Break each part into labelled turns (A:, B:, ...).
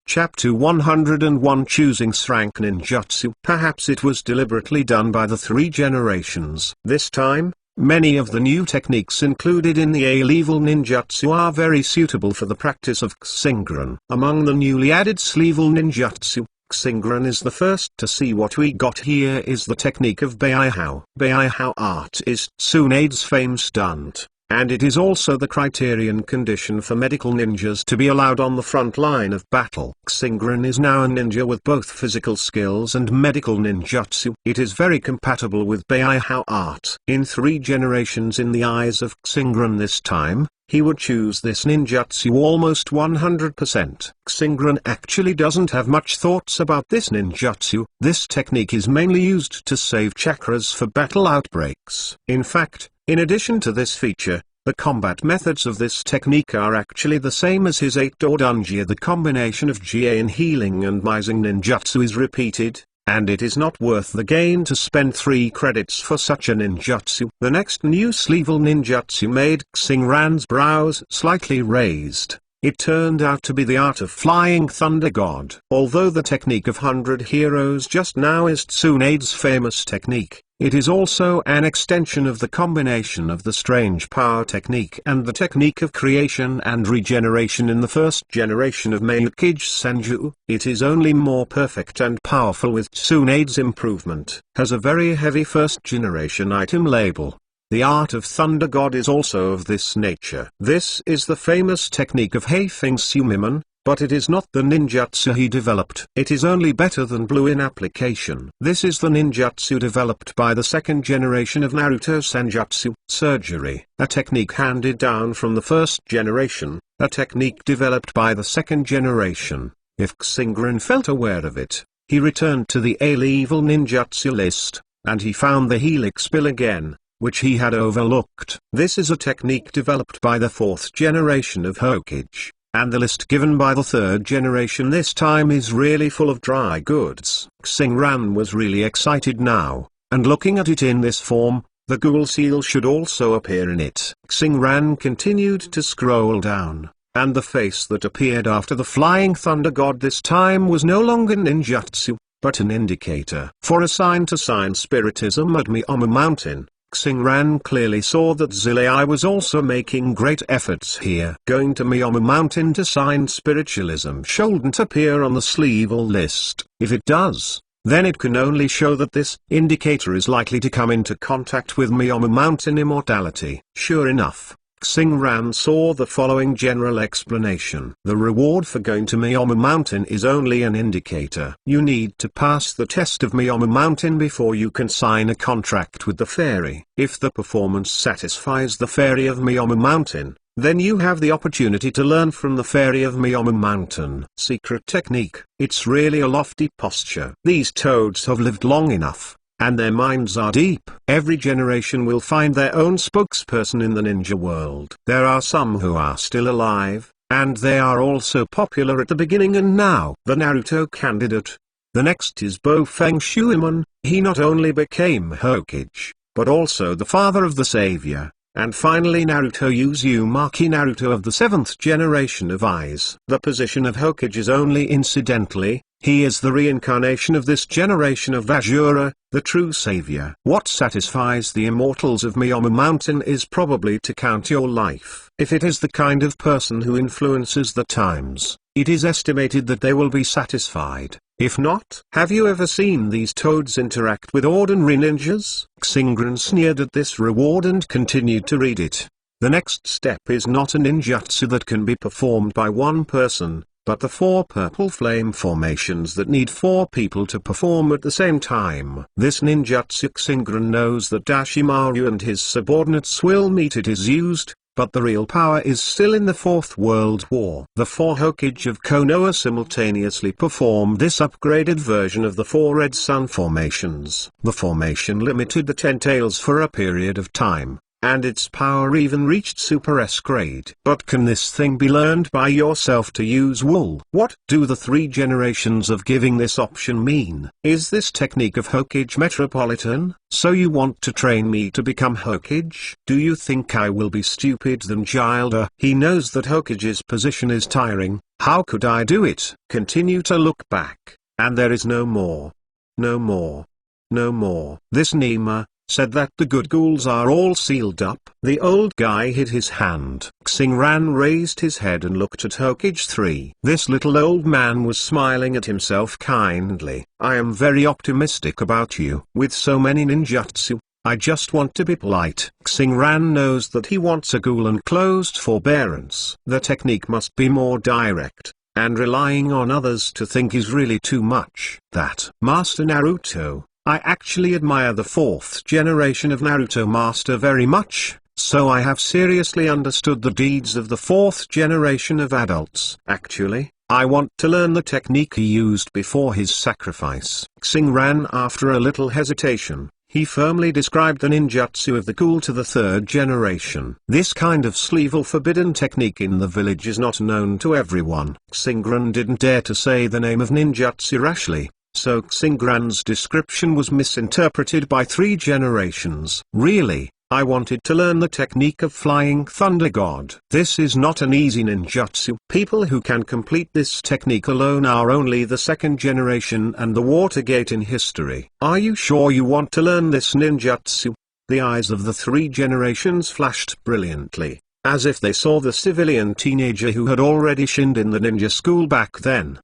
A: Chapter 101, Choosing Rank Ninjutsu. Perhaps it was deliberately done by the three generations. This time, many of the new techniques included in the A-level ninjutsu are very suitable for the practice of Xingran. Among the newly added S-level ninjutsu, Xingran is the first to see. What we got here is the technique of Beihao. Beihao art is Tsunade's famed stunt, and it is also the criterion condition for medical ninjas to be allowed on the front line of battle. Xingran is now a ninja with both physical skills and medical ninjutsu. It is very compatible with Beihao art. In 3 generations in the eyes of Xingran this time, he would choose this ninjutsu almost 100%. Xingran actually doesn't have much thoughts about this ninjutsu. This technique is mainly used to save chakras for battle outbreaks. In fact, in addition to this feature, the combat methods of this technique are actually the same as his 8-door dunjia. The combination of Jie in healing and Mising ninjutsu is repeated, and it is not worth the gain to spend 3 credits for such a ninjutsu. The next new S-level ninjutsu made Xingran's brows slightly raised. It turned out to be the art of Flying Thunder God. Although the technique of 100 Heroes just now is Tsunade's famous technique, it is also an extension of the combination of the Strange Power technique and the technique of creation and regeneration in the first generation of Meikage Senju. It is only more perfect and powerful with Tsunade's improvement. Has a very heavy first generation item label. The art of Thunder God is also of this nature. This is the famous technique of Heifeng Sumiman, but it is not the ninjutsu he developed. It is only better than Blue in application. This is the ninjutsu developed by the second generation of Naruto Senjutsu, surgery, a technique handed down from the first generation, a technique developed by the second generation. If Xingran felt aware of it, he returned to the A-level ninjutsu list, and he found the helix bill again, which he had overlooked. This is a technique developed by the 4th generation of Hokage. And the list given by the 3rd generation this time is really full of dry goods. Xingran was really excited now, and looking at it in this form, the ghoul seal should also appear in it. Xingran continued to scroll down, and the face that appeared after the Flying Thunder God this time was no longer ninjutsu, but an indicator for a sign to sign spiritism at Miyama Mountain. Xingran clearly saw that Zilei was also making great efforts here. Going to Miyama Mountain to sign spiritualism shouldn't appear on the S-level list. If it does, then it can only show that this indicator is likely to come into contact with Miyama Mountain immortality. Sure enough, Xingran saw the following general explanation. The reward for going to Miyama Mountain is only an indicator. You need to pass the test of Miyama Mountain before you can sign a contract with the fairy. If the performance satisfies the fairy of Miyama Mountain, then you have the opportunity to learn from the fairy of Miyama Mountain. Secret technique. It's really a lofty posture. These toads have lived long enough, and their minds are deep. Every generation will find their own spokesperson in the ninja world. There are some who are still alive, and they are also popular at the beginning and now. The Naruto candidate. The next is Bofeng Shuiman. He not only became Hokage, but also the father of the savior. And finally Naruto Uzumaki, Naruto of the 7th generation of Eyes. The position of Hokage is only incidentally. He is the reincarnation of this generation of Vajura, the true savior. What satisfies the immortals of Miyama Mountain is probably to count your life. If it is the kind of person who influences the times, it is estimated that they will be satisfied. If not, have you ever seen these toads interact with ordinary ninjas? Xingran sneered at this reward and continued to read it. The next step is not a ninjutsu that can be performed by one person, but the 4 purple flame formations that need 4 people to perform at the same time. This ninjutsu Xingran knows that Dashimaru and his subordinates will meet it is used, but the real power is still in the 4th World War. The 4 Hokage of Konoha simultaneously performed this upgraded version of the 4 red sun formations. The formation limited the 10 tails for a period of time, and its power even reached Super S grade. But can this thing be learned by yourself to use wool? What do the 3 generations of giving this option mean? Is this technique of Hokage Metropolitan? So you want to train me to become Hokage? Do you think I will be stupid than Gilda? He knows that Hokage's position is tiring. How could I do it? Continue to look back, and there is no more. No more. No more. This Nima said that the good ghouls are all sealed up. The old guy hid his hand. Xingran raised his head and looked at Hokage 3. This little old man was smiling at himself kindly. I am very optimistic about you. With so many ninjutsu, I just want to be polite. Xingran knows that he wants a ghoul and closed forbearance. The technique must be more direct, and relying on others to think is really too much. That Master Naruto, I actually admire the 4th generation of Naruto Master very much, so I have seriously understood the deeds of the 4th generation of adults. Actually, I want to learn the technique he used before his sacrifice. Xingran, after a little hesitation, he firmly described the ninjutsu of the ghoul to the 3rd generation. This kind of sleevel forbidden technique in the village is not known to everyone. Xingran didn't dare to say the name of ninjutsu rashly, so Xingran's description was misinterpreted by 3 generations. Really, I wanted to learn the technique of Flying Thunder God. This is not an easy ninjutsu. People who can complete this technique alone are only the 2nd generation and the Watergate in history. Are you sure you want to learn this ninjutsu? The eyes of the 3 generations flashed brilliantly, as if they saw the civilian teenager who had already shinned in the ninja school back then.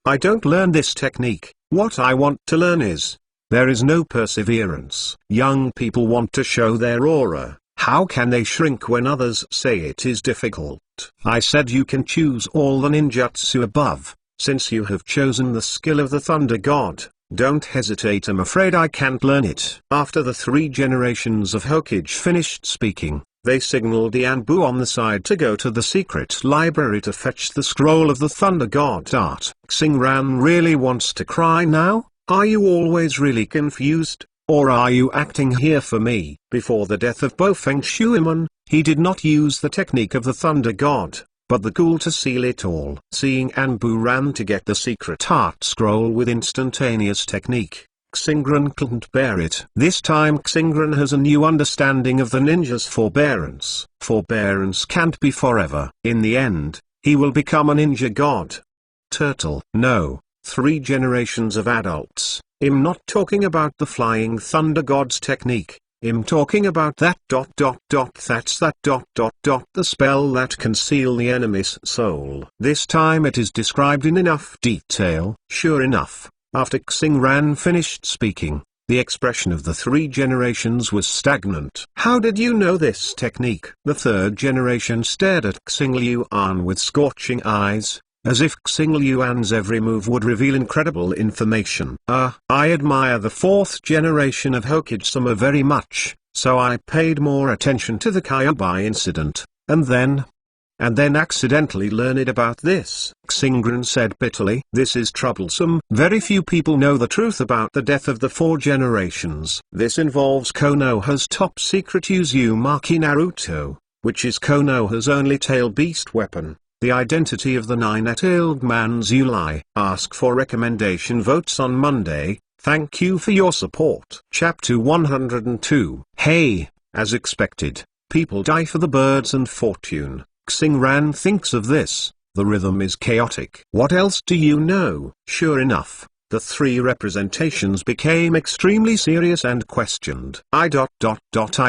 A: I don't learn this technique. What I want to learn is, there is no perseverance. Young people want to show their aura. How can they shrink when others say it is difficult? I said you can choose all the ninjutsu above. Since you have chosen the skill of the Thunder God, don't hesitate. I'm afraid I can't learn it. After the 3 generations of Hokage finished speaking, they signaled Yanbu on the side to go to the secret library to fetch the scroll of the Thunder God art. Xingran really wants to cry now? Are you always really confused, or are you acting here for me? Before the death of Bofeng Shuiman, he did not use the technique of the Thunder God, but the ghoul to seal it all. Seeing Anbu ran to get the secret art scroll with instantaneous technique, Xingran couldn't bear it. This time Xingran has a new understanding of the ninja's forbearance. Forbearance can't be forever. In the end, he will become a ninja god. Turtle. No, 3 generations of adults. I'm not talking about the Flying Thunder God's technique. I'm talking about that that's that the spell that can seal the enemy's soul. This time it is described in enough detail. Sure enough, after Xingran finished speaking, the expression of the 3 generations was stagnant. How did you know this technique? The 3rd generation stared at Xingliuan with scorching eyes, as if Xingliuan's every move would reveal incredible information. I admire the 4th generation of Hokage-sama very much, so I paid more attention to the Kyuubi incident, and then accidentally learned about this. Xingran said bitterly. This is troublesome. Very few people know the truth about the death of the 4 generations. This involves Konoha's top secret Uzumaki Naruto, which is Konoha's only tail beast weapon. The identity of the 9-tailed man Zulai. Ask for recommendation votes on Monday. Thank you for your support. Chapter 102. Hey, as expected, people die for the birds and fortune. Xingran thinks of this. The rhythm is chaotic. What else do you know? Sure enough, the 3 representations became extremely serious and questioned. I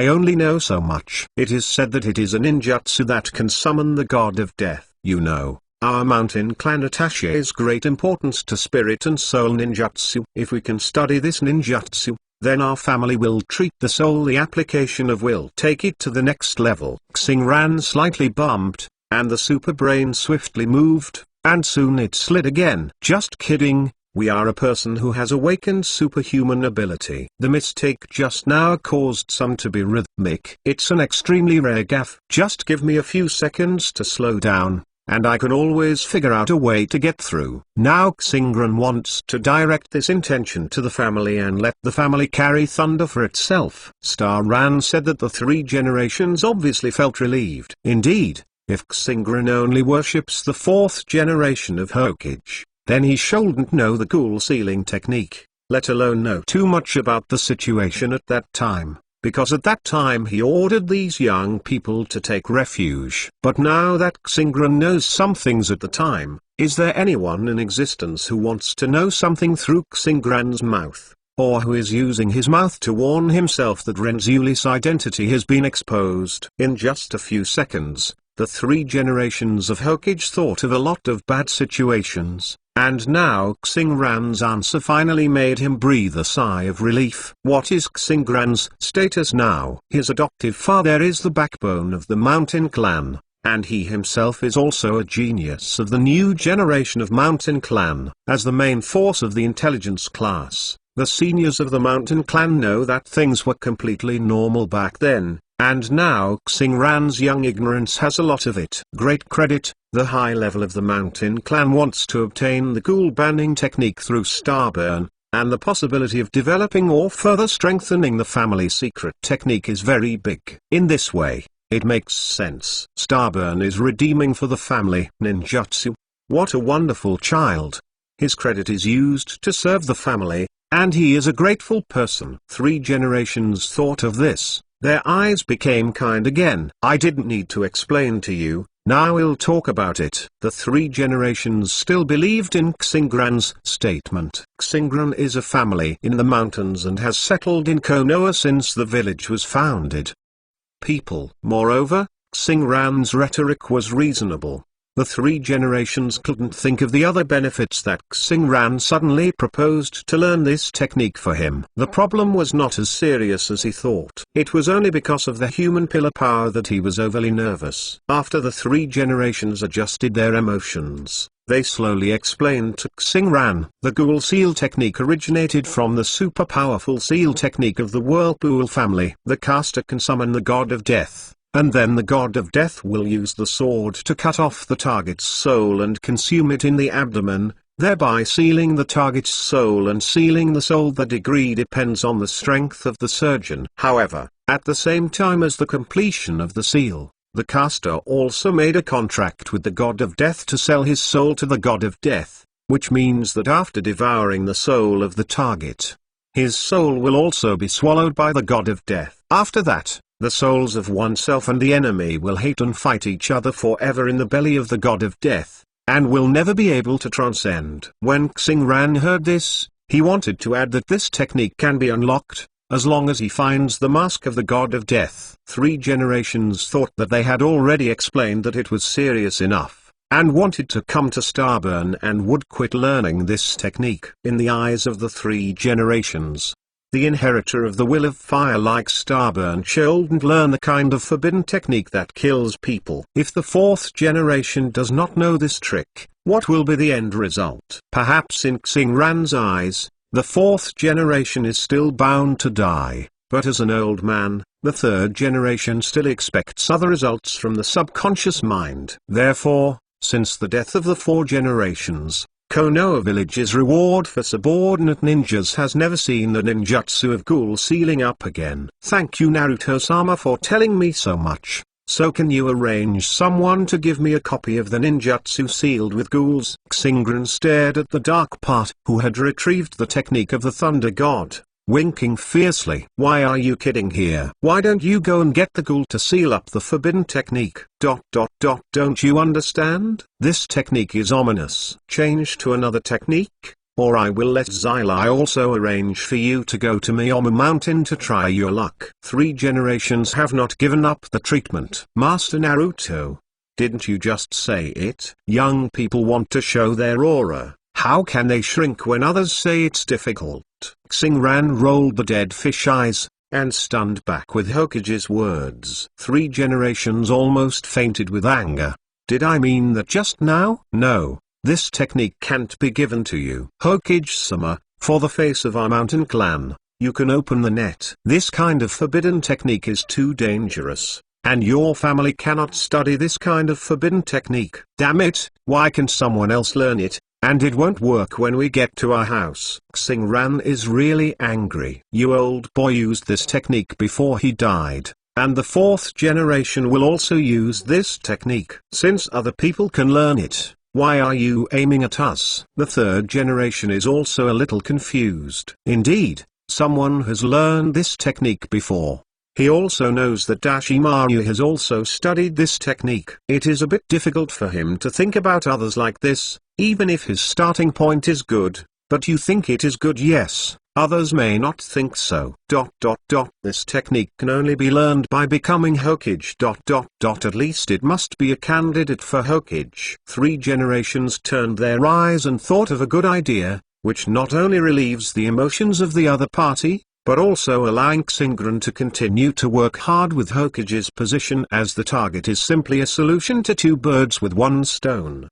A: only know so much. It is said that it is a ninjutsu that can summon the god of death. You know, our mountain clan attaches great importance to spirit and soul ninjutsu. If we can study this ninjutsu, then our family will treat the soul. The application of will take it to the next level. Xingran slightly bumped, and the super brain swiftly moved, and soon it slid again. Just kidding, we are a person who has awakened superhuman ability. The mistake just now caused some to be rhythmic. It's an extremely rare gaffe. Just give me a few seconds to slow down. and I can always figure out a way to get through. Now Xingran wants to direct this intention to the family and let the family carry thunder for itself. Star Ran said that the three generations obviously felt relieved. Indeed, if Xingran only worships the fourth generation of Hokage, then he shouldn't know the ghoul sealing technique, let alone know too much about the situation at that time, because at that time he ordered these young people to take refuge. But now that Xingran knows some things at the time, is there anyone in existence who wants to know something through Xingran's mouth, or who is using his mouth to warn himself that Renzuli's identity has been exposed? In just a few seconds, the three generations of Hokage thought of a lot of bad situations, and now Xingran's answer finally made him breathe a sigh of relief. What is Xingran's status now? His adoptive father is the backbone of the Mountain Clan, and he himself is also a genius of the new generation of Mountain Clan. As the main force of the intelligence class, the seniors of the Mountain Clan know that things were completely normal back then, and now Xingran's young ignorance has a lot of it. Great credit. The high level of the Mountain Clan wants to obtain the ghoul banning technique through Starburn, and the possibility of developing or further strengthening the family secret technique is very big. In this way, it makes sense. Starburn is redeeming for the family ninjutsu. What a wonderful child. His credit is used to serve the family, and he is a grateful person. Three generations thought of this. Their eyes became kind again. I didn't need to explain to you, now we'll talk about it. The three generations still believed in Xingran's statement. Xingran is a family in the mountains and has settled in Konoha since the village was founded. Moreover, Xingran's rhetoric was reasonable. The three generations couldn't think of the other benefits that Xingran suddenly proposed to learn this technique for him. The problem was not as serious as he thought. It was only because of the human pillar power that he was overly nervous. After the three generations adjusted their emotions, they slowly explained to Xingran. The ghoul seal technique originated from the super powerful seal technique of the Whirlpool family. The caster can summon the god of death, and then the god of death will use the sword to cut off the target's soul and consume it in the abdomen, thereby sealing the target's soul and sealing the soul. The degree depends on the strength of the surgeon. However, at the same time as the completion of the seal, the caster also made a contract with the god of death to sell his soul to the god of death, which means that after devouring the soul of the target, his soul will also be swallowed by the god of death. After that, the souls of oneself and the enemy will hate and fight each other forever in the belly of the god of death, and will never be able to transcend. When Xingran heard this, he wanted to add that this technique can be unlocked, as long as he finds the mask of the god of death. Three generations thought that they had already explained that it was serious enough, and wanted to come to Starburn and would quit learning this technique. In the eyes of the three generations, the inheritor of the will of fire like Starburn shouldn't learn the kind of forbidden technique that kills people. If the fourth generation does not know this trick, what will be the end result? Perhaps in Xingran's eyes, the fourth generation is still bound to die, but as an old man, the third generation still expects other results from the subconscious mind. Therefore, since the death of the four generations, Konoha Village's reward for subordinate ninjas has never seen the ninjutsu of ghoul sealing up again. Thank you Naruto-sama for telling me so much. So can you arrange someone to give me a copy of the ninjutsu sealed with ghouls? Xingran stared at the dark part, who had retrieved the technique of the thunder god, winking fiercely. Why are you kidding here? Why don't you go and get the ghoul to seal up the forbidden technique? Don't you understand? This technique is ominous. Change to another technique, or I will let Xylai also arrange for you to go to Miyama Mountain to try your luck. Three generations have not given up the treatment. Master Naruto, didn't you just say it? Young people want to show their aura. How can they shrink when others say it's difficult? Xingran rolled the dead fish eyes, and stunned back with Hokage's words. Three generations almost fainted with anger. Did I mean that just now? No, this technique can't be given to you. Hokage-sama, for the face of our mountain clan, you can open the net. This kind of forbidden technique is too dangerous. and your family cannot study this kind of forbidden technique. Damn it, why can someone else learn it, and it won't work when we get to our house? Xingran is really angry. You old boy used this technique before he died, and the fourth generation will also use this technique. Since other people can learn it, why are you aiming at us? The third generation is also a little confused. Indeed, someone has learned this technique before. He also knows that Dashimaru has also studied this technique. It is a bit difficult for him to think about others like this, even if his starting point is good, but you think it is good, yes, others may not think so. This technique can only be learned by becoming Hokage. At least it must be a candidate for Hokage. 3 generations turned their eyes and thought of a good idea, which not only relieves the emotions of the other party, but also allowing Xingran to continue to work hard with Hokage's position, as the target is simply a solution to 2 birds with 1 stone.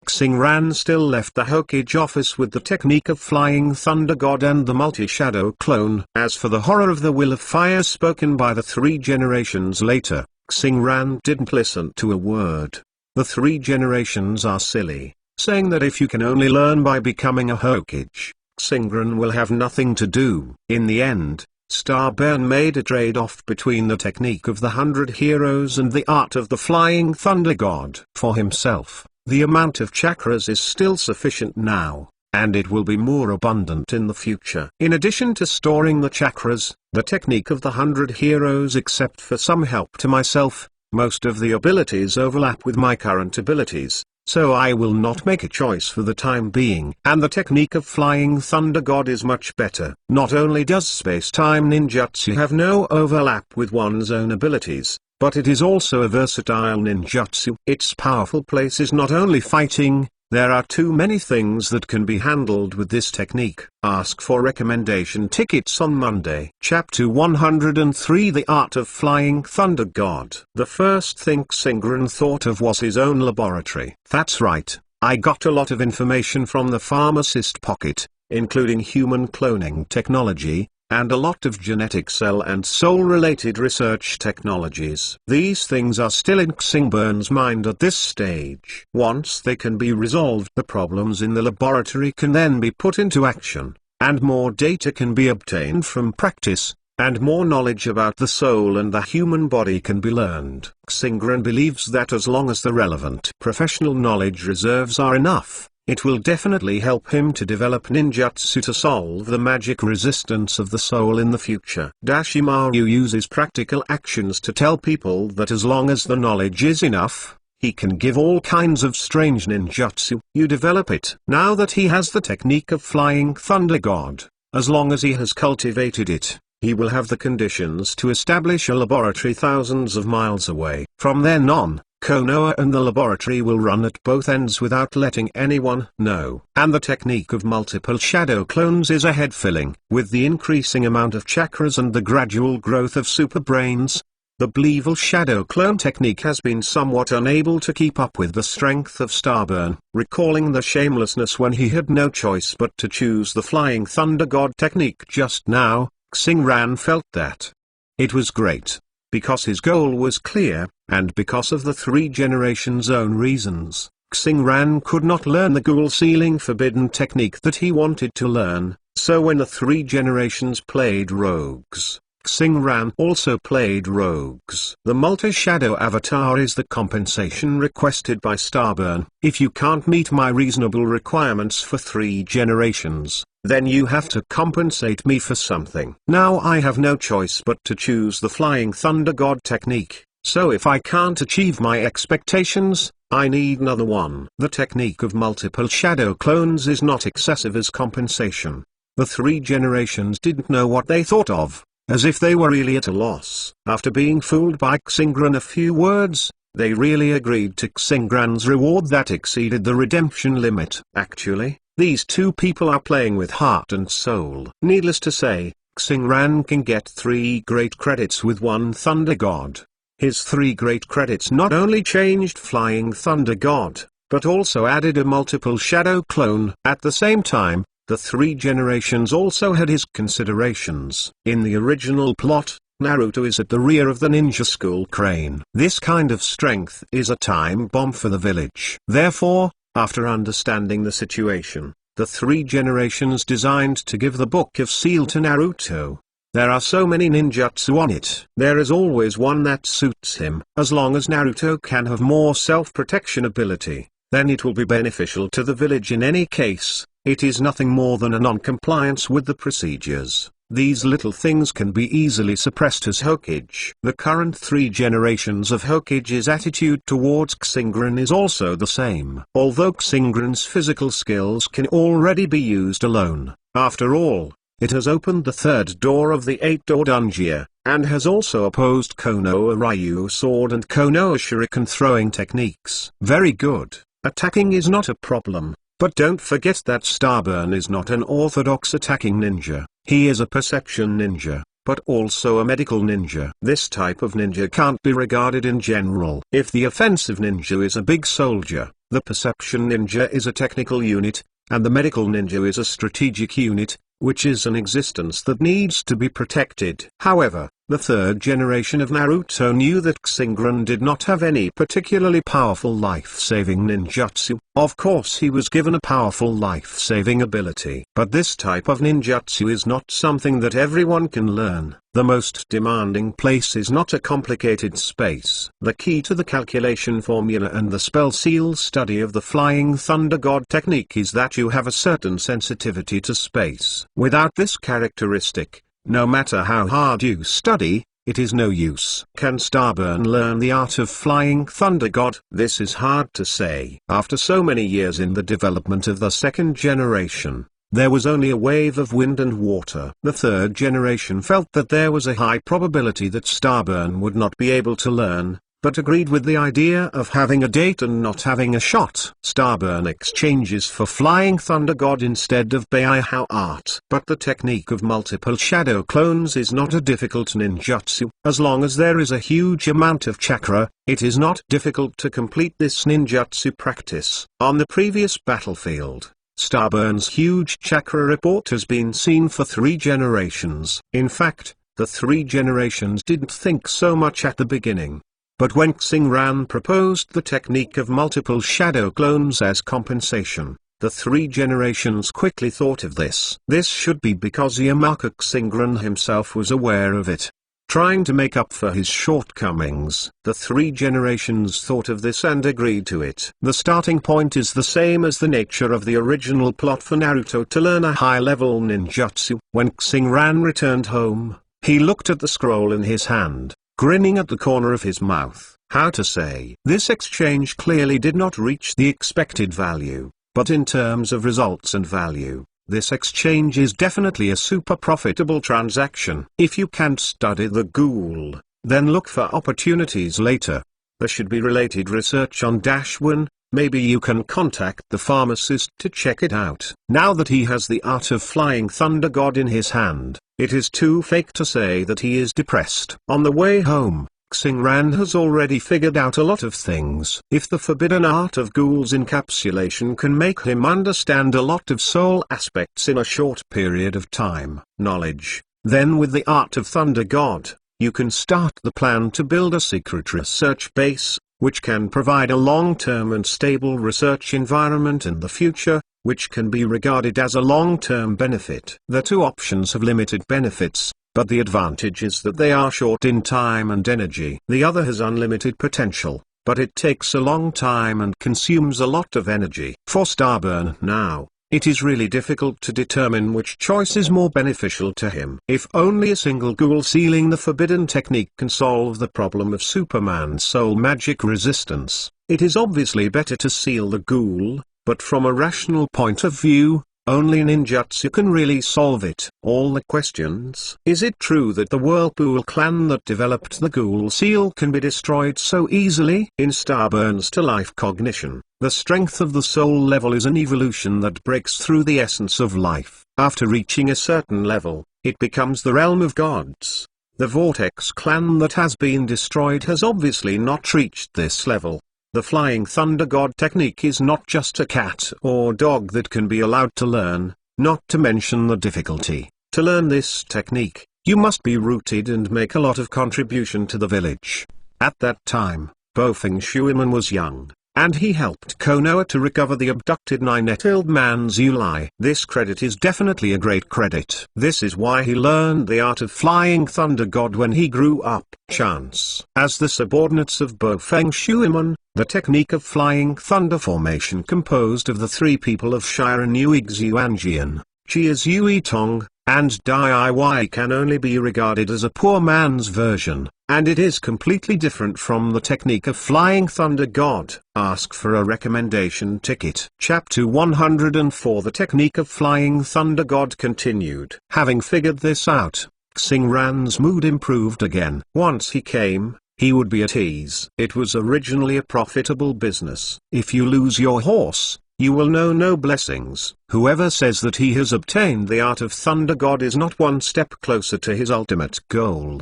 A: Xingran still left the Hokage office with the technique of Flying Thunder God and the multi-shadow clone. As for the horror of the will of fire spoken by the 3 generations later, Xingran didn't listen to a word. The 3 generations are silly, saying that if you can only learn by becoming a Hokage, Xingran will have nothing to do. In the end, Starburn made a trade-off between the technique of the 100 heroes and the art of the Flying Thunder God. For himself, the amount of chakras is still sufficient now, and it will be more abundant in the future. In addition to storing the chakras, the technique of the 100 heroes, except for some help to myself, most of the abilities overlap with my current abilities, so I will not make a choice for the time being. And the technique of Flying Thunder God is much better. Not only does space-time ninjutsu have no overlap with one's own abilities, but it is also a versatile ninjutsu. Its powerful place is not only fighting. There are too many things that can be handled with this technique. Ask for recommendation tickets on Monday. Chapter 103, The Art of Flying Thunder God. The first thing Xingran thought of was his own laboratory. That's right, I got a lot of information from the pharmacist pocket, including human cloning technology, and a lot of genetic cell and soul-related research technologies. These things are still in Xingburn's mind at this stage. Once they can be resolved, the problems in the laboratory can then be put into action, and more data can be obtained from practice, and more knowledge about the soul and the human body can be learned. Xingran believes that as long as the relevant professional knowledge reserves are enough, it will definitely help him to develop ninjutsu to solve the magic resistance of the soul in the future. Dashimaru uses practical actions to tell people that as long as the knowledge is enough, he can give all kinds of strange ninjutsu. You develop it. Now that he has the technique of Flying Thunder God, as long as he has cultivated it, he will have the conditions to establish a laboratory thousands of miles away. From then on, Konoha and the laboratory will run at both ends without letting anyone know. And the technique of multiple shadow clones is a head-filling. With the increasing amount of chakras and the gradual growth of super brains, the Bleevil shadow clone technique has been somewhat unable to keep up with the strength of Starburn. Recalling the shamelessness when he had no choice but to choose the Flying Thunder God technique just now, Xingran felt that it was great, because his goal was clear, and because of the 3 generations' own reasons. Xingran could not learn the ghoul sealing forbidden technique that he wanted to learn, so when the 3 generations played rogues, Xingran also played rogues. The multi-shadow avatar is the compensation requested by Starburn. If you can't meet my reasonable requirements for 3 generations, then you have to compensate me for something. Now I have no choice but to choose the Flying Thunder God technique, so if I can't achieve my expectations, I need another one. The technique of multiple shadow clones is not excessive as compensation. The 3 generations didn't know what they thought of, as if they were really at a loss. After being fooled by Xingran a few words, they really agreed to Xingran's reward that exceeded the redemption limit. Actually, these 2 people are playing with heart and soul. Needless to say, Xingran can get 3 great credits with 1 Thunder God. His 3 great credits not only changed Flying Thunder God, but also added a multiple shadow clone. At the same time, the 3 generations also had his considerations. In the original plot, Naruto is at the rear of the ninja school crane. This kind of strength is a time bomb for the village. Therefore, after understanding the situation, the 3 generations designed to give the Book of Seal to Naruto. There are so many ninjutsu on it. There is always one that suits him. As long as Naruto can have more self-protection ability, then it will be beneficial to the village in any case. It is nothing more than a non-compliance with the procedures. These little things can be easily suppressed as Hokage. The current 3 generations of Hokage's attitude towards Xingran is also the same. Although Xingran's physical skills can already be used alone, after all, it has opened the 3rd door of the 8-door dungeon, and has also opposed Konoha Ryu sword and Konoha shuriken throwing techniques. Very good. Attacking is not a problem, but don't forget that Starburn is not an orthodox attacking ninja. He is a perception ninja, but also a medical ninja. This type of ninja can't be regarded in general. If the offensive ninja is a big soldier, the perception ninja is a technical unit, and the medical ninja is a strategic unit, which is an existence that needs to be protected. However, the 3rd generation of Naruto knew that Xingran did not have any particularly powerful life-saving ninjutsu. Of course he was given a powerful life-saving ability. But this type of ninjutsu is not something that everyone can learn. The most demanding place is not a complicated space. The key to the calculation formula and the spell seal study of the Flying Thunder God technique is that you have a certain sensitivity to space. Without this characteristic, no matter how hard you study, it is no use. Can Starburn learn the art of Flying Thunder God? This is hard to say. After so many years in the development of the 2nd generation, there was only a wave of wind and water. The 3rd generation felt that there was a high probability that Starburn would not be able to learn, but agreed with the idea of having a date and not having a shot. Starburn exchanges for Flying Thunder God instead of Beiihao art. But the technique of multiple shadow clones is not a difficult ninjutsu. As long as there is a huge amount of chakra, it is not difficult to complete this ninjutsu practice. On the previous battlefield, Starburn's huge chakra report has been seen for 3 generations. In fact, the 3 generations didn't think so much at the beginning. But when Xingran proposed the technique of multiple shadow clones as compensation, the 3 generations quickly thought of this. This should be because Yamaka Xingran himself was aware of it. Trying to make up for his shortcomings, the 3 generations thought of this and agreed to it. The starting point is the same as the nature of the original plot for Naruto to learn a high-level ninjutsu. When Xingran returned home, he looked at the scroll in his hand, grinning at the corner of his mouth. How to say? This exchange clearly did not reach the expected value, but in terms of results and value, this exchange is definitely a super profitable transaction. If you can't study the ghoul, then look for opportunities later. There should be related research on -1, maybe you can contact the pharmacist to check it out. Now that he has the art of Flying Thunder God in his hand, it is too fake to say that he is depressed. On the way home, Xingran has already figured out a lot of things. If the forbidden art of ghoul's encapsulation can make him understand a lot of soul aspects in a short period of time, knowledge, then with the art of Thunder God, you can start the plan to build a secret research base, which can provide a long-term and stable research environment in the future, which can be regarded as a long-term benefit. The 2 options have limited benefits, but the advantage is that they are short in time and energy. The other has unlimited potential, but it takes a long time and consumes a lot of energy. For Starburn now, it is really difficult to determine which choice is more beneficial to him. If only a single ghoul sealing the forbidden technique can solve the problem of Superman's soul magic resistance, it is obviously better to seal the ghoul, but from a rational point of view, only ninjutsu can really solve it. All the questions. Is it true that the Whirlpool clan that developed the ghoul seal can be destroyed so easily? In Starburn's to-life cognition, the strength of the soul level is an evolution that breaks through the essence of life. After reaching a certain level, it becomes the realm of gods. The Vortex clan that has been destroyed has obviously not reached this level. The Flying Thunder God technique is not just a cat or dog that can be allowed to learn, not to mention the difficulty. To learn this technique, You must be rooted and make a lot of contribution to the village. At that time, Bofeng Shuiman was young, and he helped Konoha to recover the abducted 9-year-old man's Yulai. This credit is definitely a great credit. This is why he learned the art of flying Thunder God when he grew up. Chance. As the subordinates of Bofeng Shuiman, the technique of flying thunder formation composed of the three people of Shiren Yuixuanjian, Chia's Yui Tong, and Dai can only be regarded as a poor man's version, and it is completely different from the technique of flying Thunder God. Ask for a recommendation ticket. Chapter 104. The technique of flying Thunder God continued. Having figured this out, Xingran's mood improved again. Once he came, he would be at ease. It was originally a profitable business. If you lose your horse, you will know no blessings. Whoever says that he has obtained the art of Thunder God is not one step closer to his ultimate goal.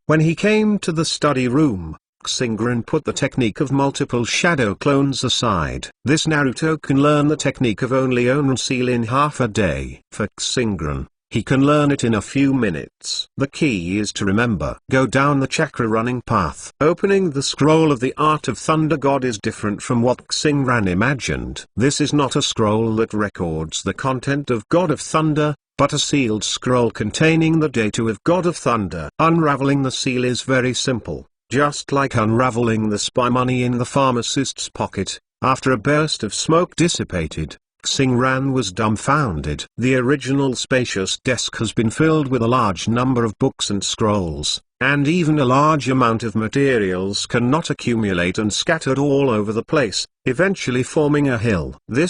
A: When he came to the study room, Xingran put the technique of multiple shadow clones aside. This Naruto can learn the technique of only Onan Seal in half a day. For Xingran, he can learn it in a few minutes. The key is to remember. Go down the chakra running path. Opening the scroll of the art of Thunder God is different from what Xingran imagined. This is not a scroll that records the content of God of Thunder, but a sealed scroll containing the data of God of Thunder. Unraveling the seal is very simple, just like unraveling the spy money in the pharmacist's pocket. After a burst of smoke dissipated, Xingran was dumbfounded. The original spacious desk has been filled with a large number of books and scrolls, and even a large amount of materials cannot accumulate and scattered all over the place, eventually forming a hill. There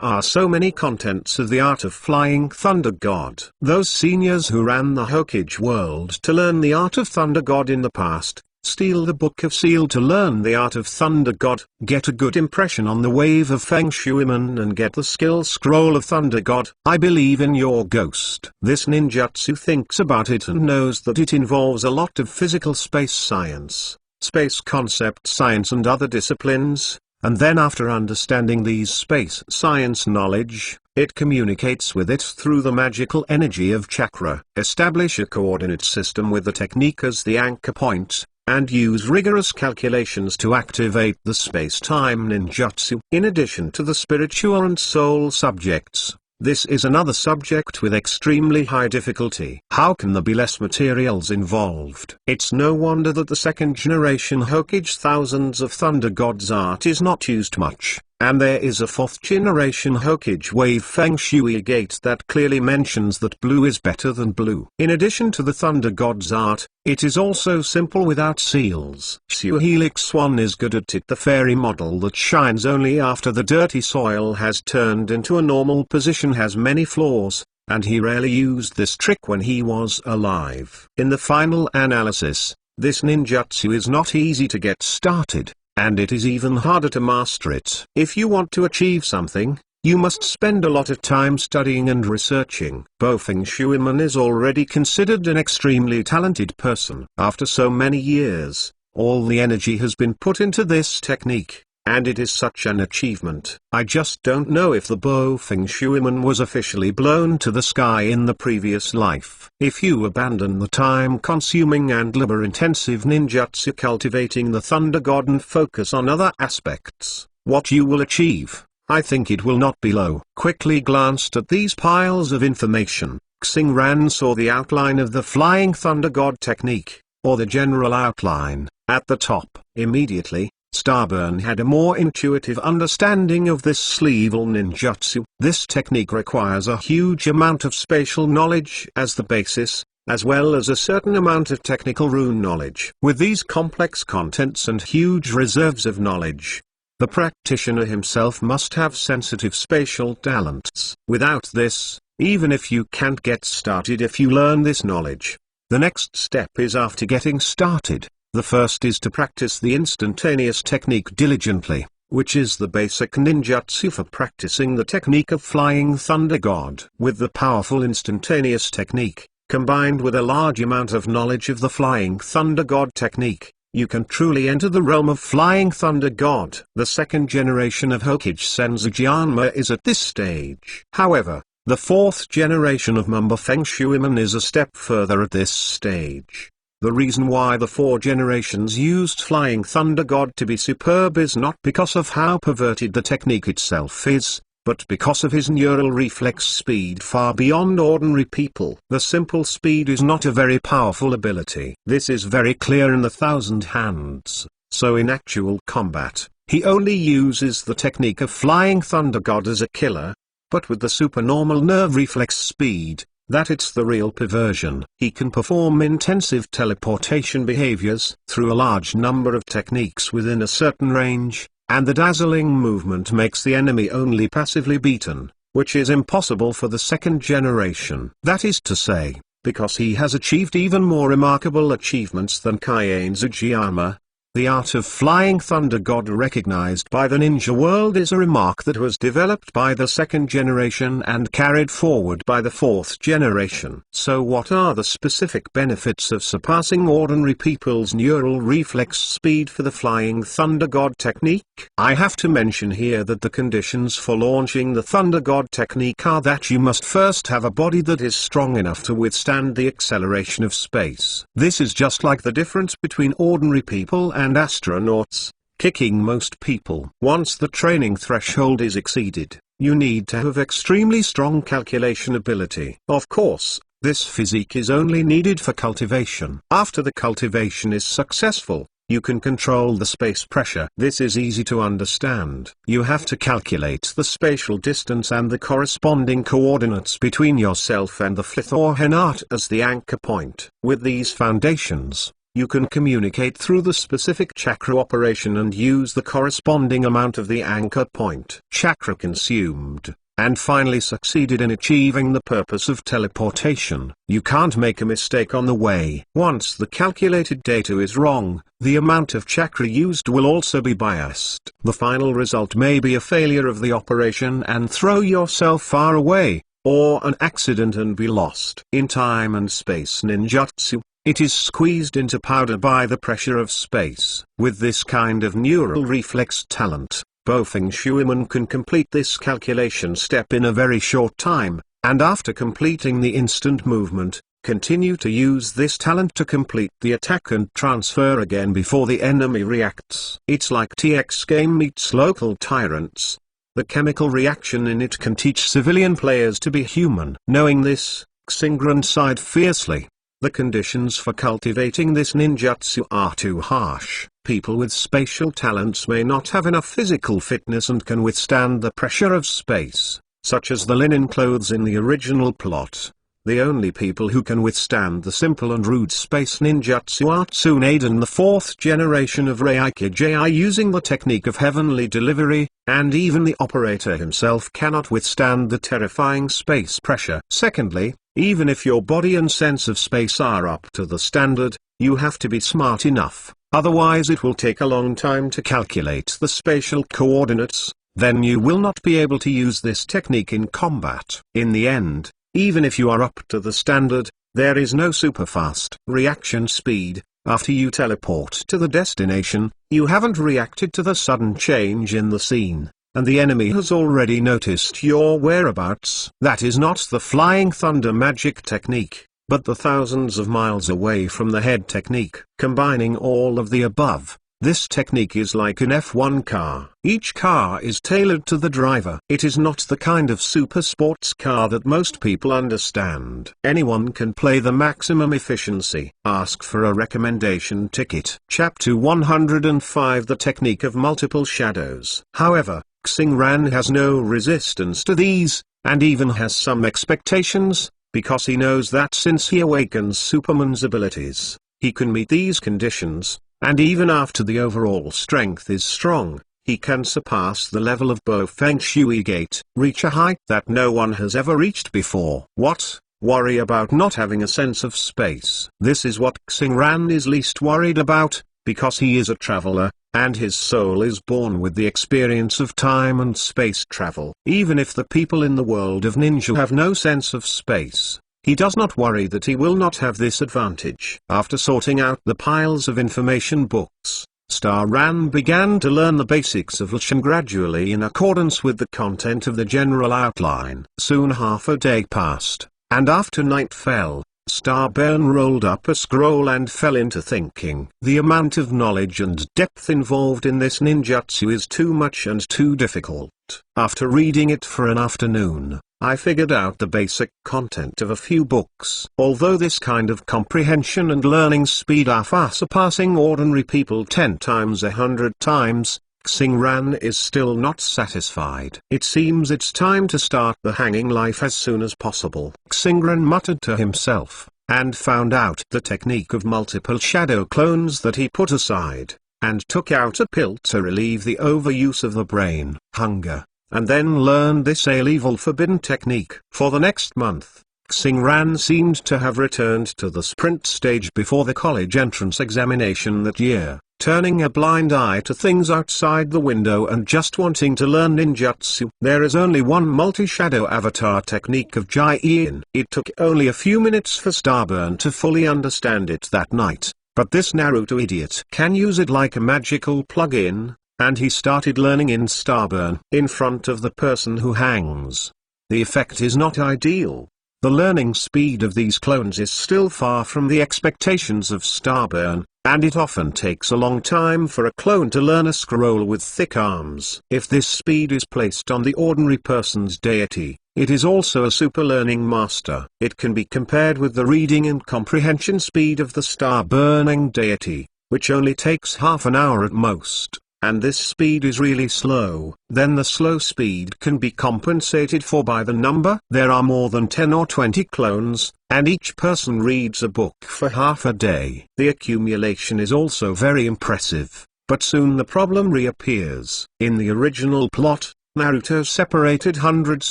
A: are so many contents of the art of flying Thunder God. Those seniors who ran the Hokage world to learn the art of Thunder God in the past, steal the Book of Seal to learn the art of Thunder God, get a good impression on the wave of Feng Shuiman and get the skill scroll of Thunder God. I believe in your ghost. This ninjutsu thinks about it and knows that it involves a lot of physical space science, space concept science and other disciplines, and then after understanding these space science knowledge, it communicates with it through the magical energy of chakra. Establish a coordinate system with the technique as the anchor point, and use rigorous calculations to activate the space-time ninjutsu. In addition to the spiritual and soul subjects, this is another subject with extremely high difficulty. How can there be less materials involved? It's no wonder that the second-generation Hokage thousands of Thunder God's art is not used much, and there is a fourth-generation Hokage wave Feng Shui Gate that clearly mentions that blue is better than blue. In addition to the Thunder God's art, it is also simple without seals. Shu Helix 1 is good at it. The fairy model that shines only after the dirty soil has turned into a normal position has many flaws, and he rarely used this trick when he was alive. In the final analysis, this ninjutsu is not easy to get started, and it is even harder to master it. If you want to achieve something, you must spend a lot of time studying and researching. Bofeng Shuiman is already considered an extremely talented person. After so many years, all the energy has been put into this technique, and it is such an achievement. I just don't know if the Bofeng Shuiman was officially blown to the sky in the previous life. If you abandon the time-consuming and labor-intensive ninjutsu cultivating the Thunder God and focus on other aspects, what you will achieve, I think it will not be low. Quickly glanced at these piles of information, Xingran saw the outline of the Flying Thunder God technique, or the general outline, at the top. Immediately, Starburn had a more intuitive understanding of this sleevel ninjutsu. This technique requires a huge amount of spatial knowledge as the basis, as well as a certain amount of technical rune knowledge. With these complex contents and huge reserves of knowledge, the practitioner himself must have sensitive spatial talents. Without this, even if you can't get started if you learn this knowledge, the next step is after getting started. The first is to practice the instantaneous technique diligently, which is the basic ninjutsu for practicing the technique of flying Thunder God. With the powerful instantaneous technique, combined with a large amount of knowledge of the flying Thunder God technique, you can truly enter the realm of flying Thunder God. The second generation of Hokage Senzu Jianma is at this stage. However, The fourth generation of Mumba Feng Shuiman is a step further at this stage. The reason why the 4 generations used Flying Thunder God to be superb is not because of how perverted the technique itself is, but because of his neural reflex speed far beyond ordinary people. The simple speed is not a very powerful ability. This is very clear in the Thousand Hands, so in actual combat, he only uses the technique of Flying Thunder God as a killer, but with the supernormal nerve reflex speed, that it's the real perversion. He can perform intensive teleportation behaviors through a large number of techniques within a certain range, and the dazzling movement makes the enemy only passively beaten, which is impossible for the second generation. That is to say, because he has achieved even more remarkable achievements than Kaiane Tsujiyama. The art of Flying Thunder God recognized by the ninja world is a remark that was developed by the second generation and carried forward by the fourth generation. So what are the specific benefits of surpassing ordinary people's neural reflex speed for the Flying Thunder God technique? I have to mention here that the conditions for launching the Thunder God technique are that you must first have a body that is strong enough to withstand the acceleration of space. This is just like the difference between ordinary people and astronauts, kicking most people. Once the training threshold is exceeded, you need to have extremely strong calculation ability. Of course, this physique is only needed for cultivation. After the cultivation is successful, you can control the space pressure. This is easy to understand. You have to calculate the spatial distance and the corresponding coordinates between yourself and the Flith or Henart as the anchor point. With these foundations, you can communicate through the specific chakra operation and use the corresponding amount of the anchor point. Chakra consumed, and finally succeeded in achieving the purpose of teleportation. You can't make a mistake on the way. Once the calculated data is wrong, the amount of chakra used will also be biased. The final result may be a failure of the operation and throw yourself far away, or an accident and be lost. In time and space ninjutsu, it is squeezed into powder by the pressure of space. With this kind of neural reflex talent, Feng Shuiman can complete this calculation step in a very short time, and after completing the instant movement, continue to use this talent to complete the attack and transfer again before the enemy reacts. It's like TX game meets local tyrants. The chemical reaction in it can teach civilian players to be human. Knowing this, Xingran sighed fiercely. The conditions for cultivating this ninjutsu are too harsh. People with spatial talents may not have enough physical fitness and can withstand the pressure of space, such as the linen clothes in the original plot. The only people who can withstand the simple and rude space ninjutsu are Tsunaden, the fourth generation of Reikijai using the technique of heavenly delivery, and even the operator himself cannot withstand the terrifying space pressure. Secondly, even if your body and sense of space are up to the standard, you have to be smart enough, otherwise it will take a long time to calculate the spatial coordinates, then you will not be able to use this technique in combat. In the end, even if you are up to the standard, there is no superfast reaction speed. After you teleport to the destination, you haven't reacted to the sudden change in the scene, and the enemy has already noticed your whereabouts. That is not the Flying Thunder magic technique, but the thousands of miles away from the head technique. Combining all of the above, this technique is like an F1 car. Each car is tailored to the driver. It is not the kind of super sports car that most people understand. Anyone can play the maximum efficiency. Ask for a recommendation ticket. Chapter 105: The Technique of Multiple Shadows. However, Xingran has no resistance to these, and even has some expectations, because he knows that since he awakens Superman's abilities, he can meet these conditions. And even after the overall strength is strong, he can surpass the level of Feng Shui Gate, reach a height that no one has ever reached before. What? Worry about not having a sense of space. This is what Xingran is least worried about, because he is a traveler, and his soul is born with the experience of time and space travel. Even if the people in the world of ninja have no sense of space, he does not worry that he will not have this advantage. After sorting out the piles of information books, Star Ran began to learn the basics of Lashin gradually in accordance with the content of the general outline. Soon half a day passed, and after night fell, Starburn rolled up a scroll and fell into thinking. The amount of knowledge and depth involved in this ninjutsu is too much and too difficult. After reading it for an afternoon, I figured out the basic content of a few books. Although this kind of comprehension and learning speed are far surpassing ordinary people 10 times 100 times, Xingran is still not satisfied. It seems it's time to start the hanging life as soon as possible. Xingran muttered to himself, and found out the technique of multiple shadow clones that he put aside, and took out a pill to relieve the overuse of the brain hunger, and then learned this illegal forbidden technique. For the next month, Xingran seemed to have returned to the sprint stage before the college entrance examination that year, turning a blind eye to things outside the window and just wanting to learn ninjutsu. There is only one multi-shadow avatar technique of Jai-in. It took only a few minutes for Starburn to fully understand it that night, but this Naruto idiot can use it like a magical plug-in, and he started learning in Starburn in front of the person who hangs. The effect is not ideal. The learning speed of these clones is still far from the expectations of Starburn, and it often takes a long time for a clone to learn a scroll with thick arms. If this speed is placed on the ordinary person's deity, it is also a super learning master. It can be compared with the reading and comprehension speed of the star-burning deity, which only takes half an hour at most. And this speed is really slow. Then the slow speed can be compensated for by the number. There are more than 10 or 20 clones, and each person reads a book for half a day. The accumulation is also very impressive, but soon the problem reappears. In the original plot, Naruto separated hundreds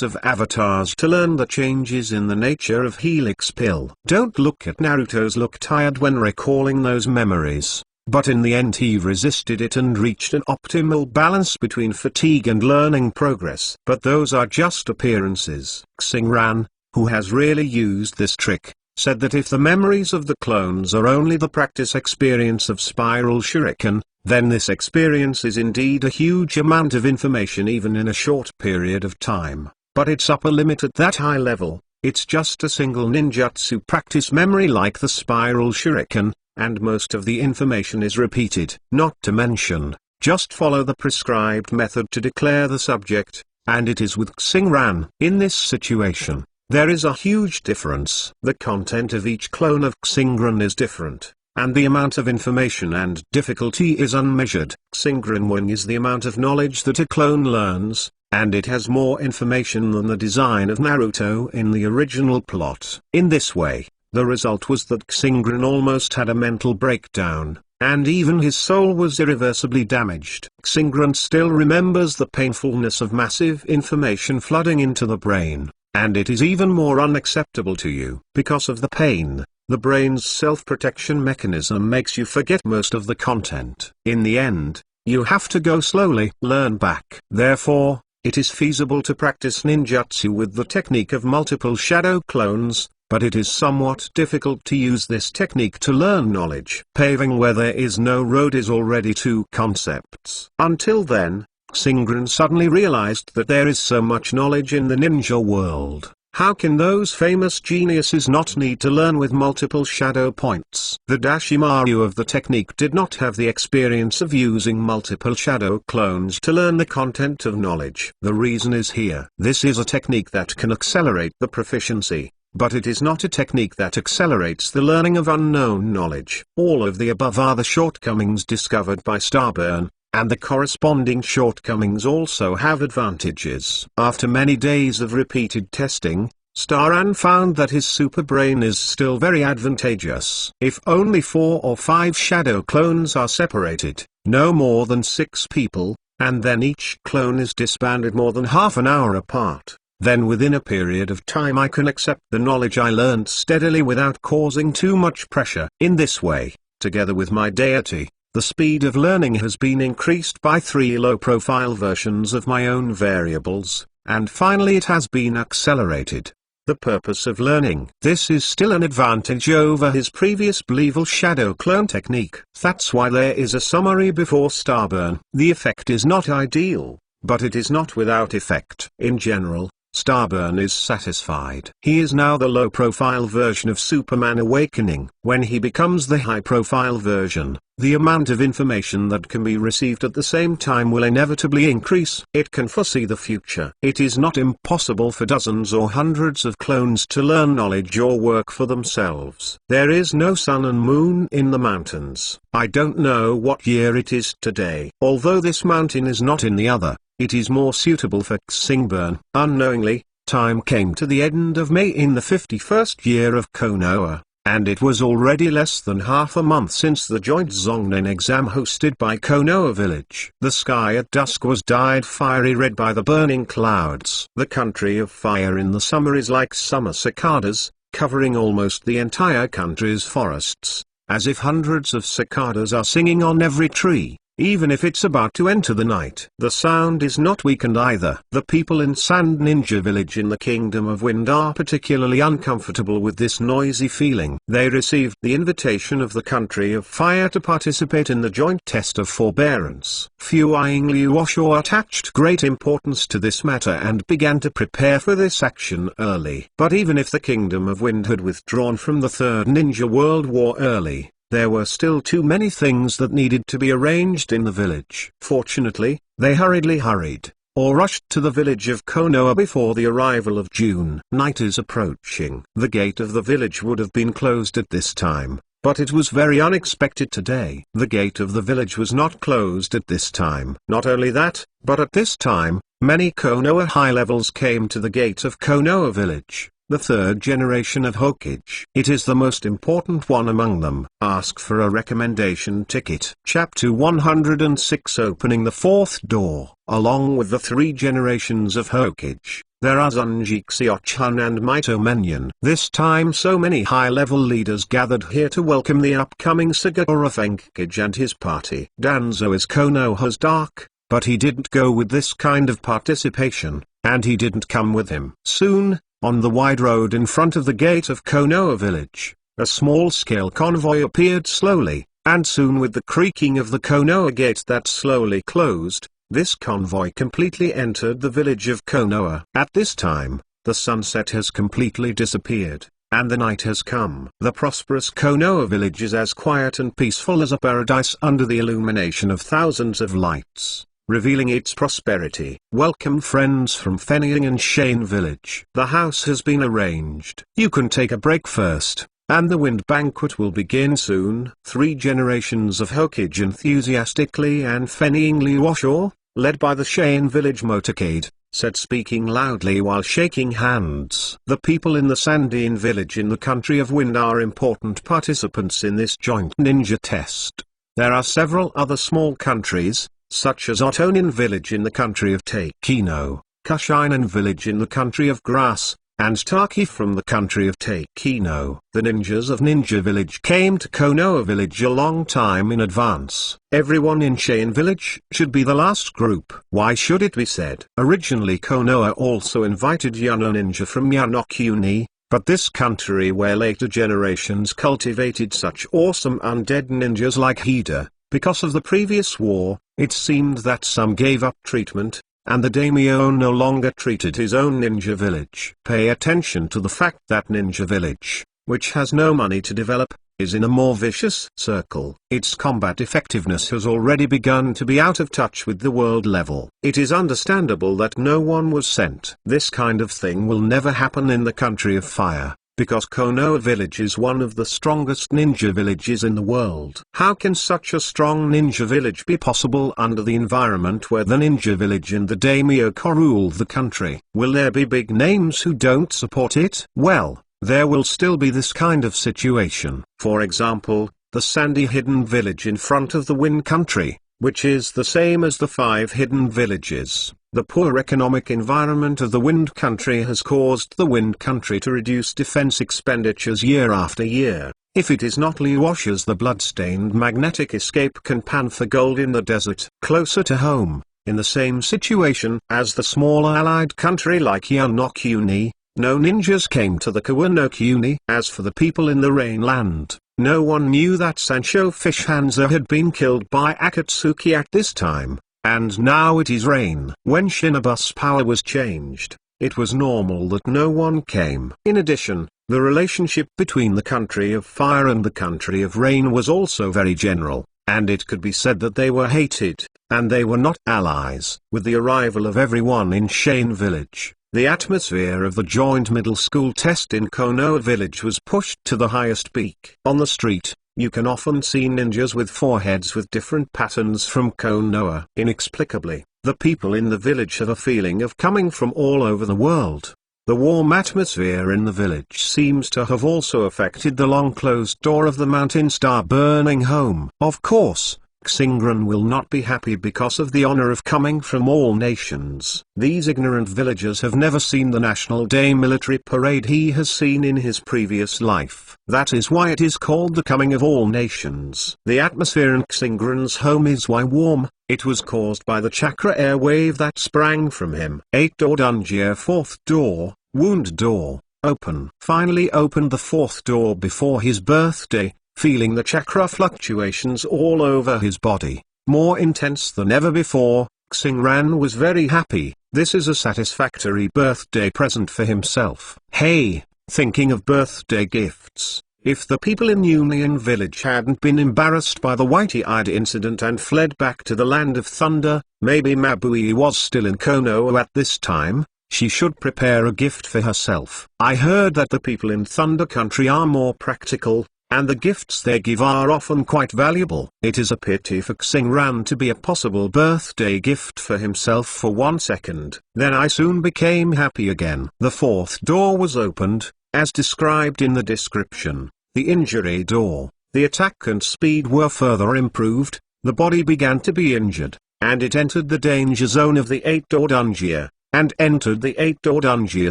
A: of avatars to learn the changes in the nature of Helix Pill. Don't look at Naruto's look tired when recalling those memories. But in the end he resisted it and reached an optimal balance between fatigue and learning progress. But those are just appearances. Xingran, who has really used this trick, said that if the memories of the clones are only the practice experience of Spiral Shuriken, then this experience is indeed a huge amount of information even in a short period of time. But its upper limit at that high level, it's just a single ninjutsu practice memory like the Spiral Shuriken, and most of the information is repeated. Not to mention, just follow the prescribed method to declare the subject, and it is with Xingran. In this situation, there is a huge difference. The content of each clone of Xingran is different, and the amount of information and difficulty is unmeasured. Xingran 1 is the amount of knowledge that a clone learns, and it has more information than the design of Naruto in the original plot. In this way, the result was that Xingran almost had a mental breakdown, and even his soul was irreversibly damaged. Xingran still remembers the painfulness of massive information flooding into the brain, and it is even more unacceptable to you. Because of the pain, the brain's self-protection mechanism makes you forget most of the content. In the end, you have to go slowly, learn back. Therefore, it is feasible to practice ninjutsu with the technique of multiple shadow clones, but it is somewhat difficult to use this technique to learn knowledge. Paving where there is no road is already two concepts. Until then, Xingran suddenly realized that there is so much knowledge in the ninja world. How can those famous geniuses not need to learn with multiple shadow points? The Dashimaru of the technique did not have the experience of using multiple shadow clones to learn the content of knowledge. The reason is here. This is a technique that can accelerate the proficiency, but it is not a technique that accelerates the learning of unknown knowledge. All of the above are the shortcomings discovered by Starburn, and the corresponding shortcomings also have advantages. After many days of repeated testing, Staran found that his super brain is still very advantageous. If only 4 or 5 shadow clones are separated, no more than 6 people, and then each clone is disbanded more than half an hour apart, then within a period of time I can accept the knowledge I learned steadily without causing too much pressure. In this way, together with my deity, the speed of learning has been increased by 3 low-profile versions of my own variables, and finally it has been accelerated. the purpose of learning. This is still an advantage over his previous Believable Shadow clone technique. That's why there is a summary before Starburn. The effect is not ideal, but it is not without effect. In general, Starburn is satisfied. He is now the low-profile version of Superman Awakening. When he becomes the high-profile version, the amount of information that can be received at the same time will inevitably increase. It can foresee the future. It is not impossible for dozens or hundreds of clones to learn knowledge or work for themselves. There is no sun and moon in the mountains. I don't know what year it is today. Although this mountain is not in the other, it is more suitable for Xingburn. Unknowingly, time came to the end of May in the 51st year of Konoha, and it was already less than half a month since the joint Zongnin exam hosted by Konoha Village. The sky at dusk was dyed fiery red by the burning clouds. The country of fire in the summer is like summer cicadas, covering almost the entire country's forests, as if hundreds of cicadas are singing on every tree. Even if it's about to enter the night. The sound is not weakened either. The people in Sand Ninja Village in the Kingdom of Wind are particularly uncomfortable with this noisy feeling. They received the invitation of the Country of Fire to participate in the joint test of forbearance. Fuiying Liuoshuo attached great importance to this matter and began to prepare for this action early. But even if the Kingdom of Wind had withdrawn from the Third Ninja World War early, there were still too many things that needed to be arranged in the village. Fortunately, they hurried, or rushed to the village of Konoha before the arrival of June. Night is approaching. The gate of the village would have been closed at this time, but it was very unexpected today. The gate of the village was not closed at this time. Not only that, but at this time, many Konoha high levels came to the gate of Konoha village. The third generation of Hokage. It is the most important one among them. Ask for a recommendation ticket. Chapter 106 Opening the fourth door. Along with the three generations of Hokage, there are Zunji Xiochan and Maito Menyon. This time so many high-level leaders gathered here to welcome the upcoming Sagura Hokage and his party. Danzo is Konoha's dark, but he didn't go with this kind of participation, and he didn't come with him. Soon, on the wide road in front of the gate of Konoha village, a small-scale convoy appeared slowly, and soon with the creaking of the Konoha gate that slowly closed, this convoy completely entered the village of Konoha. At this time, the sunset has completely disappeared, and the night has come. The prosperous Konoha village is as quiet and peaceful as a paradise under the illumination of thousands of lights, revealing its prosperity. Welcome friends from Finalizing and Shane Village. The house has been arranged. You can take a break first, and the wind banquet will begin soon. Three generations of Hokage enthusiastically and Finalizing Liuoshuo, led by the Shane Village motorcade, said, speaking loudly while shaking hands. The people in the Sandine village in the country of Wind are important participants in this joint ninja test. There are several other small countries, such as Otonin village in the country of Takino, Kushinen village in the country of Grass, and Taki from the country of Takino. The ninjas of Ninja village came to Konoha village a long time in advance. Everyone in Shane village should be the last group. Why should it be said? Originally Konoha also invited Yano ninja from Yanokuni, but this country where later generations cultivated such awesome undead ninjas like Hida, because of the previous war, it seemed that some gave up treatment, and the daimyo no longer treated his own ninja village. Pay attention to the fact that ninja village, which has no money to develop, is in a more vicious circle. Its combat effectiveness has already begun to be out of touch with the world level. It is understandable that no one was sent. This kind of thing will never happen in the country of fire, because Konoha village is one of the strongest ninja villages in the world. How can such a strong ninja village be possible under the environment where the ninja village and the daimyo rule the country? Will there be big names who don't support it? Well, there will still be this kind of situation. For example, the sandy hidden village in front of the Wind country, which is the same as the 5 hidden villages. The poor economic environment of the Wind country has caused the Wind country to reduce defense expenditures year after year. If it is not Liuoshuo's the blood-stained magnetic escape can pan for gold in the desert. Closer to home, in the same situation as the smaller allied country like Yanokuni, no ninjas came to the Kawano-Kuni. As for the people in the Rainland, no one knew that Sancho Fish Hanzo had been killed by Akatsuki at this time, and now it is rain. When Shinobu's power was changed, it was normal that no one came. In addition, the relationship between the country of fire and the country of rain was also very general, and it could be said that they were hated, and they were not allies. With the arrival of everyone in Shane Village, the atmosphere of the joint middle school test in Konoha Village was pushed to the highest peak. On the street, you can often see ninjas with foreheads with different patterns from Konoha. Inexplicably, the people in the village have a feeling of coming from all over the world. The warm atmosphere in the village seems to have also affected the long-closed door of the mountain star burning home. Of course, Xingran will not be happy because of the honor of coming from all nations. These ignorant villagers have never seen the National Day military parade he has seen in his previous life. That is why it is called the coming of all nations. The atmosphere in Xingran's home is why warm. It was caused by the chakra air wave that sprang from him. 8-door Dungeon. 4th door, wound door, open. Finally opened the 4th door before his birthday, feeling the chakra fluctuations all over his body, more intense than ever before. Xingran was very happy. This is a satisfactory birthday present for himself. Hey, thinking of birthday gifts. If the people in Union Village hadn't been embarrassed by the whitey-eyed incident and fled back to the Land of Thunder, maybe Mabui was still in Konoha at this time. She should prepare a gift for herself. I heard that the people in Thunder Country are more practical, and the gifts they give are often quite valuable. It is a pity for Xingran to be a possible birthday gift for himself for 1 second. Then I soon became happy again. The 4th door was opened, as described in the description. The injury door, the attack and speed were further improved, the body began to be injured, and it entered the danger zone of the 8-door Dungeon, and entered the 8-door Dungeon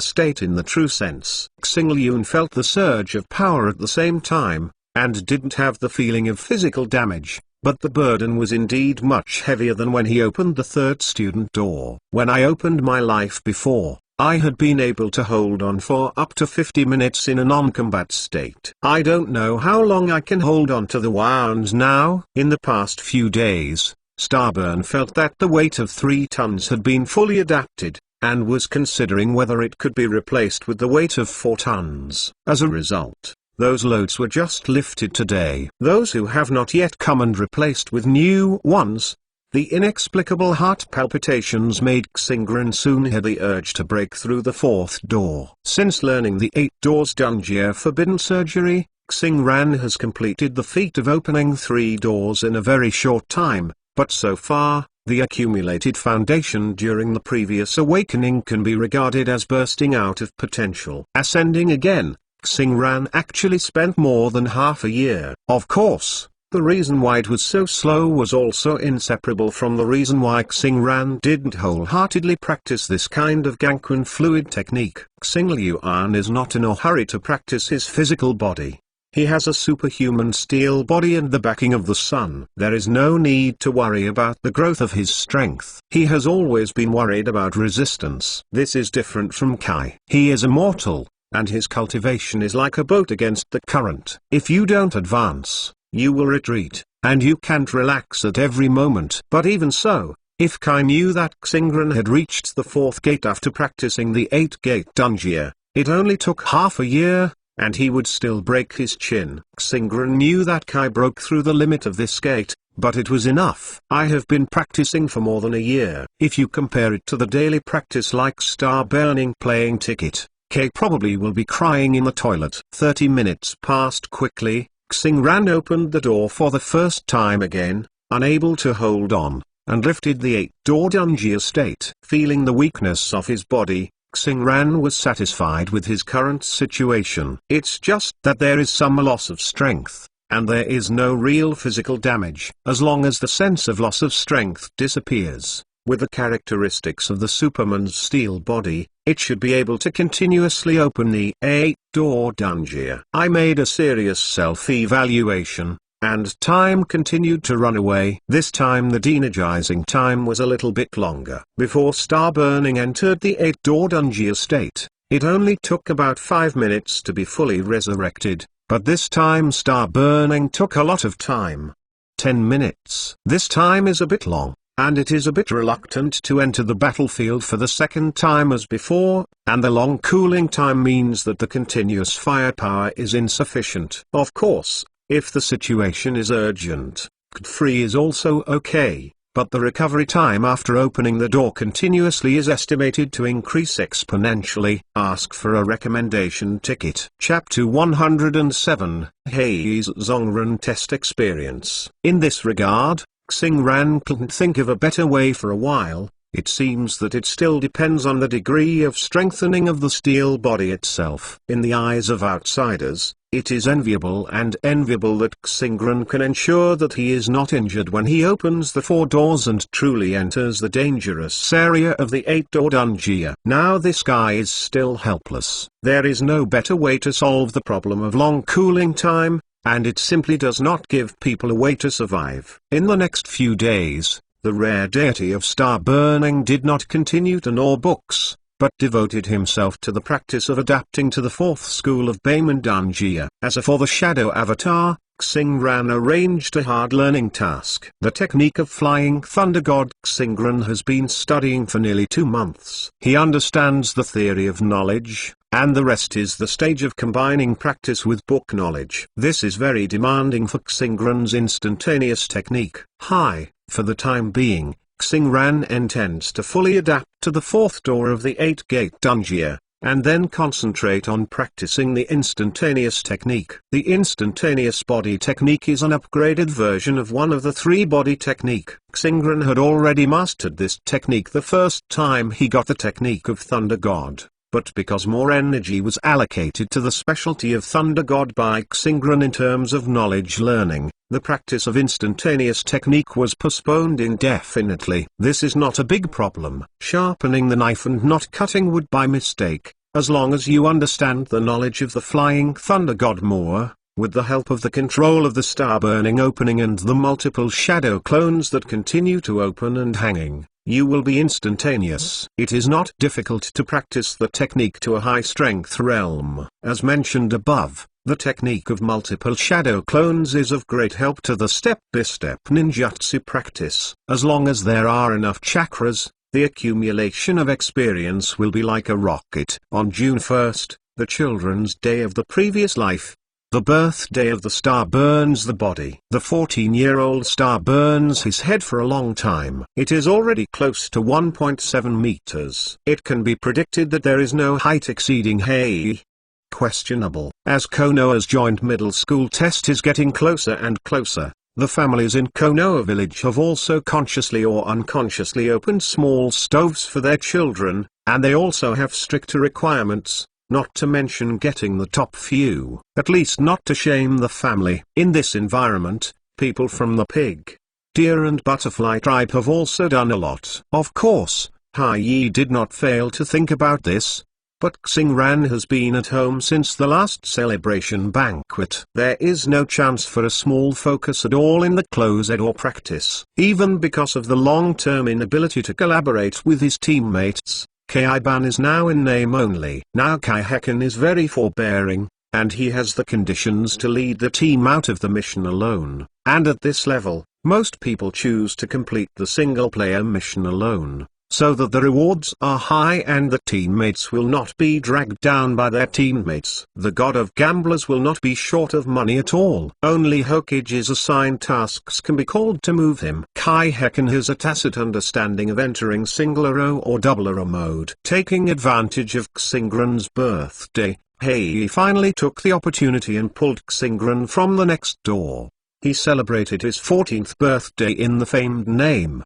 A: state in the true sense. Xingliun felt the surge of power at the same time, and didn't have the feeling of physical damage, but the burden was indeed much heavier than when he opened the 3rd student door. When I opened my life before, I had been able to hold on for up to 50 minutes in a non-combat state. I don't know how long I can hold on to the wounds now. In the past few days, Starburn felt that the weight of 3 tons had been fully adapted, and was considering whether it could be replaced with the weight of 4 tons. As a result, those loads were just lifted today. Those who have not yet come and replaced with new ones. The inexplicable heart palpitations made Xingran soon had the urge to break through the 4th door. Since learning the 8 doors Dungeon forbidden surgery, Xingran has completed the feat of opening 3 doors in a very short time, but so far, the accumulated foundation during the previous awakening can be regarded as bursting out of potential. Ascending again, Xingran actually spent more than half a year. Of course, the reason why it was so slow was also inseparable from the reason why Xingran didn't wholeheartedly practice this kind of Ganquan fluid technique. Xingliuan is not in a hurry to practice his physical body. He has a superhuman steel body and the backing of the sun. There is no need to worry about the growth of his strength. He has always been worried about resistance. This is different from Kai. He is immortal, and his cultivation is like a boat against the current. If you don't advance, you will retreat, and you can't relax at every moment. But even so, if Kai knew that Xingran had reached the 4th gate after practicing the 8-gate Dungeon, it only took half a year, and he would still break his chin. Xingran knew that Kai broke through the limit of this gate, but it was enough. I have been practicing for more than a year. If you compare it to the daily practice like star burning playing ticket, Kai probably will be crying in the toilet. 30 minutes passed quickly. Xingran opened the door for the first time again, unable to hold on, and lifted the 8-door Dungeon state. Feeling the weakness of his body, Xingran was satisfied with his current situation. It's just that there is some loss of strength, and there is no real physical damage. As long as the sense of loss of strength disappears, with the characteristics of the Superman's steel body, it should be able to continuously open the 8-door Dungeon. I made a serious self-evaluation, and time continued to run away. This time the de-energizing time was a little bit longer. Before star burning entered the 8-door Dungeon state, It only took about 5 minutes to be fully resurrected, but this time star burning took a lot of time. 10 minutes. This time is a bit long, and it is a bit reluctant to enter the battlefield for the second time as before, and the long cooling time means that the continuous firepower is insufficient. Of course, if the situation is urgent, free is also okay, but the recovery time after opening the door continuously is estimated to increase exponentially. Ask for a recommendation ticket. Chapter 107, Hei's Zongrun Test Experience. In this regard, Xingran couldn't think of a better way for a while. It seems that it still depends on the degree of strengthening of the steel body itself. In the eyes of outsiders, it is enviable that Xingran can ensure that he is not injured when he opens the 4 doors and truly enters the dangerous area of the 8-door dungeon. Now this guy is still helpless. There is no better way to solve the problem of long cooling time, and it simply does not give people a way to survive. In the next few days, the rare deity of star burning did not continue to gnaw books, but devoted himself to the practice of adapting to the 4th school of Bayman Dunjia. As for the shadow avatar, Xingran arranged a hard learning task. The technique of flying thunder god Xingran has been studying for nearly 2 months. He understands the theory of knowledge, and the rest is the stage of combining practice with book knowledge. This is very demanding for Xingran's instantaneous technique. For the time being, Xingran intends to fully adapt to the 4th door of the 8-gate dungeon, and then concentrate on practicing the instantaneous technique. The instantaneous body technique is an upgraded version of one of the 3-body technique. Xingran had already mastered this technique the first time he got the technique of Thunder God, but because more energy was allocated to the specialty of Thunder God by Xingran in terms of knowledge learning, the practice of instantaneous technique was postponed indefinitely. This is not a big problem. Sharpening the knife and not cutting wood by mistake, as long as you understand the knowledge of the flying thunder god more, with the help of the control of the star burning opening and the multiple shadow clones that continue to open and hanging, you will be instantaneous. It is not difficult to practice the technique to a high strength realm. As mentioned above, the technique of multiple shadow clones is of great help to the step-by-step ninjutsu practice. As long as there are enough chakras, the accumulation of experience will be like a rocket. On June 1st, the children's day of the previous life, the birthday of the star burns the body. The 14-year-old star burns his head for a long time. It is already close to 1.7 meters. It can be predicted that there is no height exceeding Hei. Questionable. As Konoha's joint middle school test is getting closer and closer, the families in Konoha village have also consciously or unconsciously opened small stoves for their children, and they also have stricter requirements, not to mention getting the top few, at least not to shame the family. In this environment, people from the pig, deer and butterfly tribe have also done a lot. Of course, Hai did not fail to think about this, but Xingran has been at home since the last celebration banquet. There is no chance for a small focus at all in the close-door practice. Even because of the long-term inability to collaborate with his teammates, Kaiban is now in name only. Now Kaiheken is very forbearing, and he has the conditions to lead the team out of the mission alone. And at this level, most people choose to complete the single-player mission alone, so that the rewards are high and the teammates will not be dragged down by their teammates. The god of gamblers will not be short of money at all. Only Hokage's assigned tasks can be called to move him. Kaiheken has a tacit understanding of entering single-arrow or double-arrow mode. Taking advantage of Xingran's birthday, Hei finally took the opportunity and pulled Xingran from the next door. He celebrated his 14th birthday in the famed name.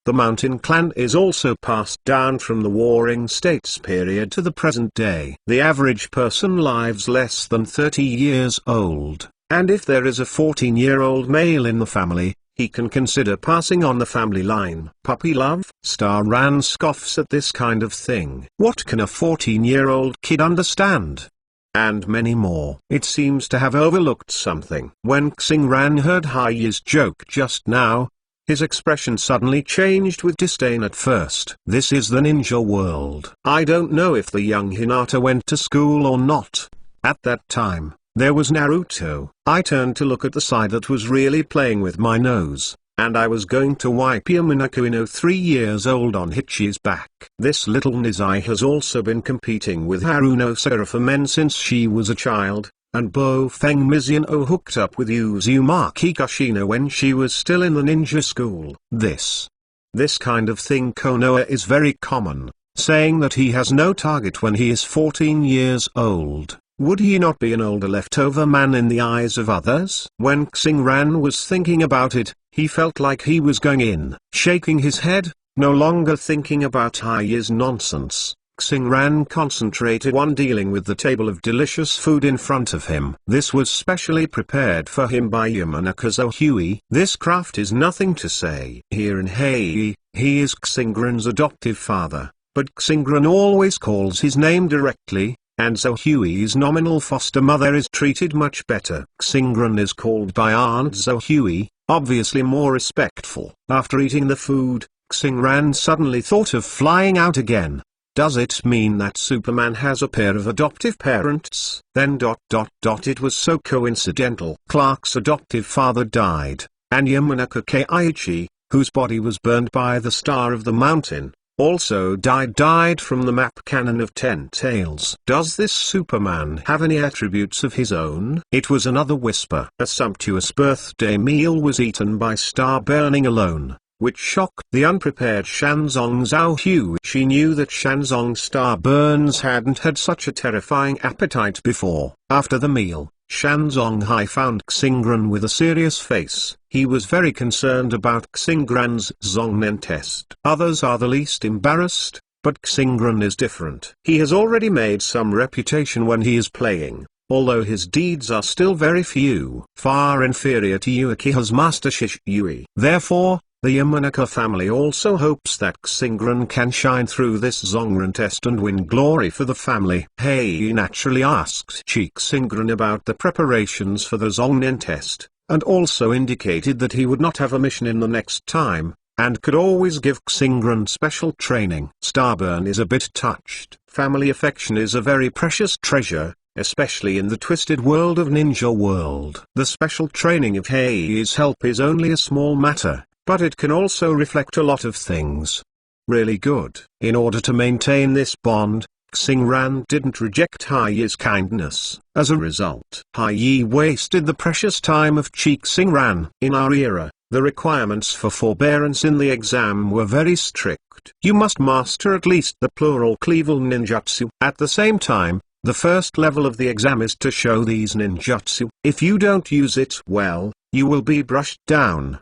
A: The Mountain Clan is also passed down from the Warring States period to the present day. The average person lives less than 30 years old, and if there is a 14-year-old male in the family, he can consider passing on the family line. Puppy love? Star Ran scoffs at this kind of thing. What can a 14-year-old kid understand? And many more. It seems to have overlooked something. When Xingran heard Hai's joke just now, His expression suddenly changed with disdain at first. This is the ninja world. I don't know if the young Hinata went to school or not. At that time, there was Naruto. I turned to look at the side that was really playing with my nose, and I was going to wipe Yamanaka 3 years old on Hichi's back. This little Nizai has also been competing with Haruno Sora for men since she was a child, and Bofeng Mizuno hooked up with Uzumaki Kushina when she was still in the ninja school. This kind of thing Konoha is very common, saying that he has no target when he is 14 years old. Would he not be an older leftover man in the eyes of others? When Xingran was thinking about it, he felt like he was going in, shaking his head, no longer thinking about Hai's nonsense. Xingran concentrated on dealing with the table of delicious food in front of him. This was specially prepared for him by Yamanaka Zohui. This craft is nothing to say. Here in Hei, he is Xingran's adoptive father, but Xingran always calls his name directly, and Zohui's nominal foster mother is treated much better. Xingran is called by Aunt Zohui, obviously more respectful. After eating the food, Xingran suddenly thought of flying out again. Does it mean that Superman has a pair of adoptive parents? Then ... It was so coincidental. Clark's adoptive father died, and Yamanaka Keiichi, whose body was burned by the Star of the Mountain, also died from the map cannon of Ten Tails. Does this Superman have any attributes of his own? It was another whisper. A sumptuous birthday meal was eaten by Star burning alone, which shocked the unprepared Shanzong Zhao. She knew that Shanzong Star Burns hadn't had such a terrifying appetite before. After the meal, Shanzong Hai found Xingran with a serious face. He was very concerned about Xingran's Zongnen test. Others are the least embarrassed, but Xingran is different. He has already made some reputation when he is playing, although his deeds are still very few. Far inferior to Uchiha's Master Shisui. Therefore, the Yamanaka family also hopes that Xingran can shine through this Zongren test and win glory for the family. Hei naturally asked Xingran about the preparations for the Zongnen test, and also indicated that he would not have a mission in the next time, and could always give Xingran special training. Starburn is a bit touched. Family affection is a very precious treasure, especially in the twisted world of Ninja World. The special training of Hei's help is only a small matter, but it can also reflect a lot of things. Really good. In order to maintain this bond, Xingran didn't reject Hai's kindness. As a result, Hai wasted the precious time of Xingran. In our era, the requirements for forbearance in the exam were very strict. You must master at least the plural cleaval ninjutsu. At the same time, the first level of the exam is to show these ninjutsu. If you don't use it well, you will be brushed down.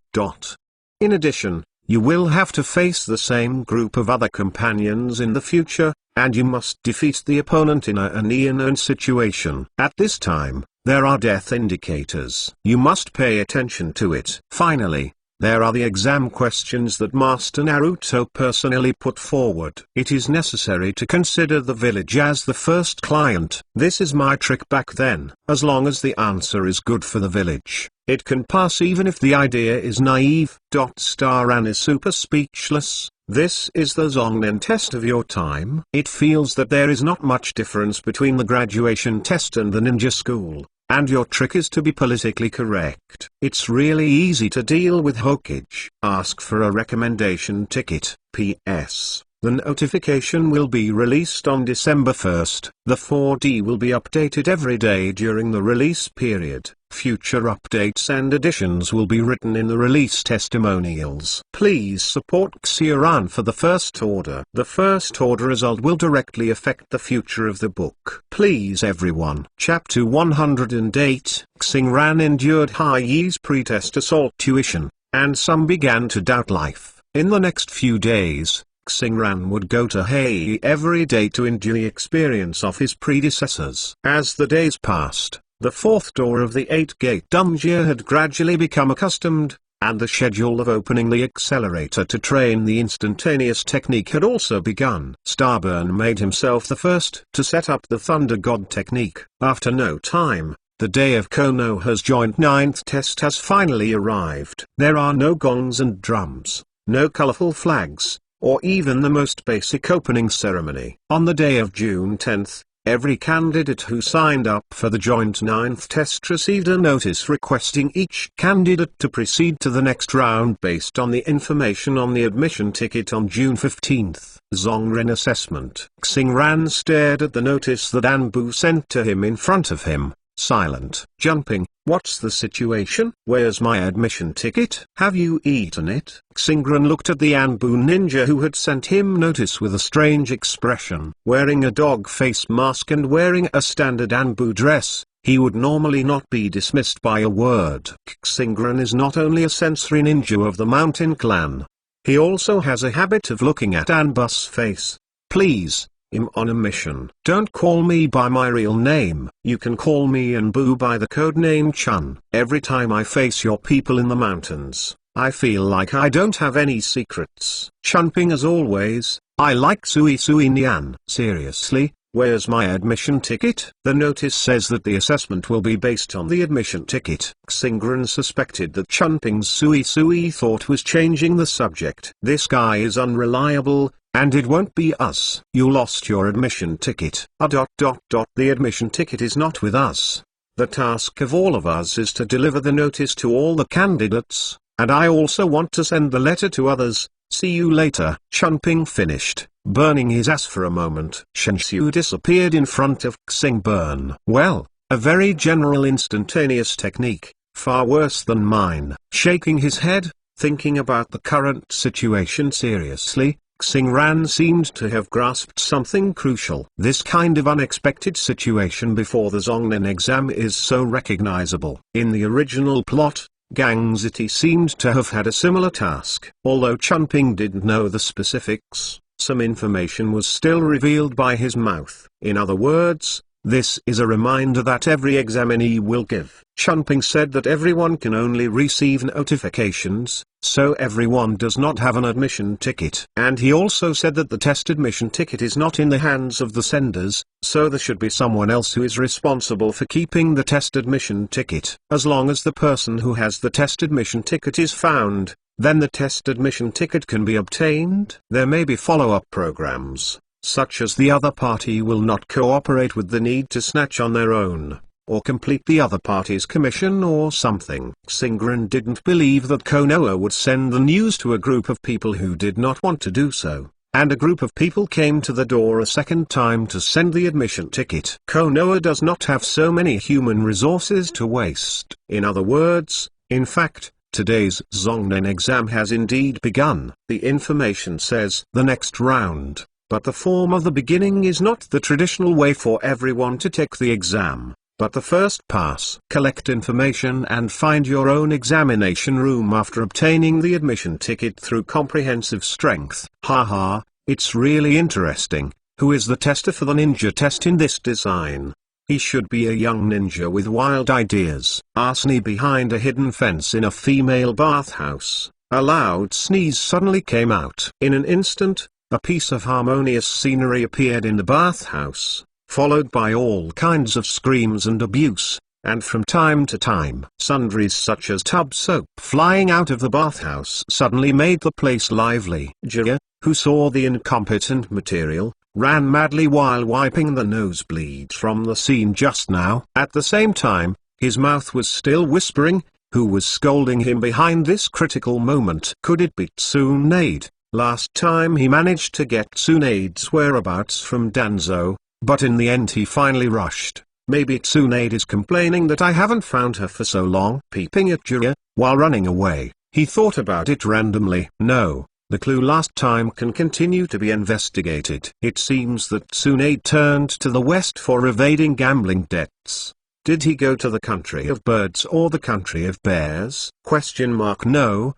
A: In addition, you will have to face the same group of other companions in the future, and you must defeat the opponent in an unknown situation. At this time, there are death indicators. You must pay attention to it. Finally, there are the exam questions that Master Naruto personally put forward. It is necessary to consider the village as the first client. This is my trick back then. As long as the answer is good for the village, it can pass even if the idea is naive. Staran is super speechless. This is the Zongnen test of your time. It feels that there is not much difference between the graduation test and the ninja school, and your trick is to be politically correct. It's really easy to deal with Hokage. Ask for a recommendation ticket. P.S. The notification will be released on December 1st. The 4D will be updated every day during the release period. Future updates and additions will be written in the release testimonials. Please support Xiran for the first order. The first order result will directly affect the future of the book. Please everyone. Chapter 108. Xingran endured Hai's pre-test assault tuition, and some began to doubt life. In the next few days, Xingran would go to Hei every day to enjoy the experience of his predecessors. As the days passed, the fourth door of the 8-gate dungeon had gradually become accustomed, and the schedule of opening the accelerator to train the instantaneous technique had also begun. Starburn made himself the first to set up the Thunder God technique. After no time, The day of Konoha's joint ninth test has finally arrived. There are no gongs and drums, no colorful flags, or even the most basic opening ceremony. On the day of June 10th, every candidate who signed up for the joint ninth test received a notice requesting each candidate to proceed to the next round based on the information on the admission ticket on June 15th. Zongren assessment. Xingran stared at the notice that Anbu sent to him in front of him, silent. Jumping. What's the situation? Where's my admission ticket? Have you eaten it? Xingran looked at the Anbu ninja who had sent him notice with a strange expression. Wearing a dog face mask and wearing a standard Anbu dress, he would normally not be dismissed by a word. Xingran is not only a sensory ninja of the Mountain Clan. He also has a habit of looking at Anbu's face. Please, I'm on a mission. Don't call me by my real name. You can call me Anbu by the code name Chun. Every time I face your people in the mountains, I feel like I don't have any secrets. Chunping as always, I like Sui Sui Nian. Seriously, where's my admission ticket? The notice says that the assessment will be based on the admission ticket. Xingran suspected that Chunping's Sui Sui thought was changing the subject. This guy is unreliable, and it won't be us. You lost your admission ticket. The admission ticket is not with us. The task of all of us is to deliver the notice to all the candidates, and I also want to send the letter to others. See you later. Chunping finished, burning his ass for a moment. Shenxiu disappeared in front of Xingburn. Well, a very general instantaneous technique, far worse than mine. Shaking his head, thinking about the current situation seriously, Xingran seemed to have grasped something crucial. This kind of unexpected situation before the Zongnen exam is so recognizable. In the original plot, Gang Ziti seemed to have had a similar task. Although Chunping didn't know the specifics, some information was still revealed by his mouth. In other words, this is a reminder that every examinee will give. Chunping said that everyone can only receive notifications, so everyone does not have an admission ticket. And he also said that the test admission ticket is not in the hands of the senders, so there should be someone else who is responsible for keeping the test admission ticket. As long as the person who has the test admission ticket is found, then the test admission ticket can be obtained. There may be follow-up programs, such as the other party will not cooperate with the need to snatch on their own, or complete the other party's commission or something. Xingran didn't believe that Konoha would send the news to a group of people who did not want to do so, and a group of people came to the door a second time to send the admission ticket. Konoha does not have so many human resources to waste. In other words, in fact, today's Zongnen exam has indeed begun. The information says the next round. But the form of the beginning is not the traditional way for everyone to take the exam, but the first pass. Collect information and find your own examination room after obtaining the admission ticket through comprehensive strength. Haha, it's really interesting. Who is the tester for the ninja test in this design? He should be a young ninja with wild ideas. Arsony behind a hidden fence in a female bathhouse. A loud sneeze suddenly came out. In an instant, a piece of harmonious scenery appeared in the bathhouse, followed by all kinds of screams and abuse, and from time to time, sundries such as tub soap flying out of the bathhouse suddenly made the place lively. Jiraiya, who saw the incompetent material, ran madly while wiping the nosebleed from the scene just now. At the same time, his mouth was still whispering, who was scolding him behind this critical moment? Could it be Tsunade? Last time he managed to get Tsunade's whereabouts from Danzo, but in the end he finally rushed. Maybe Tsunade is complaining that I haven't found her for so long. Peeping at Jiraiya, while running away, he thought about it randomly. No, the clue last time can continue to be investigated. It seems that Tsunade turned to the west for evading gambling debts. Did he go to the country of birds or the country of bears? No,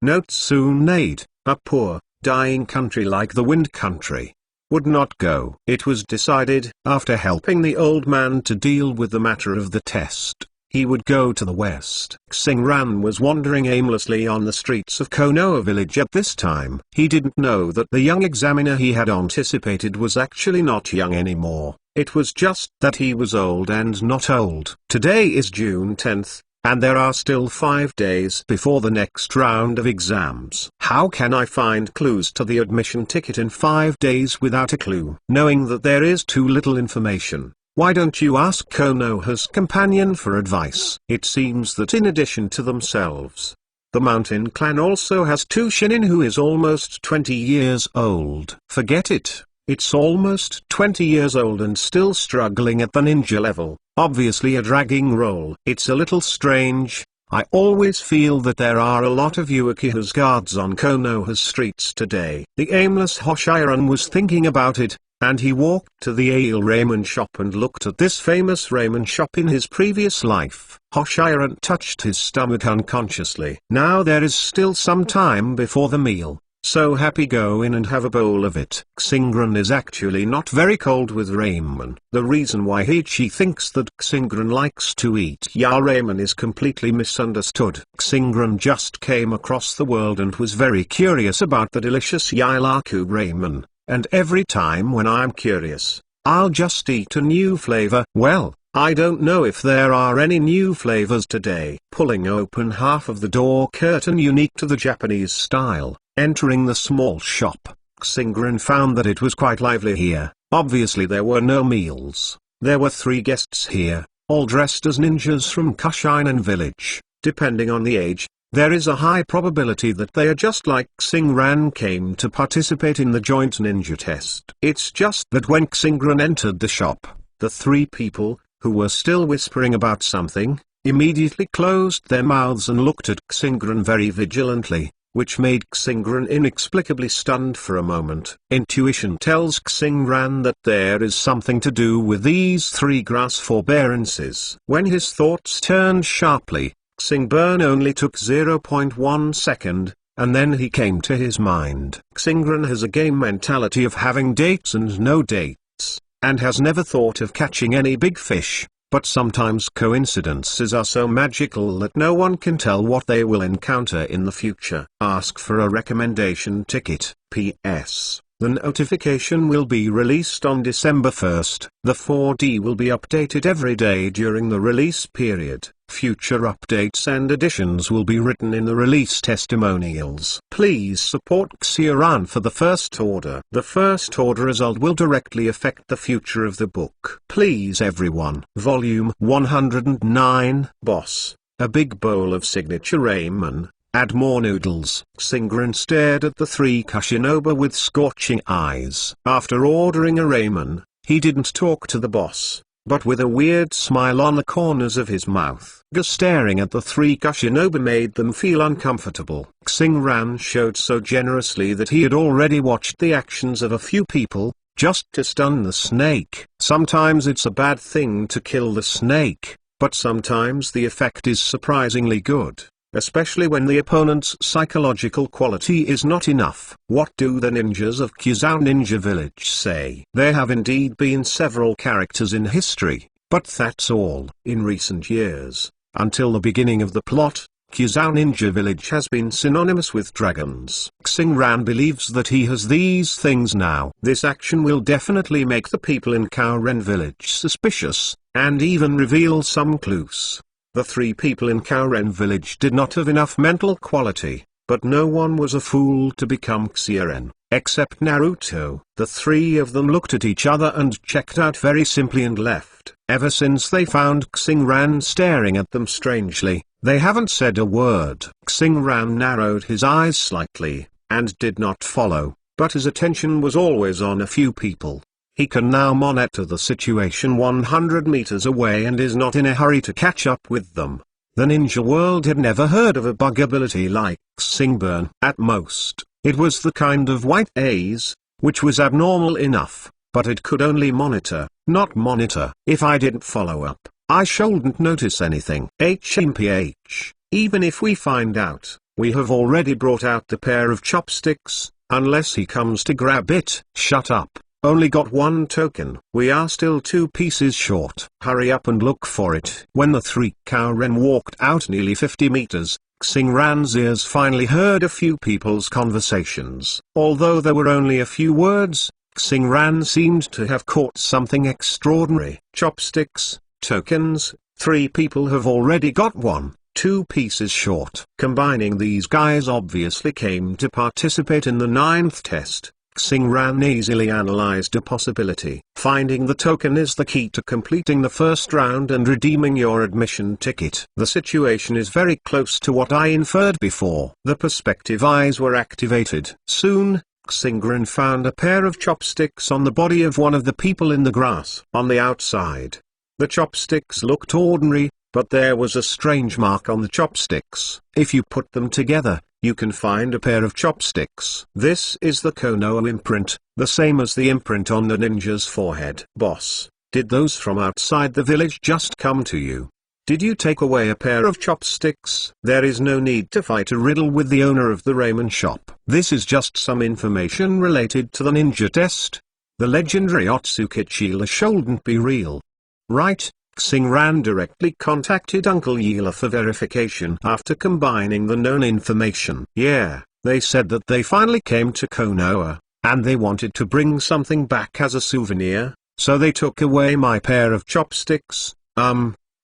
A: Tsunade. A poor, dying country like the Wind Country would not go. It was decided, after helping the old man to deal with the matter of the test, he would go to the west. Xingran was wandering aimlessly on the streets of Konoha village at this time. He didn't know that the young examiner he had anticipated was actually not young anymore. It was just that he was old and not old. Today is June 10th, and there are still 5 days before the next round of exams. How can I find clues to the admission ticket in 5 days without a clue? Knowing that there is too little information, why don't you ask Konoha's companion for advice? It seems that in addition to themselves, the Mountain Clan also has two Shinin who is almost 20 years old. Forget it. It's almost 20 years old and still struggling at the ninja level, obviously a dragging role. It's a little strange. I always feel that there are a lot of Uchiha's guards on Konoha's streets today. The aimless Hoshiran was thinking about it, and he walked to the ale ramen shop and looked at this famous ramen shop in his previous life. Hoshiran touched his stomach unconsciously. Now there is still some time before the meal, so happy go in and have a bowl of it. Xingran is actually not very cold with ramen. The reason why Heichi thinks that Xingran likes to eat ramen is completely misunderstood. Xingran just came across the world and was very curious about the delicious Yairaku ramen. And every time when I'm curious, I'll just eat a new flavor. Well, I don't know if there are any new flavors today. Pulling open half of the door curtain unique to the Japanese style, entering the small shop, Xingran found that it was quite lively here. Obviously there were no meals. There were 3 guests here, all dressed as ninjas from Kushinen village. Depending on the age, there is a high probability that they are just like Xingran came to participate in the joint ninja test. It's just that when Xingran entered the shop, the 3 people, who were still whispering about something, immediately closed their mouths and looked at Xingran very vigilantly, which made Xingran inexplicably stunned for a moment. Intuition tells Xingran that there is something to do with these 3 grass forbearances. When his thoughts turned sharply, Xingran only took 0.1 second, and then he came to his mind. Xingran has a game mentality of having dates and no dates, and has never thought of catching any big fish, but sometimes coincidences are so magical that no one can tell what they will encounter in the future. Ask for a recommendation ticket. P.S. The notification will be released on December 1st. The 4D will be updated every day during the release period. Future updates and additions will be written in the release testimonials. Please support Xioran for the First Order. The First Order result will directly affect the future of the book. Please everyone. Volume 109. Boss. A big bowl of signature ramen. Add more noodles. Xingran stared at the 3 Kushinoba with scorching eyes. After ordering a ramen, he didn't talk to the boss, but with a weird smile on the corners of his mouth. Staring at the 3 Kushinoba made them feel uncomfortable. Xingran showed so generously that he had already watched the actions of a few people, just to stun the snake. Sometimes it's a bad thing to kill the snake, but sometimes the effect is surprisingly good. Especially when the opponent's psychological quality is not enough. What do the ninjas of Kuzou Ninja Village say? There have indeed been several characters in history, but that's all. In recent years, until the beginning of the plot, Kuzou Ninja Village has been synonymous with dragons. Xingran believes that he has these things now. This action will definitely make the people in Kaoren Village suspicious, and even reveal some clues. The 3 people in Kaoren Village did not have enough mental quality, but no one was a fool to become Xieren, except Naruto. The 3 of them looked at each other and checked out very simply and left. Ever since they found Xingran staring at them strangely, they haven't said a word. Xingran narrowed his eyes slightly, and did not follow, but his attention was always on a few people. He can now monitor the situation 100 meters away and is not in a hurry to catch up with them. The ninja world had never heard of a bug ability like Xingburn. At most, it was the kind of white haze, which was abnormal enough, but it could only monitor, not monitor. If I didn't follow up, I shouldn't notice anything. HMPH, even if we find out, we have already brought out the pair of chopsticks, unless he comes to grab it. Shut up. Only got 1 token. We are still 2 pieces short. Hurry up and look for it. When the 3 Kaoren walked out nearly 50 meters, Xingran's ears finally heard a few people's conversations. Although there were only a few words, Xingran seemed to have caught something extraordinary. Chopsticks, tokens, 3 people have already got 1, 2 pieces short. Combining these guys obviously came to participate in the 9th test. Xingran easily analyzed a possibility. Finding the token is the key to completing the first round and redeeming your admission ticket. The situation is very close to what I inferred before. The perspective eyes were activated. Soon, Xingran found a pair of chopsticks on the body of one of the people in the grass. On the outside, the chopsticks looked ordinary, but there was a strange mark on the chopsticks. If you put them together, you can find a pair of chopsticks. This is the Konoha imprint, the same as the imprint on the ninja's forehead. Boss, did those from outside the village just come to you? Did you take away a pair of chopsticks? There is no need to fight a riddle with the owner of the ramen shop. This is just some information related to the ninja test. The legendary Otsukichila shouldn't be real. Right? Xingran directly contacted Uncle Yila for verification after combining the known information. Yeah, they said that they finally came to Konoha, and they wanted to bring something back as a souvenir, so they took away my pair of chopsticks.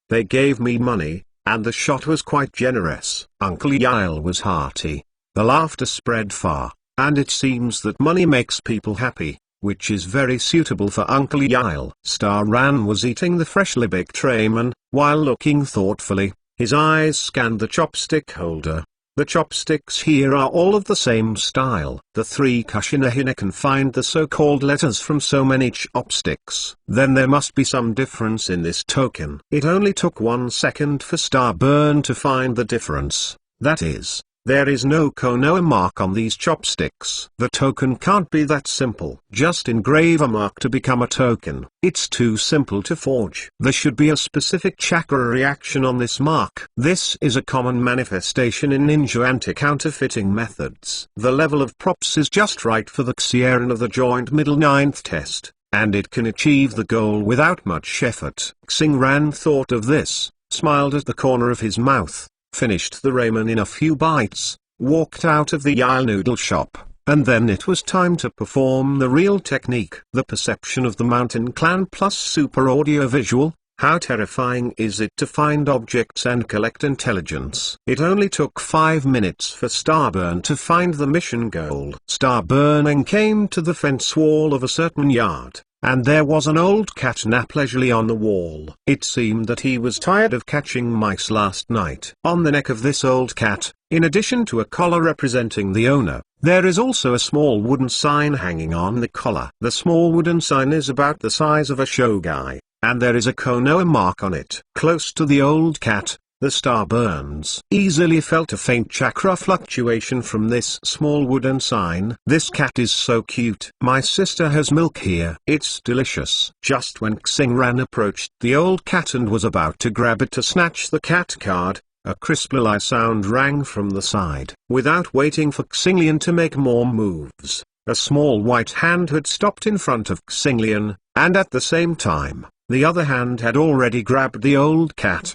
A: They gave me money, and the shot was quite generous. Uncle Yile was hearty. The laughter spread far, and it seems that money makes people happy, which is very suitable for Uncle Yile. Star-Ran was eating the freshly baked ramen, while looking thoughtfully. His eyes scanned the chopstick holder. The chopsticks here are all of the same style. The 3 Kushina can find the so-called letters from so many chopsticks. Then there must be some difference in this token. It only took 1 second for Starburn to find the difference. That is, there is no Konoha mark on these chopsticks. The token can't be that simple. Just engrave a mark to become a token. It's too simple to forge. There should be a specific chakra reaction on this mark. This is a common manifestation in ninja anti-counterfeiting methods. The level of props is just right for the Xieran of the joint middle 9th test, and it can achieve the goal without much effort. Xingran thought of this, smiled at the corner of his mouth, finished the ramen in a few bites, walked out of the Yile noodle shop, and then it was time to perform the real technique. The perception of the mountain clan plus super audio visual. How terrifying is it to find objects and collect intelligence? It only took 5 minutes for Starburn to find the mission goal. Starburning came to the fence wall of a certain yard, and there was an old cat nap leisurely on the wall. It seemed that he was tired of catching mice last night. On the neck of this old cat, in addition to a collar representing the owner, there is also a small wooden sign hanging on the collar. The small wooden sign is about the size of a shogai, and there is a Konoha mark on it. Close to the old cat, the Starburns easily felt a faint chakra fluctuation from this small wooden sign. This cat is so cute. My sister has milk here. It's delicious. Just when Xingran approached the old cat and was about to grab it to snatch the cat card, a crisp lilai sound rang from the side. Without waiting for Xinglian to make more moves, a small white hand had stopped in front of Xinglian, and at the same time, the other hand had already grabbed the old cat.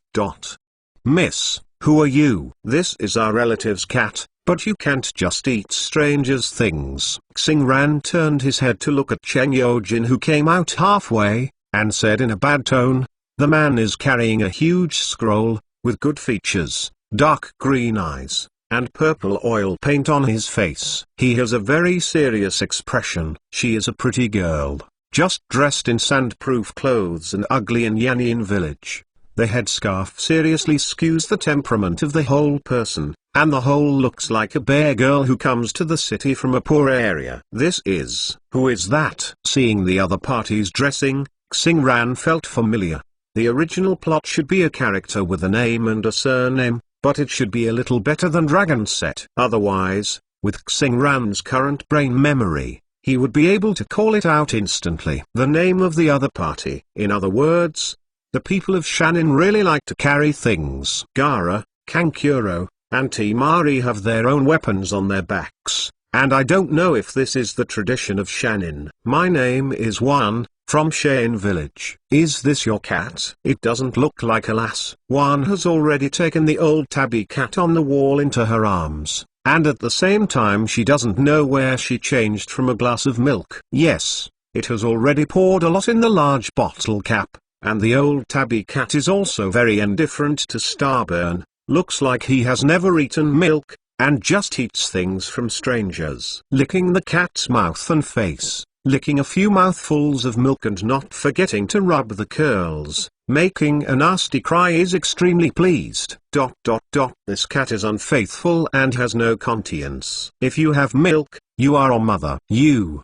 A: Miss, who are you? This is our relative's cat, but you can't just eat strangers' things. Xingran turned his head to look at Chen Yojin, who came out halfway, and said in a bad tone, the man is carrying a huge scroll, with good features, dark green eyes, and purple oil paint on his face. He has a very serious expression. She is a pretty girl, just dressed in sandproof clothes and ugly in Yanin village. The headscarf seriously skews the temperament of the whole person, and the whole looks like a bear girl who comes to the city from a poor area. Who is that? Seeing the other party's dressing, Xingran felt familiar. The original plot should be a character with a name and a surname, but it should be a little better than Dragon Set. Otherwise, with Xingran's current brain memory, he would be able to call it out instantly. The name of the other party. In other words, the people of Shannon really like to carry things. Gara, Kankuro, and Timari have their own weapons on their backs, and I don't know if this is the tradition of Shannon. My name is Wan, from Shan village. Is this your cat? It doesn't look like a lass. Wan has already taken the old tabby cat on the wall into her arms. and at the same time she doesn't know where she changed from a glass of milk. Yes, it has already poured a lot in the large bottle cap, and the old tabby cat is also very indifferent to Starburn. Looks like he has never eaten milk, and just eats things from strangers. Licking the cat's mouth and face, licking a few mouthfuls of milk and not forgetting to rub the curls, making a nasty cry, is extremely pleased. ... This cat is unfaithful and has no conscience. If you have milk, you are a mother. You.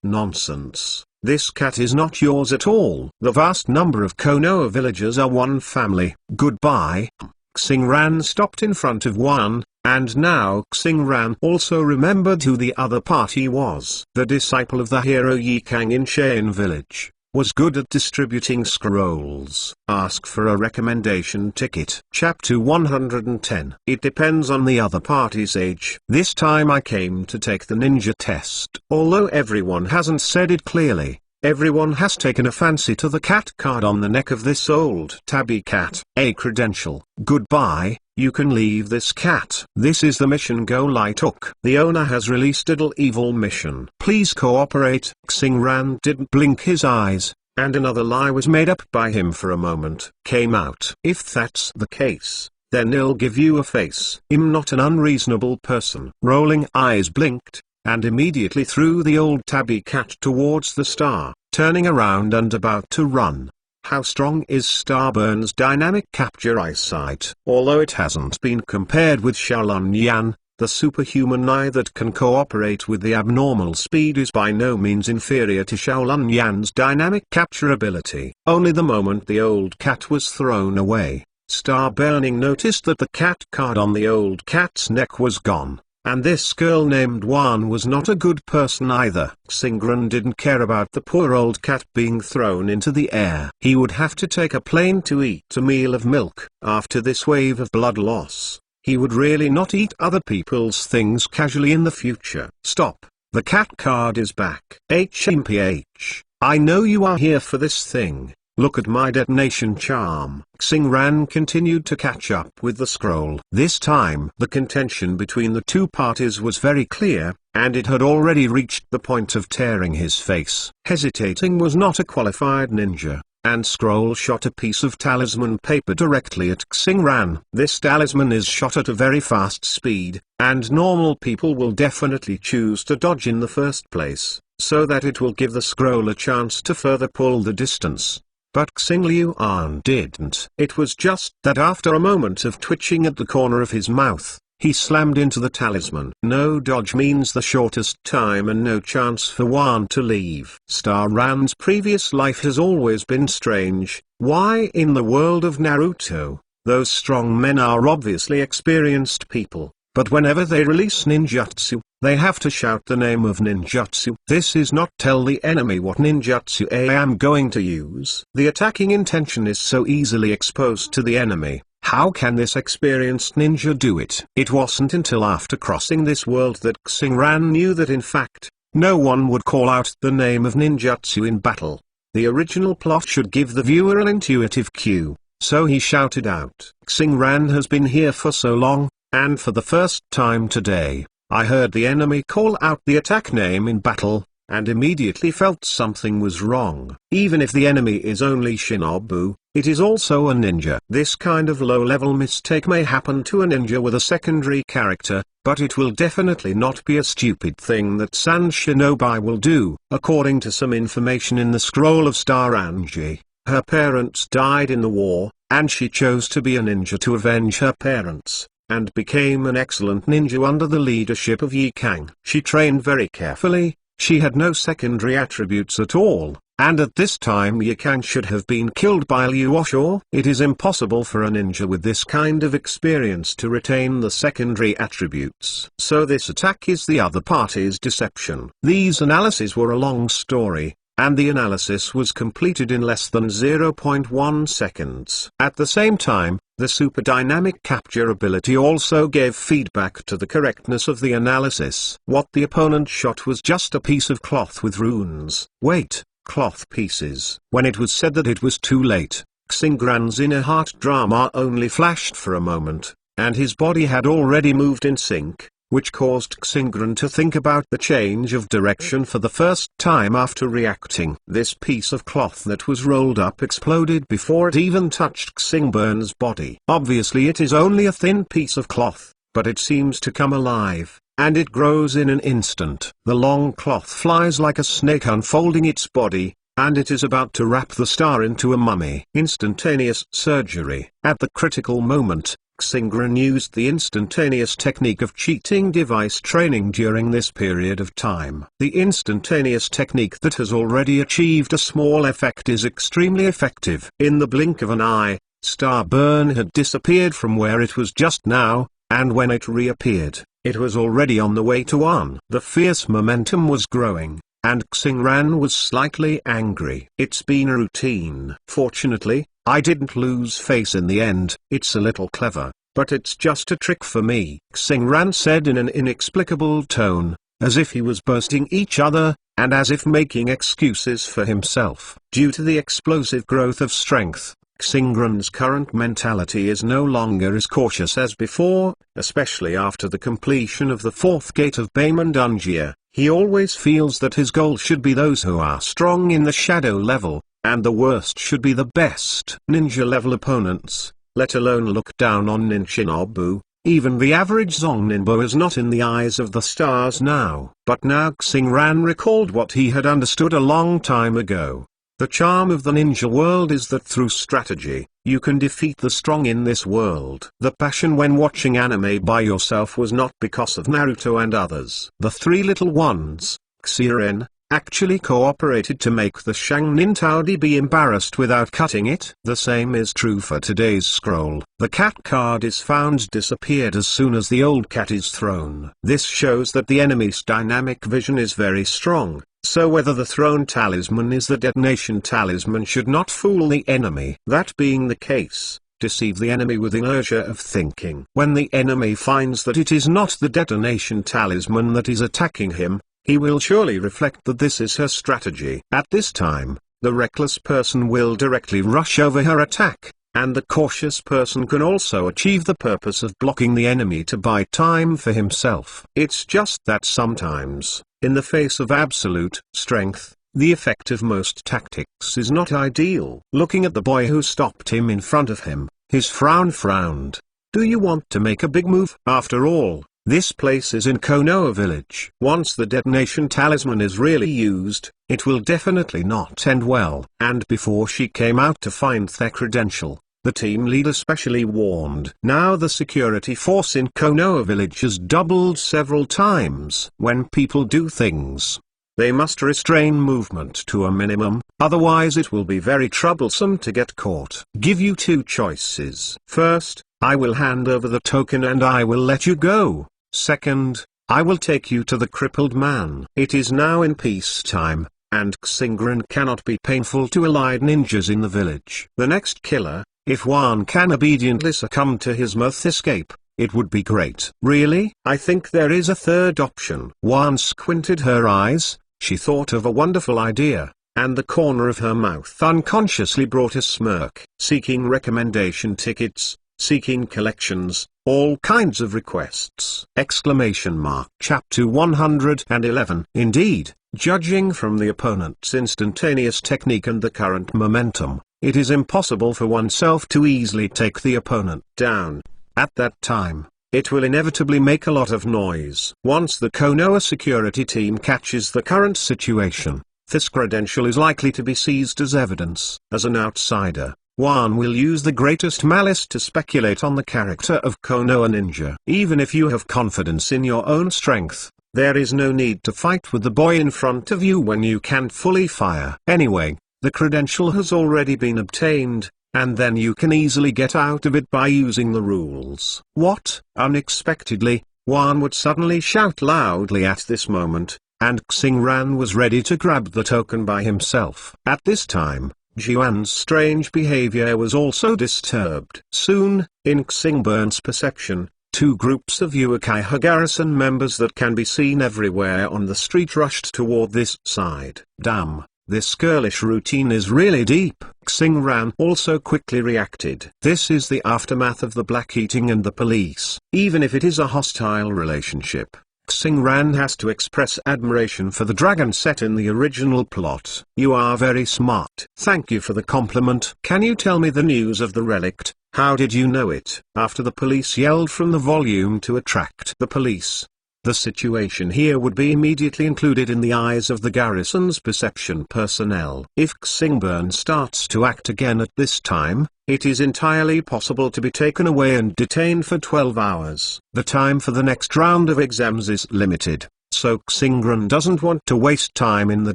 A: Nonsense. This cat is not yours at all. The vast number of Konoha villagers are one family. Goodbye. Xingran stopped in front of one, and now Xingran also remembered who the other party was. The disciple of the hero Yi Kang in Cheyenne village, was good at distributing scrolls. Ask for a recommendation ticket. Chapter 110. It depends on the other party's age. This time I came to take the ninja test. Although everyone hasn't said it clearly, everyone has taken a fancy to the cat card on the neck of this old tabby cat. A credential. Goodbye, you can leave this cat. This is the mission goal I took. The owner has released a little evil mission. Please cooperate. Xingran didn't blink his eyes, and another lie was made up by him for a moment. Came out. If that's the case, then he'll give you a face. I'm not an unreasonable person. Rolling eyes blinked, and immediately threw the old tabby cat towards the star, turning around and about to run. How strong is Starburn's dynamic capture eyesight? Although it hasn't been compared with Xiaolun Yan, the superhuman eye that can cooperate with the abnormal speed is by no means inferior to Xiaolun Yan's dynamic capture ability. Only the moment the old cat was thrown away, Starburning noticed that the cat card on the old cat's neck was gone. And this girl named Wan was not a good person either. Xingran didn't care about the poor old cat being thrown into the air. He would have to take a plane to eat a meal of milk. After this wave of blood loss, he would really not eat other people's things casually in the future. Stop. The cat card is back. HMPH. I know you are here for this thing. Look at my detonation charm. Xingran continued to catch up with the scroll. This time the contention between the two parties was very clear, and it had already reached the point of tearing his face. Hesitating was not a qualified ninja, and Scroll shot a piece of talisman paper directly at Xingran. This talisman is shot at a very fast speed, and normal people will definitely choose to dodge in the first place, so that it will give the scroll a chance to further pull the distance. But Xing An didn't. It was just that after a moment of twitching at the corner of his mouth, he slammed into the talisman. No dodge means the shortest time and no chance for Wan to leave. Starran's previous life has always been strange. Why in the world of Naruto, those strong men are obviously experienced people, but whenever they release ninjutsu, they have to shout the name of ninjutsu. This is not tell the enemy what ninjutsu I am going to use. The attacking intention is so easily exposed to the enemy. How can this experienced ninja do it? It wasn't until after crossing this world that Xingran knew that in fact, no one would call out the name of ninjutsu in battle. The original plot should give the viewer an intuitive cue, so he shouted out. Xingran has been here for so long, and for the first time today, I heard the enemy call out the attack name in battle, and immediately felt something was wrong. Even if the enemy is only shinobu, it is also a ninja. This kind of low-level mistake may happen to a ninja with a secondary character, but it will definitely not be a stupid thing that San Shinobi will do. According to some information in the scroll of Staranji, her parents died in the war, and she chose to be a ninja to avenge her parents, and became an excellent ninja under the leadership of Yi Kang. She trained very carefully, she had no secondary attributes at all, and at this time Yi Kang should have been killed by Liu Osho. It is impossible for a ninja with this kind of experience to retain the secondary attributes. So this attack is the other party's deception. These analyses were a long story, and the analysis was completed in less than 0.1 seconds. At the same time, the super dynamic capture ability also gave feedback to the correctness of the analysis. What the opponent shot was just a piece of cloth with runes. Wait, cloth pieces. When it was said that it was too late, Xingran's inner heart drama only flashed for a moment, and his body had already moved in sync which caused Xingran to think about the change of direction for the first time after reacting. This piece of cloth that was rolled up exploded before it even touched Xingran's body. Obviously it is only a thin piece of cloth, but it seems to come alive, and it grows in an instant. The long cloth flies like a snake unfolding its body, and it is about to wrap the star into a mummy. Instantaneous surgery. At the critical moment, Xingran used the instantaneous technique of cheating device training during this period of time. The instantaneous technique that has already achieved a small effect is extremely effective. In the blink of an eye, star burn had disappeared from where it was just now, and when it reappeared, it was already on the way to one. The fierce momentum was growing, and Xingran was slightly angry. It's been a routine. Fortunately, I didn't lose face in the end. It's a little clever, but it's just a trick for me, Xingran said in an inexplicable tone, as if he was boasting each other, and as if making excuses for himself. Due to the explosive growth of strength, Xingran's current mentality is no longer as cautious as before, especially after the completion of the fourth gate of Baemondungia. He always feels that his goal should be those who are strong in the shadow level, and the worst should be the best ninja level opponents, let alone look down on Ninshinobu. Even the average Zongninbo is not in the eyes of the stars now. But now Xingran recalled what he had understood a long time ago. The charm of the ninja world is that through strategy, you can defeat the strong in this world. The passion when watching anime by yourself was not because of Naruto and others. The three little ones, Xiren, actually cooperated to make the Shangnin Taodi be embarrassed without cutting it. The same is true for today's scroll. The cat card is found disappeared as soon as the old cat is thrown. This shows that the enemy's dynamic vision is very strong. So whether the thrown talisman is the detonation talisman should not fool the enemy. That being the case, deceive the enemy with inertia of thinking. When the enemy finds that it is not the detonation talisman that is attacking him, he will surely reflect that this is her strategy. At this time, the reckless person will directly rush over her attack, and the cautious person can also achieve the purpose of blocking the enemy to buy time for himself. It's just that sometimes, in the face of absolute strength, the effect of most tactics is not ideal. Looking at the boy who stopped him in front of him, his frown frowned. Do you want to make a big move? After all, this place is in Konoha village. Once the detonation talisman is really used, it will definitely not end well. And before she came out to find their credential, the team leader specially warned. Now the security force in Konoha village has doubled several times. When people do things, they must restrain movement to a minimum, otherwise it will be very troublesome to get caught. Give you two choices. First, I will hand over the token and I will let you go. Second, I will take you to the crippled man. It is now in peacetime, and Xingran cannot be painful to allied ninjas in the village. The next killer, if one can obediently succumb to his mirth escape, it would be great. Really? I think there is a third option. Wan squinted her eyes, she thought of a wonderful idea, and the corner of her mouth unconsciously brought a smirk. Seeking recommendation tickets, seeking collections, all kinds of requests! Exclamation mark. Chapter 111. Indeed, judging from the opponent's instantaneous technique and the current momentum, it is impossible for oneself to easily take the opponent down. At that time, it will inevitably make a lot of noise. Once the Konoha security team catches the current situation, this credential is likely to be seized as evidence. As an outsider, one will use the greatest malice to speculate on the character of Konoha ninja. Even if you have confidence in your own strength, there is no need to fight with the boy in front of you when you can't fully fire. Anyway, the credential has already been obtained, and then you can easily get out of it by using the rules. What? Unexpectedly, one would suddenly shout loudly at this moment, and Xingran was ready to grab the token by himself. At this time, Jiwan's strange behavior was also disturbed. Soon, in Xingran's perception, two groups of Uchiha garrison members that can be seen everywhere on the street rushed toward this side. Damn, this girlish routine is really deep. Xingran also quickly reacted. This is the aftermath of the black eating and the police. Even if it is a hostile relationship, Xingran has to express admiration for the dragon set in the original plot. You are very smart. Thank you for the compliment. Can you tell me the news of the relict? How did you know it? After the police yelled from the volume to attract the police. The situation here would be immediately included in the eyes of the garrison's perception personnel. If Xingburn starts to act again at this time, it is entirely possible to be taken away and detained for 12 hours. The time for the next round of exams is limited, so Xingran doesn't want to waste time in the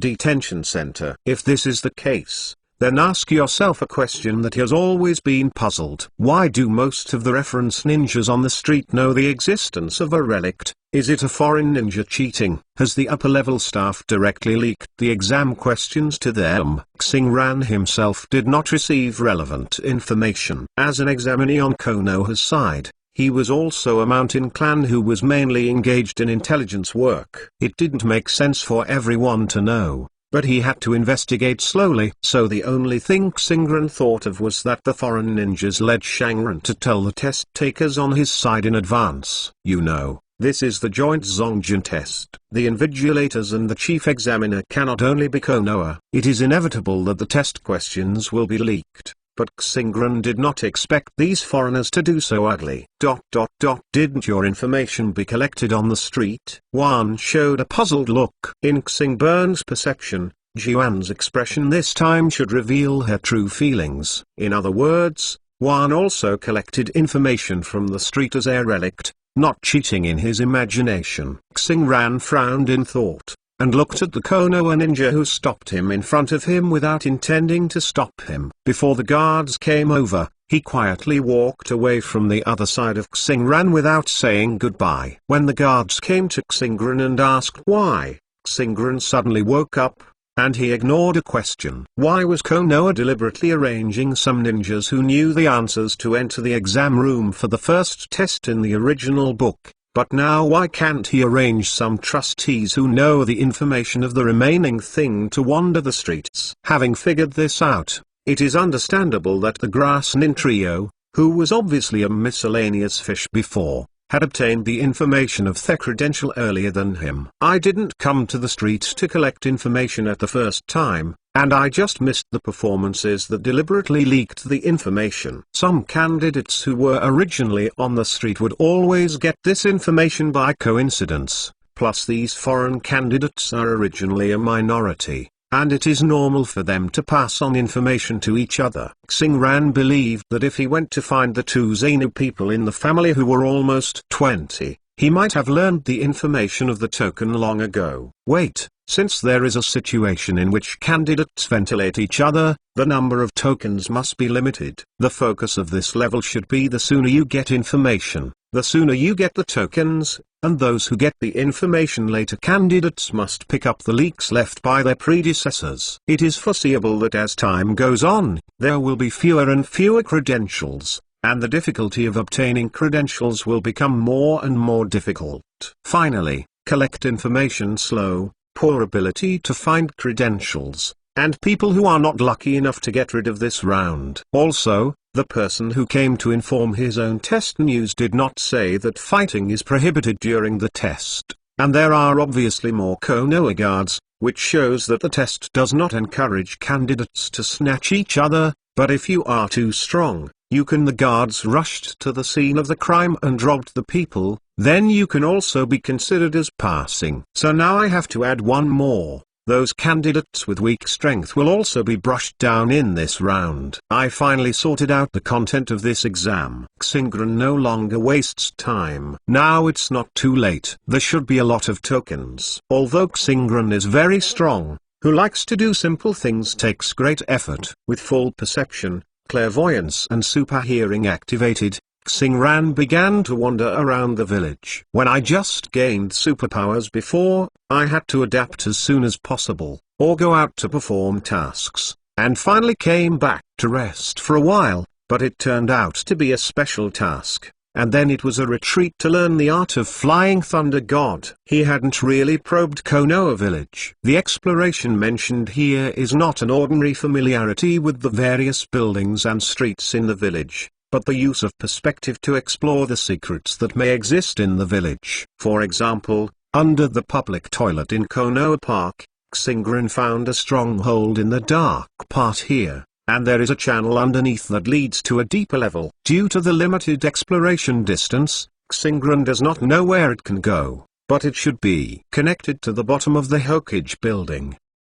A: detention center. If this is the case, then ask yourself a question that has always been puzzled. Why do most of the reference ninjas on the street know the existence of a relict? Is it a foreign ninja cheating? Has the upper-level staff directly leaked the exam questions to them? Xingran himself did not receive relevant information. As an examinee on Konoha's side, he was also a mountain clan who was mainly engaged in intelligence work. It didn't make sense for everyone to know, but he had to investigate slowly. So the only thing Xingran thought of was that the foreign ninjas led Shangran to tell the test takers on his side in advance. You know, this is the joint Zongjin test. The invigilators and the chief examiner cannot only be Konoha. It is inevitable that the test questions will be leaked, but Xingran did not expect these foreigners to do so ugly. Didn't your information be collected on the street? Wan showed a puzzled look. In Xingburn's perception, Jian's expression this time should reveal her true feelings. In other words, Wan also collected information from the street as a relict, not cheating in his imagination. Xingran frowned in thought, and looked at the Konoha ninja who stopped him in front of him without intending to stop him. Before the guards came over, he quietly walked away from the other side of Xingran without saying goodbye. When the guards came to Xingran and asked why, Xingran suddenly woke up, and he ignored a question. Why was Konoha deliberately arranging some ninjas who knew the answers to enter the exam room for the first test in the original book? But now why can't he arrange some trustees who know the information of the remaining thing to wander the streets? Having figured this out, it is understandable that the Grass Nin trio, who was obviously a miscellaneous fish before, had obtained the information of the credential earlier than him. I didn't come to the street to collect information at the first time, and I just missed the performances that deliberately leaked the information. Some candidates who were originally on the street would always get this information by coincidence, plus these foreign candidates are originally a minority, and it is normal for them to pass on information to each other. Xingran believed that if he went to find the two Xenu people in the family who were almost 20, he might have learned the information of the token long ago. Wait, since there is a situation in which candidates ventilate each other, the number of tokens must be limited. The focus of this level should be the sooner you get information, the sooner you get the tokens, and those who get the information later candidates must pick up the leaks left by their predecessors. It is foreseeable that as time goes on, there will be fewer and fewer credentials, and the difficulty of obtaining credentials will become more and more difficult. Finally, collect information slow, poor ability to find credentials, and people who are not lucky enough to get rid of this round. Also, the person who came to inform his own test news did not say that fighting is prohibited during the test, and there are obviously more Konoha guards, which shows that the test does not encourage candidates to snatch each other, but if you are too strong, you can. The guards rushed to the scene of the crime and robbed the people, then you can also be considered as passing. So now I have to add one more. Those candidates with weak strength will also be brushed down in this round. I finally sorted out the content of this exam. Xingran no longer wastes time. Now it's not too late. There should be a lot of tokens. Although Xingran is very strong, who likes to do simple things takes great effort. With full perception, clairvoyance and super hearing activated, Xingran began to wander around the village. When I just gained superpowers before, I had to adapt as soon as possible, or go out to perform tasks, and finally came back to rest for a while, but it turned out to be a special task. and then it was a retreat to learn the art of flying Thunder God. He hadn't really probed Konoha village. The exploration mentioned here is not an ordinary familiarity with the various buildings and streets in the village, but the use of perspective to explore the secrets that may exist in the village. For example, under the public toilet in Konoha Park, Xingren found a stronghold in the dark part here, and there is a channel underneath that leads to a deeper level. Due to the limited exploration distance, Xingren does not know where it can go, but it should be connected to the bottom of the Hokage building.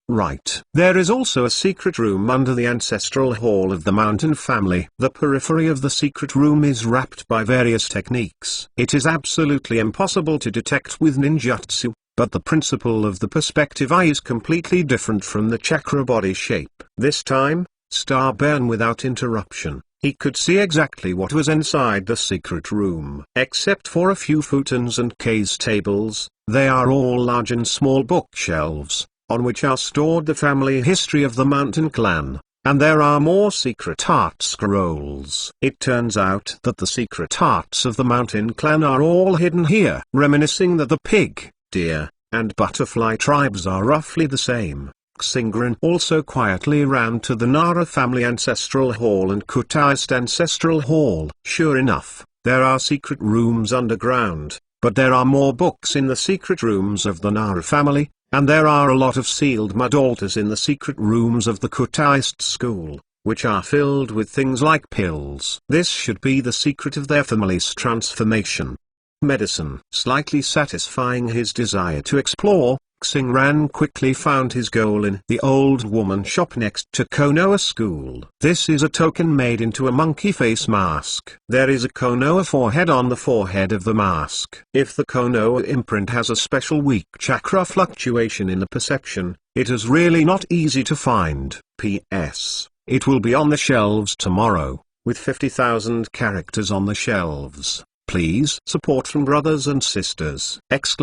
A: Right. There is also a secret room under the ancestral hall of the mountain family. The periphery of the secret room is wrapped by various techniques. It is absolutely impossible to detect with ninjutsu, but the principle of the perspective eye is completely different from the chakra body shape. This time, Starburn without interruption, he could see exactly what was inside the secret room. Except for a few futons and case tables, they are all large and small bookshelves, on which are stored the family history of the mountain clan, and there are more secret art scrolls. It turns out that the secret arts of the mountain clan are all hidden here, reminiscing that the pig, deer, and butterfly tribes are roughly the same. Xingren also quietly ran to the Nara family ancestral hall and Kutaist ancestral hall. Sure enough, there are secret rooms underground, but there are more books in the secret rooms of the Nara family, and there are a lot of sealed mud altars in the secret rooms of the Kutaist school, which are filled with things like pills. This should be the secret of their family's transformation. Medicine. Slightly satisfying his desire to explore, Xingran quickly found his goal in the old woman shop next to Konoha School. This is a token made into a monkey face mask. There is a Konoha forehead on the forehead of the mask. If the Konoha imprint has a special weak chakra fluctuation in the perception, it is really not easy to find. P.S. It will be on the shelves tomorrow, with 50,000 characters on the shelves. Please support from brothers and sisters! Thanks!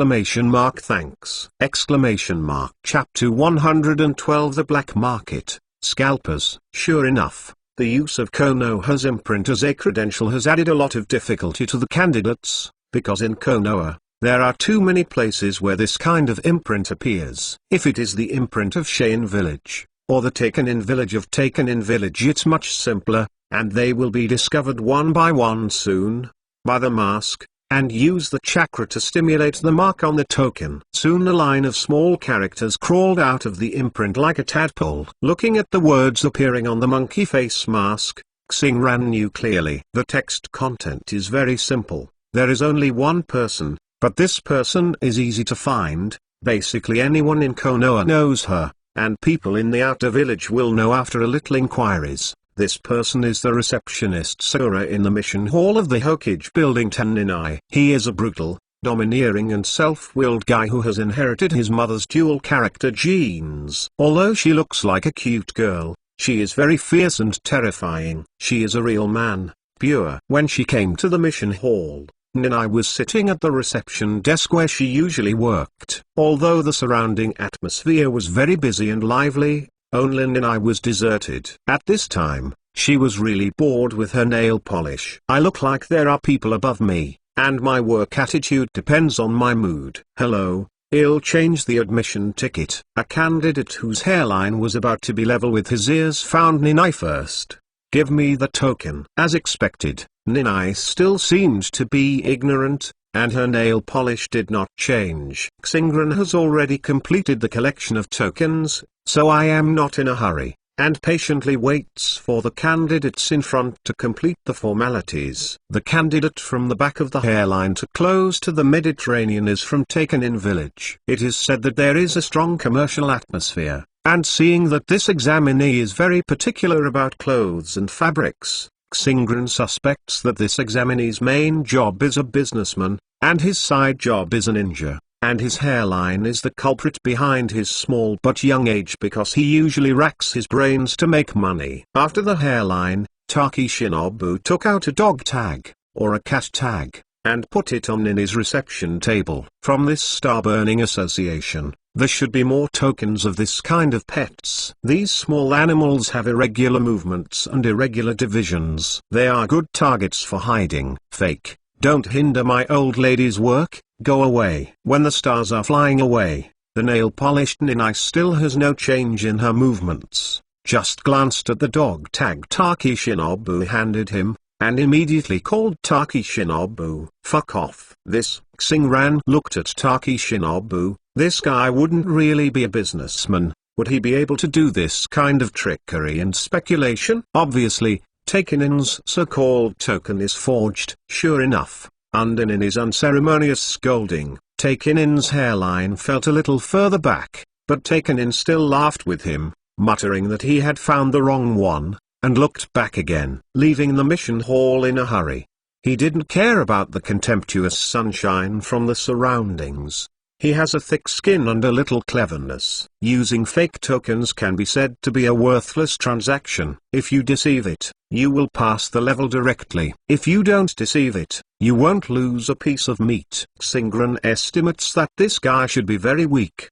A: Chapter 112 The Black Market, Scalpers. Sure enough, the use of Konoha's imprint as a credential has added a lot of difficulty to the candidates, because in Konoha, there are too many places where this kind of imprint appears. If it is the imprint of Cheyenne Village, or the Taken-in Village of Taken-in Village, it's much simpler, and they will be discovered one by one soon by the mask, and use the chakra to stimulate the mark on the token. Soon a line of small characters crawled out of the imprint like a tadpole. Looking at the words appearing on the monkey face mask, Xingran knew clearly. The text content is very simple. There is only one person, but this person is easy to find. Basically anyone in Konoha knows her, and people in the outer village will know after a little inquiries. This person is the receptionist Sora in the mission hall of the Hokage building Teninai. He is a brutal, domineering and self-willed guy who has inherited his mother's dual character genes. Although she looks like a cute girl, she is very fierce and terrifying. She is a real man, pure. When she came to the mission hall, Ninai was sitting at the reception desk where she usually worked. Although the surrounding atmosphere was very busy and lively, only Ninai was deserted. At this time, she was really bored with her nail polish. I look like there are people above me, and my work attitude depends on my mood. Hello, I'll change the admission ticket. A candidate whose hairline was about to be level with his ears found Ninai first. Give me the token. As expected, Ninai still seemed to be ignorant, and her nail polish did not change. Xingran has already completed the collection of tokens, so I am not in a hurry, and patiently waits for the candidates in front to complete the formalities. The candidate from the back of the hairline to close to the Mediterranean is from Taken-in Village. It is said that there is a strong commercial atmosphere, and seeing that this examinee is very particular about clothes and fabrics, Xingran suspects that this examinee's main job is a businessman, and his side job is a ninja, and his hairline is the culprit behind his small but young age because he usually racks his brains to make money. After the hairline, Taki Shinobu took out a dog tag, or a cat tag, and put it on Nini's reception table. From this star-burning association, There should be more tokens of this kind of pets. These small animals have irregular movements and irregular divisions. They are good targets for hiding. Fake. Don't hinder my old lady's work, go away. When the stars are flying away, the nail-polished Ninai still has no change in her movements, just glanced at the dog tag Taki Shinobu handed him, and immediately called Taki Shinobu. Fuck off. This, Xingran looked at Taki Shinobu. This guy wouldn't really be a businessman. Would he be able to do this kind of trickery and speculation? Obviously, Takenin's so-called token is forged. Sure enough, under Nini's unceremonious scolding, Takenin's hairline felt a little further back, but Takenin still laughed with him, muttering that he had found the wrong one, and looked back again, leaving the mission hall in a hurry. He didn't care about the contemptuous sunshine from the surroundings. He has a thick skin and a little cleverness. Using fake tokens can be said to be a worthless transaction. If you deceive it, you will pass the level directly. If you don't deceive it, you won't lose a piece of meat. Xingran estimates that this guy should be very weak.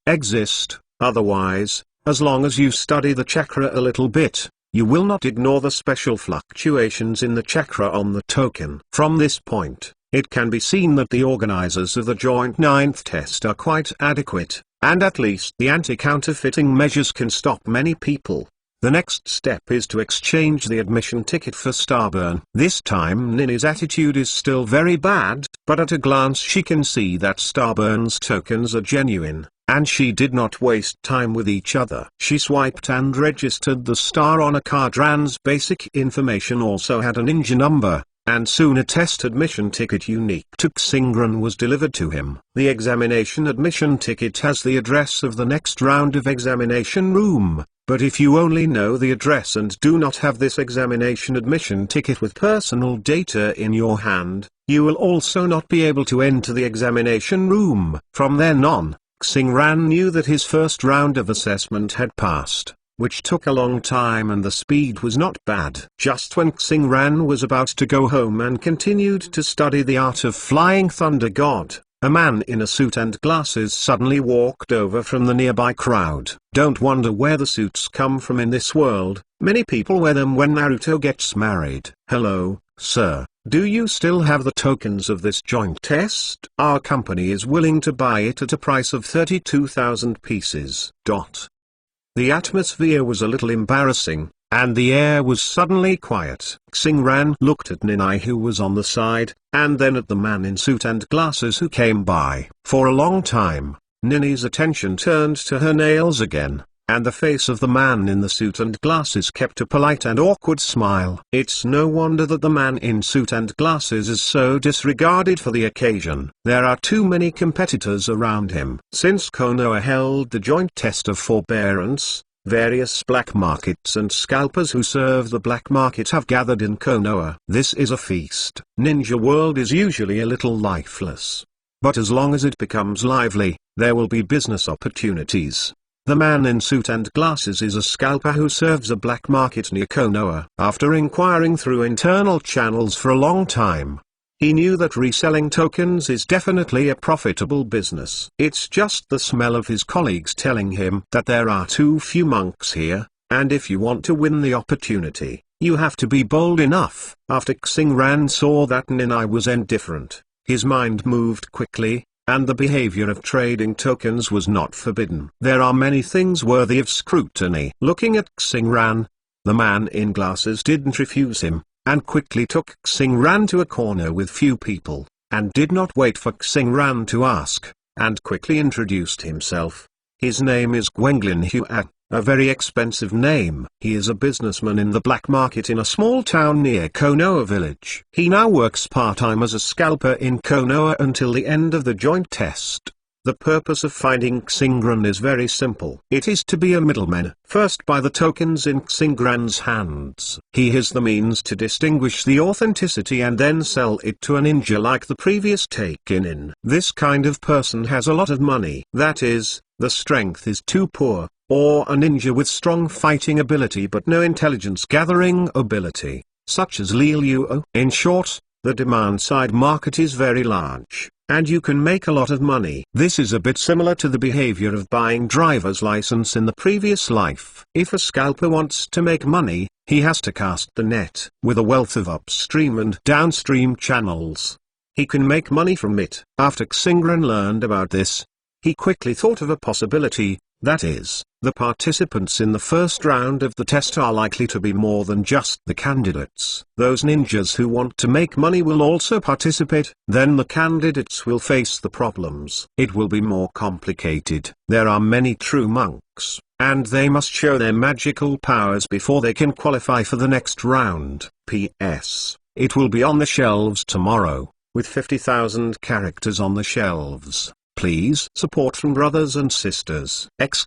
A: Otherwise, as long as you study the chakra a little bit, you will not ignore the special fluctuations in the chakra on the token. From this point, it can be seen that the organizers of the joint ninth test are quite adequate, and at least the anti-counterfeiting measures can stop many people. The next step is to exchange the admission ticket for Starburn. This time Nini's attitude is still very bad, but at a glance she can see that Starburn's tokens are genuine, and she did not waste time with each other. She swiped and registered the star on a card. Ran's basic information also had a ninja number, and soon a test admission ticket unique to Xingran was delivered to him. The examination admission ticket has the address of the next round of examination room, but if you only know the address and do not have this examination admission ticket with personal data in your hand, you will also not be able to enter the examination room. From then on, Xingran knew that his first round of assessment had passed, which took a long time, and the speed was not bad. Just when Xingran was about to go home and continued to study the art of flying Thunder God, a man in a suit and glasses suddenly walked over from the nearby crowd. Don't wonder where the suits come from in this world. Many people wear them when Naruto gets married. Hello, sir. Do you still have the tokens of this joint test? Our company is willing to buy it at a price of 32,000 pieces. The atmosphere was a little embarrassing, and the air was suddenly quiet. Xingran looked at Ninai, who was on the side, and then at the man in suit and glasses who came by. For a long time, Ninai's attention turned to her nails again, and the face of the man in the suit and glasses kept a polite and awkward smile. It's no wonder that the man in suit and glasses is so disregarded for the occasion. There are too many competitors around him. Since Konoha held the joint test of forbearance, various black markets and scalpers who serve the black market have gathered in Konoha. This is a feast. Ninja world is usually a little lifeless, but as long as it becomes lively, there will be business opportunities. The man in suit and glasses is a scalper who serves a black market near Konoha. After inquiring through internal channels for a long time, he knew that reselling tokens is definitely a profitable business. It's just the smell of his colleagues telling him that there are too few monks here, and if you want to win the opportunity, you have to be bold enough. After Xingran saw that Ninai was indifferent, his mind moved quickly, and the behavior of trading tokens was not forbidden. There are many things worthy of scrutiny. Looking at Xingran, the man in glasses didn't refuse him, and quickly took Xingran to a corner with few people, and did not wait for Xingran to ask, and quickly introduced himself. His name is Gwenglin Hua, a very expensive name. He is a businessman in the black market in a small town near Konoha village. He now works part-time as a scalper in Konoha until the end of the joint test. The purpose of finding Xingran is very simple. It is to be a middleman. First, buy the tokens in Xingran's hands. He has the means to distinguish the authenticity and then sell it to a ninja like the previous Takenin. This kind of person has a lot of money. That is, the strength is too poor, or a ninja with strong fighting ability but no intelligence-gathering ability, such as Lil Yuo. In short, the demand-side market is very large. and you can make a lot of money. This is a bit similar to the behavior of buying driver's license in the previous life. If a scalper wants to make money, he has to cast the net with a wealth of upstream and downstream channels. He can make money from it. After Xingran learned about this, he quickly thought of a possibility, that is, the participants in the first round of the test are likely to be more than just the candidates. Those ninjas who want to make money will also participate. Then the candidates will face the problems. It will be more complicated. There are many true monks, and they must show their magical powers before they can qualify for the next round. P.S. It will be on the shelves tomorrow, with 50,000 characters on the shelves. Please support from brothers and sisters! Thanks!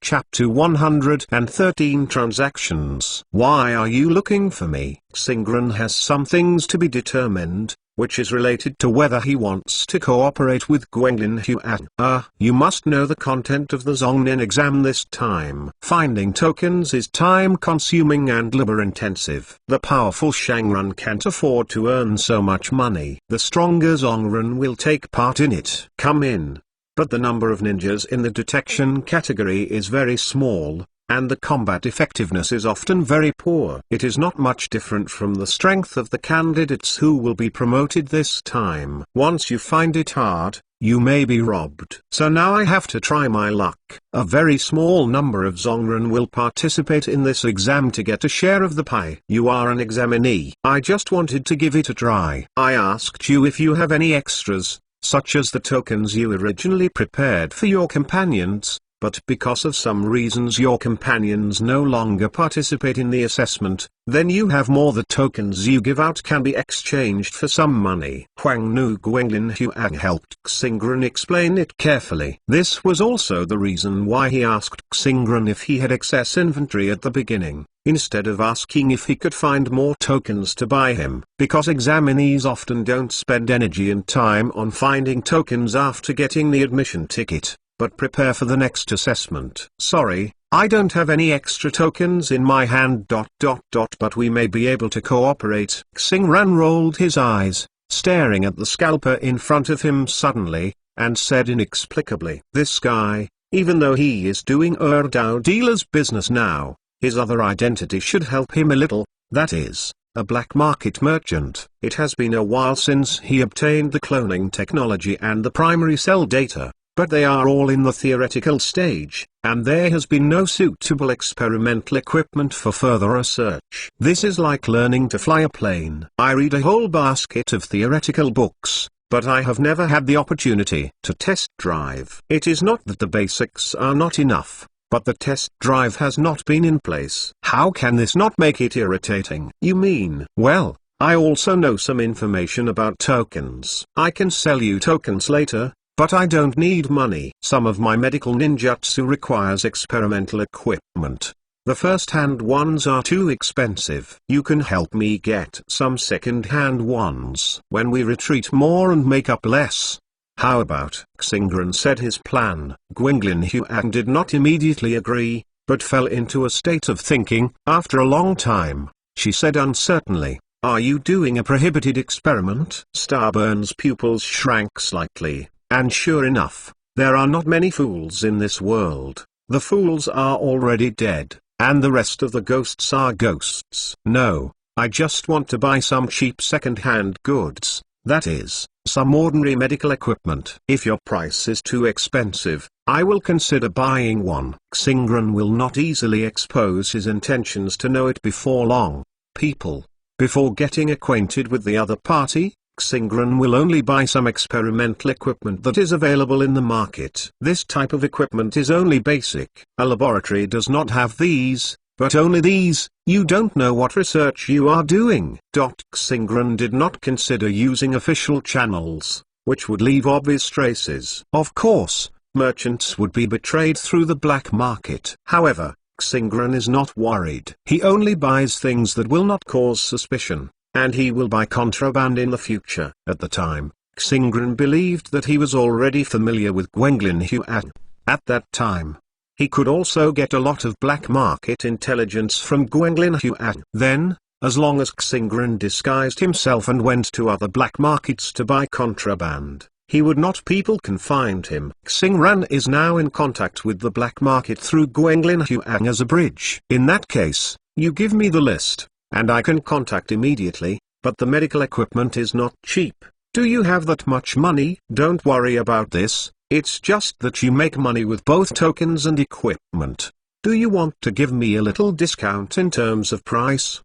A: Chapter 113 Transactions. Why are you looking for me? Xingran has some things to be determined, which is related to whether he wants to cooperate with Guanglin Huan. You must know the content of the Zhongnin exam this time. Finding tokens is time-consuming and labor-intensive. The powerful Shangran can't afford to earn so much money. The stronger Zhongren will take part in it. Come in. But the number of ninjas in the detection category is very small, and the combat effectiveness is often very poor. It is not much different from the strength of the candidates who will be promoted this time. Once you find it hard, you may be robbed. So now I have to try my luck. A very small number of Zhongren will participate in this exam to get a share of the pie. You are an examinee. I just wanted to give it a try. I asked you if you have any extras, such as the tokens you originally prepared for your companions, but because of some reasons your companions no longer participate in the assessment, then you have more. The tokens you give out can be exchanged for some money. Huang Nu Guanglin Huang helped Xingran explain it carefully. This was also the reason why he asked Xingran if he had excess inventory at the beginning, instead of asking if he could find more tokens to buy him. Because examinees often don't spend energy and time on finding tokens after getting the admission ticket, but prepare for the next assessment. Sorry, I don't have any extra tokens in my hand. But we may be able to cooperate. Xingran rolled his eyes, staring at the scalper in front of him suddenly, and said inexplicably, "This guy, even though he is doing Erdao dealer's business now, his other identity should help him a little, that is, a black market merchant." It has been a while since he obtained the cloning technology and the primary cell data, but they are all in the theoretical stage, and there has been no suitable experimental equipment for further research. This is like learning to fly a plane. I read a whole basket of theoretical books, but I have never had the opportunity to test drive. It is not that the basics are not enough, but the test drive has not been in place. How can this not make it irritating? You mean? Well, I also know some information about tokens. I can sell you tokens later, but I don't need money. Some of my medical ninjutsu requires experimental equipment. The first-hand ones are too expensive. You can help me get some second-hand ones when we retreat more and make up less. How about? Xingran said his plan. Guanglin Huan did not immediately agree, but fell into a state of thinking. After a long time, she said uncertainly, "Are you doing a prohibited experiment?" Starburn's pupils shrank slightly. And sure enough, there are not many fools in this world. The fools are already dead, and the rest of the ghosts are ghosts. No, I just want to buy some cheap second-hand goods, that is, some ordinary medical equipment. If your price is too expensive, I will consider buying one. Xingran will not easily expose his intentions to know it before long. People, before getting acquainted with the other party, Xingran will only buy some experimental equipment that is available in the market. This type of equipment is only basic. A laboratory does not have these, but only these. You don't know what research you are doing. Xingran did not consider using official channels, which would leave obvious traces. Of course, merchants would be betrayed through the black market. However, Xingran is not worried. He only buys things that will not cause suspicion, and he will buy contraband in the future. At the time, Xingran believed that he was already familiar with Guanglin Huan. At that time, he could also get a lot of black market intelligence from Guanglin Huan. Then, as long as Xingran disguised himself and went to other black markets to buy contraband, he would not. People can find him. Xingran is now in contact with the black market through Guanglin Huang as a bridge. In that case, you give me the list, and I can contact immediately, but the medical equipment is not cheap. Do you have that much money? Don't worry about this, it's just that you make money with both tokens and equipment. Do you want to give me a little discount in terms of price?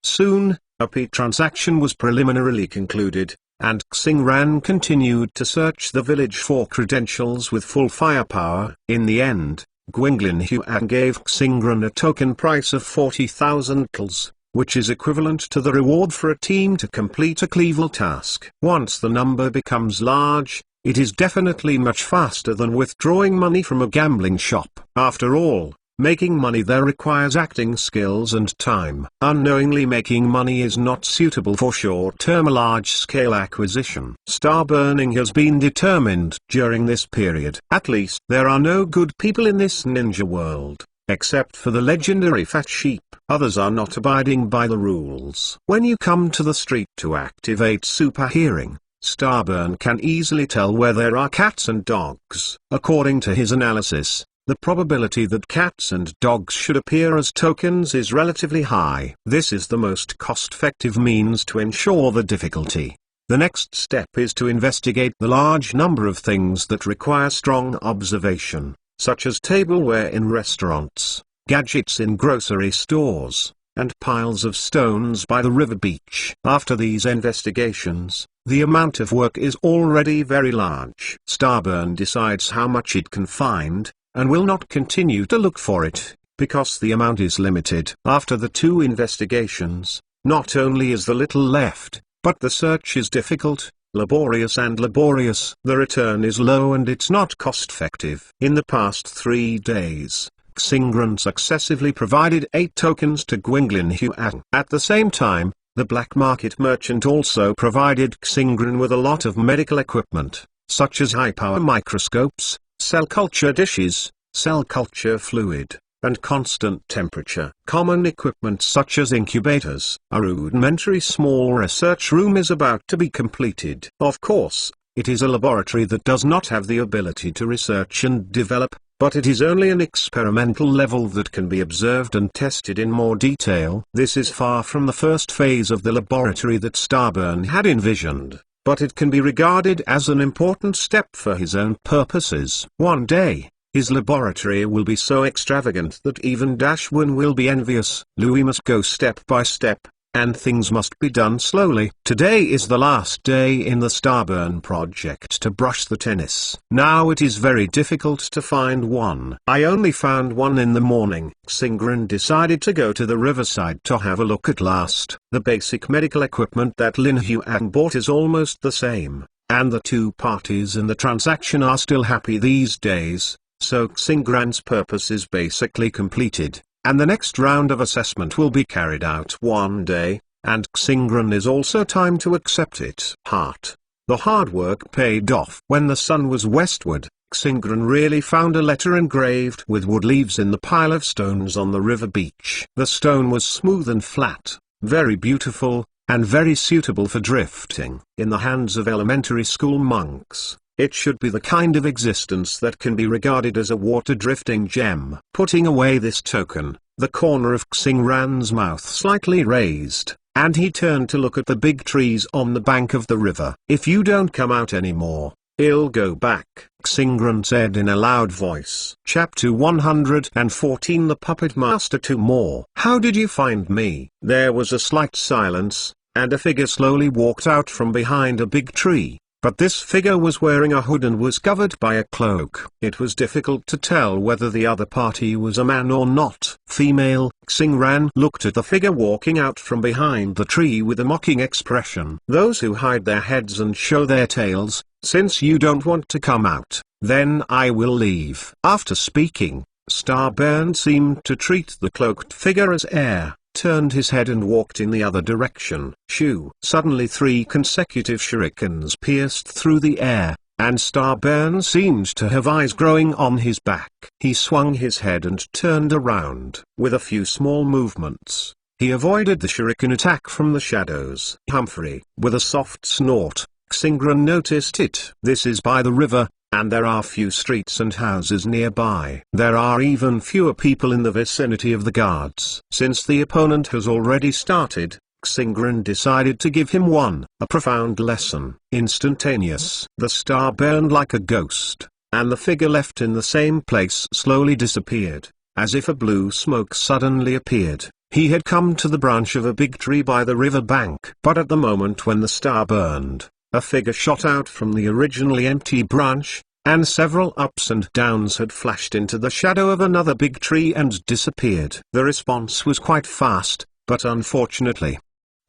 A: Soon, a P transaction was preliminarily concluded, and Xingran continued to search the village for credentials with full firepower. In the end, Guanglin Huang gave Xingran a token price of 40,000 kls, which is equivalent to the reward for a team to complete a cleaver task. Once the number becomes large, it is definitely much faster than withdrawing money from a gambling shop. After all, making money there requires acting skills and time. Unknowingly making money is not suitable for short-term large-scale acquisition. Star burning has been determined during this period. At least there are no good people in this ninja world, except for the legendary fat sheep. Others are not abiding by the rules. When you come to the street to activate super hearing, Starburn can easily tell where there are cats and dogs. According to his analysis, the probability that cats and dogs should appear as tokens is relatively high. This is the most cost-effective means to ensure the difficulty. The next step is to investigate the large number of things that require strong observation, such as tableware in restaurants, gadgets in grocery stores, and piles of stones by the river beach. After these investigations, the amount of work is already very large. Starburn decides how much it can find, and will not continue to look for it, because the amount is limited. After the 2 investigations, not only is the little left, but the search is difficult, laborious. The return is low and it's not cost-effective. In the past 3 days, Xingran successively provided 8 tokens to Guanglin Huang. At the same time, the black market merchant also provided Xingran with a lot of medical equipment, such as high-power microscopes, cell culture dishes, cell culture fluid, and constant temperature. Common equipment such as incubators. A rudimentary small research room is about to be completed. Of course, it is a laboratory that does not have the ability to research and develop, but it is only an experimental level that can be observed and tested in more detail. This is far from the first phase of the laboratory that Starburn had envisioned, but it can be regarded as an important step for his own purposes. One day, his laboratory will be so extravagant that even Dashwin will be envious. Louis must go step by step, and things must be done slowly. Today is the last day in the Starburn project to brush the tennis. Now it is very difficult to find one. I only found one in the morning. Xingran decided to go to the riverside to have a look at last. The basic medical equipment that Lin Huang bought is almost the same, and the 2 parties in the transaction are still happy these days, so Xingran's purpose is basically completed. And the next round of assessment will be carried out one day, and Xingran is also time to accept it. The hard work paid off. When the sun was westward, Xingran really found a letter engraved with wood leaves in the pile of stones on the river beach. The stone was smooth and flat, very beautiful, and very suitable for drifting. In the hands of elementary school monks, it should be the kind of existence that can be regarded as a water-drifting gem. Putting away this token, the corner of Xingran's mouth slightly raised, and he turned to look at the big trees on the bank of the river. "If you don't come out anymore, I'll go back," Xingran said in a loud voice. Chapter 114 The Puppet Master 2 More. "How did you find me?" There was a slight silence, and a figure slowly walked out from behind a big tree. But this figure was wearing a hood and was covered by a cloak. It was difficult to tell whether the other party was a man or not. Female. Xingran looked at the figure walking out from behind the tree with a mocking expression. "Those who hide their heads and show their tails, since you don't want to come out, then I will leave." After speaking, Starburn seemed to treat the cloaked figure as air, turned his head and walked in the other direction. Shoo! Suddenly 3 consecutive shurikens pierced through the air, and Starburn seemed to have eyes growing on his back. He swung his head and turned around. With a few small movements, He avoided the shuriken attack from the shadows. Humphrey, with a soft snort, Xingran noticed it. This is by the river, and there are few streets and houses nearby. There are even fewer people in the vicinity of the guards. Since the opponent has already started, Xingran decided to give him a profound lesson. Instantaneous. The star burned like a ghost, and the figure left in the same place slowly disappeared, as if a blue smoke suddenly appeared. He had come to the branch of a big tree by the river bank. But at the moment when the star burned, a figure shot out from the originally empty branch, and several ups and downs had flashed into the shadow of another big tree and disappeared. The response was quite fast, but unfortunately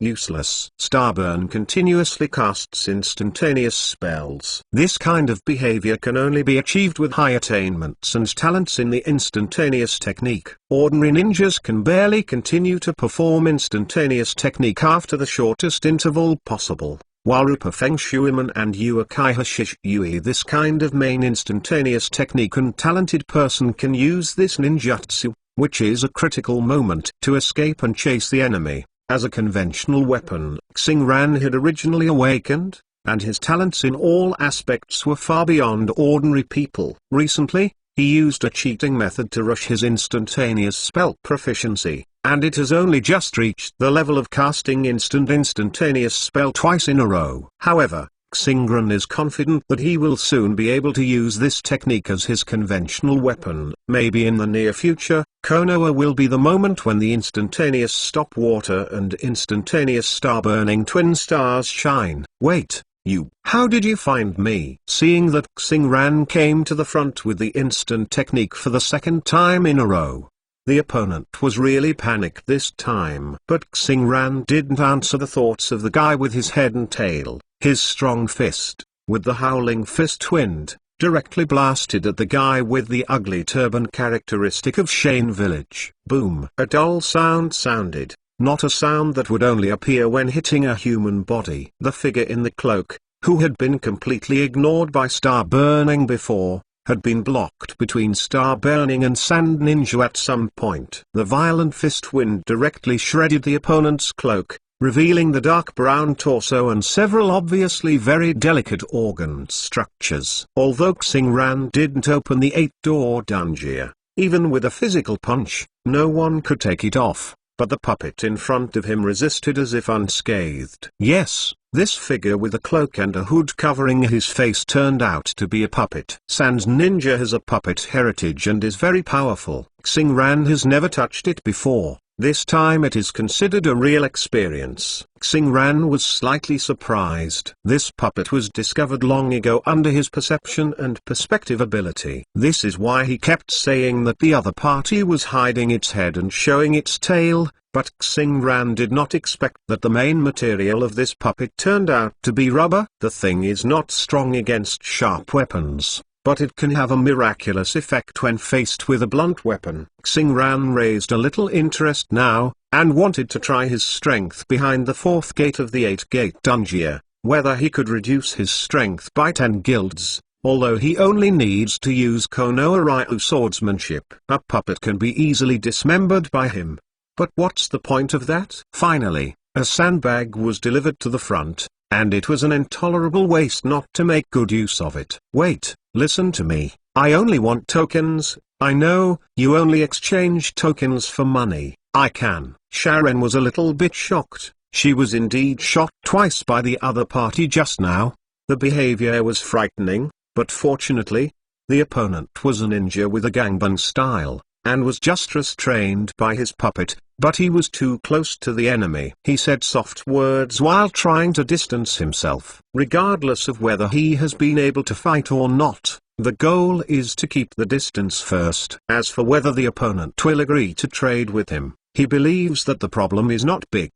A: useless. Starburn continuously casts instantaneous spells. This kind of behavior can only be achieved with high attainments and talents in the instantaneous technique. Ordinary ninjas can barely continue to perform instantaneous technique after the shortest interval possible. While Rupa Feng Shuiman and Yuakai Hashish Yui, this kind of main instantaneous technique and talented person can use this ninjutsu, which is a critical moment, to escape and chase the enemy. As a conventional weapon, Xingran had originally awakened, and his talents in all aspects were far beyond ordinary people. Recently, he used a cheating method to rush his instantaneous spell proficiency, and it has only just reached the level of casting instantaneous spell twice in a row. However, Xingran is confident that he will soon be able to use this technique as his conventional weapon. Maybe in the near future, Konoha will be the moment when the instantaneous stop water and instantaneous star burning twin stars shine. Wait, you, how did you find me? Seeing that Xingran came to the front with the instant technique for the second time in a row, the opponent was really panicked this time. But Xingran didn't answer the thoughts of the guy with his head and tail. His strong fist, with the howling fist wind, directly blasted at the guy with the ugly turban characteristic of Shane Village. Boom! A dull sound sounded, not a sound that would only appear when hitting a human body. The figure in the cloak, who had been completely ignored by star burning before, had been blocked between star burning and sand ninja at some point. The violent fist wind directly shredded the opponent's cloak, revealing the dark brown torso and several obviously very delicate organ structures. Although Xingran didn't open the 8-door dungeon, even with a physical punch, no one could take it off, but the puppet in front of him resisted as if unscathed. Yes, this figure with a cloak and a hood covering his face turned out to be a puppet. Sand Ninja has a puppet heritage and is very powerful. Xingran has never touched it before. This time it is considered a real experience. Xingran was slightly surprised. This puppet was discovered long ago under his perception and perspective ability. This is why he kept saying that the other party was hiding its head and showing its tail, but Xingran did not expect that the main material of this puppet turned out to be rubber. The thing is not strong against sharp weapons, but it can have a miraculous effect when faced with a blunt weapon. Xingran raised a little interest now, and wanted to try his strength behind the fourth gate of the 8-gate dungeon, whether he could reduce his strength by 10 guilds, although he only needs to use Konoha Ryu swordsmanship. A puppet can be easily dismembered by him. But what's the point of that? Finally, a sandbag was delivered to the front, and it was an intolerable waste not to make good use of it. Wait, listen to me. I only want tokens. I know, you only exchange tokens for money. I can. Sharon was a little bit shocked. She was indeed shot twice by the other party just now. The behavior was frightening, but fortunately, the opponent was a ninja with a gangbang style, and was just restrained by his puppet, but he was too close to the enemy. He said soft words while trying to distance himself. Regardless of whether he has been able to fight or not, the goal is to keep the distance first. As for whether the opponent will agree to trade with him, he believes that the problem is not big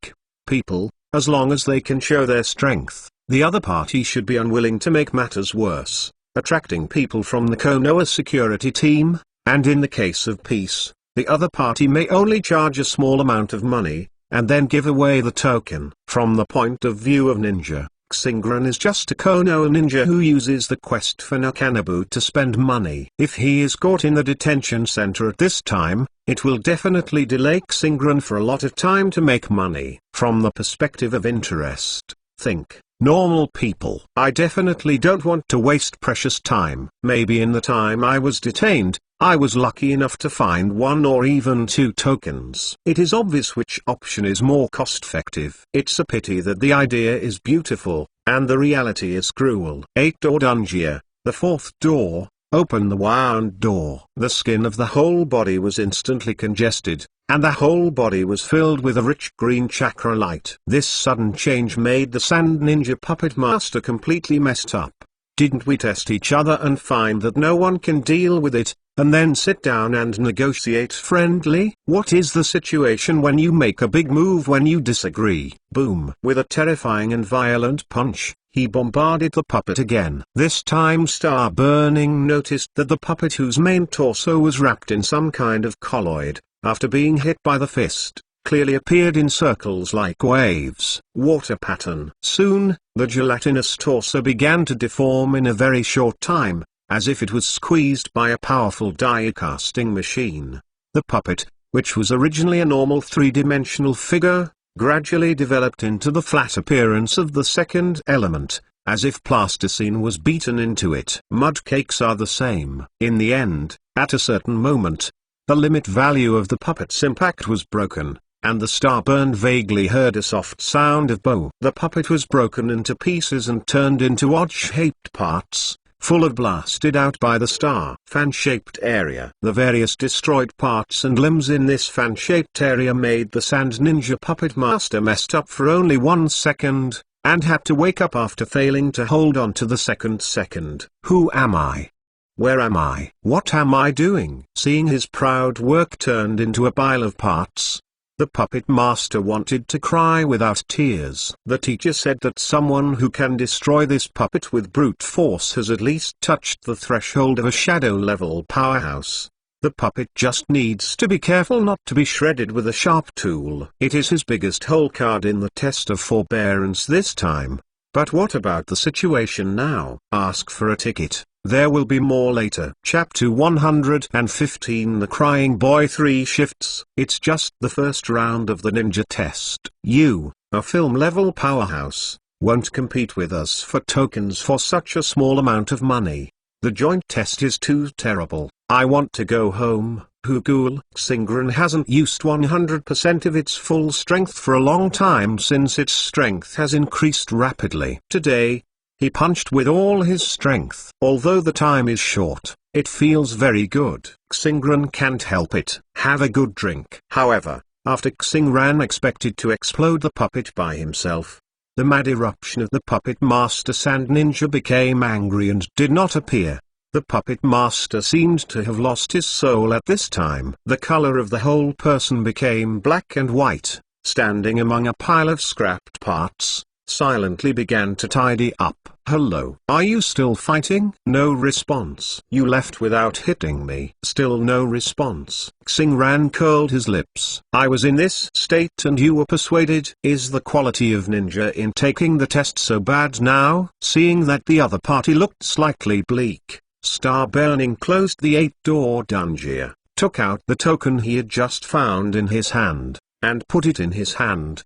A: people, as long as they can show their strength. The other party should be unwilling to make matters worse, attracting people from the Konoha security team, and in the case of peace, the other party may only charge a small amount of money, and then give away the token. From the point of view of ninja, Xingran is just a Konoha ninja who uses the quest for Nakanobu to spend money. If he is caught in the detention center at this time, it will definitely delay Xingran for a lot of time to make money. From the perspective of interest, think, normal people. I definitely don't want to waste precious time. Maybe in the time I was detained, I was lucky enough to find 1 or even 2 tokens. It is obvious which option is more cost-effective. It's a pity that the idea is beautiful, and the reality is cruel. 8-door dungeon. The 4th door, open the wound door. The skin of the whole body was instantly congested, and the whole body was filled with a rich green chakra light. This sudden change made the Sand Ninja Puppet Master completely messed up. Didn't we test each other and find that no one can deal with it, and then sit down and negotiate friendly? What is the situation when you make a big move when you disagree? Boom. With a terrifying and violent punch, he bombarded the puppet again. This time Star Burning noticed that the puppet, whose main torso was wrapped in some kind of colloid, after being hit by the fist, clearly appeared in circles like waves. Water pattern. Soon, the gelatinous torso began to deform in a very short time, as if it was squeezed by a powerful die-casting machine. The puppet, which was originally a normal 3-dimensional figure, gradually developed into the flat appearance of the second element, as if plasticine was beaten into it. Mud cakes are the same. In the end, at a certain moment, the limit value of the puppet's impact was broken, and the star burn vaguely heard a soft sound of bow. The puppet was broken into pieces and turned into odd-shaped parts, full of blasted out by the star. Fan-shaped area. The various destroyed parts and limbs in this fan-shaped area made the Sand Ninja Puppet Master messed up for only 1 second, and had to wake up after failing to hold on to the second. Who am I? Where am I? What am I doing? Seeing his proud work turned into a pile of parts, the puppet master wanted to cry without tears. The teacher said that someone who can destroy this puppet with brute force has at least touched the threshold of a shadow-level powerhouse. The puppet just needs to be careful not to be shredded with a sharp tool. It is his biggest hole card in the test of forbearance this time. But what about the situation now? Ask for a ticket. There will be more later. Chapter 115. The Crying Boy. 3 shifts. It's just the first round of the ninja test. You, a film-level powerhouse, won't compete with us for tokens for such a small amount of money. The joint test is too terrible. I want to go home. Ghoul. Xingran hasn't used 100% of its full strength for a long time since its strength has increased rapidly. Today, he punched with all his strength. Although the time is short, it feels very good. Xingran can't help it. Have a good drink. However, after Xingran expected to explode the puppet by himself, the mad eruption of the puppet master Sand Ninja became angry and did not appear. The puppet master seemed to have lost his soul at this time. The color of the whole person became black and white. Standing among a pile of scrapped parts, silently began to tidy up. Hello. Are you still fighting? No response. You left without hitting me. Still no response. Xingran curled his lips. I was in this state and you were persuaded. Is the quality of ninja in taking the test so bad now? Seeing that the other party looked slightly bleak, Star Burning closed the 8-door dungeon, took out the token he had just found in his hand, and put it in his hand.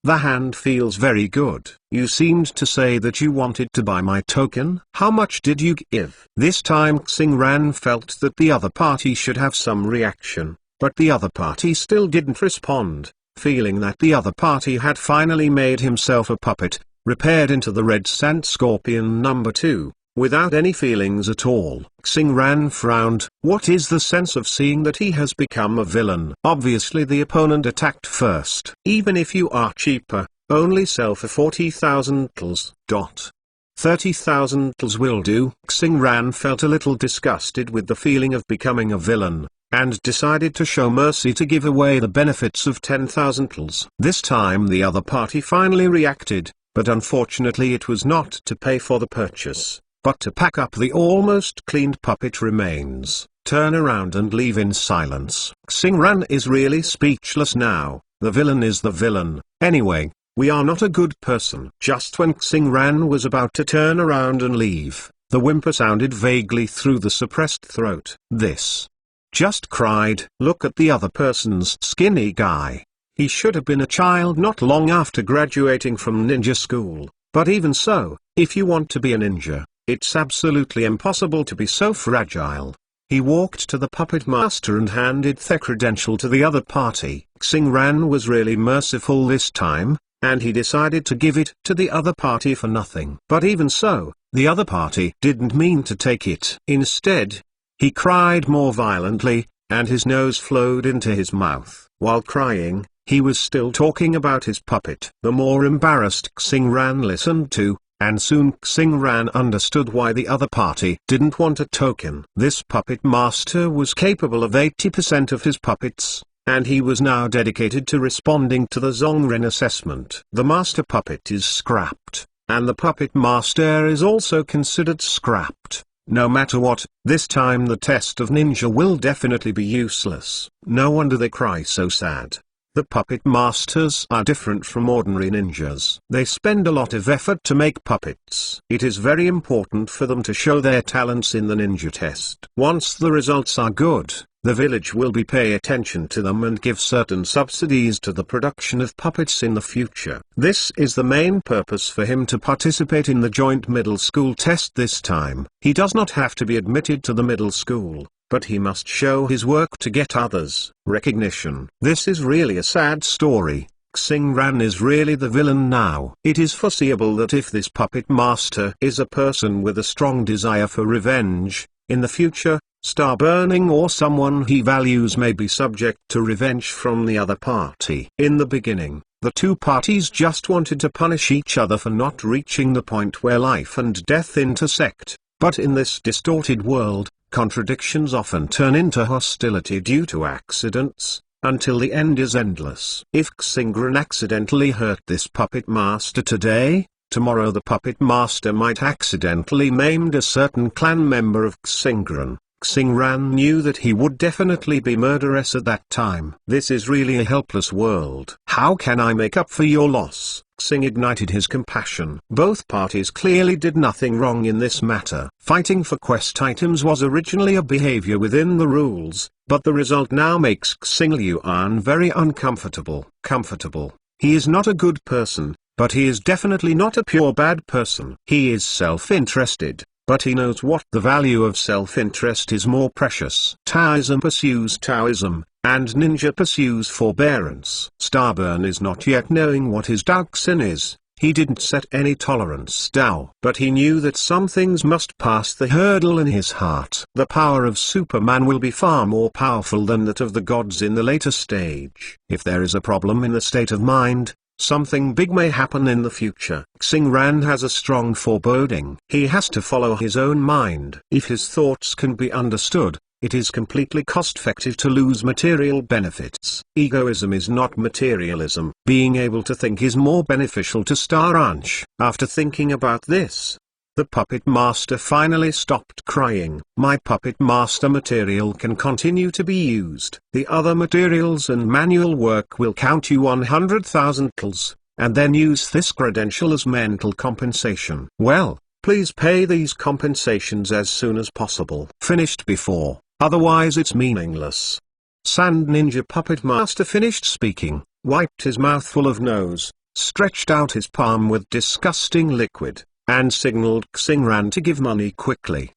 A: The hand feels very good. You seemed to say that you wanted to buy my token. How much did you give? This time Xingran felt that the other party should have some reaction, but the other party still didn't respond. Feeling that the other party had finally made himself a puppet, repaired into the Red Sand Scorpion number 2. Without any feelings at all, Xingran frowned. What is the sense of seeing that he has become a villain? Obviously the opponent attacked first. Even if you are cheaper, only sell for 40,000 tls. 30,000 tls will do. Xingran felt a little disgusted with the feeling of becoming a villain, and decided to show mercy to give away the benefits of 10,000 tls. This time the other party finally reacted, but unfortunately it was not to pay for the purchase, but to pack up the almost cleaned puppet remains, turn around and leave in silence. Xingran is really speechless now. The villain is the villain. Anyway, We are not a good person. Just when Xingran was about to turn around and leave, the whimper sounded vaguely through the suppressed throat. This just cried. Look at the other person's skinny guy. He should have been a child not long after graduating from ninja school. But even so, if you want to be a ninja, it's absolutely impossible to be so fragile. He walked to the puppet master and handed the credential to the other party. Xingran was really merciful this time, and he decided to give it to the other party for nothing. But even so, the other party didn't mean to take it. Instead, he cried more violently, and his nose flowed into his mouth. While crying, he was still talking about his puppet. The more embarrassed Xingran listened to, and soon Xingran understood why the other party didn't want a token. This puppet master was capable of 80% of his puppets, and he was now dedicated to responding to the Zongren assessment. The master puppet is scrapped, and the puppet master is also considered scrapped. No matter what, this time the test of ninja will definitely be useless. No wonder they cry so sad. The puppet masters are different from ordinary ninjas. They spend a lot of effort to make puppets. It is very important for them to show their talents in the ninja test. Once the results are good, the village will pay attention to them and give certain subsidies to the production of puppets in the future. This is the main purpose for him to participate in the joint middle school test this time. He does not have to be admitted to the middle school, but he must show his work to get others' recognition. This is really a sad story. Xingran is really the villain now. It is foreseeable that if this puppet master is a person with a strong desire for revenge, in the future, Star Burning or someone he values may be subject to revenge from the other party. In the beginning, the two parties just wanted to punish each other for not reaching the point where life and death intersect. But in this distorted world, contradictions often turn into hostility due to accidents, until the end is endless. If Xingran accidentally hurt this puppet master today, tomorrow the puppet master might accidentally maimed a certain clan member of Xingran. Xingran knew that he would definitely be murderous at that time. This is really a helpless world. How can I make up for your loss? Xing ignited his compassion. Both parties clearly did nothing wrong in this matter. Fighting for quest items was originally a behavior within the rules, but the result now makes Xing Liuan very uncomfortable. He is not a good person, but he is definitely not a pure bad person. He is self-interested, but he knows what the value of self-interest is more precious. Taoism pursues Taoism, and ninja pursues forbearance. Starburn is not yet knowing what his Daoxin is. He didn't set any tolerance Dao, but he knew that some things must pass the hurdle in his heart. The power of Superman will be far more powerful than that of the gods in the later stage. If there is a problem in the state of mind, something big may happen in the future. Xingran has a strong foreboding. He has to follow his own mind. If his thoughts can be understood, it is completely cost-effective to lose material benefits. Egoism is not materialism. Being able to think is more beneficial to Star Ranch. After thinking about this, the puppet master finally stopped crying. My puppet master material can continue to be used. The other materials and manual work will count you 100,000 tals, and then use this credential as mental compensation. Well, please pay these compensations as soon as possible. Finished before, otherwise it's meaningless. Sand Ninja Puppet Master finished speaking, wiped his mouth full of nose, stretched out his palm with disgusting liquid, and signaled Xingran to give money quickly.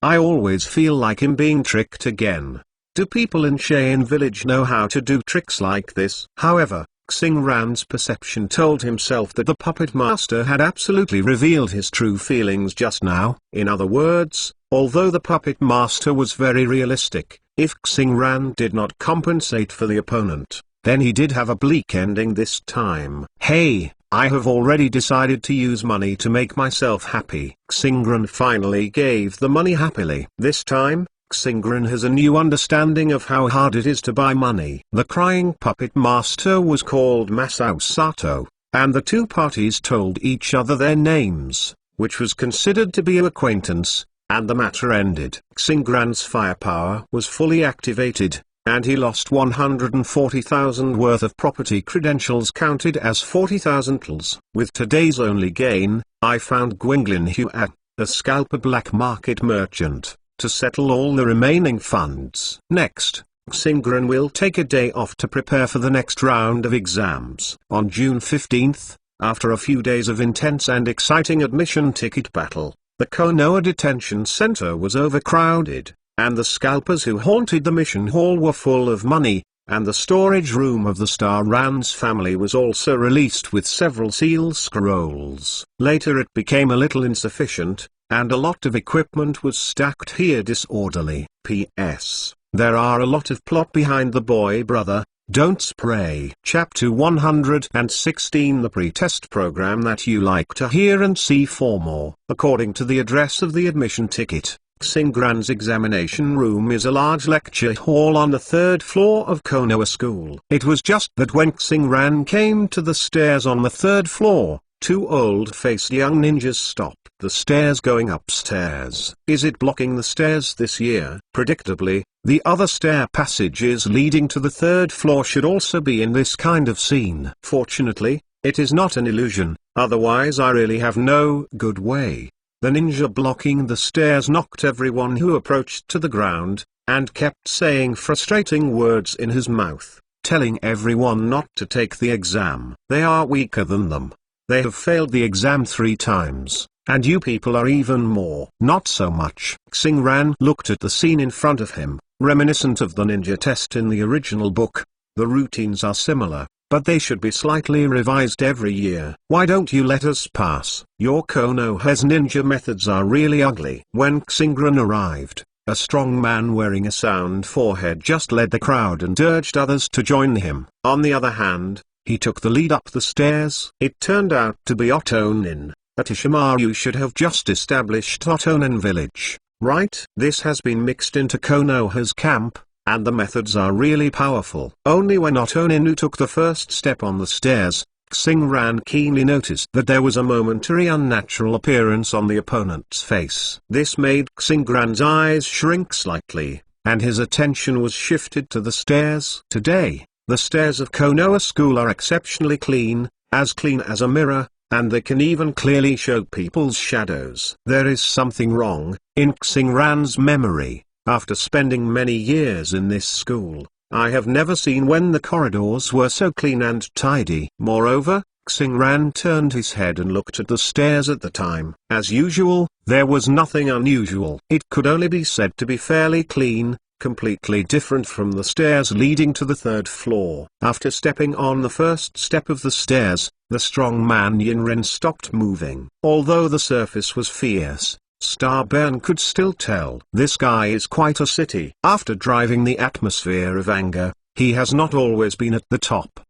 A: I always feel like I'm being tricked again. Do people in Cheyenne Village know how to do tricks like this? However, Xingran's perception told himself that the puppet master had absolutely revealed his true feelings just now. In other words, although the puppet master was very realistic, if Xingran did not compensate for the opponent, then he did have a bleak ending this time. Hey, I have already decided to use money to make myself happy. Xingran finally gave the money happily. This time, Xingran has a new understanding of how hard it is to buy money. The crying puppet master was called Masao Sato, and the two parties told each other their names, which was considered to be an acquaintance, and the matter ended. Xingran's firepower was fully activated, and he lost 140,000 worth of property credentials counted as 40,000 Ls. With today's only gain, I found Gwynglyn Hua, a scalper black market merchant, to settle all the remaining funds. Next, Xingran will take a day off to prepare for the next round of exams. On June 15th, after a few days of intense and exciting admission ticket battle, the Konoha detention center was overcrowded, and the scalpers who haunted the mission hall were full of money, and the storage room of the Star Ran's family was also released with several seal scrolls. Later it became a little insufficient, and a lot of equipment was stacked here disorderly. P.S. There are a lot of plot behind the boy brother, don't spray. Chapter 116, the pre-test program that you like to hear and see for more. According to the address of the admission ticket, Xingran's examination room is a large lecture hall on the third floor of Konoha School. It was just that when Xingran came to the stairs on the third floor, two old-faced young ninjas stopped the stairs going upstairs. Is it blocking the stairs this year? Predictably, the other stair passages leading to the third floor should also be in this kind of scene. Fortunately, it is not an illusion, otherwise I really have no good way. The ninja blocking the stairs knocked everyone who approached to the ground, and kept saying frustrating words in his mouth, telling everyone not to take the exam. They are weaker than them. They have failed the exam 3 times, and you people are even more. Not so much. Xingran looked at the scene in front of him, reminiscent of the ninja test in the original book. The routines are similar, but they should be slightly revised every year. Why don't you let us pass? Your Konoha's ninja methods are really ugly. When Xingran arrived, a strong man wearing a sound forehead just led the crowd and urged others to join him. On the other hand, he took the lead up the stairs. It turned out to be Otonin. At Ishimar you should have just established Otonin village, right? This has been mixed into Konoha's camp, and the methods are really powerful. Only when Otoninu took the first step on the stairs, Xingran keenly noticed that there was a momentary unnatural appearance on the opponent's face. This made Xingran's eyes shrink slightly, and his attention was shifted to the stairs. Today, the stairs of Konoha School are exceptionally clean as a mirror, and they can even clearly show people's shadows. There is something wrong in Xingran's memory. After spending many years in this school, I have never seen when the corridors were so clean and tidy. Moreover, Xingran turned his head and looked at the stairs at the time. As usual, there was nothing unusual. It could only be said to be fairly clean, completely different from the stairs leading to the third floor. After stepping on the first step of the stairs, the strong man Yinren stopped moving. Although the surface was fierce, Starburn could still tell this guy is quite a city. After driving the atmosphere of anger, he has not always been at the top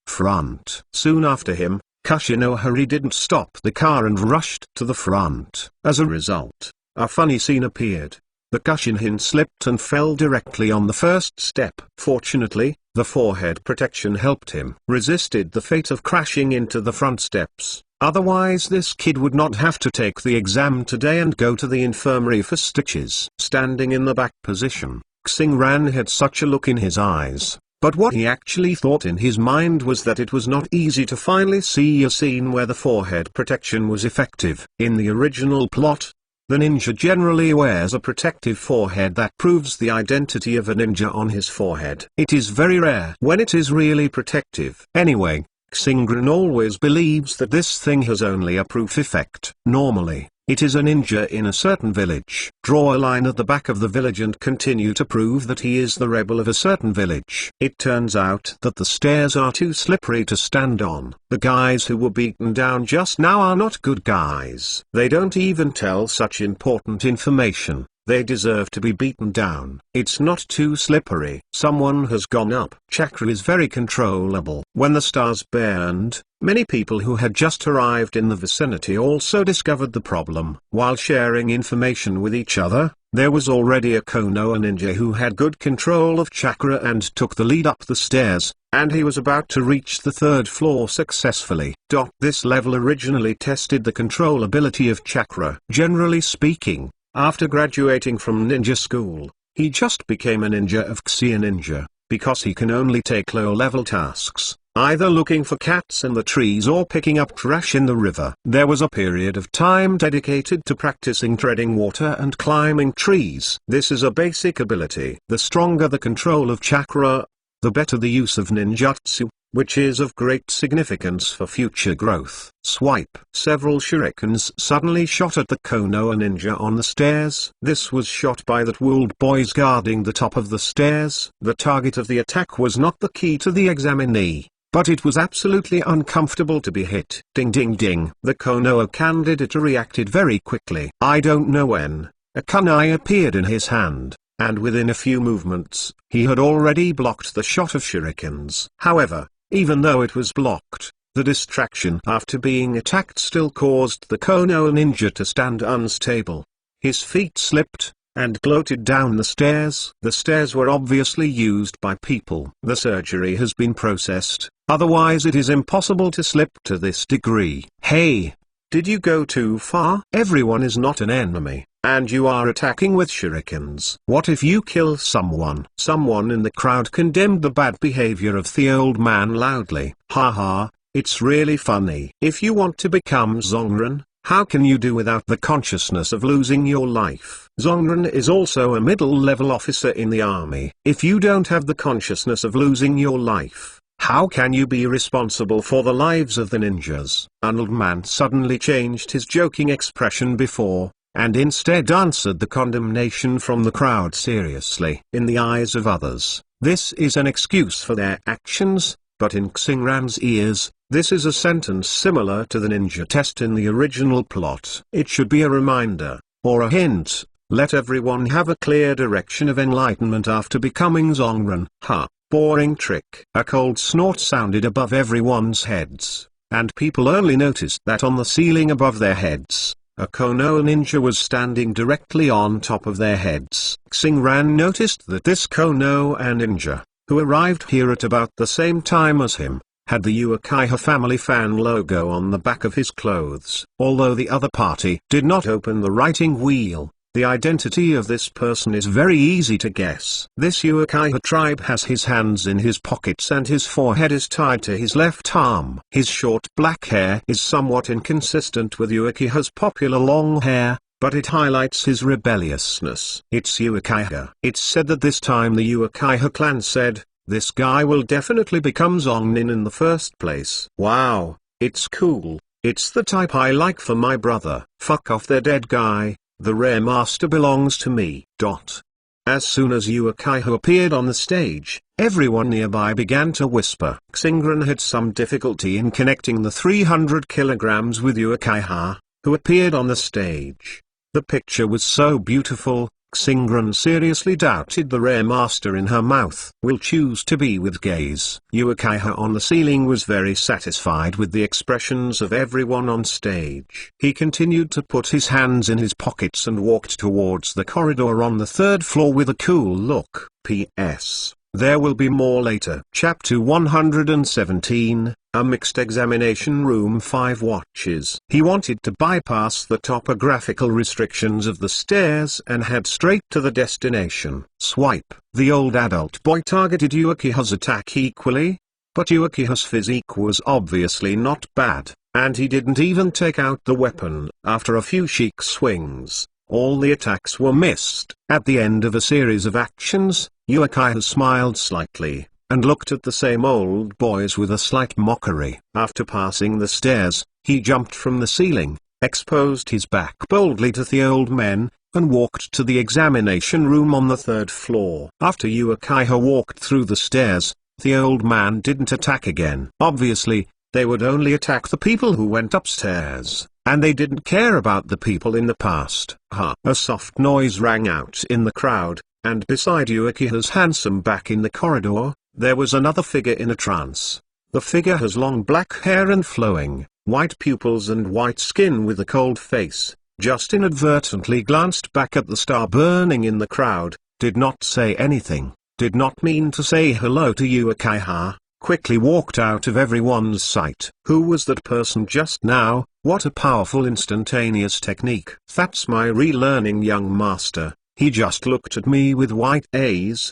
A: front. Soon after him, Kushinohari didn't stop the car and rushed to the front. As a result, a funny scene appeared. The Kushinhin slipped and fell directly on the first step. Fortunately, the forehead protection helped him. Resisted the fate of crashing into the front steps. Otherwise this kid would not have to take the exam today and go to the infirmary for stitches. Standing in the back position, Xingran had such a look in his eyes, but what he actually thought in his mind was that it was not easy to finally see a scene where the forehead protection was effective. In the original plot, the ninja generally wears a protective forehead that proves the identity of a ninja on his forehead. It is very rare when it is really protective. Anyway, Xingran always believes that this thing has only a proof effect. Normally, it is a ninja in a certain village. Draw a line at the back of the village and continue to prove that he is the rebel of a certain village. It turns out that the stairs are too slippery to stand on. The guys who were beaten down just now are not good guys. They don't even tell such important information. They deserve to be beaten down. It's not too slippery. Someone has gone up. Chakra is very controllable. When the stars burned, many people who had just arrived in the vicinity also discovered the problem. While sharing information with each other, there was already a Konoha ninja who had good control of chakra and took the lead up the stairs, and he was about to reach the third floor successfully. This level originally tested the controllability of chakra. Generally speaking, after graduating from ninja school, He just became a ninja of Xia Ninja, because he can only take low-level tasks, either looking for cats in the trees or picking up trash in the river. There was a period of time dedicated to practicing treading water and climbing trees. This is a basic ability. The stronger the control of chakra, the better the use of ninjutsu, which is of great significance for future growth. Swipe. Several shurikens suddenly shot at the Konoha ninja on the stairs. This was shot by the wooled boys guarding the top of the stairs. The target of the attack was not the key to the examinee, but it was absolutely uncomfortable to be hit. Ding ding ding. The Konoha candidate reacted very quickly. I don't know when. A kunai appeared in his hand, and within a few movements, he had already blocked the shot of shurikens. However, even though it was blocked, the distraction after being attacked still caused the Konoha ninja to stand unstable. His feet slipped, and floated down the stairs. The stairs were obviously used by people. The surgery has been processed, otherwise it is impossible to slip to this degree. Hey! Did you go too far? Everyone is not an enemy, and you are attacking with shurikens. What if you kill someone? Someone in the crowd condemned the bad behavior of the old man loudly. Haha, it's really funny. If you want to become Zongren, how can you do without the consciousness of losing your life? Zongren is also a middle-level officer in the army. If you don't have the consciousness of losing your life, how can you be responsible for the lives of the ninjas? An old man suddenly changed his joking expression before, and instead answered the condemnation from the crowd seriously. In the eyes of others, this is an excuse for their actions, but in Xingran's ears, this is a sentence similar to the ninja test in the original plot. It should be a reminder, or a hint. Let everyone have a clear direction of enlightenment after becoming Zongren. Ha! Boring trick. A cold snort sounded above everyone's heads, and people only noticed that on the ceiling above their heads, a Konoha ninja was standing directly on top of their heads. Xingran noticed that this Konoha ninja, who arrived here at about the same time as him, had the Uchiha family fan logo on the back of his clothes. Although the other party did not open the writing wheel, the identity of this person is very easy to guess. This Uchiha tribe has his hands in his pockets and his forehead is tied to his left arm. His short black hair is somewhat inconsistent with Uchiha's popular long hair, but it highlights his rebelliousness. It's Uchiha. It's said that this time the Uchiha clan said, "This guy will definitely become Zongnin in the first place." Wow, it's cool. It's the type I like for my brother. Fuck off their dead guy. The rare master belongs to me. As soon as Uchiha appeared on the stage, everyone nearby began to whisper. Xingran had some difficulty in connecting the 300 kilograms with Uchiha, who appeared on the stage. The picture was so beautiful, Xingran seriously doubted the rare master in her mouth will choose to be with gaze. Uchiha on the ceiling was very satisfied with the expressions of everyone on stage. He continued to put his hands in his pockets and walked towards the corridor on the third floor with a cool look. P.S. There will be more later. Chapter 117, A Mixed Examination Room 5 Watches. He wanted to bypass the topographical restrictions of the stairs and head straight to the destination. Swipe. The old adult boy targeted Uchiha's attack equally, but Uchiha's physique was obviously not bad, and he didn't even take out the weapon. After a few chic swings, all the attacks were missed. At the end of a series of actions, Uchiha smiled slightly, and looked at the same old boys with a slight mockery. After passing the stairs, he jumped from the ceiling, exposed his back boldly to the old men, and walked to the examination room on the third floor. After Uchiha walked through the stairs, the old man didn't attack again. Obviously, they would only attack the people who went upstairs, and they didn't care about the people in the past. A soft noise rang out in the crowd, and beside Uchiha's handsome back in the corridor, there was another figure in a trance. The figure has long black hair and flowing, white pupils and white skin with a cold face, just inadvertently glanced back at the star burning in the crowd, did not say anything, did not mean to say hello to Uchiha, quickly walked out of everyone's sight. Who was that person just now? What a powerful instantaneous technique. That's my relearning, young master. He just looked at me with white eyes.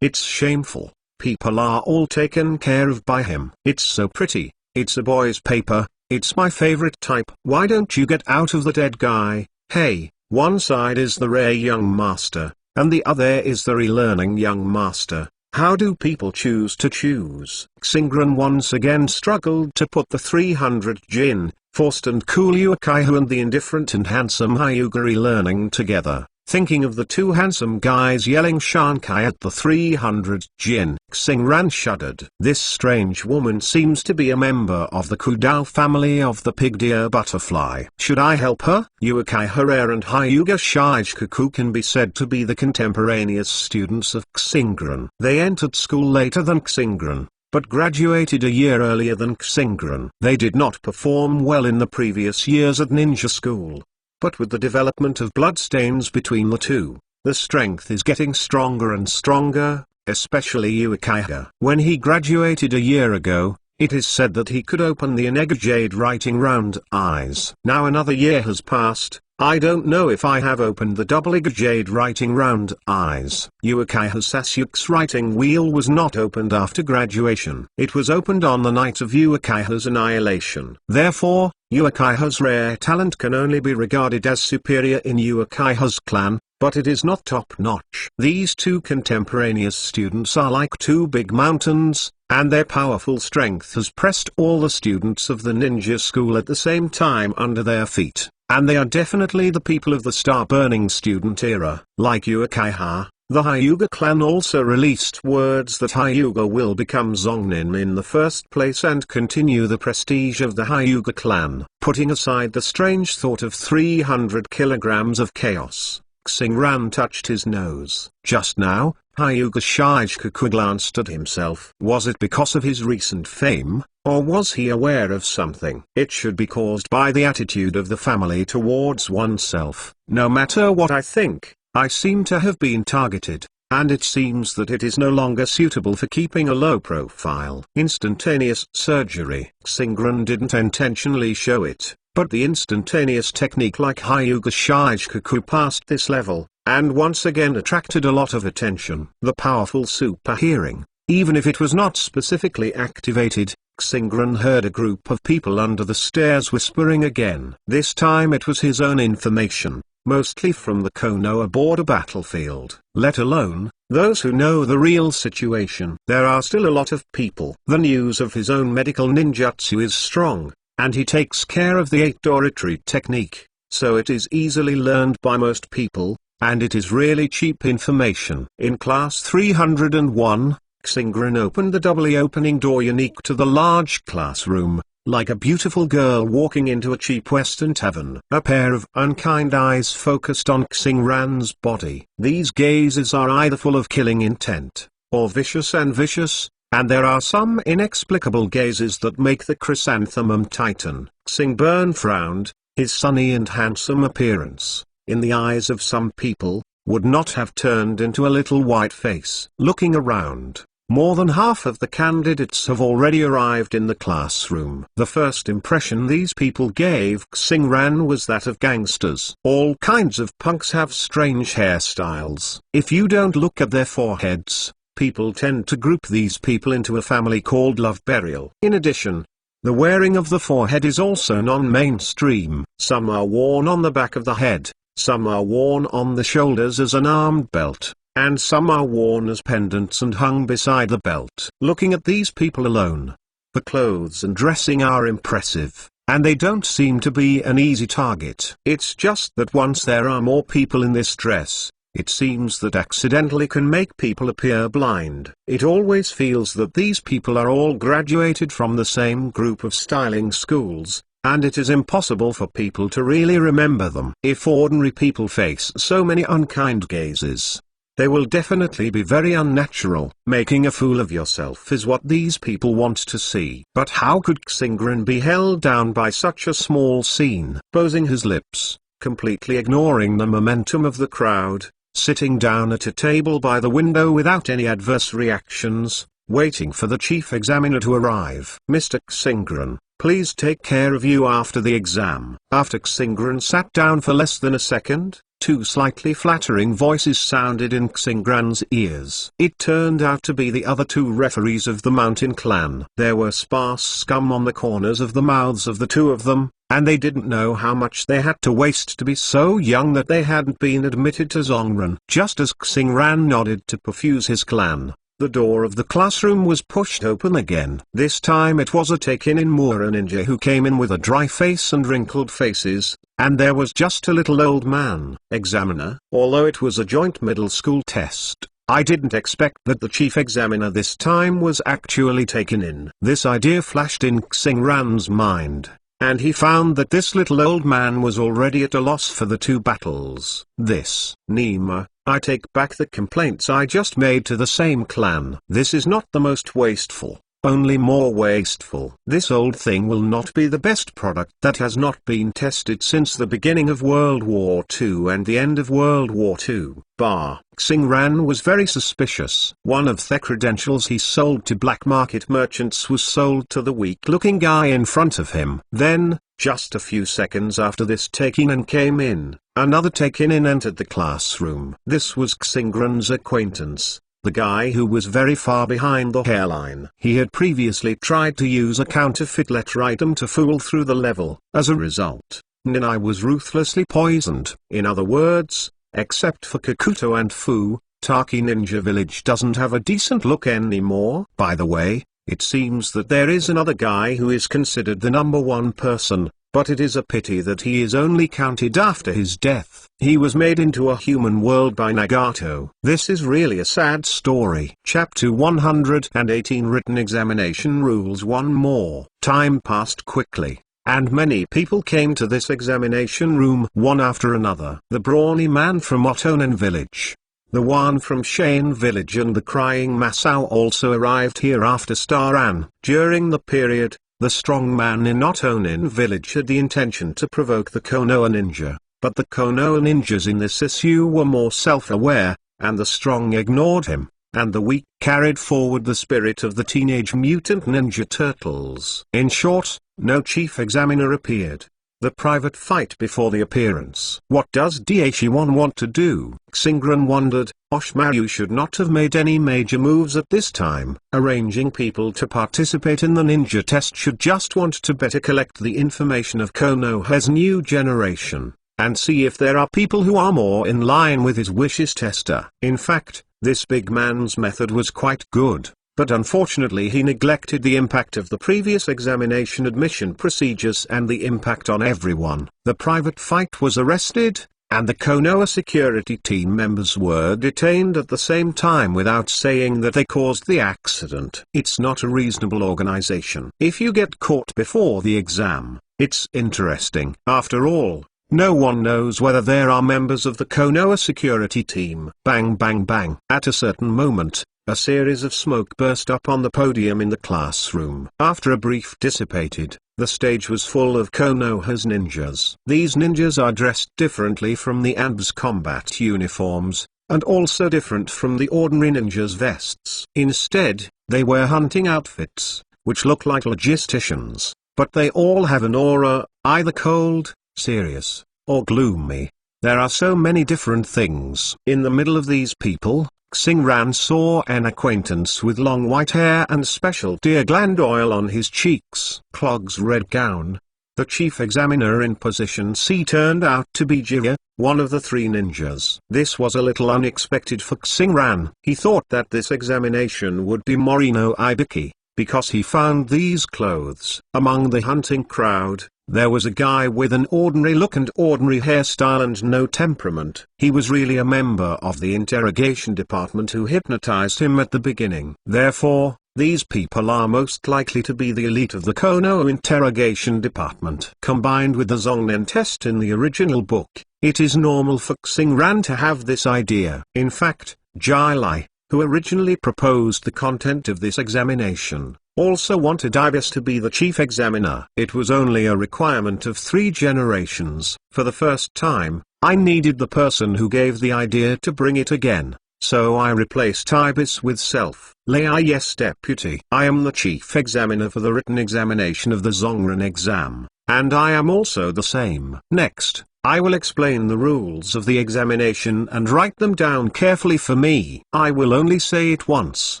A: It's shameful. People are all taken care of by him. It's so pretty. It's a boy's paper. It's my favorite type. Why don't you get out of the dead guy? Hey, one side is the rare young master, and the other is the relearning young master. How do people choose to choose? Xingran once again struggled to put the 300 Jin, forced and cool Yuakaihu and the indifferent and handsome Hyuga relearning together. Thinking of the two handsome guys yelling Shankai at the 300 Jin, Xingran shuddered. This strange woman seems to be a member of the Kudao family of the pig deer butterfly. Should I help her? Yuakai Herrera and Hyuga Shijuku can be said to be the contemporaneous students of Xingran. They entered school later than Xingran, but graduated a year earlier than Xingran. They did not perform well in the previous years at ninja school. But with the development of bloodstains between the two, the strength is getting stronger and stronger, especially Yuakaiha. When he graduated a year ago, it is said that he could open the Onega Jade writing round eyes. Now another year has passed. I don't know if I have opened the double Iga Jade writing round eyes. Yuakaiha Sasuke's writing wheel was not opened after graduation. It was opened on the night of Yuakaiha's annihilation. Therefore, Yuakaiha's rare talent can only be regarded as superior in Yuakaiha's clan, but it is not top-notch. These two contemporaneous students are like two big mountains, and their powerful strength has pressed all the students of the ninja school at the same time under their feet. And they are definitely the people of the star-burning student era. Like Yuakaiha, the Hyuga clan also released words that Hyuga will become Zongnin in the first place and continue the prestige of the Hyuga clan. Putting aside the strange thought of 300 kilograms of chaos, Xingran touched his nose. Just now, Hyuga Shijuku glanced at himself. Was it because of his recent fame, or was he aware of something? It should be caused by the attitude of the family towards oneself. No matter what I think, I seem to have been targeted, and it seems that it is no longer suitable for keeping a low profile. Instantaneous surgery. Xingran didn't intentionally show it, but the instantaneous technique like Hyuga Shijuku passed this level, and once again attracted a lot of attention. The powerful super hearing, even if it was not specifically activated, Xingran heard a group of people under the stairs whispering again. This time it was his own information, mostly from the Konoha border battlefield. Let alone those who know the real situation. There are still a lot of people. The news of his own medical ninjutsu is strong, and he takes care of the 8-door retreat technique, so it is easily learned by most people, and it is really cheap information. In class 301, Xingran opened the doubly opening door unique to the large classroom, like a beautiful girl walking into a cheap Western tavern. A pair of unkind eyes focused on Xingran's body. These gazes are either full of killing intent, or vicious, and there are some inexplicable gazes that make the chrysanthemum tighten. Xingran frowned. His sunny and handsome appearance, in the eyes of some people, would not have turned into a little white face. Looking around, more than half of the candidates have already arrived in the classroom. The first impression these people gave Xingran was that of gangsters. All kinds of punks have strange hairstyles. If you don't look at their foreheads, people tend to group these people into a family called Love Burial. In addition, the wearing of the forehead is also non-mainstream. Some are worn on the back of the head, some are worn on the shoulders as an armed belt, and some are worn as pendants and hung beside the belt. Looking at these people alone, the clothes and dressing are impressive, and they don't seem to be an easy target. It's just that once there are more people in this dress, it seems that accidentally can make people appear blind. It always feels that these people are all graduated from the same group of styling schools, and it is impossible for people to really remember them. If ordinary people face so many unkind gazes, they will definitely be very unnatural. Making a fool of yourself is what these people want to see. But how could Xingran be held down by such a small scene? Posing his lips, completely ignoring the momentum of the crowd, sitting down at a table by the window without any adverse reactions, waiting for the chief examiner to arrive. Mr. Xingran, please take care of you after the exam. After Xingran sat down for less than a second, Two slightly flattering voices sounded in Xingran's ears. It turned out to be the other two referees of the Mountain Clan. There were sparse scum on the corners of the mouths of the two of them, and they didn't know how much they had to waste to be so young that they hadn't been admitted to Zongren. Just as Xingran nodded to perfuse his clan, the door of the classroom was pushed open again. This time it was a Takenin Mura ninja who came in with a dry face and wrinkled faces, and there was just a little old man. Examiner, although it was a joint middle school test, I didn't expect that the chief examiner this time was actually taken in. This idea flashed in Xingran's mind, and he found that this little old man was already at a loss for the two battles. Nima, I take back the complaints I just made to the same clan. This is not the most wasteful, only more wasteful. This old thing will not be the best product that has not been tested since the beginning of World War II and the end of World War II. Xingran was very suspicious. One of the credentials he sold to black market merchants was sold to the weak-looking guy in front of him. Then, just a few seconds after this Takenin came in, another Takenin entered the classroom. This was Xingran's acquaintance, the guy who was very far behind the hairline. He had previously tried to use a counterfeit letter item to fool through the level. As a result, Ninai was ruthlessly poisoned. In other words, except for Kakuto and Fu, Taki Ninja Village doesn't have a decent look anymore. By the way, it seems that there is another guy who is considered the #1 person, but it is a pity that he is only counted after his death. He was made into a human world by Nagato. This is really a sad story. Chapter 118 Written Examination Rules. One more time passed quickly, and many people came to this examination room one after another. The brawny man from Otonen village, the one from Shane village and the crying Masao also arrived here after Staran. During the period, the strong man in Otonen village had the intention to provoke the Konoha ninja, but the Konoha ninjas in this issue were more self-aware, and the strong ignored him, and the weak carried forward the spirit of the Teenage Mutant Ninja Turtles. In short, no chief examiner appeared. The private fight before the appearance. What does Daishiwan want to do? Xingran wondered. Oshmaru should not have made any major moves at this time. Arranging people to participate in the ninja test should just want to better collect the information of Konoha's new generation, and see if there are people who are more in line with his wishes. Tester. In fact, this big man's method was quite good, but unfortunately he neglected the impact of the previous examination admission procedures and the impact on everyone. The private fight was arrested, and the Konoha security team members were detained at the same time without saying that they caused the accident. It's not a reasonable organization. If you get caught before the exam, it's interesting. After all, no one knows whether there are members of the Konoha security team. Bang bang bang. At a certain moment, a series of smoke burst up on the podium in the classroom. After a brief dissipated, the stage was full of Konoha's ninjas. These ninjas are dressed differently from the ANB's combat uniforms, and also different from the ordinary ninjas' vests. Instead, they wear hunting outfits, which look like logisticians, but they all have an aura, either cold, serious, or gloomy. There are so many different things. In the middle of these people, Xingran saw an acquaintance with long white hair and special deer gland oil on his cheeks. Clog's red gown. The chief examiner in position C turned out to be Jiraiya, one of the three ninjas. This was a little unexpected for Xingran. He thought that this examination would be Morino Ibiki, because he found these clothes. Among the hunting crowd, there was a guy with an ordinary look and ordinary hairstyle and no temperament. He was really a member of the interrogation department who hypnotized him at the beginning. Therefore, these people are most likely to be the elite of the Konoha interrogation department. Combined with the Zongnen test in the original book, it is normal for Xingran to have this idea. In fact, Jai Lai, who originally proposed the content of this examination, also wanted Ibis to be the chief examiner. It was only a requirement of 3 generations. For the first time, I needed the person who gave the idea to bring it again, so I replaced Ibis with self. Yes, deputy. I am the chief examiner for the written examination of the Zongren exam, and I am also the same. Next, I will explain the rules of the examination and write them down carefully for me. I will only say it once.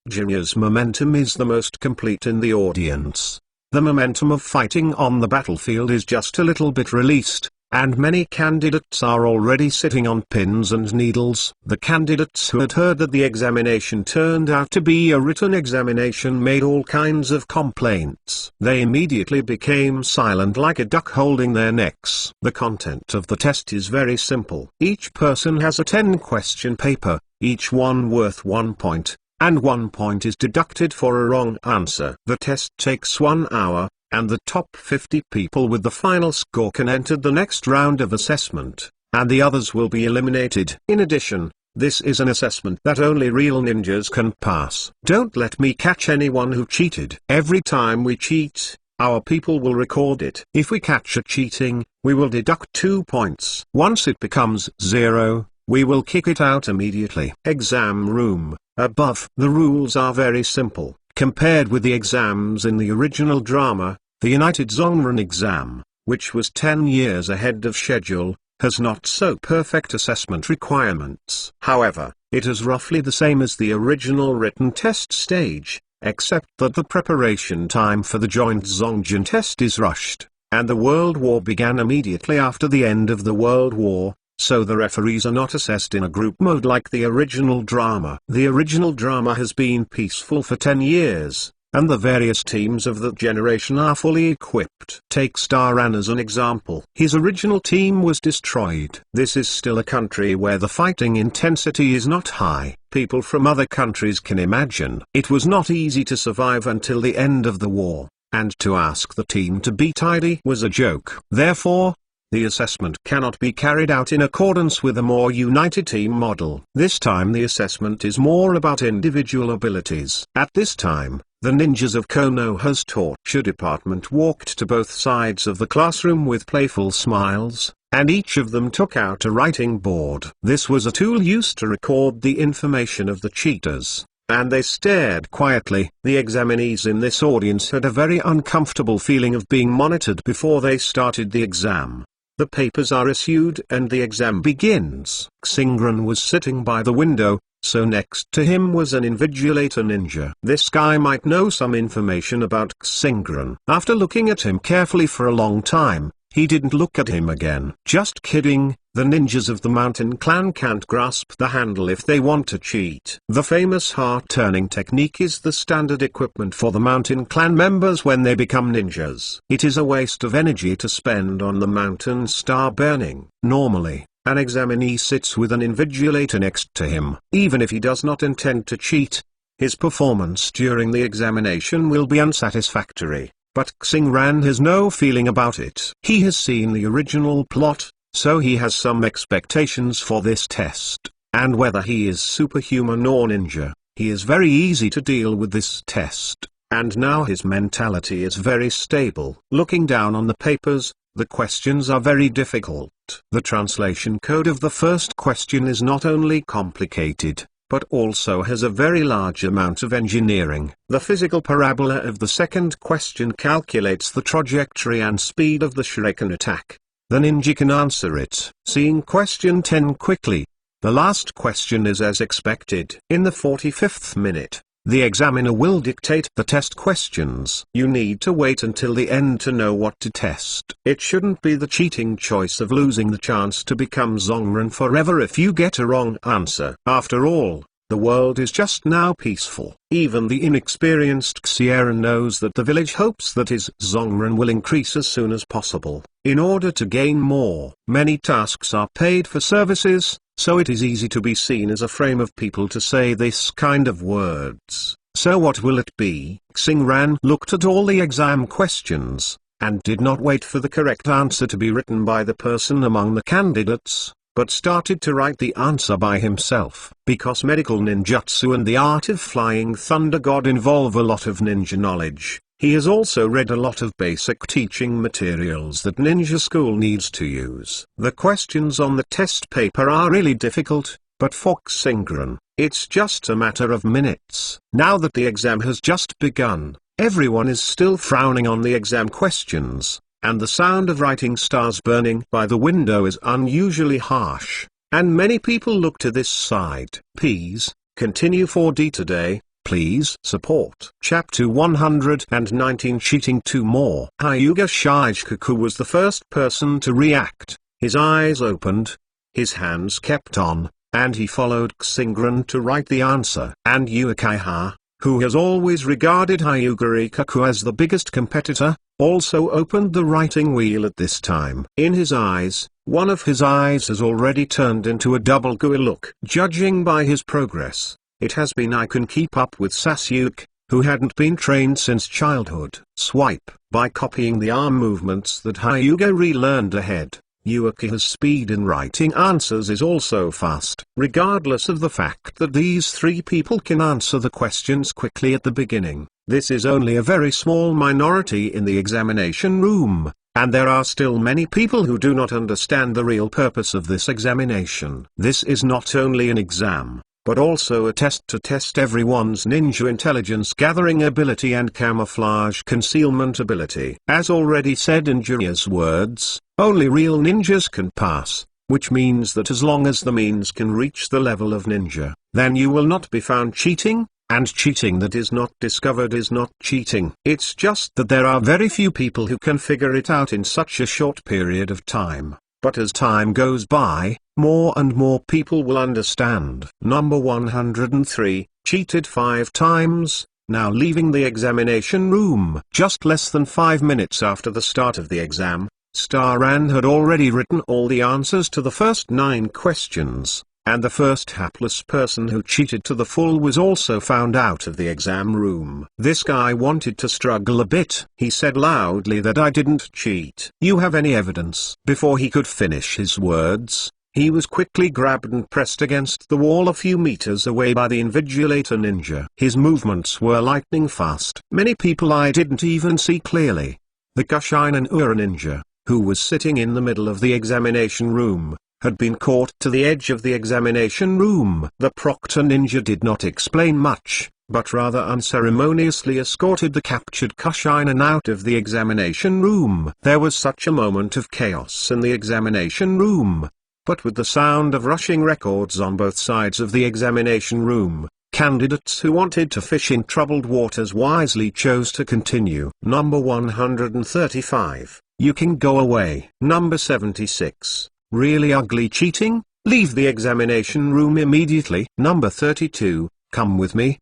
A: Junior's momentum is the most complete in the audience. The momentum of fighting on the battlefield is just a little bit released, and many candidates are already sitting on pins and needles. The candidates who had heard that the examination turned out to be a written examination made all kinds of complaints. They immediately became silent like a duck holding their necks. The content of the test is very simple. Each person has a 10-question paper, each one worth 1 point, and 1 point is deducted for a wrong answer. The test takes 1 hour. And the top 50 people with the final score can enter the next round of assessment, and the others will be eliminated. In addition, this is an assessment that only real ninjas can pass. Don't let me catch anyone who cheated. Every time we cheat, our people will record it. If we catch a cheating, we will deduct 2 points. Once it becomes 0, we will kick it out immediately. Exam room. Above. The rules are very simple. Compared with the exams in the original drama, the United Zonran exam, which was 10 years ahead of schedule, has not so perfect assessment requirements. However, it is roughly the same as the original written test stage, except that the preparation time for the joint Zongjin test is rushed, and the World War began immediately after the end of the World War, so the referees are not assessed in a group mode like the original drama. The original drama has been peaceful for 10 years, and the various teams of that generation are fully equipped. Take Staran as an example. His original team was destroyed. This is still a country where the fighting intensity is not high. People from other countries can imagine. It was not easy to survive until the end of the war, and to ask the team to be tidy was a joke. Therefore, the assessment cannot be carried out in accordance with a more united team model. This time the assessment is more about individual abilities. At this time, the ninjas of Konoha's torture department walked to both sides of the classroom with playful smiles, and each of them took out a writing board. This was a tool used to record the information of the cheaters, and they stared quietly. The examinees in this audience had a very uncomfortable feeling of being monitored before they started the exam. The papers are issued and the exam begins. Xingran was sitting by the window, so next to him was an invigilator ninja. This guy might know some information about Xingran. After looking at him carefully for a long time, he didn't look at him again. Just kidding, the ninjas of the Mountain Clan can't grasp the handle if they want to cheat. The famous heart-turning technique is the standard equipment for the Mountain Clan members when they become ninjas. It is a waste of energy to spend on the mountain star burning. Normally, an examinee sits with an invigilator next to him. Even if he does not intend to cheat, his performance during the examination will be unsatisfactory. But Xingran has no feeling about it. He has seen the original plot, so he has some expectations for this test, and whether he is superhuman or ninja, he is very easy to deal with this test, and now his mentality is very stable. Looking down on the papers, the questions are very difficult. The translation code of the first question is not only complicated, but also has a very large amount of engineering. The physical parabola of the second question calculates the trajectory and speed of the shuriken attack. The ninja can answer it. Seeing question 10 quickly. The last question is as expected. In the 45th minute, the examiner will dictate the test questions. You need to wait until the end to know what to test. It shouldn't be the cheating choice of losing the chance to become Zonran forever if you get a wrong answer. After all, the world is just now peaceful. Even the inexperienced Xieran knows that the village hopes that his Zonran will increase as soon as possible. In order to gain more, many tasks are paid for services, so it is easy to be seen as a frame of people to say this kind of words. So what will it be? Xingran looked at all the exam questions, and did not wait for the correct answer to be written by the person among the candidates, but started to write the answer by himself. Because medical ninjutsu and the art of flying thunder god involve a lot of ninja knowledge, he has also read a lot of basic teaching materials that ninja school needs to use. The questions on the test paper are really difficult, but for Xingran, it's just a matter of minutes. Now that the exam has just begun, everyone is still frowning on the exam questions, and the sound of writing stars burning by the window is unusually harsh, and many people look to this side. Please, continue 4D today, please support. Chapter 119 Cheating 2 More. Hyuga Shichikaku was the first person to react. His eyes opened, his hands kept on, and he followed Xingran to write the answer. And Yukiha, who has always regarded Hyuga Rikaku as the biggest competitor, also opened the writing wheel at this time. In his eyes, one of his eyes has already turned into a double ghoul look. Judging by his progress, it has been I can keep up with Sasuke, who hadn't been trained since childhood. Swipe. By copying the arm movements that Hyuga relearned ahead, Yuki's speed in writing answers is also fast. Regardless of the fact that these three people can answer the questions quickly at the beginning, this is only a very small minority in the examination room, and there are still many people who do not understand the real purpose of this examination. This is not only an exam, but also a test to test everyone's ninja intelligence gathering ability and camouflage concealment ability. As already said in Jiraiya's words, only real ninjas can pass, which means that as long as the means can reach the level of ninja, then you will not be found cheating, and cheating that is not discovered is not cheating. It's just that there are very few people who can figure it out in such a short period of time. But as time goes by, more and more people will understand. Number 103, cheated 5 times, now leaving the examination room. Just less than 5 minutes after the start of the exam, Staran had already written all the answers to the first 9 questions, and the first hapless person who cheated to the full was also found out of the exam room. This guy wanted to struggle a bit. He said loudly that I didn't cheat. You have any evidence? Before he could finish his words, he was quickly grabbed and pressed against the wall a few meters away by the invigilator ninja. His movements were lightning fast. Many people I didn't even see clearly. The Kushinen Ura ninja, who was sitting in the middle of the examination room, had been caught to the edge of the examination room. The proctor ninja did not explain much, but rather unceremoniously escorted the captured Kushinen out of the examination room. There was such a moment of chaos in the examination room. But with the sound of rushing records on both sides of the examination room, candidates who wanted to fish in troubled waters wisely chose to continue. Number 135, you can go away. Number 76. Really ugly cheating? Leave the examination room immediately. Number 32, come with me.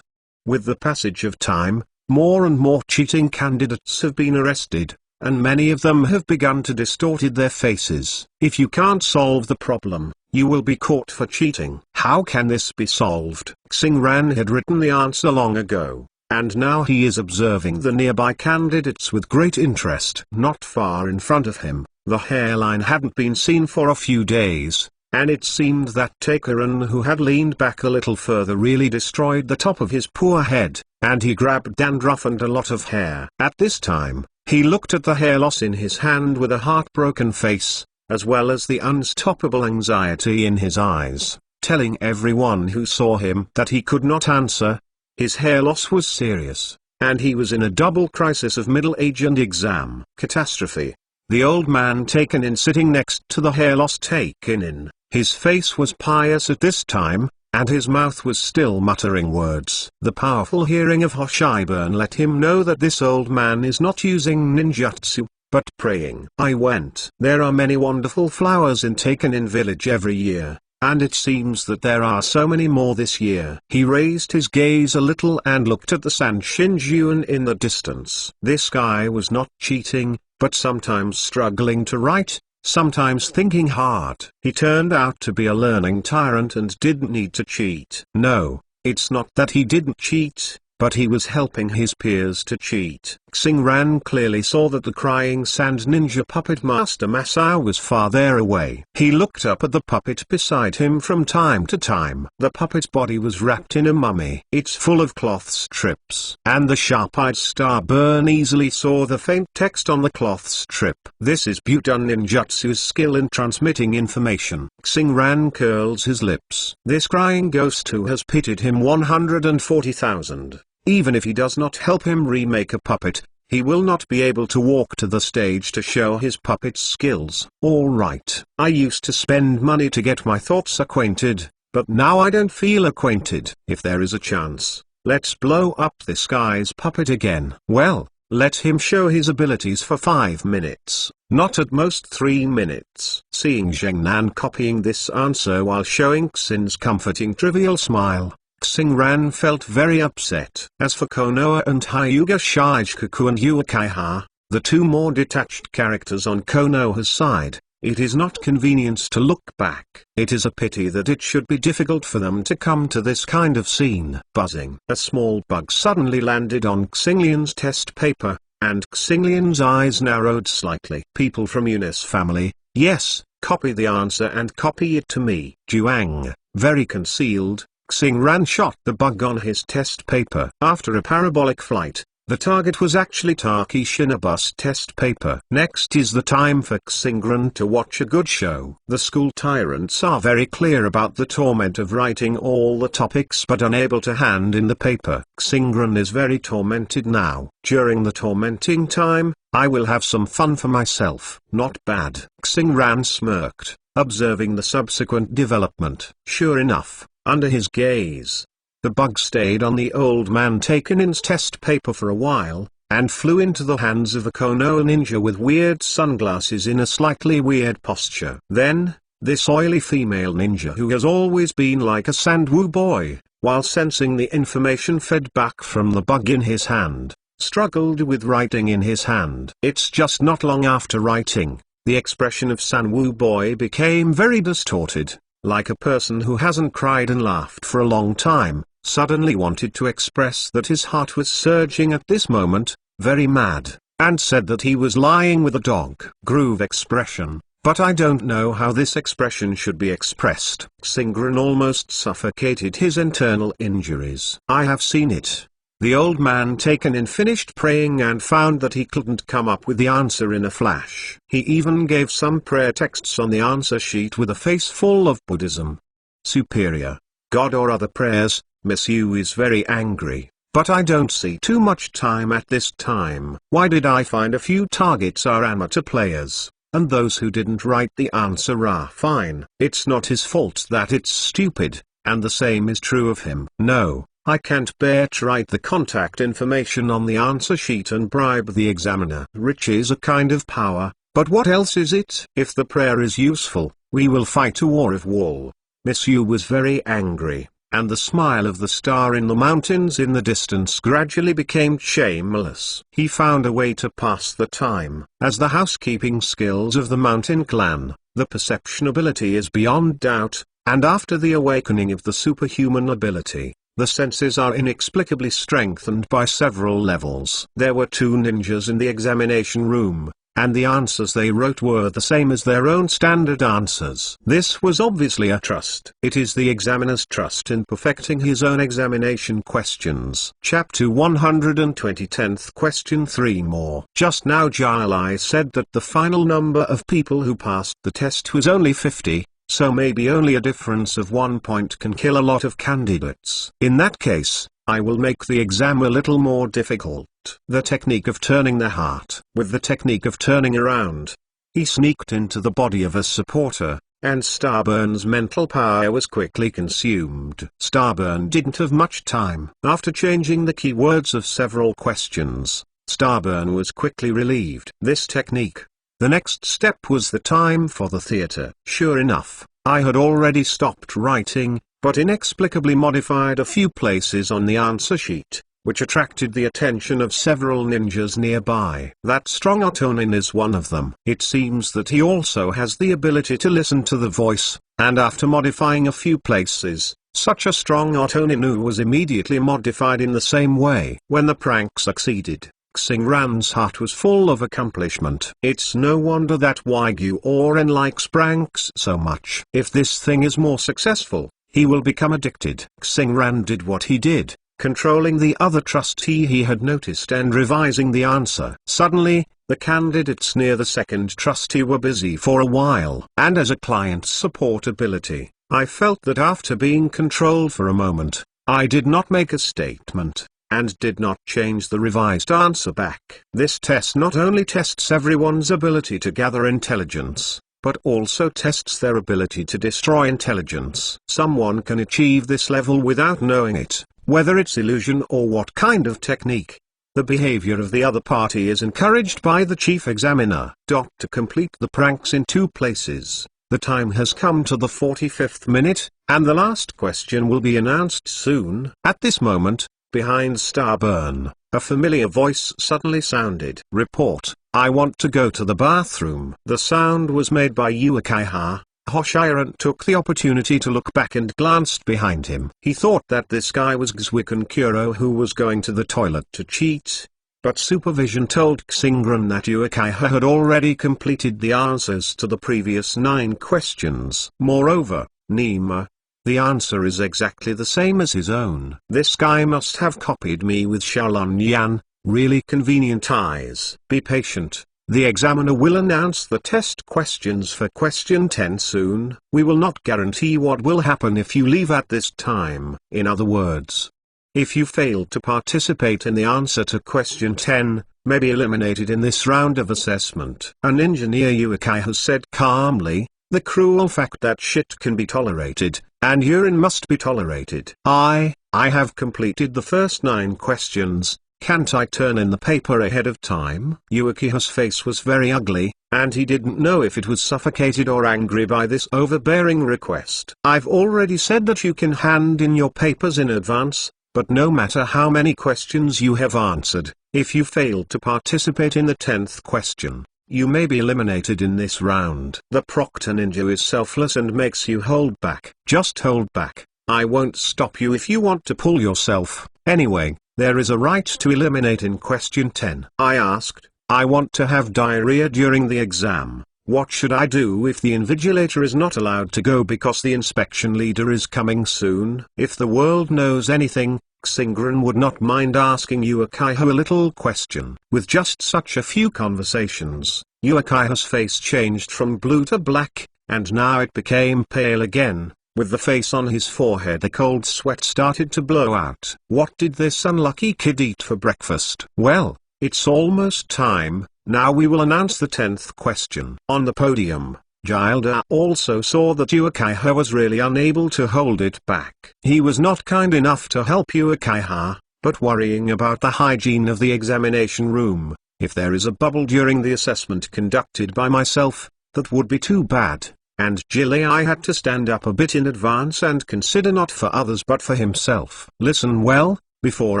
A: With the passage of time, more and more cheating candidates have been arrested, and many of them have begun to distorted their faces. If you can't solve the problem, you will be caught for cheating. How can this be solved? Xingran had written the answer long ago, and now he is observing the nearby candidates with great interest. Not far in front of him, the hairline hadn't been seen for a few days, and it seemed that Takeran, who had leaned back a little further, really destroyed the top of his poor head, and he grabbed dandruff and a lot of hair. At this time, he looked at the hair loss in his hand with a heartbroken face, as well as the unstoppable anxiety in his eyes, telling everyone who saw him that he could not answer. His hair loss was serious, and he was in a double crisis of middle age and exam catastrophe. The old man taken in sitting next to the hair loss taken in, his face was pious at this time, and his mouth was still muttering words. The powerful hearing of Hoshiburn let him know that this old man is not using ninjutsu, but praying. I went. There are many wonderful flowers in Taken-in village every year, and it seems that there are so many more this year. He raised his gaze a little and looked at the Sanshinjuan in the distance. This guy was not cheating, but sometimes struggling to write, sometimes thinking hard. He turned out to be a learning tyrant and didn't need to cheat. No, it's not that he didn't cheat, but he was helping his peers to cheat. Xingran clearly saw that the crying sand ninja puppet master Masao was far there away. He looked up at the puppet beside him from time to time. The puppet's body was wrapped in a mummy. It's full of cloth strips. And the sharp-eyed Starburn easily saw the faint text on the cloth strip. This is Butan Ninjutsu's skill in transmitting information. Xingran curls his lips. This crying ghost who has pitted him 140,000. Even if he does not help him remake a puppet, he will not be able to walk to the stage to show his puppet skills. Alright, I used to spend money to get my thoughts acquainted, but now I don't feel acquainted. If there is a chance, let's blow up this guy's puppet again. Well, let him show his abilities for 5 minutes, not at most 3 minutes. Seeing Zheng Nan copying this answer while showing Xin's comforting trivial smile, Xingran felt very upset. As for Konoha and Hyuga Shichikaku and Uekaiha, the two more detached characters on Konoha's side, it is not convenient to look back. It is a pity that it should be difficult for them to come to this kind of scene. Buzzing. A small bug suddenly landed on Xinglian's test paper, and Xinglian's eyes narrowed slightly. People from Eunice family, yes, copy the answer and copy it to me. Juang, very concealed, Xingran shot the bug on his test paper. After a parabolic flight, the target was actually Taki Shinabu's test paper. Next is the time for Xingran to watch a good show. The school tyrants are very clear about the torment of writing all the topics but unable to hand in the paper. Xingran is very tormented now. During the tormenting time, I will have some fun for myself. Not bad. Xingran smirked, observing the subsequent development. Sure enough, under his gaze, the bug stayed on the old man Takenin's test paper for a while, and flew into the hands of a Konoha ninja with weird sunglasses in a slightly weird posture. Then, this oily female ninja who has always been like a Sandwoo boy, while sensing the information fed back from the bug in his hand, struggled with writing in his hand. It's just not long after writing, the expression of Sandwoo boy became very distorted, like a person who hasn't cried and laughed for a long time, suddenly wanted to express that his heart was surging at this moment, very mad, and said that he was lying with a dog. Groove expression, but I don't know how this expression should be expressed. Xingran almost suffocated his internal injuries. I have seen it. The old man Takenin finished praying and found that he couldn't come up with the answer in a flash. He even gave some prayer texts on the answer sheet with a face full of Buddhism, superior, God or other prayers. Miss Yu is very angry, but I don't see too much time at this time. Why did I find a few targets are amateur players, and those who didn't write the answer are fine? It's not his fault that it's stupid, and the same is true of him. No, I can't bear to write the contact information on the answer sheet and bribe the examiner. Riches are a kind of power, but what else is it? If the prayer is useful, we will fight a war of wool. Miss Yu was very angry, and the smile of the star in the mountains in the distance gradually became shameless. He found a way to pass the time. As the housekeeping skills of the mountain clan, the perception ability is beyond doubt, and after the awakening of the superhuman ability, the senses are inexplicably strengthened by several levels. There were 2 ninjas in the examination room, and the answers they wrote were the same as their own standard answers. This was obviously a trust. It is the examiner's trust in perfecting his own examination questions. Chapter 120 10th question 3 more. Just now Jai said that the final number of people who passed the test was only 50. So maybe only a difference of 1 point can kill a lot of candidates. In that case, I will make the exam a little more difficult. The technique of turning the heart. With the technique of turning around, he sneaked into the body of a supporter, and Starburn's mental power was quickly consumed. Starburn didn't have much time. After changing the keywords of several questions, Starburn was quickly relieved. This technique. The next step was the time for the theater. Sure enough, I had already stopped writing, but inexplicably modified a few places on the answer sheet, which attracted the attention of several ninjas nearby. That strong Otonin is one of them. It seems that he also has the ability to listen to the voice, and after modifying a few places, such a strong Otoninu was immediately modified in the same way. When the prank succeeded, Xingran's heart was full of accomplishment. It's no wonder that Wagyu Oren likes pranks so much. If this thing is more successful, he will become addicted. Xingran did what he did, controlling the other trustee he had noticed and revising the answer. Suddenly, the candidates near the second trustee were busy for a while. And as a client's support ability, I felt that after being controlled for a moment, I did not make a statement. and did not change the revised answer back. This test not only tests everyone's ability to gather intelligence, but also tests their ability to destroy intelligence. Someone can achieve this level without knowing it, whether it's illusion or what kind of technique. The behavior of the other party is encouraged by the chief examiner. To complete the pranks in 2 places, the time has come to the 45th minute, and the last question will be announced soon. At this moment, behind Starburn, a familiar voice suddenly sounded. Report, I want to go to the bathroom. The sound was made by Uchiha. Hoshiran took the opportunity to look back and glanced behind him. He thought that this guy was Xwikan Kuro who was going to the toilet to cheat. But supervision told Xingran that Uchiha had already completed the answers to the previous 9 questions. Moreover, Nima, the answer is exactly the same as his own. This guy must have copied me with Shaolin Yan. Really convenient eyes. Be patient. The examiner will announce the test questions for question 10 soon. We will not guarantee what will happen if you leave at this time. In other words, if you fail to participate in the answer to question 10, may be eliminated in this round of assessment. An engineer Uchiha has said calmly, the cruel fact that shit can be tolerated, and urine must be tolerated. I have completed the first 9 questions. Can't I turn in the paper ahead of time? Uchiha's face was very ugly, and he didn't know if it was suffocated or angry by this overbearing request. I've already said that you can hand in your papers in advance, but no matter how many questions you have answered, if you fail to participate in the 10th question, you may be eliminated in this round. The Proctor Ninja is selfless and makes you hold back. Just hold back. I won't stop you if you want to pull yourself. Anyway, there is a right to eliminate in question 10. I asked, I want to have diarrhea during the exam. What should I do if the invigilator is not allowed to go because the inspection leader is coming soon? If the world knows anything, Xingran would not mind asking Uchiha a little question. With just such a few conversations, Uchiha's face changed from blue to black, and now it became pale again. With the face on his forehead a cold sweat started to blow out. What did this unlucky kid eat for breakfast? Well, it's almost time. Now we will announce the 10th question. On the podium, Gilda also saw that Uchiha was really unable to hold it back. He was not kind enough to help Uchiha, but worrying about the hygiene of the examination room. If there is a bubble during the assessment conducted by myself, that would be too bad. And Gilei had to stand up a bit in advance and consider not for others but for himself. Listen well, before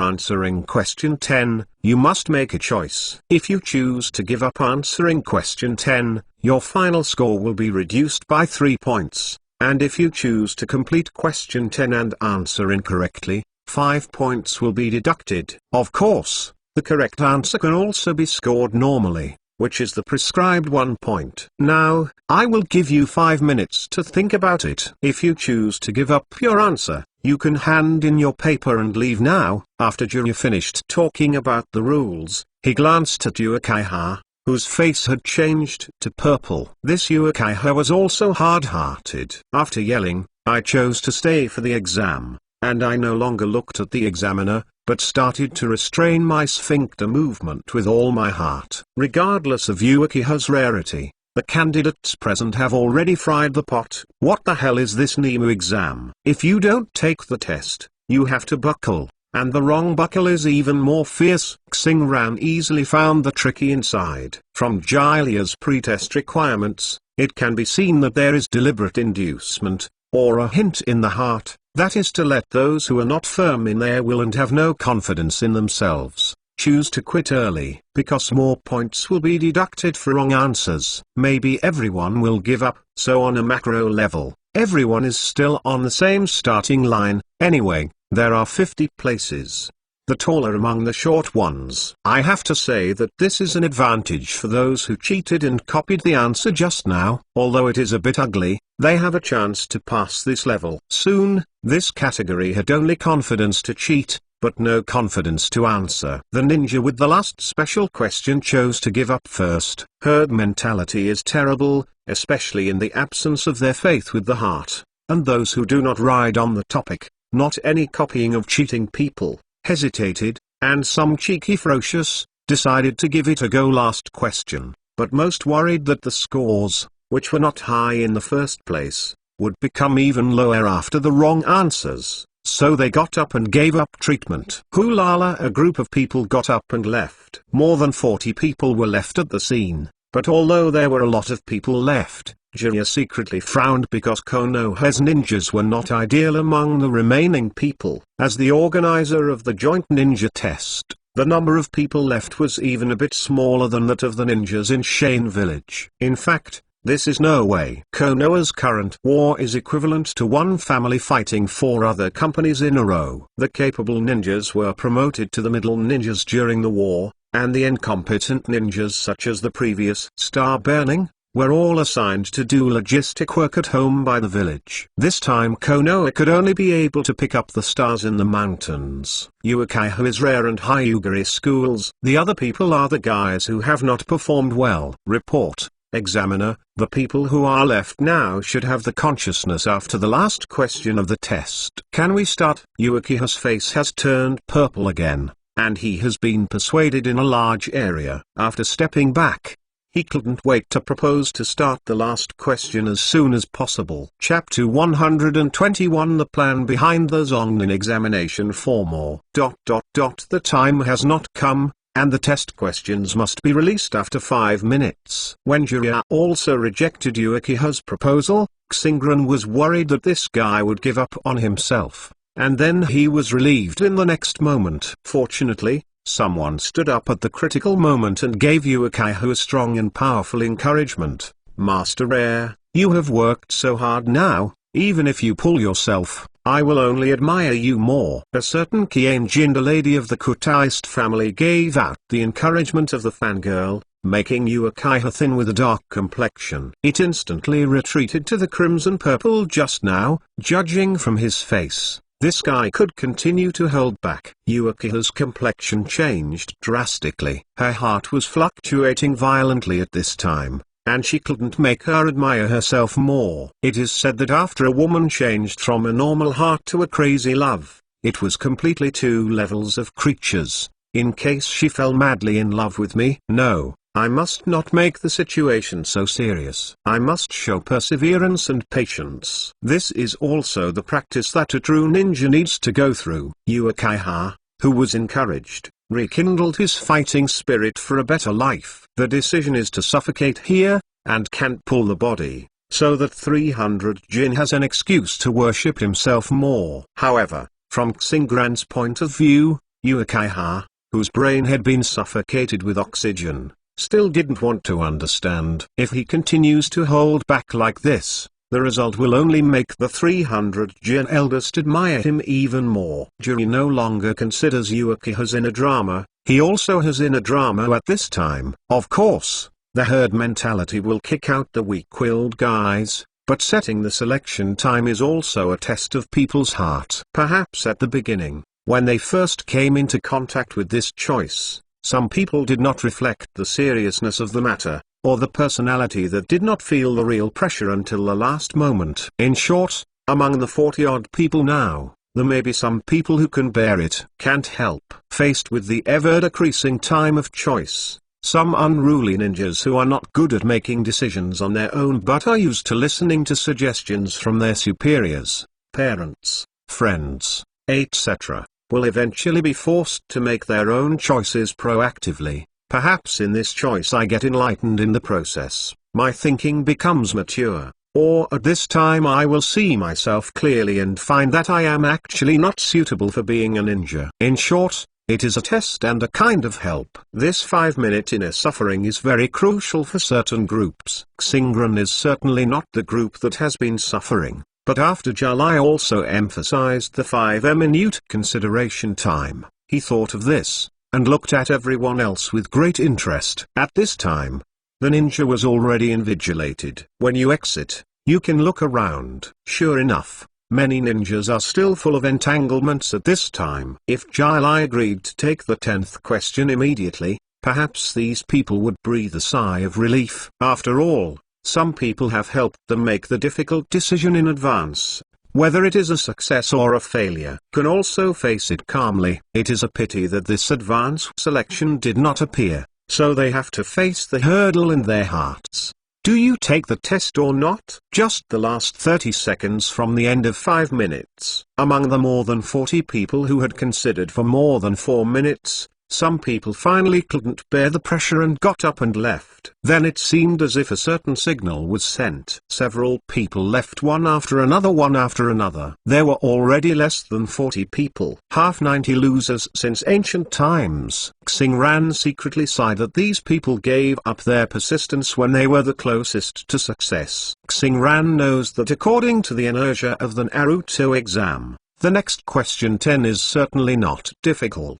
A: answering question 10, you must make a choice. If you choose to give up answering question 10, your final score will be reduced by 3 points, and if you choose to complete question 10 and answer incorrectly, 5 points will be deducted. Of course, the correct answer can also be scored normally, which is the prescribed 1 point. Now, I will give you 5 minutes to think about it. If you choose to give up your answer, you can hand in your paper and leave now. After Jiraiya finished talking about the rules, he glanced at Uchiha, whose face had changed to purple. This Uchiha was also hard-hearted. After yelling, I chose to stay for the exam, and I no longer looked at the examiner, but started to restrain my sphincter movement with all my heart. Regardless of Uchiha's rarity, the candidates present have already fried the pot. What the hell is this Nemu exam? If you don't take the test, you have to buckle, and the wrong buckle is even more fierce. Xingran easily found the tricky inside. From Jilia's pre-test requirements, it can be seen that there is deliberate inducement, or a hint in the heart, that is to let those who are not firm in their will and have no confidence in themselves, choose to quit early, because more points will be deducted for wrong answers. Maybe everyone will give up, so on a macro level, everyone is still on the same starting line. Anyway, there are 50 places. The taller among the short ones. I have to say that this is an advantage for those who cheated and copied the answer just now. Although it is a bit ugly, they have a chance to pass this level. Soon, this category had only confidence to cheat, but no confidence to answer. The ninja with the last special question chose to give up first. Herd mentality is terrible, especially in the absence of their faith with the heart, and those who do not ride on the topic, not any copying of cheating people. hesitated, and some cheeky ferocious, decided to give it a go last question, but most worried that the scores, which were not high in the first place, would become even lower after the wrong answers, so they got up and gave up treatment. Hulala, a group of people got up and left. More than 40 people were left at the scene, but although there were a lot of people left, Jiraiya secretly frowned because Konoha's ninjas were not ideal among the remaining people. As the organizer of the joint ninja test, the number of people left was even a bit smaller than that of the ninjas in Shane Village. In fact, this is no way. Konoha's current war is equivalent to one family fighting 4 other companies in a row. The capable ninjas were promoted to the middle ninjas during the war, and the incompetent ninjas such as the previous star burning, were all assigned to do logistic work at home by the village. This time Konoha could only be able to pick up the stars in the mountains. Uchiha is rare and Hyuguri schools. The other people are the guys who have not performed well. Report. Examiner, the people who are left now should have the consciousness after the last question of the test. Can we start? Uchiha's face has turned purple again, and he has been persuaded in a large area. After stepping back, he couldn't wait to propose to start the last question as soon as possible. Chapter 121 The plan behind the Zongnin examination for more. The time has not come, and the test questions must be released after 5 minutes. When Jiraiya also rejected Uchiha's proposal, Xingran was worried that this guy would give up on himself, and then he was relieved in the next moment. Fortunately, someone stood up at the critical moment and gave Uchiha a strong and powerful encouragement. Master Air, you have worked so hard now, even if you pull yourself, I will only admire you more. A certain Kianjin, the lady of the Kutaist family, gave out the encouragement of the fangirl, making Uchiha thin with a dark complexion. It instantly retreated to the crimson purple just now, judging from his face. This guy could continue to hold back. Uchiha's complexion changed drastically. Her heart was fluctuating violently at this time, and she couldn't make her admire herself more. It is said that after a woman changed from a normal heart to a crazy love, it was completely 2 levels of creatures. In case she fell madly in love with me. No, I must not make the situation so serious. I must show perseverance and patience. This is also the practice that a true ninja needs to go through. Uchiha, who was encouraged, rekindled his fighting spirit for a better life. The decision is to suffocate here, and can't pull the body, so that 300 Jin has an excuse to worship himself more. However, from Xingran's point of view, Uchiha, whose brain had been suffocated with oxygen, still didn't want to understand. If he continues to hold back like this, the result will only make the 300 Jin eldest admire him even more. Jiraiya no longer considers Uchiha's inner drama, he also has inner drama at this time. Of course, the herd mentality will kick out the weak-willed guys, but setting the selection time is also a test of people's heart. Perhaps at the beginning, when they first came into contact with this choice, some people did not reflect the seriousness of the matter, or the personality that did not feel the real pressure until the last moment. In short, among the 40-odd people now, there may be some people who can bear it. Can't help. Faced with the ever-decreasing time of choice, some unruly ninjas who are not good at making decisions on their own but are used to listening to suggestions from their superiors, parents, friends, etc., will eventually be forced to make their own choices proactively. Perhaps in this choice I get enlightened in the process, my thinking becomes mature, or at this time I will see myself clearly and find that I am actually not suitable for being a ninja. In short, it is a test and a kind of help. This 5-minute inner suffering is very crucial for certain groups. Xingran is certainly not the group that has been suffering. But after Jalai also emphasized the 5-minute consideration time, he thought of this, and looked at everyone else with great interest. At this time, the ninja was already invigilated. When you exit, you can look around. Sure enough, many ninjas are still full of entanglements at this time. If Jalai agreed to take the 10th question immediately, perhaps these people would breathe a sigh of relief. After all, some people have helped them make the difficult decision in advance. whether it is a success or a failure, can also face it calmly. It is a pity that this advance selection did not appear, so they have to face the hurdle in their hearts. Do you take the test or not? Just the last 30 seconds from the end of 5 minutes. Among the more than 40 people who had considered for more than 4 minutes, some people finally couldn't bear the pressure and got up and left. Then it seemed as if a certain signal was sent. Several people left one after another. There were already less than 40 people. Half 90 losers since ancient times. Xingran secretly sighed that these people gave up their persistence when they were the closest to success. Xingran knows that according to the inertia of the Naruto exam, the next question 10 is certainly not difficult.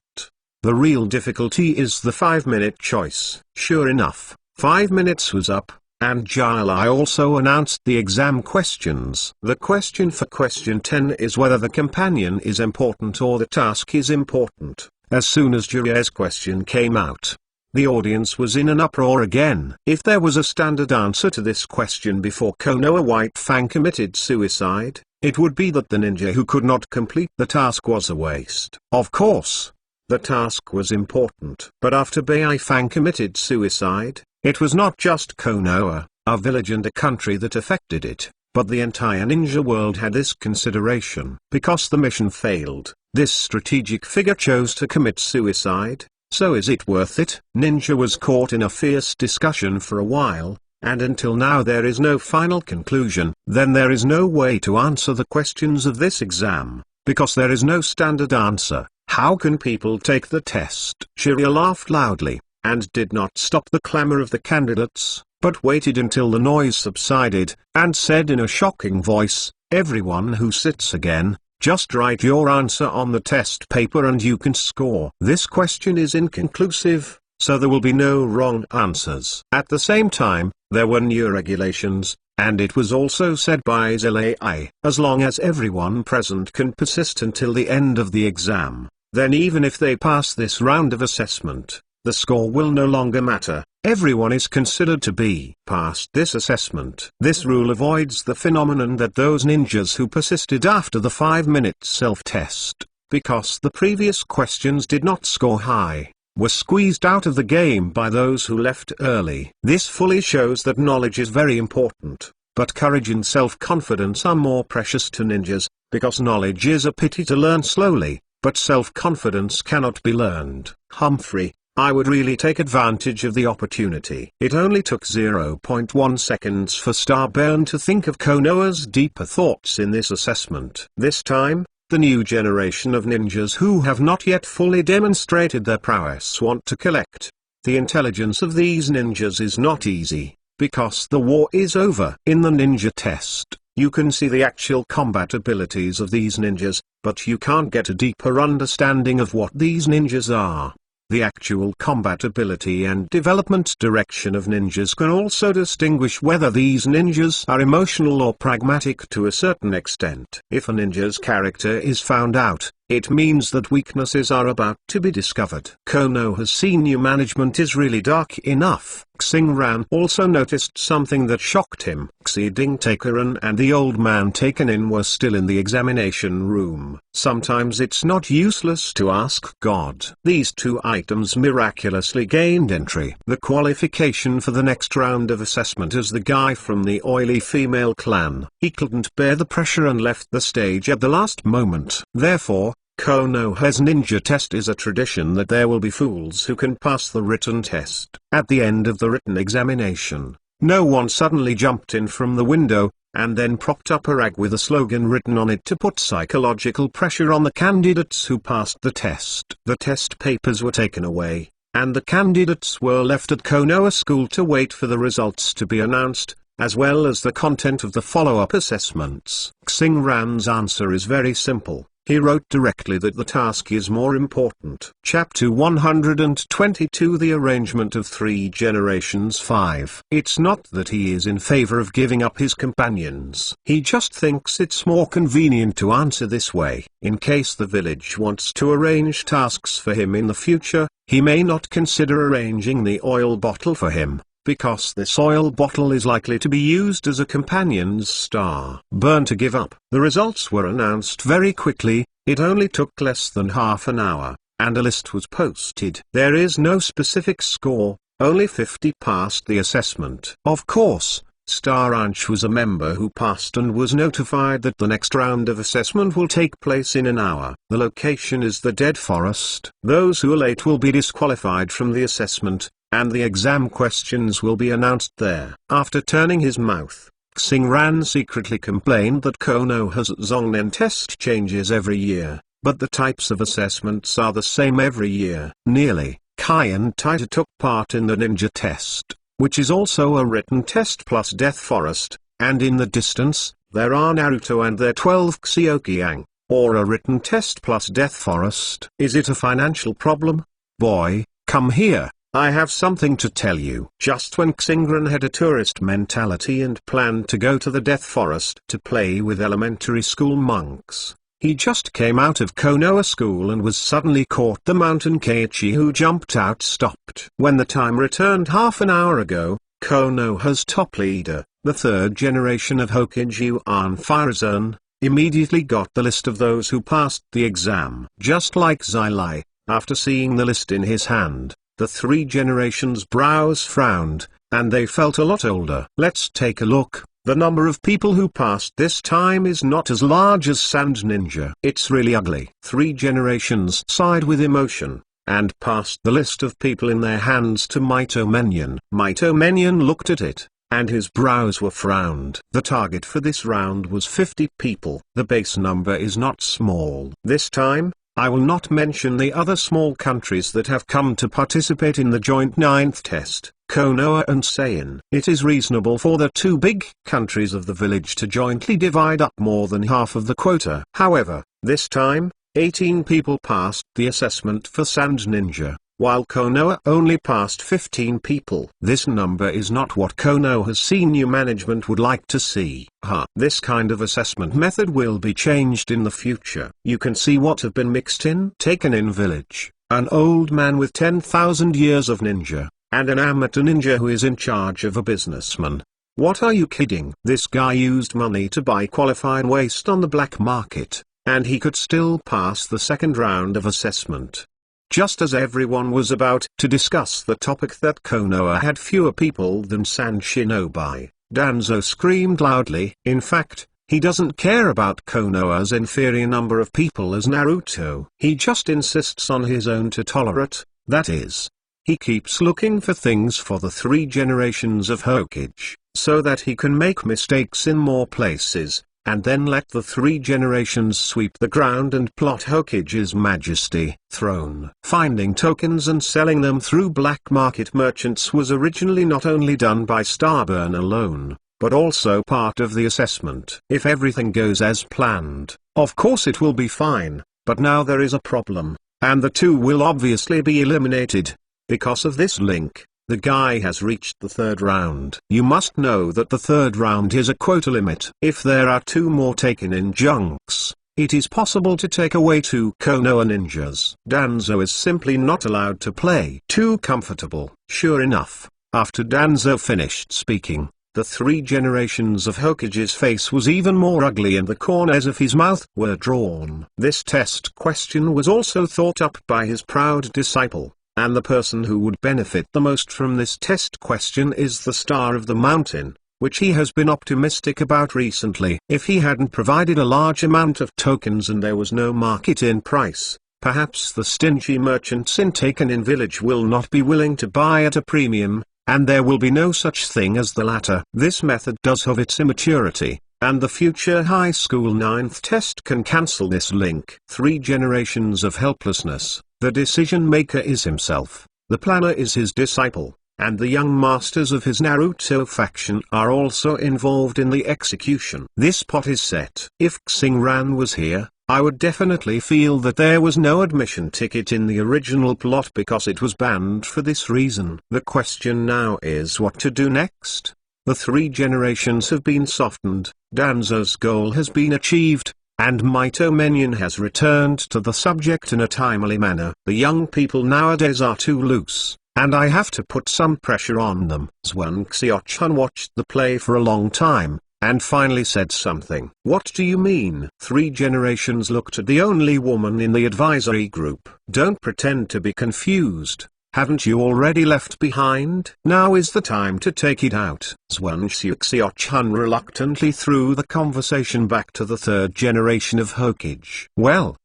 A: The real difficulty is the 5-minute choice. Sure enough, 5 minutes was up, and Jai also announced the exam questions. The question for question 10 is whether the companion is important or the task is important. As soon as Jiraiya's question came out, the audience was in an uproar again. If there was a standard answer to this question before Konoha White Fang committed suicide, it would be that the ninja who could not complete the task was a waste. Of course, the task was important. But after Bai Fang committed suicide, it was not just Konoha, a village and a country that affected it, but the entire ninja world had this consideration. Because the mission failed, this strategic figure chose to commit suicide, so is it worth it? Ninja was caught in a fierce discussion for a while, and until now there is no final conclusion. Then there is no way to answer the questions of this exam, because there is no standard answer. How can people take the test? Jiraiya laughed loudly, and did not stop the clamor of the candidates, but waited until the noise subsided, and said in a shocking voice, "Everyone who sits again, just write your answer on the test paper and you can score." This question is inconclusive, so there will be no wrong answers. At the same time, there were new regulations, and it was also said by Zilai, as long as everyone present can persist until the end of the exam, then even if they pass this round of assessment, the score will no longer matter. Everyone is considered to be past this assessment. This rule avoids the phenomenon that those ninjas who persisted after the 5-minute self-test, because the previous questions did not score high, were squeezed out of the game by those who left early. This fully shows that knowledge is very important, but courage and self-confidence are more precious to ninjas, because knowledge is a pity to learn slowly, but self-confidence cannot be learned. Humphrey, I would really take advantage of the opportunity. It only took 0.1 seconds for Starburn to think of Konoha's deeper thoughts in this assessment. This time, the new generation of ninjas who have not yet fully demonstrated their prowess want to collect. The intelligence of these ninjas is not easy, because the war is over. In the ninja test, you can see the actual combat abilities of these ninjas, but you can't get a deeper understanding of what these ninjas are. The actual combat ability and development direction of ninjas can also distinguish whether these ninjas are emotional or pragmatic to a certain extent. If a ninja's character is found out, it means that weaknesses are about to be discovered. Konoha's senior management is really dark enough. Xingran also noticed something that shocked him. Xiding Takerin and the old man taken in were still in the examination room. Sometimes it's not useless to ask God. These two items miraculously gained entry. The qualification for the next round of assessment is the guy from the oily female clan. He couldn't bear the pressure and left the stage at the last moment. Therefore, Konoha's ninja test is a tradition that there will be fools who can pass the written test. At the end of the written examination, no one suddenly jumped in from the window, and then propped up a rag with a slogan written on it to put psychological pressure on the candidates who passed the test. The test papers were taken away, and the candidates were left at Konoha School to wait for the results to be announced, as well as the content of the follow-up assessments. Xingran's answer is very simple. He wrote directly that the task is more important. Chapter 122 The Arrangement of Three Generations 5. It's not that he is in favor of giving up his companions. He just thinks it's more convenient to answer this way. In case the village wants to arrange tasks for him in the future, he may not consider arranging the oil bottle for him, because this oil bottle is likely to be used as a companion's star. Burn to give up. The results were announced very quickly. It only took less than half an hour, and a list was posted. There is no specific score, only 50 passed the assessment. Of course, Star Ranch was a member who passed and was notified that the next round of assessment will take place in an hour. The location is the Dead Forest. Those who are late will be disqualified from the assessment, and the exam questions will be announced there. After turning his mouth, Xingran secretly complained that Konoha's Zongnen test changes every year, but the types of assessments are the same every year. Nearly, Kai and Taita took part in the ninja test, which is also a written test plus Death Forest, and in the distance, there are Naruto and their 12 Xioqiang, or a written test plus Death Forest. Is it a financial problem? Boy, come here, I have something to tell you. Just when Xingran had a tourist mentality and planned to go to the Death Forest to play with elementary school monks, he just came out of Konoha school and was suddenly caught. The mountain Keiichi who jumped out stopped. When the time returned half an hour ago, Konoha's top leader, the third generation of Hokage Yuan Firezone, immediately got the list of those who passed the exam. Just like Xilai, after seeing the list in his hand, the three generations' brows frowned, and they felt a lot older. Let's take a look. The number of people who passed this time is not as large as Sand Ninja. It's really ugly. Three generations sighed with emotion, and passed the list of people in their hands to Mito Menyon. Mito Menyon looked at it, and his brows were frowned. The target for this round was 50 people. The base number is not small. This time, I will not mention the other small countries that have come to participate in the joint 9th test, Konoha and Saiyan. It is reasonable for the two big countries of the village to jointly divide up more than half of the quota. However, this time, 18 people passed the assessment for Sand Ninja, while Konoha only passed 15 people. This number is not what Konoha's senior management would like to see. This kind of assessment method will be changed in the future. You can see what have been mixed in. Taken in village, an old man with 10,000 years of ninja, and an amateur ninja who is in charge of a businessman. What are you kidding? This guy used money to buy qualified waste on the black market, and he could still pass the second round of assessment. Just as everyone was about to discuss the topic that Konoha had fewer people than Sand Shinobi, Danzo screamed loudly. In fact, he doesn't care about Konoha's inferior number of people as Naruto. He just insists on his own to tolerate, that is. He keeps looking for things for the three generations of Hokage, so that he can make mistakes in more places, and then let the three generations sweep the ground and plot Hokage's majesty throne. Finding tokens and selling them through black market merchants was originally not only done by Starburn alone, but also part of the assessment. If everything goes as planned, of course it will be fine, but now there is a problem, and the two will obviously be eliminated. Because of this link, the guy has reached the third round. You must know that the third round is a quota limit. If there are two more taken in junks, it is possible to take away two Konoha ninjas. Danzo is simply not allowed to play. Too comfortable. Sure enough, after Danzo finished speaking, the three generations of Hokage's face was even more ugly and the corners of his mouth were drawn. This test question was also thought up by his proud disciple. And the person who would benefit the most from this test question is the Star of the Mountain, which he has been optimistic about recently. If he hadn't provided a large amount of tokens and there was no market-in price, perhaps the stingy merchants in Taken-in Village will not be willing to buy at a premium, and there will be no such thing as the latter. This method does have its immaturity, and the future high school 9th test can cancel this link. Three generations of helplessness. The decision-maker is himself, the planner is his disciple, and the young masters of his Naruto faction are also involved in the execution. This pot is set. If Xingran was here, I would definitely feel that there was no admission ticket in the original plot because it was banned for this reason. The question now is what to do next. The three generations have been softened, Danzo's goal has been achieved, and Mito Menyon has returned to the subject in a timely manner. The young people nowadays are too loose, and I have to put some pressure on them. Zwan Xiaochun watched the play for a long time, and finally said something. What do you mean? 3 generations looked at the only woman in the advisory group. Don't pretend to be confused. Haven't you already left behind? Now is the time to take it out. Zwan Xiaochun reluctantly threw the conversation back to the 3rd generation of Hokage. Well,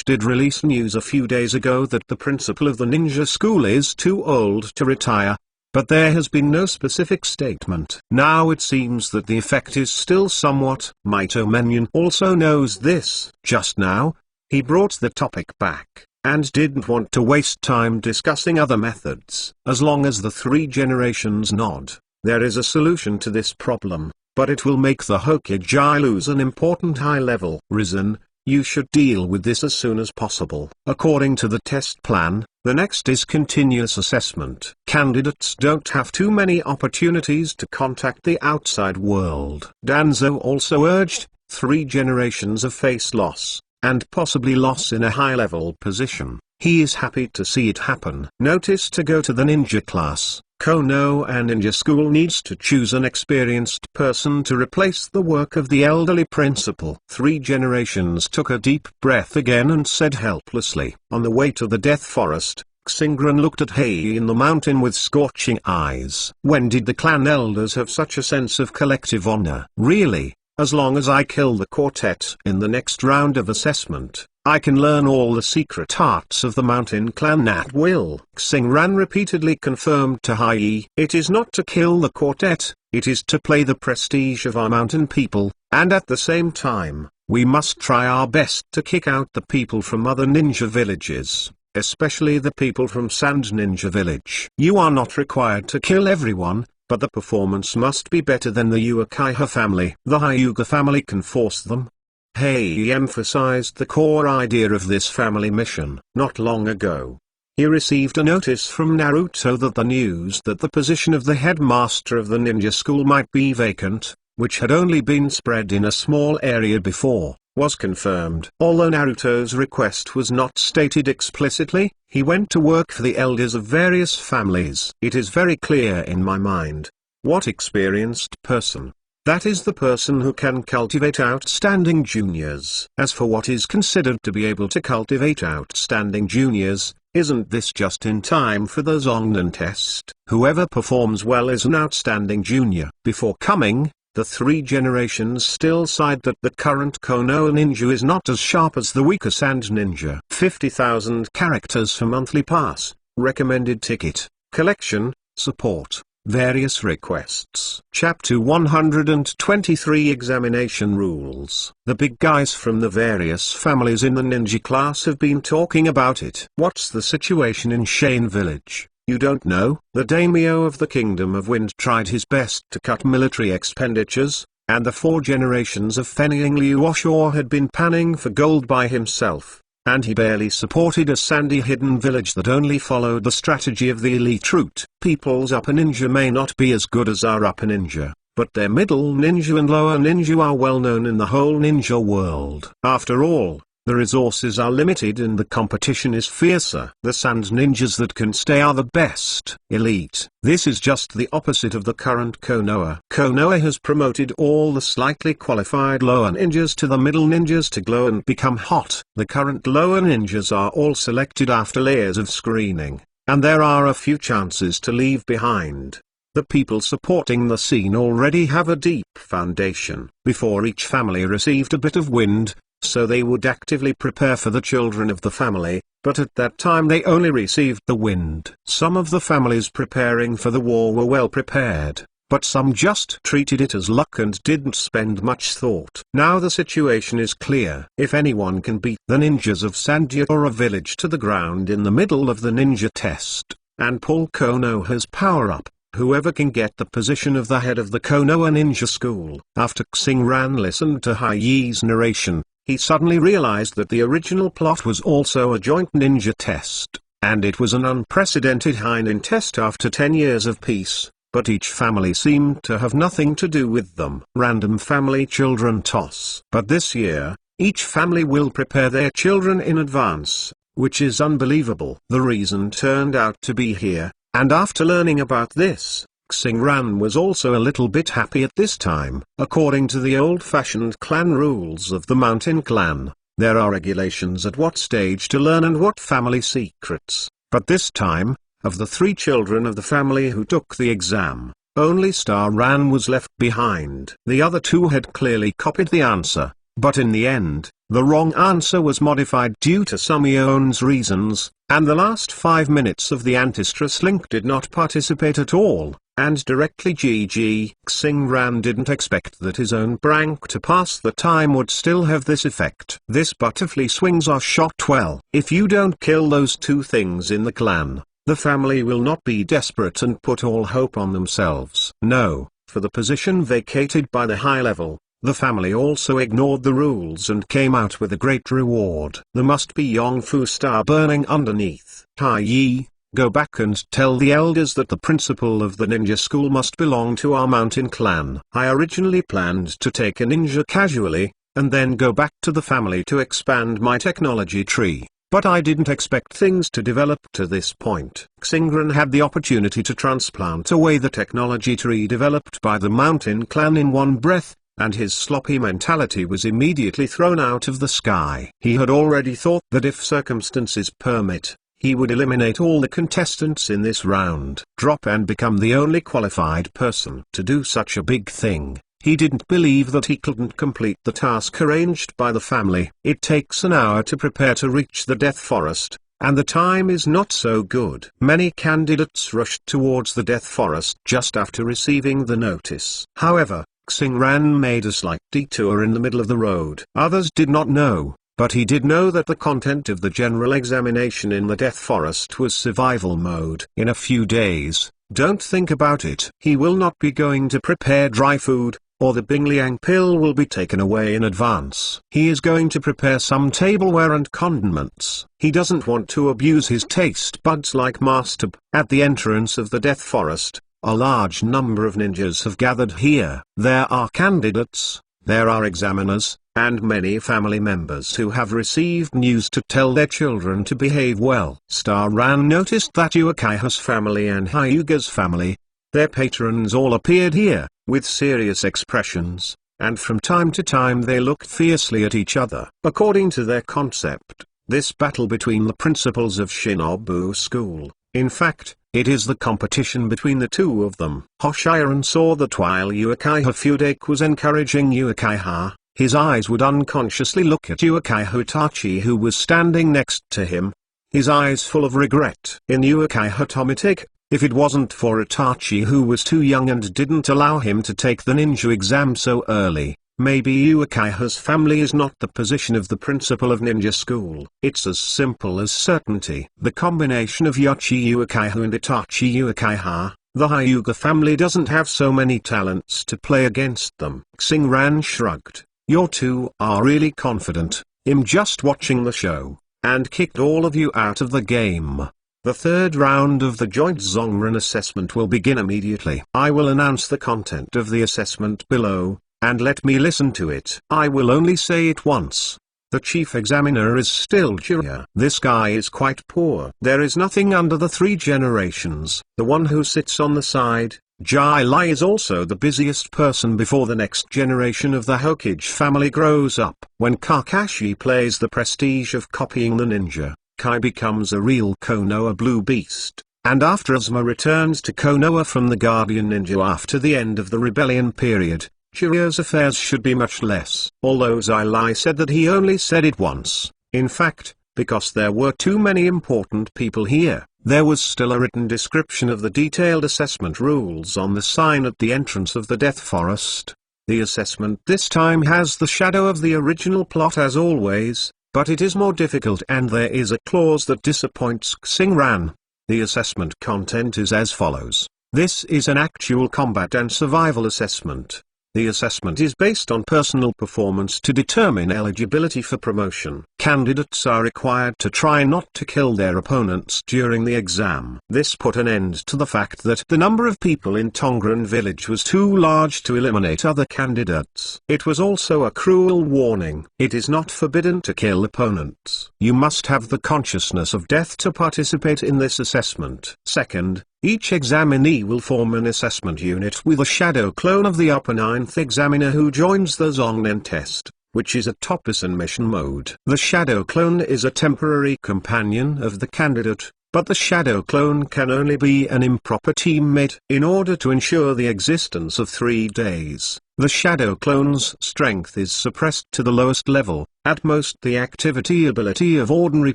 A: did release news a few days ago that the principal of the ninja school is too old to retire, but there has been no specific statement. Now it seems that the effect is still somewhat. Maito Menyon also knows this. Just now, he brought the topic back, and didn't want to waste time discussing other methods. As long as the 3 generations nod, there is a solution to this problem, but it will make the Hokage lose an important high level. Risen, you should deal with this as soon as possible. According to the test plan, the next is continuous assessment. Candidates don't have too many opportunities to contact the outside world. Danzo also urged, 3 generations of face loss, and possibly loss in a high-level position. He is happy to see it happen. Notice to go to the ninja class. Konoha Ninja School needs to choose an experienced person to replace the work of the elderly principal. 3 generations took a deep breath again and said helplessly. On the way to the Death Forest, Xingran looked at Hei in the mountain with scorching eyes. When did the clan elders have such a sense of collective honor? Really, as long as I kill the quartet in the next round of assessment, I can learn all the secret arts of the mountain clan at will. Xingran repeatedly confirmed to Hai, it is not to kill the quartet, it is to play the prestige of our mountain people, and at the same time, we must try our best to kick out the people from other ninja villages, especially the people from Sand Ninja Village. You are not required to kill everyone, but the performance must be better than the Uchiha family. The Hyuga family can force them. Hei emphasized the core idea of this family mission. Not long ago, he received a notice from Naruto that the news that the position of the headmaster of the ninja school might be vacant, which had only been spread in a small area before, was confirmed. Although Naruto's request was not stated explicitly, he went to work for the elders of various families. It is very clear in my mind. What experienced person? That is the person who can cultivate outstanding juniors. As for what is considered to be able to cultivate outstanding juniors, isn't this just in time for the Zongnan test? Whoever performs well is an outstanding junior. Before coming, the 3 generations still sighed that the current Konoha ninja is not as sharp as the weaker Sand ninja. 50,000 characters for monthly pass, recommended ticket, collection, support. Various requests. Chapter 123 Examination Rules. The big guys from the various families in the ninja class have been talking about it. What's the situation in Shane Village? You don't know? The daimyo of the Kingdom of Wind tried his best to cut military expenditures, and the 4 generations of Fenning Liuoshaw had been panning for gold by himself, and he barely supported a sandy hidden village that only followed the strategy of the elite route. People's upper ninja may not be as good as our upper ninja, but their middle ninja and lower ninja are well known in the whole ninja world. After all, the resources are limited and the competition is fiercer. The sand ninjas that can stay are the best. Elite. This is just the opposite of the current Konoha. Konoha has promoted all the slightly qualified lower ninjas to the middle ninjas to glow and become hot. The current lower ninjas are all selected after layers of screening, and there are a few chances to leave behind. The people supporting the scene already have a deep foundation. Before each family received a bit of wind, so they would actively prepare for the children of the family, but at that time they only received the wind. Some of the families preparing for the war were well prepared, but some just treated it as luck and didn't spend much thought. Now the situation is clear. If anyone can beat the ninjas of Sandyura village to the ground in the middle of the ninja test, and pull Konoha's power up, whoever can get the position of the head of the Konoha ninja school. After Xingran listened to Haiyi's narration, he suddenly realized that the original plot was also a joint ninja test, and it was an unprecedented Heinin test after 10 years of peace, but each family seemed to have nothing to do with them. Random family children toss. But this year, each family will prepare their children in advance, which is unbelievable. The reason turned out to be here, and after learning about this, Xingran was also a little bit happy at this time. According to the old-fashioned clan rules of the Mountain Clan, there are regulations at what stage to learn and what family secrets. But this time, of the 3 children of the family who took the exam, only Star Ran was left behind. The other 2 had clearly copied the answer, but in the end, the wrong answer was modified due to Sumion's reasons, and the last 5 minutes of the Antistress link did not participate at all, and directly GG. Xingran didn't expect that his own prank to pass the time would still have this effect. This butterfly swings are shot well. If you don't kill those 2 things in the clan, the family will not be desperate and put all hope on themselves. No, for the position vacated by the high level, the family also ignored the rules and came out with a great reward. There must be Yongfu star burning underneath. Hai Yi, go back and tell the elders that the principal of the ninja school must belong to our mountain clan. I originally planned to take a ninja casually, and then go back to the family to expand my technology tree. But I didn't expect things to develop to this point. Xingran had the opportunity to transplant away the technology tree developed by the mountain clan in one breath, and his sloppy mentality was immediately thrown out of the sky. He had already thought that if circumstances permit, he would eliminate all the contestants in this round, drop and become the only qualified person to do such a big thing. He didn't believe that he couldn't complete the task arranged by the family. It takes an hour to prepare to reach the Death Forest, and the time is not so good. Many candidates rushed towards the Death Forest just after receiving the notice. However, Xingran made a slight detour in the middle of the road. Others did not know, but he did know that the content of the general examination in the Death Forest was survival mode. In a few days, don't think about it. He will not be going to prepare dry food, or the Bingliang pill will be taken away in advance. He is going to prepare some tableware and condiments. He doesn't want to abuse his taste buds like Master B. At the entrance of the Death Forest, a large number of ninjas have gathered here. There are candidates, there are examiners, and many family members who have received news to tell their children to behave well. Star Ran noticed that Uchiha's family and Hyuga's family, their patrons all appeared here, with serious expressions, and from time to time they looked fiercely at each other. According to their concept, this battle between the principals of Shinobu School, in fact, it is the competition between the 2 of them. Hoshiran saw that while Uchiha Fudake was encouraging Uchiha, his eyes would unconsciously look at Uchiha Itachi who was standing next to him, his eyes full of regret. In Uchiha Tomitake, if it wasn't for Itachi who was too young and didn't allow him to take the ninja exam so early, maybe Uchiha's family is not the position of the principal of ninja school. It's as simple as certainty. The combination of Yoichi Uchiha and Itachi Uchiha, the Hyuga family doesn't have so many talents to play against them. Xingran shrugged. You 2 are really confident. I'm just watching the show, and kicked all of you out of the game. The 3rd round of the joint Zongren assessment will begin immediately. I will announce the content of the assessment below, and let me listen to it. I will only say it once. The chief examiner is still Jiraiya. This guy is quite poor. There is nothing under the 3 generations. The one who sits on the side, Jai Lai, is also the busiest person before the next generation of the Hokage family grows up. When Kakashi plays the prestige of copying the ninja, Kai becomes a real Konoha blue beast, and after Asuma returns to Konoha from the Guardian Ninja after the end of the rebellion period, Jiraiya's affairs should be much less. Although Jai Lai said that he only said it once, in fact, because there were too many important people here, there was still a written description of the detailed assessment rules on the sign at the entrance of the Death Forest. The assessment this time has the shadow of the original plot as always, but it is more difficult and there is a clause that disappoints Xingran. The assessment content is as follows. This is an actual combat and survival assessment. The assessment is based on personal performance to determine eligibility for promotion. candidates are required to try not to kill their opponents during the exam. This put an end to the fact that the number of people in Tongren village was too large to eliminate other candidates. It was also a cruel warning. It is not forbidden to kill opponents. You must have the consciousness of death to participate in this assessment. Second, each examinee will form an assessment unit with a shadow clone of the upper ninth examiner who joins the Zongnen test, which is a top-person mission mode. The shadow clone is a temporary companion of the candidate, but the shadow clone can only be an improper teammate. In order to ensure the existence of 3 days, the shadow clone's strength is suppressed to the lowest level, at most the activity ability of ordinary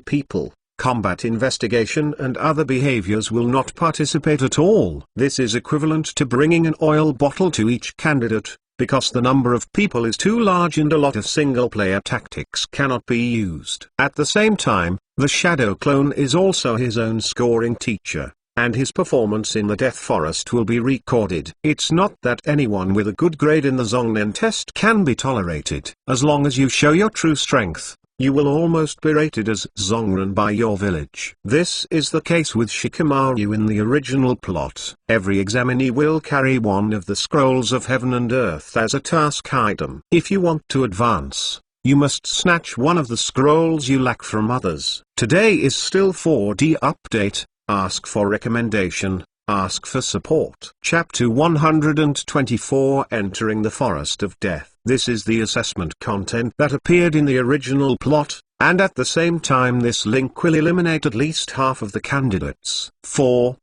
A: people. Combat investigation and other behaviors will not participate at all. This is equivalent to bringing an oil bottle to each candidate, because the number of people is too large and a lot of single-player tactics cannot be used. At the same time, the shadow clone is also his own scoring teacher, and his performance in the Death Forest will be recorded. It's not that anyone with a good grade in the Zongnen test can be tolerated. As long as you show your true strength, you will almost be rated as Zongren by your village. This is the case with Shikamaru in the original plot. Every examinee will carry one of the scrolls of heaven and earth as a task item. If you want to advance, you must snatch one of the scrolls you lack from others. Today is still 4D update. Ask for recommendation, ask for support. Chapter 124, Entering the Forest of Death. This is the assessment content that appeared in the original plot, and at the same time this link will eliminate at least half of the candidates. 4.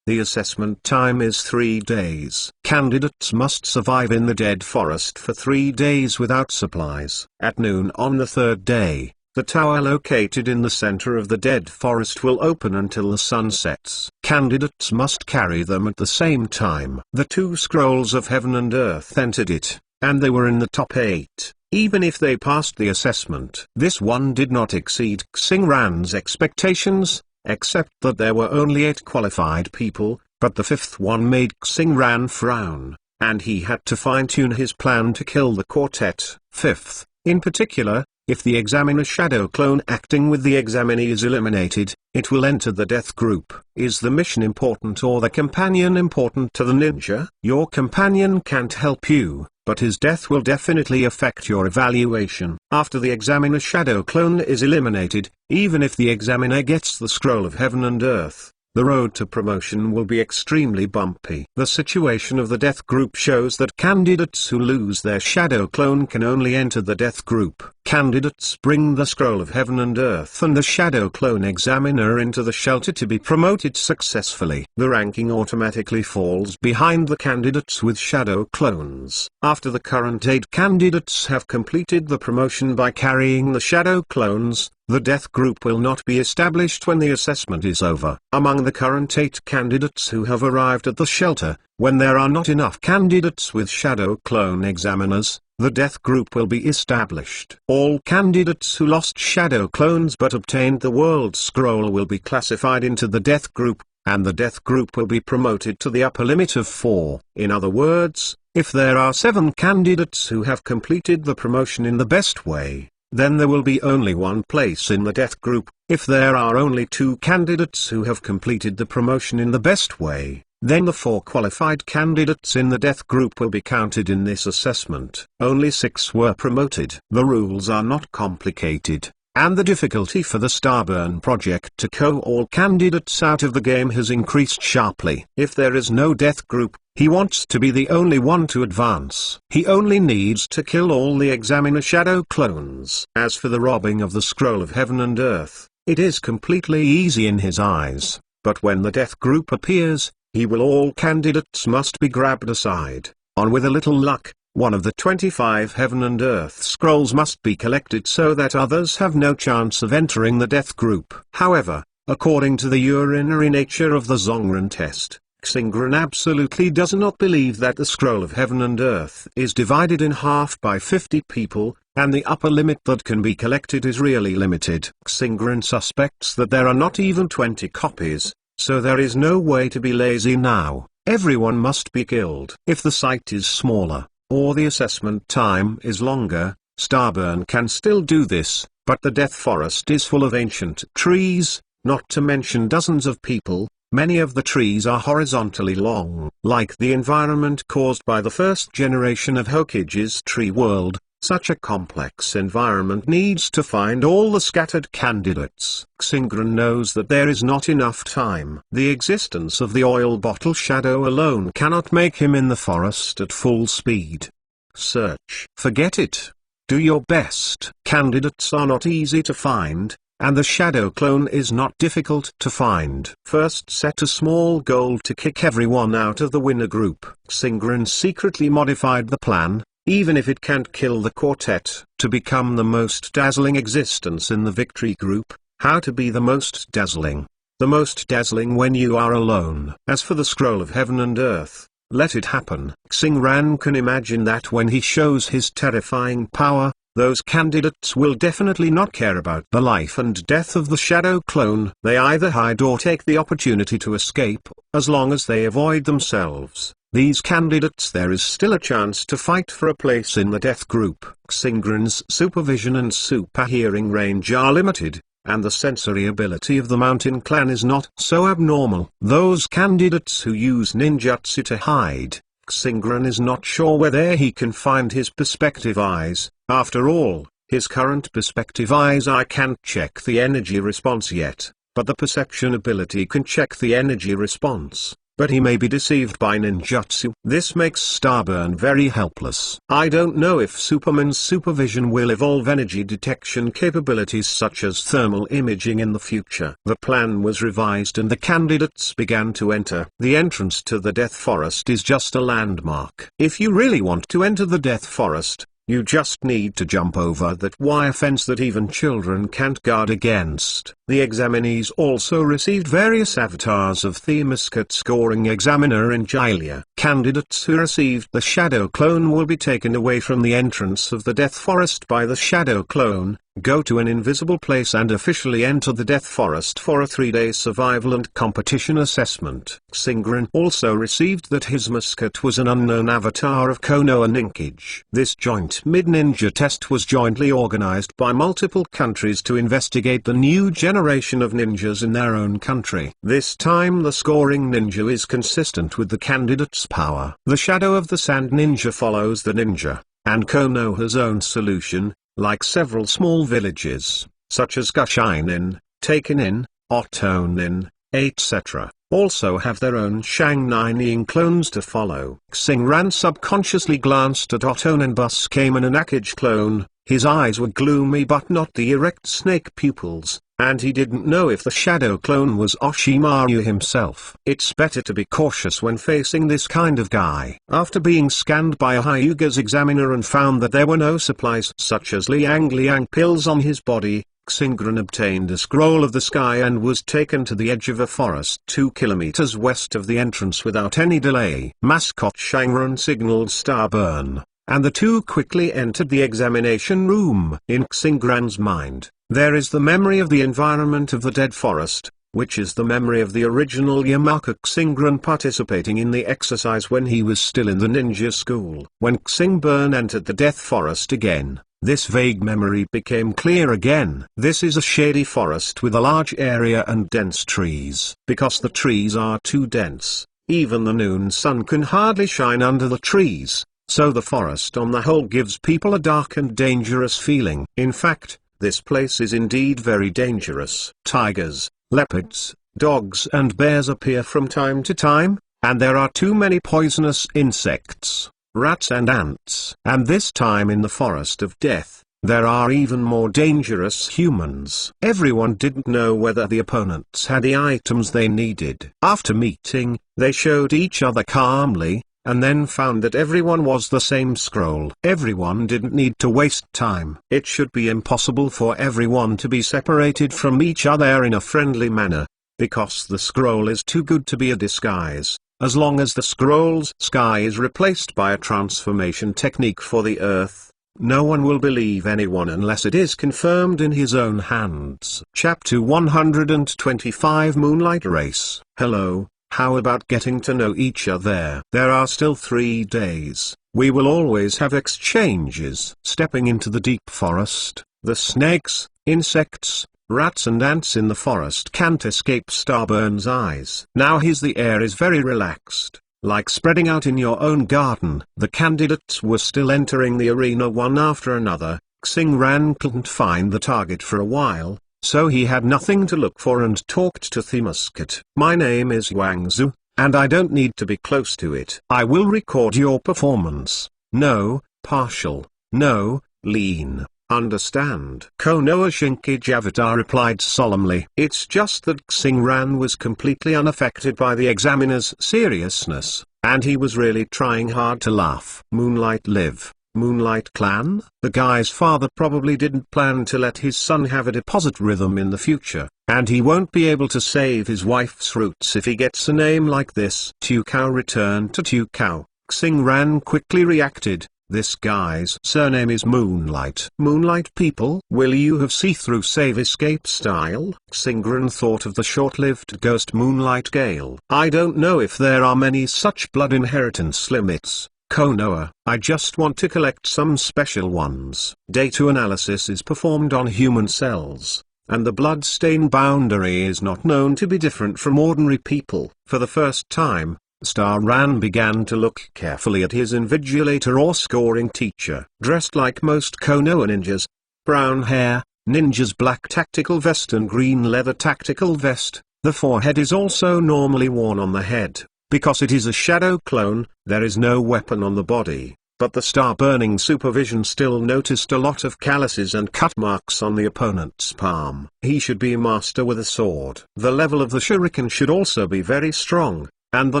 A: The assessment time is 3 days. Candidates must survive in the Dead Forest for 3 days without supplies. At noon on the 3rd day, the tower located in the center of the Dead Forest will open until the sun sets. Candidates must carry them at the same time. The 2 scrolls of heaven and earth entered it, and they were in the top 8, even if they passed the assessment. This one did not exceed Xingran's expectations, except that there were only 8 qualified people, but the 5th one made Xingran frown, and he had to fine-tune his plan to kill the quartet. 5th, in particular, if the examiner shadow clone acting with the examinee is eliminated, it will enter the death group. Is the mission important or the companion important to the ninja? Your companion can't help you, but his death will definitely affect your evaluation. After the examiner shadow clone is eliminated, even if the examiner gets the scroll of heaven and earth, the road to promotion will be extremely bumpy. The situation of the death group shows that candidates who lose their shadow clone can only enter the death group. Candidates bring the scroll of heaven and earth and the shadow clone examiner into the shelter to be promoted successfully. The ranking automatically falls behind the candidates with shadow clones. After the current 8 candidates have completed the promotion by carrying the shadow clones, the death group will not be established when the assessment is over. Among the current 8 candidates who have arrived at the shelter, when there are not enough candidates with shadow clone examiners, the death group will be established. All candidates who lost shadow clones but obtained the world scroll will be classified into the death group, and the death group will be promoted to the upper limit of 4. In other words, if there are 7 candidates who have completed the promotion in the best way, then there will be only 1 place in the death group. If there are only 2 candidates who have completed the promotion in the best way, then the 4 qualified candidates in the death group will be counted in this assessment. Only 6 were promoted. The rules are not complicated, and the difficulty for the Starburn project to KO all candidates out of the game has increased sharply. If there is no death group, he wants to be the only one to advance. He only needs to kill all the examiner shadow clones. As for the robbing of the scroll of heaven and earth, it is completely easy in his eyes, but when the death group appears, all candidates must be grabbed aside. On with a little luck, one of the 25 heaven and earth scrolls must be collected so that others have no chance of entering the death group. However, according to the urinary nature of the Zongren test, Xingran absolutely does not believe that the scroll of heaven and earth is divided in half by 50 people, and the upper limit that can be collected is really limited. Xingran suspects that there are not even 20 copies, so there is no way to be lazy now. Everyone must be killed. If the site is smaller, or the assessment time is longer, Starburn can still do this, But the Death Forest is full of ancient trees, not to mention dozens of people. Many of the trees are horizontally long. Like the environment caused by the first generation of Hokage's tree world, such a complex environment needs to find all the scattered candidates. Xingran knows that there is not enough time. The existence of the oil bottle shadow alone cannot make him in the forest at full speed. Search. Forget it. Do your best. Candidates are not easy to find, and the shadow clone is not difficult to find. First set a small goal to kick everyone out of the winner group. Xingran secretly modified the plan, even if it can't kill the quartet, to become the most dazzling existence in the victory group. How to be the most dazzling? The most dazzling when you are alone. As for the scroll of heaven and earth, let it happen. Xingran can imagine that when he shows his terrifying power, those candidates will definitely not care about the life and death of the shadow clone. They either hide or take the opportunity to escape, as long as they avoid themselves. These candidates, there is still a chance to fight for a place in the death group. Xingran's supervision and super hearing range are limited, and the sensory ability of the mountain clan is not so abnormal. Those candidates who use ninjutsu to hide, Xingran is not sure whether he can find his perspective eyes. After all, his current perspective eyes can't check the energy response yet, but the perception ability can check the energy response. But he may be deceived by ninjutsu. This makes Starburn very helpless. I don't know if Superman's supervision will evolve energy detection capabilities such as thermal imaging in the future. The plan was revised and the candidates began to enter. The entrance to the Death Forest is just a landmark. If you really want to enter the Death Forest, you just need to jump over that wire fence that even children can't guard against. The examinees also received various avatars of the musket scoring examiner in Gilia. Candidates who received the shadow clone will be taken away from the entrance of the Death Forest by the shadow clone, go to an invisible place and officially enter the Death Forest for a 3-day survival and competition assessment. Xingran also received that his musket was an unknown avatar of Konoha Ninkage. This joint mid-ninja test was jointly organized by multiple countries to investigate the new generation of ninjas in their own country. This time the scoring ninja is consistent with the candidate's power. The shadow of the sand ninja follows the ninja, and Konoha's own solution, like several small villages, such as Gushinin, Takenin, Otonin, etc., also have their own Shang-Nining clones to follow. Xingran subconsciously glanced at Otonin Bus came an Akage clone. His eyes were gloomy but not the erect snake pupils, and he didn't know if the shadow clone was Oshimaru himself. It's better to be cautious when facing this kind of guy. After being scanned by a Hyuga's examiner and found that there were no supplies such as Liang pills on his body, Xingran obtained a scroll of the sky and was taken to the edge of a forest 2 kilometers west of the entrance without any delay. Mascot Shangran signaled Starburn, and the two quickly entered the examination room. In Xingran's mind, there is the memory of the environment of the dead forest, which is the memory of the original Yamaka Xingran participating in the exercise when he was still in the ninja school. When Xingran entered the death forest again, this vague memory became clear again. This is a shady forest with a large area and dense trees. Because the trees are too dense, even the noon sun can hardly shine under the trees, so the forest on the whole gives people a dark and dangerous feeling. In fact, this place is indeed very dangerous. Tigers, leopards, dogs and bears appear from time to time, and there are too many poisonous insects, rats and ants. And this time in the forest of death, there are even more dangerous humans. Everyone didn't know whether the opponents had the items they needed. After meeting, they showed each other calmly, and then found that everyone was the same scroll. Everyone didn't need to waste time. It should be impossible for everyone to be separated from each other in a friendly manner, because the scroll is too good to be a disguise. As long as the scroll's sky is replaced by a transformation technique for the earth, no one will believe anyone unless it is confirmed in his own hands. Chapter 125 Moonlight Race. Hello, how about getting to know each other? There are still 3 days. We will always have exchanges. Stepping into the deep forest, the snakes, Insects, rats and ants in the forest can't escape Starburn's eyes. Now the air is very relaxed, like spreading out in your own garden. The candidates were still entering the arena one after another. Xingran couldn't find the target for a while, so he had nothing to look for and talked to the musket. My name is Wangzu, and I don't need to be close to it. I will record your performance. No, partial. No, lean. Understand? Konoha Shinkijavata replied solemnly. It's just that Xingran was completely unaffected by the examiner's seriousness, and he was really trying hard to laugh. Moonlight Live. Moonlight Clan? The guy's father probably didn't plan to let his son have a deposit rhythm in the future, and he won't be able to save his wife's roots if he gets a name like this. Tukao returned to Tukao. Xingran quickly reacted. This guy's surname is Moonlight. Moonlight people? Will you have see-through save-escape style? Xingran thought of the short-lived ghost Moonlight Gale. I don't know if there are many such blood inheritance limits, Konoha. I just want to collect some special ones. Data analysis is performed on human cells, and the blood stain boundary is not known to be different from ordinary people. For the first time, Starran began to look carefully at his invigilator or scoring teacher. Dressed like most Konoha ninjas, brown hair, ninja's black tactical vest and green leather tactical vest, the forehead is also normally worn on the head. Because it is a shadow clone, there is no weapon on the body, but the star-burning supervision still noticed a lot of calluses and cut marks on the opponent's palm. He should be a master with a sword. The level of the shuriken should also be very strong, and the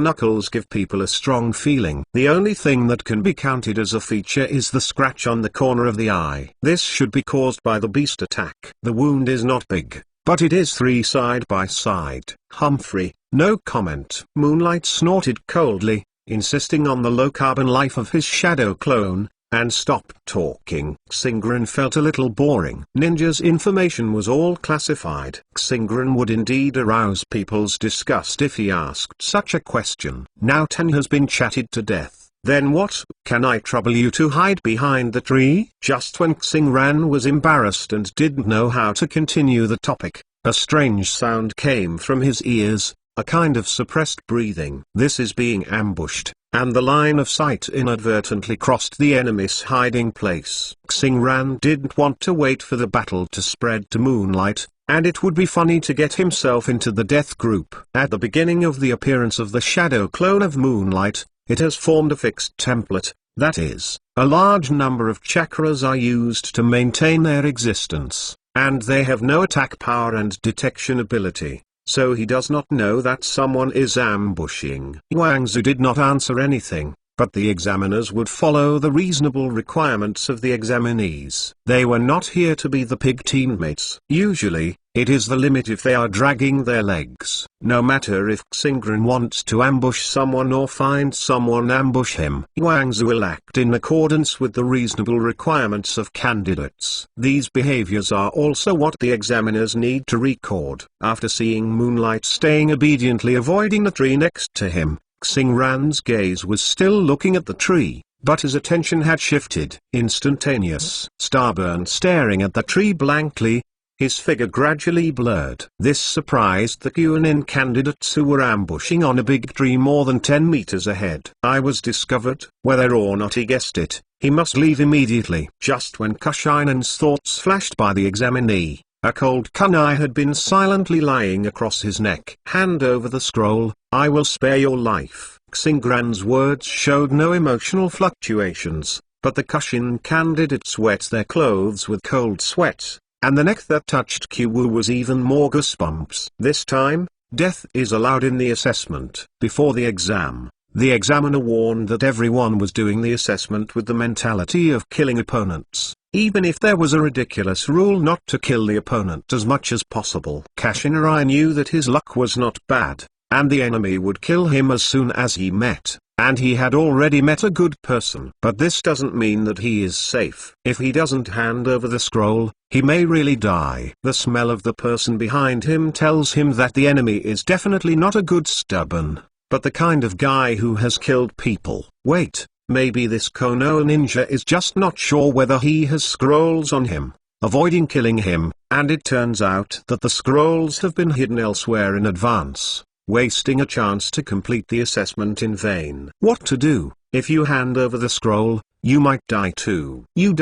A: knuckles give people a strong feeling. The only thing that can be counted as a feature is the scratch on the corner of the eye. This should be caused by the beast attack. The wound is not big, but it is 3 side by side. Humphrey, no comment. Moonlight snorted coldly, insisting on the low-carbon life of his shadow clone, and stopped talking. Xingran felt a little boring. Ninja's information was all classified. Xingran would indeed arouse people's disgust if he asked such a question. Now Ten has been chatted to death. Then what? Can I trouble you to hide behind the tree? Just when Xingran was embarrassed and didn't know how to continue the topic, a strange sound came from his ears, a kind of suppressed breathing. This is being ambushed, and the line of sight inadvertently crossed the enemy's hiding place. Xingran didn't want to wait for the battle to spread to Moonlight, and it would be funny to get himself into the death group. At the beginning of the appearance of the shadow clone of Moonlight, it has formed a fixed template, that is, a large number of chakras are used to maintain their existence, and they have no attack power and detection ability. So he does not know that someone is ambushing. Wangzu did not answer anything, but the examiners would follow the reasonable requirements of the examinees. They were not here to be the pig teammates. Usually, it is the limit if they are dragging their legs. No matter if Xingran wants to ambush someone or find someone ambush him, Wangzu will act in accordance with the reasonable requirements of candidates. These behaviors are also what the examiners need to record. After seeing Moonlight staying obediently avoiding the tree next to him, Xingran's gaze was still looking at the tree, but his attention had shifted. Instantaneous. Starburn staring at the tree blankly, his figure gradually blurred. This surprised the Kunin candidates who were ambushing on a big tree more than 10 meters ahead. I was discovered. Whether or not he guessed it, he must leave immediately. Just when Kushinen's thoughts flashed by the examinee, a cold kunai had been silently lying across his neck. Hand over the scroll, I will spare your life. Xingran's words showed no emotional fluctuations, but the Kushin candidates wet their clothes with cold sweat, and the neck that touched Kyu was even more goosebumps. This time, death is allowed in the assessment. Before the exam, the examiner warned that everyone was doing the assessment with the mentality of killing opponents, even if there was a ridiculous rule not to kill the opponent as much as possible. Kashinari knew that his luck was not bad, and the enemy would kill him as soon as he met, and he had already met a good person. But this doesn't mean that he is safe. If he doesn't hand over the scroll, he may really die. The smell of the person behind him tells him that the enemy is definitely not a good stubborn, but the kind of guy who has killed people. Wait, maybe this Konoha ninja is just not sure whether he has scrolls on him. avoiding killing him, and it turns out that the scrolls have been hidden elsewhere in advance, wasting a chance to complete the assessment in vain. What to do? If you hand over the scroll, you might die too. You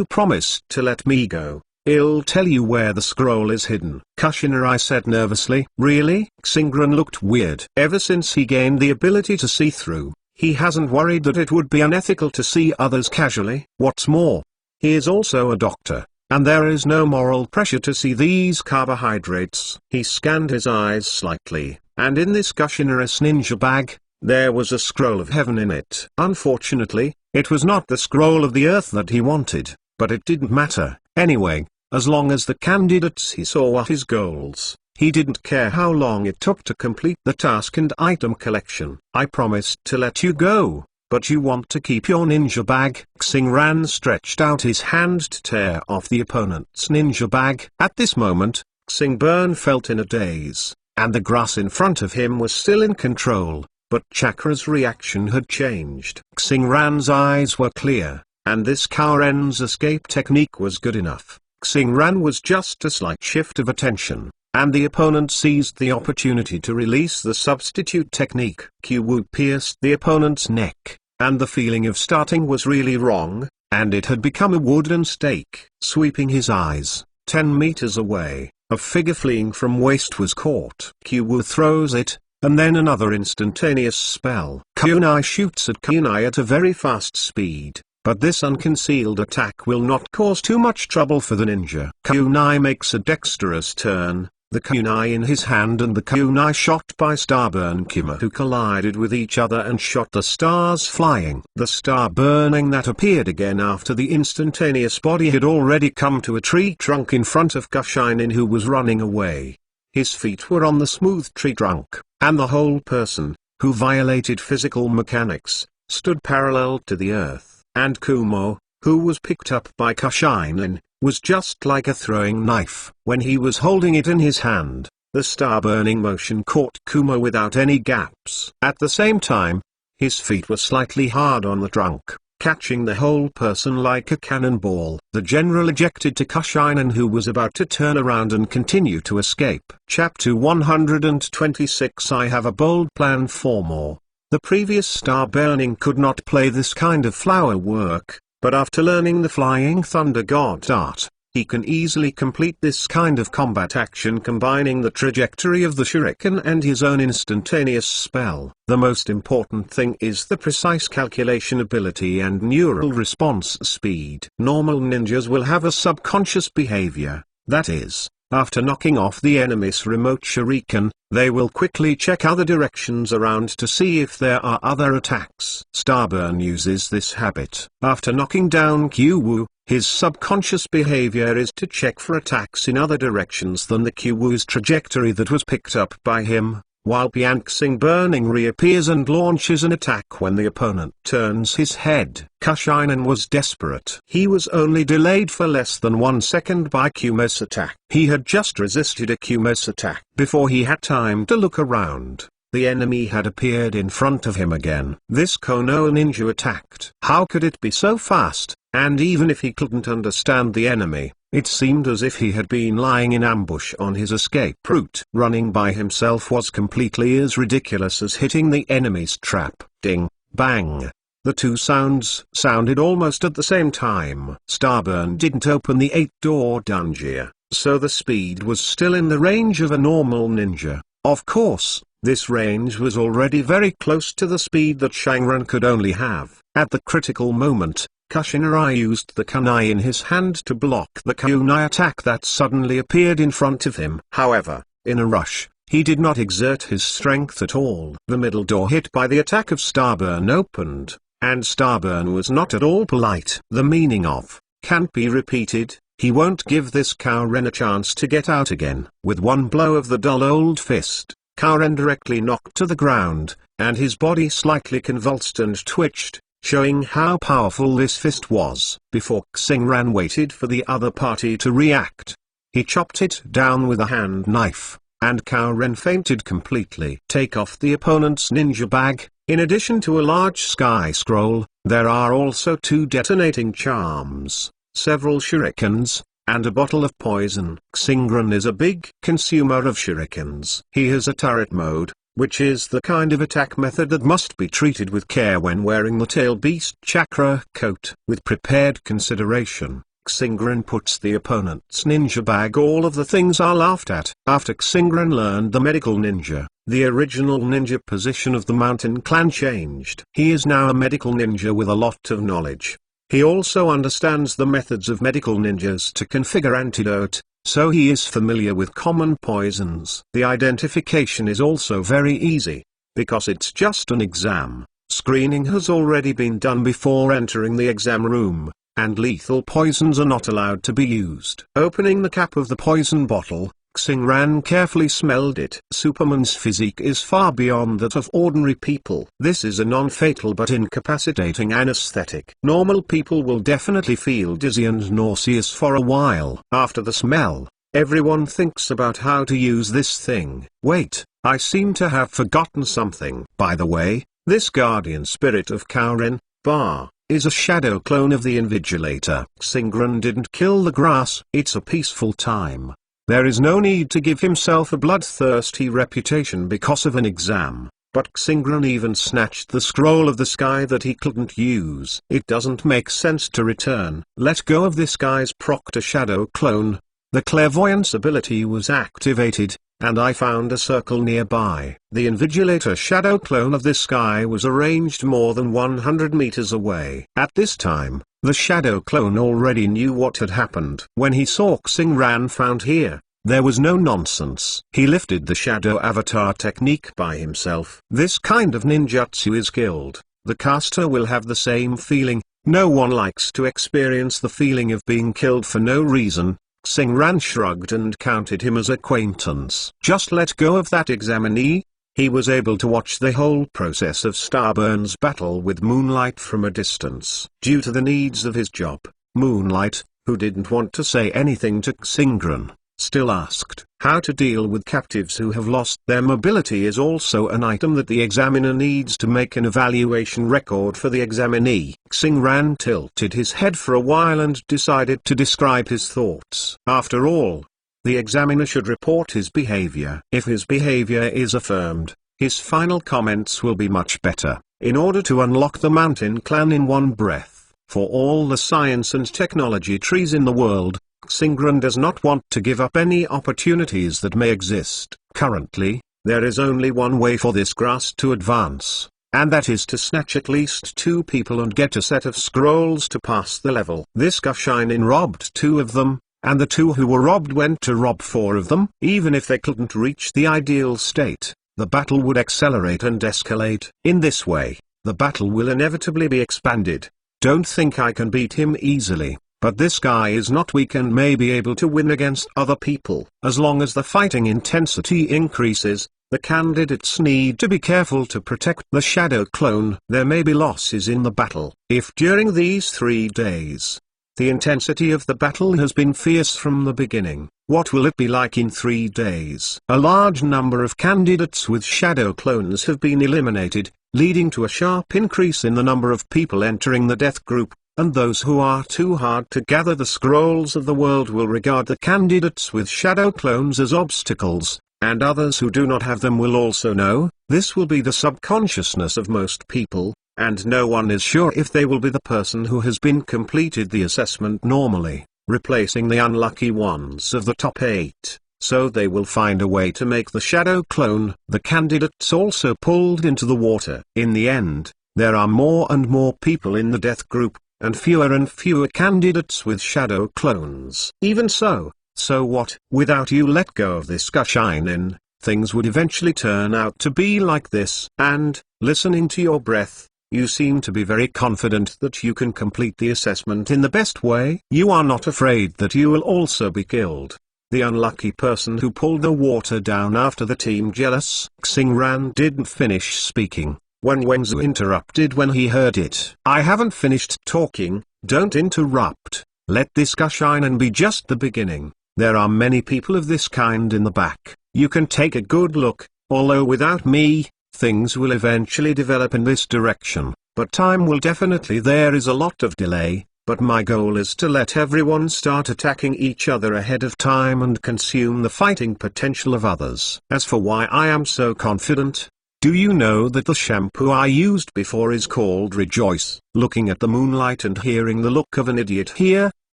A: promised to let me go. I'll tell you where the scroll is hidden. Kushinrai said nervously. Really? Xingran looked weird. Ever since he gained the ability to see through, he hasn't worried that it would be unethical to see others casually. What's more, he is also a doctor, and there is no moral pressure to see these carbohydrates. He scanned his eyes slightly, and in this Kushinrai's ninja bag, there was a scroll of heaven in it. Unfortunately, it was not the scroll of the earth that he wanted, but it didn't matter. Anyway, as long as the candidates he saw were his goals, he didn't care how long it took to complete the task and item collection. I promised to let you go, but you want to keep your ninja bag. Xingran stretched out his hand to tear off the opponent's ninja bag. At this moment, Xingburn felt in a daze, and the grass in front of him was still in control, but Chakra's reaction had changed. Xingran's eyes were clear, and this Karen's escape technique was good enough. Xingran was just a slight shift of attention, and the opponent seized the opportunity to release the substitute technique. Q-Wu pierced the opponent's neck, and the feeling of starting was really wrong, and it had become a wooden stake. Sweeping his eyes, 10 meters away, a figure fleeing from waste was caught. Q-Wu throws it, and then another instantaneous spell. Kunai shoots at Kunai at a very fast speed. But this unconcealed attack will not cause too much trouble for the ninja. Kunai makes a dexterous turn, the kunai in his hand and the kunai shot by Starburn Kuma, who collided with each other and shot the stars flying. The star burning that appeared again after the instantaneous body had already come to a tree trunk in front of Kushinin, who was running away. His feet were on the smooth tree trunk, and the whole person, who violated physical mechanics, stood parallel to the earth. And Kumo, who was picked up by Kushinin, was just like a throwing knife. When he was holding it in his hand, the star-burning motion caught Kumo without any gaps. At the same time, his feet were slightly hard on the trunk, catching the whole person like a cannonball. The general ejected to Kushinin, who was about to turn around and continue to escape. Chapter 126. I have a bold plan for more. The previous star burning could not play this kind of flower work, but after learning the Flying Thunder God art, he can easily complete this kind of combat action, combining the trajectory of the shuriken and his own instantaneous spell. The most important thing is the precise calculation ability and neural response speed. Normal ninjas will have a subconscious behavior, that is, after knocking off the enemy's remote shuriken, they will quickly check other directions around to see if there are other attacks. Starburn uses this habit. After knocking down Q-Wu, his subconscious behavior is to check for attacks in other directions than the Q-Wu's trajectory that was picked up by him, while Pianxing Burning reappears and launches an attack when the opponent turns his head. Kushinin was desperate. He was only delayed for less than 1 second by Kumo's attack. He had just resisted a Kumo's attack. Before he had time to look around, the enemy had appeared in front of him again. This Konoha ninja attacked. How could it be so fast? And even if he couldn't understand the enemy, it seemed as if he had been lying in ambush on his escape route. Running by himself was completely as ridiculous as hitting the enemy's trap. Ding, bang. The two sounds sounded almost at the same time. Starburn didn't open the 8-door dungeon, so the speed was still in the range of a normal ninja. Of course, this range was already very close to the speed that Shangran could only have. At the critical moment, Kushinrai used the kunai in his hand to block the kunai attack that suddenly appeared in front of him. However, in a rush, he did not exert his strength at all. The middle door hit by the attack of Starburn opened, and Starburn was not at all polite. The meaning of, can't be repeated, he won't give this Karen a chance to get out again. With one blow of the dull old fist, Karen directly knocked to the ground, and his body slightly convulsed and twitched, showing how powerful this fist was. Before Xingran waited for the other party to react, he chopped it down with a hand knife, and Karen fainted completely. Take off the opponent's ninja bag. In addition to a large sky scroll, there are also 2 detonating charms. several shurikens, and a bottle of poison. Xingran is a big consumer of shurikens. He has a turret mode, which is the kind of attack method that must be treated with care when wearing the tail beast chakra coat. With prepared consideration, Xingran puts the opponent's ninja bag all of the things are laughed at. After Xingran learned the medical ninja, the original ninja position of the mountain clan changed. He is now a medical ninja with a lot of knowledge. He also understands the methods of medical ninjas to configure antidote, so he is familiar with common poisons. The identification is also very easy, because it's just an exam. Screening has already been done before entering the exam room, and lethal poisons are not allowed to be used. Opening the cap of the poison bottle, Xingran carefully smelled it. Superman's physique is far beyond that of ordinary people. This is a non-fatal but incapacitating anesthetic. Normal people will definitely feel dizzy and nauseous for a while. After the smell, everyone thinks about how to use this thing. Wait, I seem to have forgotten something. By the way, this guardian spirit of Kaurin, Bar, is a shadow clone of the Invigilator. Xingran didn't kill the grass. It's a peaceful time. There is no need to give himself a bloodthirsty reputation because of an exam, but Xingran even snatched the scroll of the sky that he couldn't use. It doesn't make sense to return. Let go of this guy's proctor shadow clone. The clairvoyance ability was activated, and I found a circle nearby. The Invigilator shadow clone of this guy was arranged more than 100 meters away. At this time, the shadow clone already knew what had happened. When he saw Xingran found here, there was no nonsense. He lifted the shadow avatar technique by himself. This kind of ninjutsu is killed. The caster will have the same feeling. No one likes to experience the feeling of being killed for no reason. Xingran shrugged and counted him as acquaintance. Just let go of that examinee. He was able to watch the whole process of Starburn's battle with Moonlight from a distance. Due to the needs of his job, Moonlight, who didn't want to say anything to Xingran, still asked. How to deal with captives who have lost their mobility is also an item that the examiner needs to make an evaluation record for the examinee. Xingran tilted his head for a while and decided to describe his thoughts. After all, the examiner should report his behavior. If his behavior is affirmed, his final comments will be much better. In order to unlock the mountain clan in one breath, for all the science and technology trees in the world, Xingran does not want to give up any opportunities that may exist. Currently, there is only one way for this grass to advance, and that is to snatch at least 2 people and get a set of scrolls to pass the level. This Gushinin robbed 2 of them, and the 2 who were robbed went to rob 4 of them. Even if they couldn't reach the ideal state, the battle would accelerate and escalate. In this way, the battle will inevitably be expanded. Don't think I can beat him easily, but this guy is not weak and may be able to win against other people. As long as the fighting intensity increases, the candidates need to be careful to protect the shadow clone. There may be losses in the battle. If during these 3 days, the intensity of the battle has been fierce from the beginning, what will it be like in 3 days? A large number of candidates with shadow clones have been eliminated, leading to a sharp increase in the number of people entering the death group, and those who are too hard to gather the scrolls of the world will regard the candidates with shadow clones as obstacles, and others who do not have them will also know. This will be the subconsciousness of most people, and no one is sure if they will be the person who has been completed the assessment normally, replacing the unlucky ones of the top 8, so they will find a way to make the shadow clone. The candidates also pulled into the water. In the end, there are more and more people in the death group, and fewer candidates with shadow clones. Even so what? Without you let go of this Gushinin, things would eventually turn out to be like this. And, listening to your breath, you seem to be very confident that you can complete the assessment in the best way. You are not afraid that you will also be killed. The unlucky person who pulled the water down after the team jealous. Xingran didn't finish speaking when Wengzu interrupted when he heard it. I haven't finished talking. Don't interrupt. Let this Gushinin be just the beginning. There are many people of this kind in the back. You can take a good look. Although without me, things will eventually develop in this direction, but time will definitely. There is a lot of delay, but my goal is to let everyone start attacking each other ahead of time and consume the fighting potential of others. As for why I am so confident, do you know that the shampoo I used before is called Rejoice? Looking at the moonlight and hearing the look of an idiot here,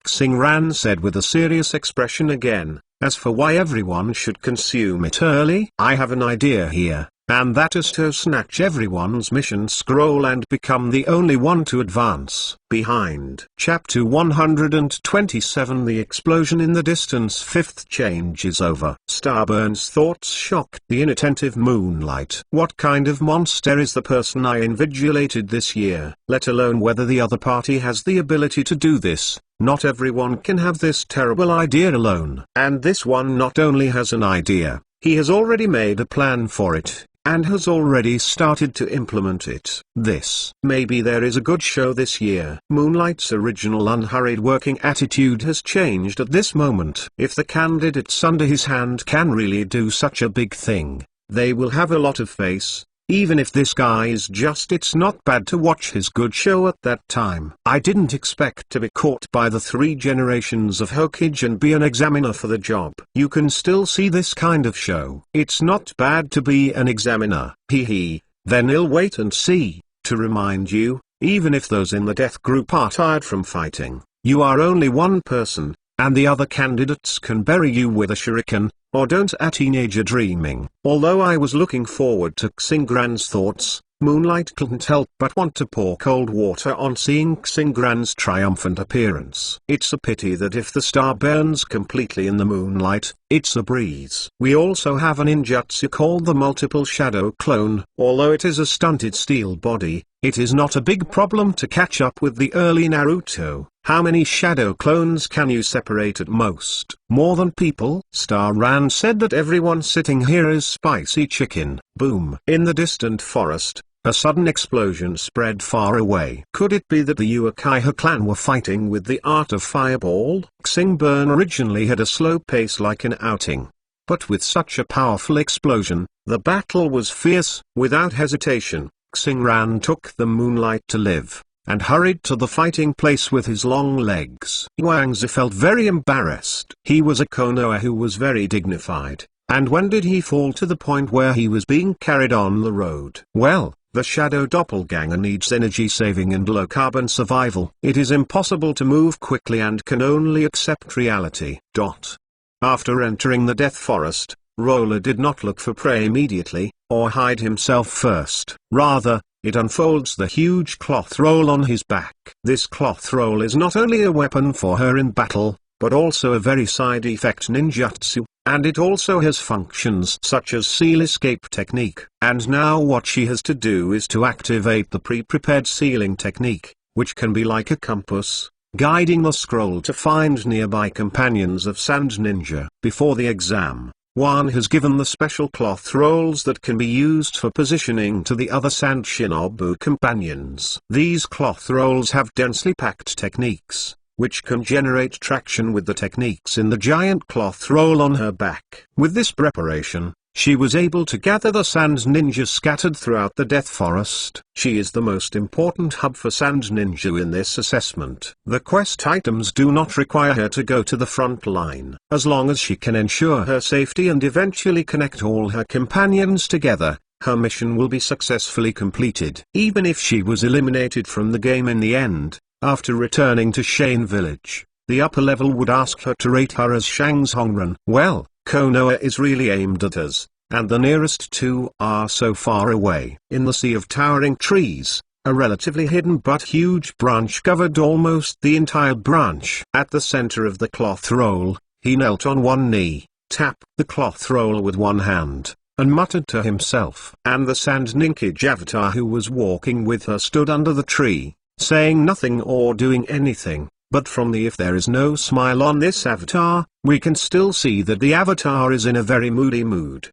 A: Xingran said with a serious expression again, as for why everyone should consume it early, I have an idea here, and that is to snatch everyone's mission scroll and become the only one to advance. Behind. Chapter 127. The explosion in the distance. Fifth change is over. Starburn's thoughts shocked the inattentive moonlight. What kind of monster is the person I invigilated this year? Let alone whether the other party has the ability to do this. Not everyone can have this terrible idea alone. And this one not only has an idea, he has already made a plan for it, and has already started to implement it. This. Maybe there is a good show this year. Moonlight's original unhurried working attitude has changed at this moment. If the candidates under his hand can really do such a big thing, they will have a lot of face. Even if this guy is just, it's not bad to watch his good show at that time. I didn't expect to be caught by the 3 generations of Hokage and be an examiner for the job. You can still see this kind of show. It's not bad to be an examiner. Hee. Then I'll wait and see. To remind you, even if those in the death group are tired from fighting, you are only one person, and the other candidates can bury you with a shuriken, or don't a teenager dreaming. Although I was looking forward to Xingran's thoughts, Moonlight couldn't help but want to pour cold water on seeing Xingran's triumphant appearance. It's a pity that if the star burns completely in the moonlight, it's a breeze. We also have a ninjutsu called the multiple shadow clone. Although it is a stunted steel body, it is not a big problem to catch up with the early Naruto. How many shadow clones can you separate at most? More than people? Star Ran said that everyone sitting here is spicy chicken. Boom. In the distant forest, a sudden explosion spread far away. Could it be that the Uchiha clan were fighting with the art of fireball? Xingburn originally had a slow pace like an outing. But with such a powerful explosion, the battle was fierce. Without hesitation, Xingran took the moonlight to live, and hurried to the fighting place with his long legs. Wangzi felt very embarrassed. He was a Konoha who was very dignified, and when did he fall to the point where he was being carried on the road? Well, the shadow doppelganger needs energy saving and low carbon survival. It is impossible to move quickly and can only accept reality. After entering the death forest, Roller did not look for prey immediately, or hide himself first. Rather, it unfolds the huge cloth roll on his back. This cloth roll is not only a weapon for her in battle, but also a very side effect ninjutsu, and it also has functions such as seal escape technique. And now what she has to do is to activate the pre-prepared sealing technique, which can be like a compass, guiding the scroll to find nearby companions of Sand Ninja. Before the exam, Wan has given the special cloth rolls that can be used for positioning to the other Sand Shinobu companions. These cloth rolls have densely packed techniques, which can generate traction with the techniques in the giant cloth roll on her back. With this preparation, she was able to gather the Sand Ninja scattered throughout the Death Forest. She is the most important hub for Sand Ninja in this assessment. The quest items do not require her to go to the front line. As long as she can ensure her safety and eventually connect all her companions together, her mission will be successfully completed. Even if she was eliminated from the game in the end, after returning to Shane Village, the upper level would ask her to rate her as Shang's Hongren. Well, Konoha is really aimed at us, and the nearest two are so far away. In the sea of towering trees, a relatively hidden but huge branch covered almost the entire branch. At the center of the cloth roll, he knelt on one knee, tapped the cloth roll with one hand, and muttered to himself. And the Sand Ninkage avatar who was walking with her stood under the tree, saying nothing or doing anything. But from the if there is no smile on this avatar, we can still see that the avatar is in a very moody mood.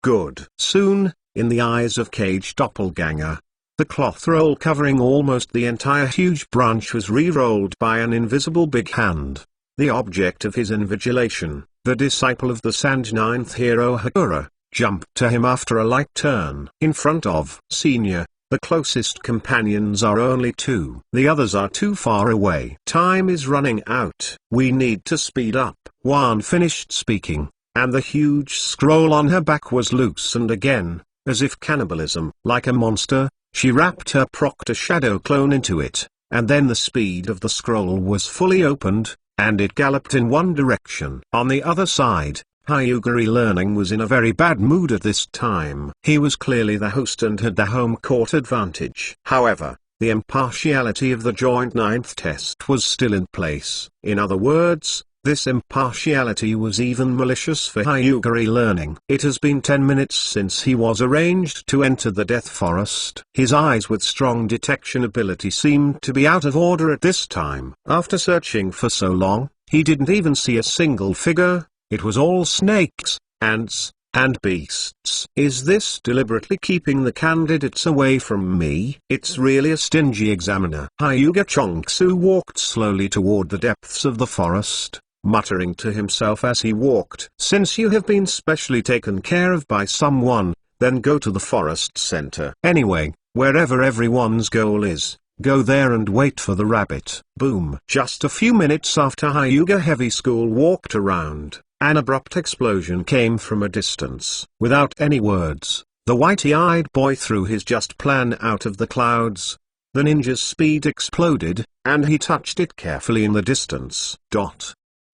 A: Good. Soon, in the eyes of Cage Doppelganger, the cloth roll covering almost the entire huge branch was re-rolled by an invisible big hand. The object of his invigilation, the disciple of the Sand Ninth hero Hakura, jumped to him after a light turn. In front of Senior, The closest companions are only 2. The others are too far away. Time is running out. We need to speed up. Wan finished speaking, and the huge scroll on her back was loosened again, as if cannibalism. Like a monster, she wrapped her Proctor shadow clone into it, and then the speed of the scroll was fully opened, and it galloped in one direction. On the other side, Hyuguri Learning was in a very bad mood at this time. He was clearly the host and had the home court advantage. However, the impartiality of the joint ninth test was still in place. In other words, this impartiality was even malicious for Hyuguri Learning. It has been 10 minutes since he was arranged to enter the Death Forest. His eyes with strong detection ability seemed to be out of order at this time. After searching for so long, he didn't even see a single figure. It was all snakes, ants, and beasts. Is this deliberately keeping the candidates away from me? It's really a stingy examiner. Hyuga Chongsu walked slowly toward the depths of the forest, muttering to himself as he walked. Since you have been specially taken care of by someone, then go to the forest center. Anyway, wherever everyone's goal is, go there and wait for the rabbit. Boom. Just a few minutes after Hyuga Heavy School walked around, an abrupt explosion came from a distance. Without any words, the whitey-eyed boy threw his just plan out of the clouds. The ninja's speed exploded, and he touched it carefully in the distance.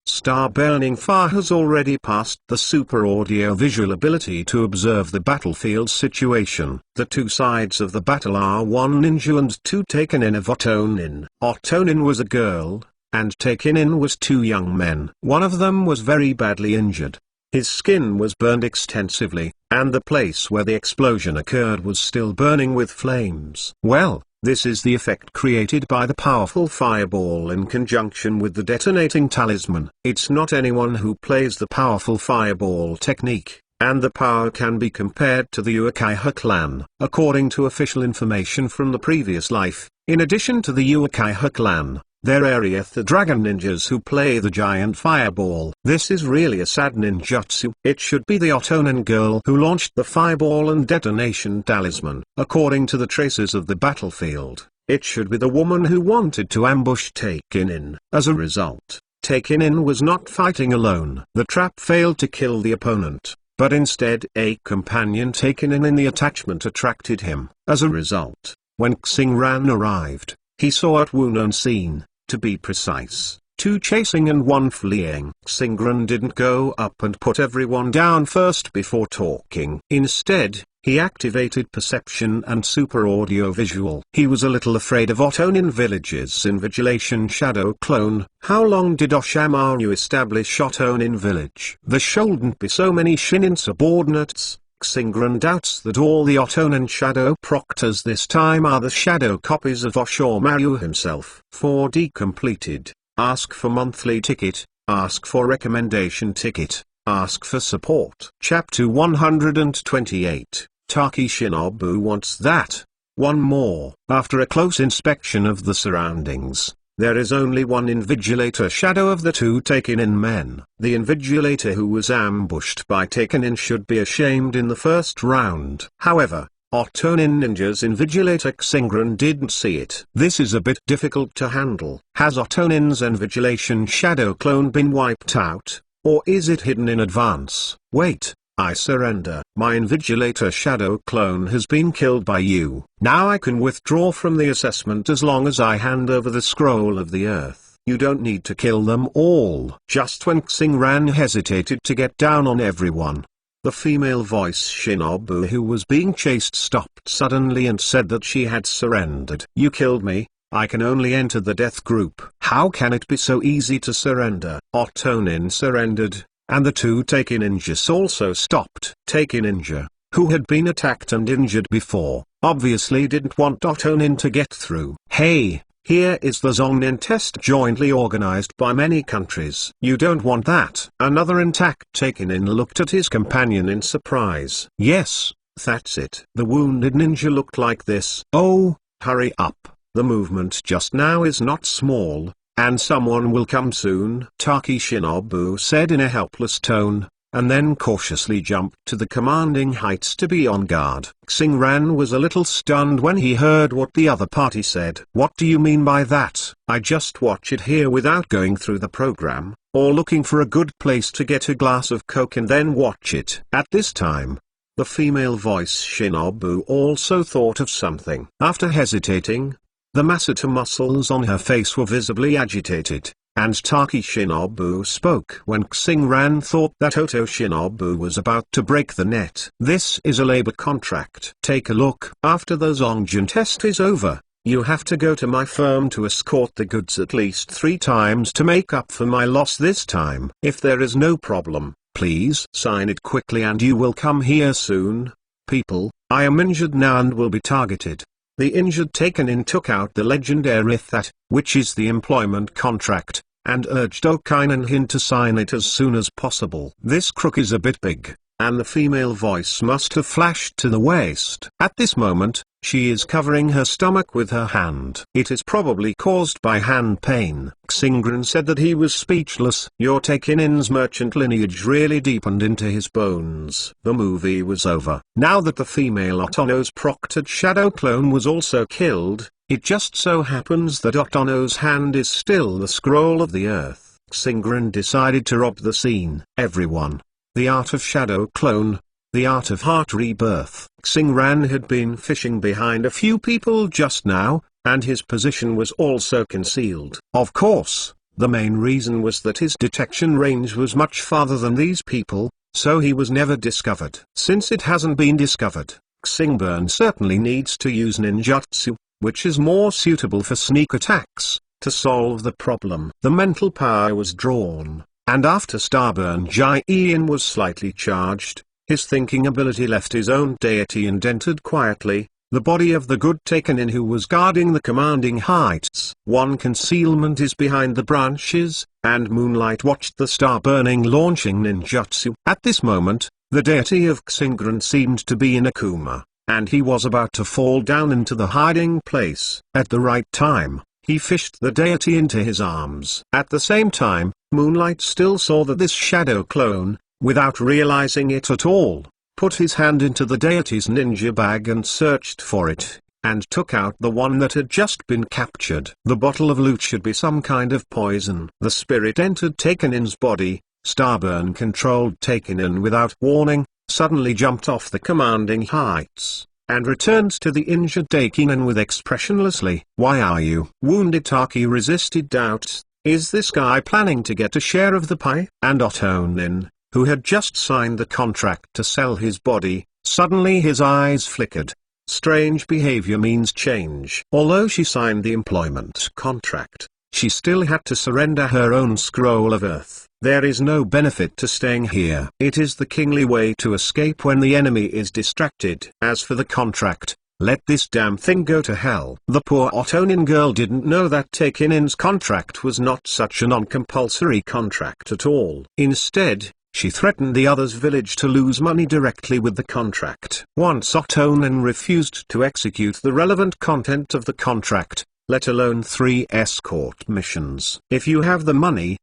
A: Star Burning Fire has already passed the super audio-visual ability to observe the battlefield situation. The two sides of the battle are 1 ninja and 2 taken-in of Otonin. Otonin was a girl, and taken-in was 2 young men. One of them was very badly injured. His skin was burned extensively, and the place where the explosion occurred was still burning with flames. Well, this is the effect created by the powerful fireball in conjunction with the detonating talisman. It's not anyone who plays the powerful fireball technique, and the power can be compared to the Uchiha clan. According to official information from the previous life, in addition to the Uchiha clan, there are the dragon ninjas who play the giant fireball. This is really a sad ninjutsu. It should be the Otonin girl who launched the fireball and detonation talisman. According to the traces of the battlefield, it should be the woman who wanted to ambush Taken-in. As a result, Taken-in was not fighting alone. The trap failed to kill the opponent, but instead a companion Taken-in in the attachment attracted him. As a result, when Xingran arrived, he saw at Wunon scene, to be precise, 2 chasing and 1 fleeing. Xingran didn't go up and put everyone down first before talking. Instead, he activated perception and super audio visual. He was a little afraid of Otonin village's invigilation shadow clone. How long did Oshamaru establish Otonin village? There shouldn't be so many Shinin subordinates. Xingran doubts that all the Otonin shadow proctors this time are the shadow copies of Oshamaru himself. 4D completed. Ask for monthly ticket, ask for recommendation ticket, ask for support. Chapter 128. Taki Shinobu wants that. One more. After a close inspection of the surroundings, there is only one invigilator shadow of the 2 taken-in men. The invigilator who was ambushed by taken-in should be ashamed in the first round. However, Otonin ninja's invigilator Xingran didn't see it. This is a bit difficult to handle. Has Otonin's invigilation shadow clone been wiped out, or is it hidden in advance? Wait. I surrender. My invigilator shadow clone has been killed by you. Now I can withdraw from the assessment as long as I hand over the scroll of the earth. You don't need to kill them all. Just when Xingran hesitated to get down on everyone, the female voice Shinobu who was being chased stopped suddenly and said that she had surrendered. You killed me. I can only enter the death group. How can it be so easy to surrender? Otonin surrendered, and the 2 Taken ninjas also stopped. Taken ninja, who had been attacked and injured before, obviously didn't want Otonin to get through. Hey, here is the Zongnin test jointly organized by many countries. You don't want that. Another intact Taken-in looked at his companion in surprise. Yes, that's it. The wounded ninja looked like this. Oh, hurry up. The movement just now is not small, and someone will come soon. Taki Shinobu said in a helpless tone, and then cautiously jumped to the commanding heights to be on guard. Xingran was a little stunned when he heard what the other party said. "What do you mean by that? I just watch it here without going through the program, or looking for a good place to get a glass of Coke and then watch it." At this time, the female voice Shinobu also thought of something. After hesitating, the Masato muscles on her face were visibly agitated, and Taki Shinobu spoke when Xingran thought that Oto Shinobu was about to break the net. "This is a labor contract. Take a look. After the Zongjin test is over, you have to go to my firm to escort the goods at least 3 times to make up for my loss this time. If there is no problem, please sign it quickly and you will come here soon. People, I am injured now and will be targeted." The injured taken-in took out the legendary that, which is the employment contract, and urged Okainen to sign it as soon as possible. "This crook is a bit big," and the female voice must have flashed to the waist. At this moment, she is covering her stomach with her hand. "It is probably caused by hand pain." Xingran said that he was speechless. Your Takenin's merchant lineage really deepened into his bones. The movie was over. Now that the female Otono's proctored shadow clone was also killed, it just so happens that Otono's hand is still the scroll of the earth. Xingran decided to rob the scene. Everyone. The art of shadow clone. The art of heart rebirth. Xingran had been fishing behind a few people just now, and his position was also concealed. Of course, the main reason was that his detection range was much farther than these people, so he was never discovered. Since it hasn't been discovered, Xingran certainly needs to use ninjutsu, which is more suitable for sneak attacks, to solve the problem. The mental power was drawn, and after Starburn Jaiin was slightly charged, his thinking ability left his own deity and entered quietly the body of the good taken-in who was guarding the commanding heights. One concealment is behind the branches, and Moonlight watched the star-burning launching ninjutsu. At this moment, the deity of Xingran seemed to be in a coma, and he was about to fall down into the hiding place. At the right time, he fished the deity into his arms. At the same time, Moonlight still saw that this shadow clone, without realizing it at all, put his hand into the deity's ninja bag and searched for it, and took out the one that had just been captured. The bottle of loot should be some kind of poison. The spirit entered Takenin's body. Starburn controlled Takenin without warning, suddenly jumped off the commanding heights, and returned to the injured Takenin with expressionlessly. "Why are you wounded?" Taki resisted doubt. Is this guy planning to get a share of the pie? And Otonin, who had just signed the contract to sell his body, suddenly his eyes flickered. Strange behavior means change. Although she signed the employment contract, she still had to surrender her own scroll of earth. There is no benefit to staying here. It is the kingly way to escape when the enemy is distracted. As for the contract, let this damn thing go to hell. The poor Otonin girl didn't know that Takenin's contract was not such a non-compulsory contract at all. Instead, she threatened the other's village to lose money directly with the contract. Once Otonin refused to execute the relevant content of the contract, let alone 3 escort missions. If you have the money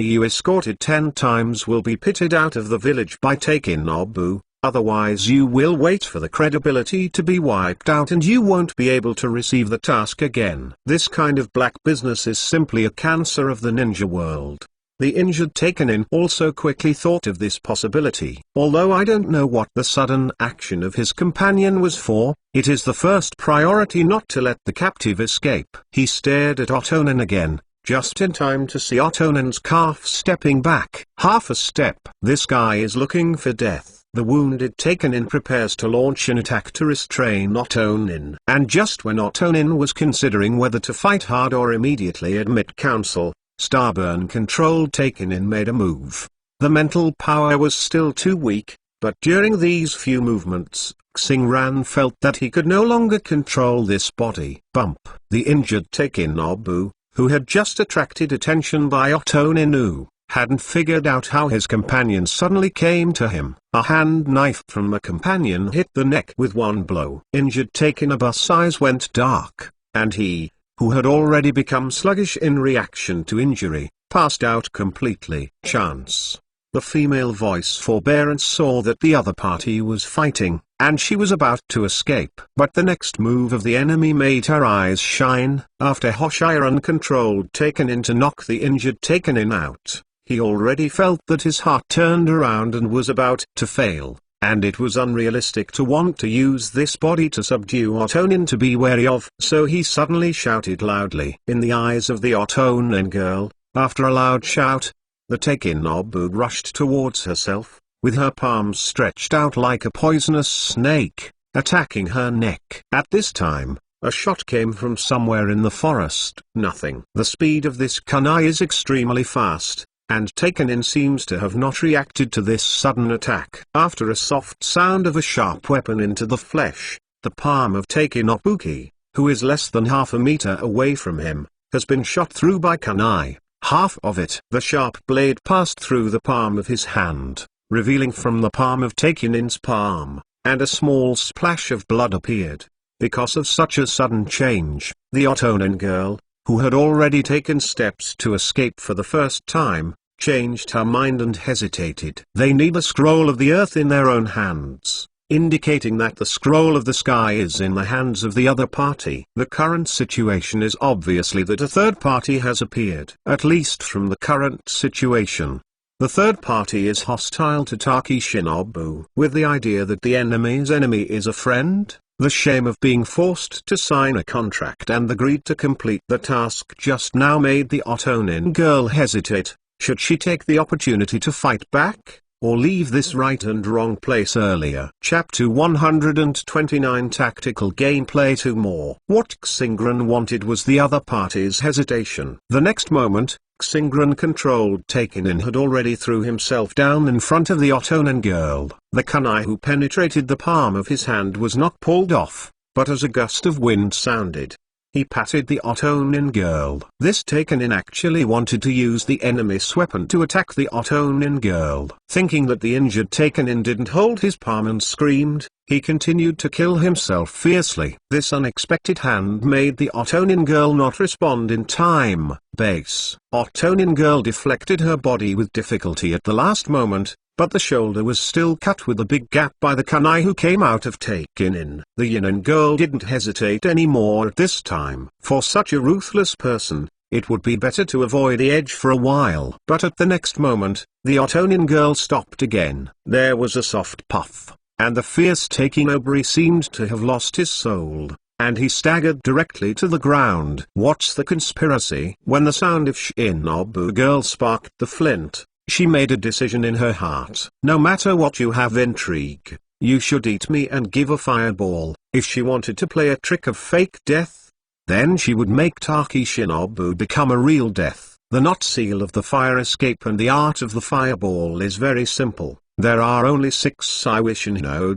A: you escorted 10 times will be pitted out of the village by Takenobu, otherwise you will wait for the credibility to be wiped out and you won't be able to receive the task again. This kind of black business is simply a cancer of the ninja world. The injured Takenin also quickly thought of this possibility. Although I don't know what the sudden action of his companion was for, it is the first priority not to let the captive escape. He stared at Otonin again, just in time to see Otonin's calf stepping back. Half a step. This guy is looking for death. The wounded Takenin prepares to launch an attack to restrain Otonin. And just when Otonin was considering whether to fight hard or immediately admit counsel, Starburn-controlled Takenin made a move. The mental power was still too weak, but during these few movements, Xingran felt that he could no longer control this body. Bump. The injured Takenobu, who had just attracted attention by Otoninu, hadn't figured out how his companion suddenly came to him. A hand knife from a companion hit the neck with one blow. Injured Takenabu's eyes went dark, and he, who had already become sluggish in reaction to injury, passed out completely. Chance. The female voice forbearance saw that the other party was fighting, and she was about to escape. But the next move of the enemy made her eyes shine. After Hoshiran controlled Taken In to knock the injured Taken In out, he already felt that his heart turned around and was about to fail, and it was unrealistic to want to use this body to subdue Otonin to be wary of. So he suddenly shouted loudly. In the eyes of the Otonin girl, after a loud shout, the Taken Obu rushed towards herself, with her palms stretched out like a poisonous snake, attacking her neck. At this time, a shot came from somewhere in the forest. Nothing. The speed of this kunai is extremely fast, and Taken In seems to have not reacted to this sudden attack. After a soft sound of a sharp weapon into the flesh, the palm of Taken Obuki, who is less than half a meter away from him, has been shot through by kunai. Half of it. The sharp blade passed through the palm of his hand, revealing from the palm of Taken In's palm, and a small splash of blood appeared. Because of such a sudden change, the Otonin girl, who had already taken steps to escape for the first time, changed her mind and hesitated. They need the scroll of the earth in their own hands, indicating that the scroll of the sky is in the hands of the other party. The current situation is obviously that a third party has appeared. At least from the current situation, the third party is hostile to Taki Shinobu. With the idea that the enemy's enemy is a friend, the shame of being forced to sign a contract and agreed to complete the task just now made the Otonin girl hesitate. Should she take the opportunity to fight back, or leave this right and wrong place earlier? Chapter 129 Tactical Gameplay 2 More. What Xingran wanted was the other party's hesitation. The next moment, Xingran controlled Taken In had already threw himself down in front of the Otonin girl. The kunai who penetrated the palm of his hand was not pulled off, but as a gust of wind sounded, he patted the Otonin girl. This Taken In actually wanted to use the enemy's weapon to attack the Otonin girl. Thinking that the injured Taken In didn't hold his palm and screamed, he continued to kill himself fiercely. This unexpected hand made the Otonin girl not respond in time. Base. Otonin girl deflected her body with difficulty at the last moment, but the shoulder was still cut with a big gap by the kunai who came out of Taken In. The Yinin girl didn't hesitate anymore at this time. For such a ruthless person, it would be better to avoid the edge for a while. But at the next moment, the Otonin girl stopped again. There was a soft puff, and the fierce Taken Obri seemed to have lost his soul, and he staggered directly to the ground. What's the conspiracy? When the sound of Shinobu girl sparked the flint, she made a decision in her heart. No matter what, you have intrigue, you should eat me and give a fireball. If she wanted to play a trick of fake death, then she would make Taki Shinobu become a real death. The knot seal of the fire escape and the art of the fireball is very simple. There are only 6 I wish and no ...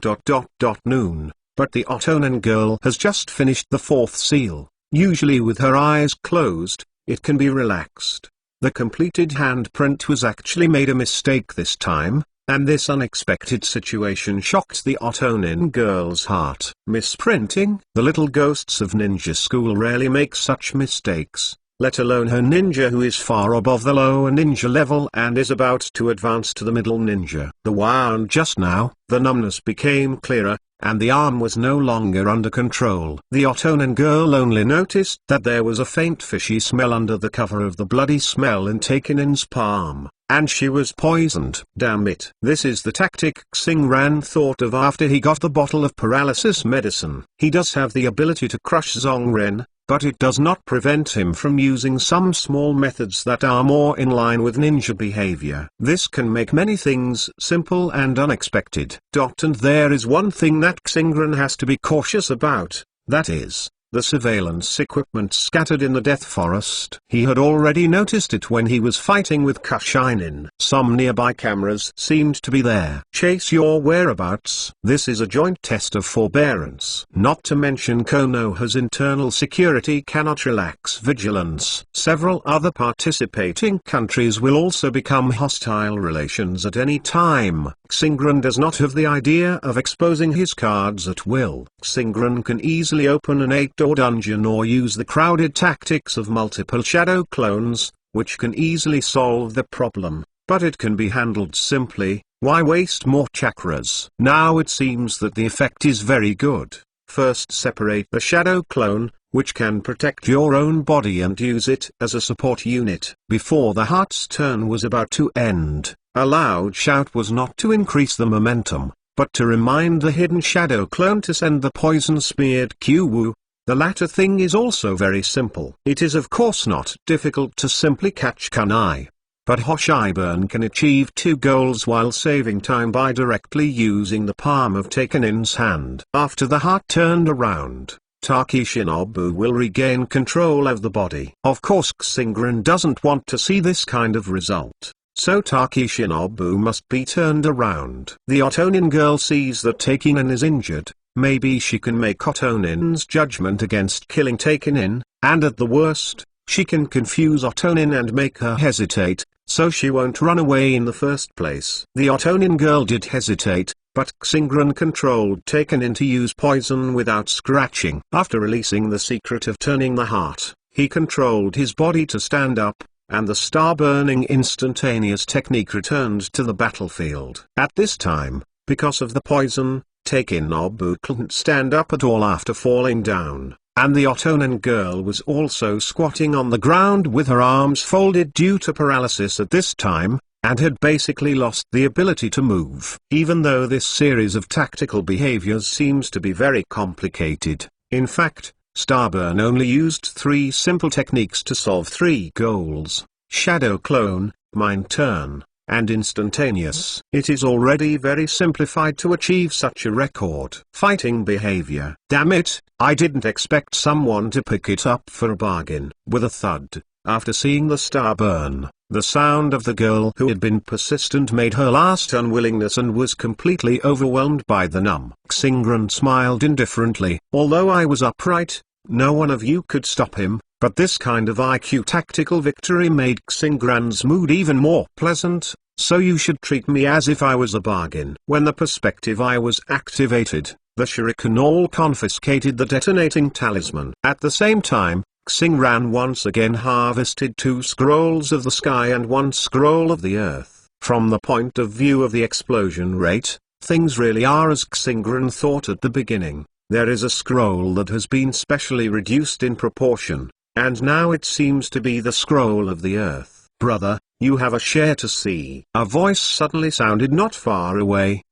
A: noon, but the Otonin girl has just finished the 4th seal. Usually with her eyes closed, it can be relaxed. The completed handprint was actually made a mistake this time, and this unexpected situation shocked the Otonin girl's heart. Misprinting? The little ghosts of ninja school rarely make such mistakes, let alone her ninja who is far above the lower ninja level and is about to advance to the middle ninja. The wound just now, the numbness became clearer, and the arm was no longer under control. The Otonin girl only noticed that there was a faint fishy smell under the cover of the bloody smell in Taken In's palm, and she was poisoned. Damn it. This is the tactic Xingran thought of after he got the bottle of paralysis medicine. He does have the ability to crush Zongren, but it does not prevent him from using some small methods that are more in line with ninja behavior. This can make many things simple and unexpected. And there is one thing that Xingran has to be cautious about, that is, the surveillance equipment scattered in the Death Forest. He had already noticed it when he was fighting with Kushinin. Some nearby cameras seemed to be there. Chase your whereabouts. This is a joint test of forbearance. Not to mention Konoha's internal security cannot relax vigilance. Several other participating countries will also become hostile relations at any time. Xingran does not have the idea of exposing his cards at will. Xingran can easily open an 8-door dungeon or use the crowded tactics of multiple shadow clones, which can easily solve the problem. but it can be handled simply. Why waste more chakras? Now it seems that the effect is very good. First separate the shadow clone, which can protect your own body, and use it as a support unit. Before the heart's turn was about to end, a loud shout was not to increase the momentum, but to remind the hidden shadow clone to send the poison-smeared Q-Wu. The latter thing is also very simple. It is of course not difficult to simply catch kunai. But Hoshiburn can achieve two goals while saving time by directly using the palm of Takenin's hand. After the heart turned around, Taki Shinobu will regain control of the body. Of course Xingran doesn't want to see this kind of result, so Taki Shinobu must be turned around. The Otonin girl sees that Takenin is injured. Maybe she can make Otonin's judgment against killing Takenin, and at the worst, she can confuse Otonin and make her hesitate, so she won't run away in the first place. The Otonin girl did hesitate, but Xingran controlled Takenin to use poison without scratching. After releasing the secret of turning the heart, he controlled his body to stand up, and the star-burning instantaneous technique returned to the battlefield. At this time, because of the poison, Takenobu couldn't stand up at all after falling down, and the Otonin girl was also squatting on the ground with her arms folded due to paralysis at this time, and had basically lost the ability to move. Even though this series of tactical behaviors seems to be very complicated, in fact, Starburn only used 3 simple techniques to solve 3 goals: Shadow Clone, Mind Turn, and Instantaneous. It is already very simplified to achieve such a record. Fighting behavior. Damn it, I didn't expect someone to pick it up for a bargain. With a thud, after seeing the star burn, the sound of the girl who had been persistent made her last unwillingness and was completely overwhelmed by the numb. Xingran smiled indifferently. Although I was upright, no one of you could stop him. But this kind of IQ tactical victory made Xingran's mood even more pleasant, so you should treat me as if I was a bargain. When the perspective eye was activated, the shuriken all confiscated the detonating talisman. At the same time, Xingran once again harvested 2 scrolls of the sky and 1 scroll of the earth. From the point of view of the explosion rate, things really are as Xingran thought at the beginning. There is a scroll that has been specially reduced in proportion, and now it seems to be the scroll of the earth. Brother, you have a share to see. A voice suddenly sounded not far away.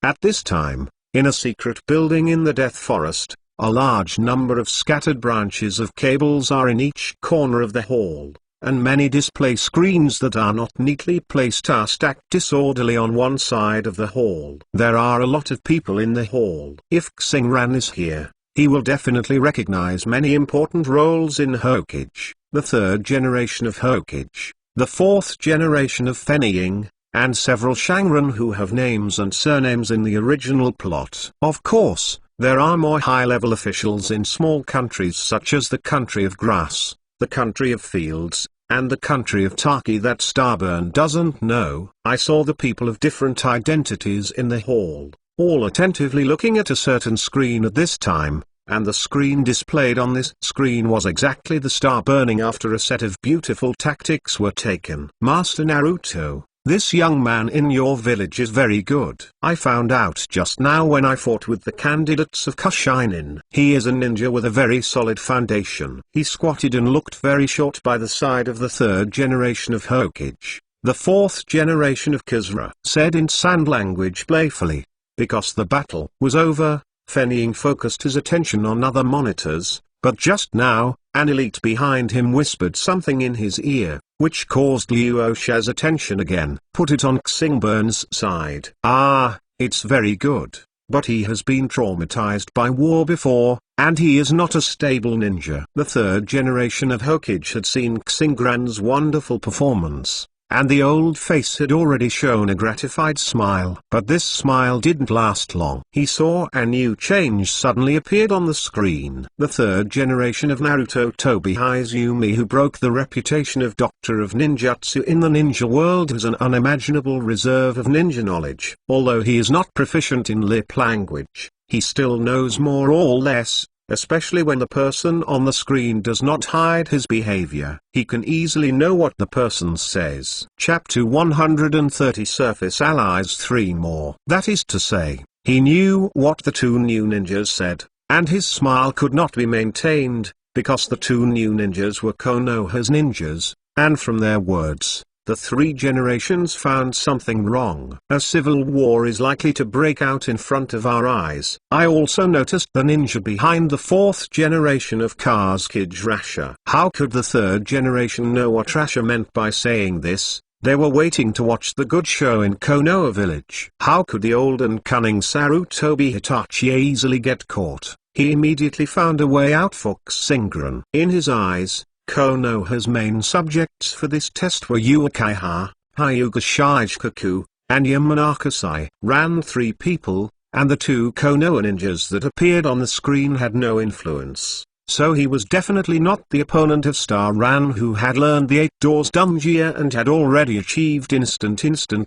A: At this time, in a secret building in the Death Forest, a large number of scattered branches of cables are in each corner of the hall, and many display screens that are not neatly placed are stacked disorderly on one side of the hall. There are a lot of people in the hall. If Xingran is here, he will definitely recognize many important roles in Hokage, the 3rd generation of Hokage, the 4th generation of Fenying, and several Shangren who have names and surnames in the original plot. Of course, there are more high-level officials in small countries such as the country of grass, the country of fields, and the country of Taki that Starburn doesn't know. I saw the people of different identities in the hall, all attentively looking at a certain screen at this time, and the screen displayed on this screen was exactly the star burning after a set of beautiful tactics were taken. Master Naruto, this young man in your village is very good. I found out just now when I fought with the candidates of Kushinin. He is a ninja with a very solid foundation. He squatted and looked very short by the side of the 3rd generation of Hokage. The 4th generation of Kizra said in sand language playfully. Because the battle was over, Fenying focused his attention on other monitors, but just now, an elite behind him whispered something in his ear, which caused Liu Osha's attention again. Put it on Xingburn's side. Ah, it's very good, but he has been traumatized by war before, and he is not a stable ninja. The 3rd generation of Hokage had seen Xingran's wonderful performance, and the old face had already shown a gratified smile. But this smile didn't last long. He saw a new change suddenly appeared on the screen. The 3rd generation of Naruto Tobi Izumi, who broke the reputation of Doctor of Ninjutsu in the ninja world, has an unimaginable reserve of ninja knowledge. Although he is not proficient in lip language, he still knows more or less, especially when the person on the screen does not hide his behavior. He can easily know what the person says. Chapter 130 Surface Allies 3 more. That is to say, he knew what the two new ninjas said, and his smile could not be maintained, because the two new ninjas were Konoha's ninjas, and from their words, the three generations found something wrong. A civil war is likely to break out in front of our eyes. I also noticed the ninja behind the fourth generation of Kazekage Rasha. How could the third generation know what Rasha meant by saying this? They were waiting to watch the good show in Konoha village. How could the old and cunning Sarutobi Hitachi easily get caught? He immediately found a way out for Xingran. In his eyes, Konoha's main subjects for this test were Uekaiha, Hyuga Shichikaku, and Yamanakasai. Ran 3 people, and the 2 Konoha ninjas that appeared on the screen had no influence. So he was definitely not the opponent of Star Ran, who had learned the 8 Doors Dunjia and had already achieved instant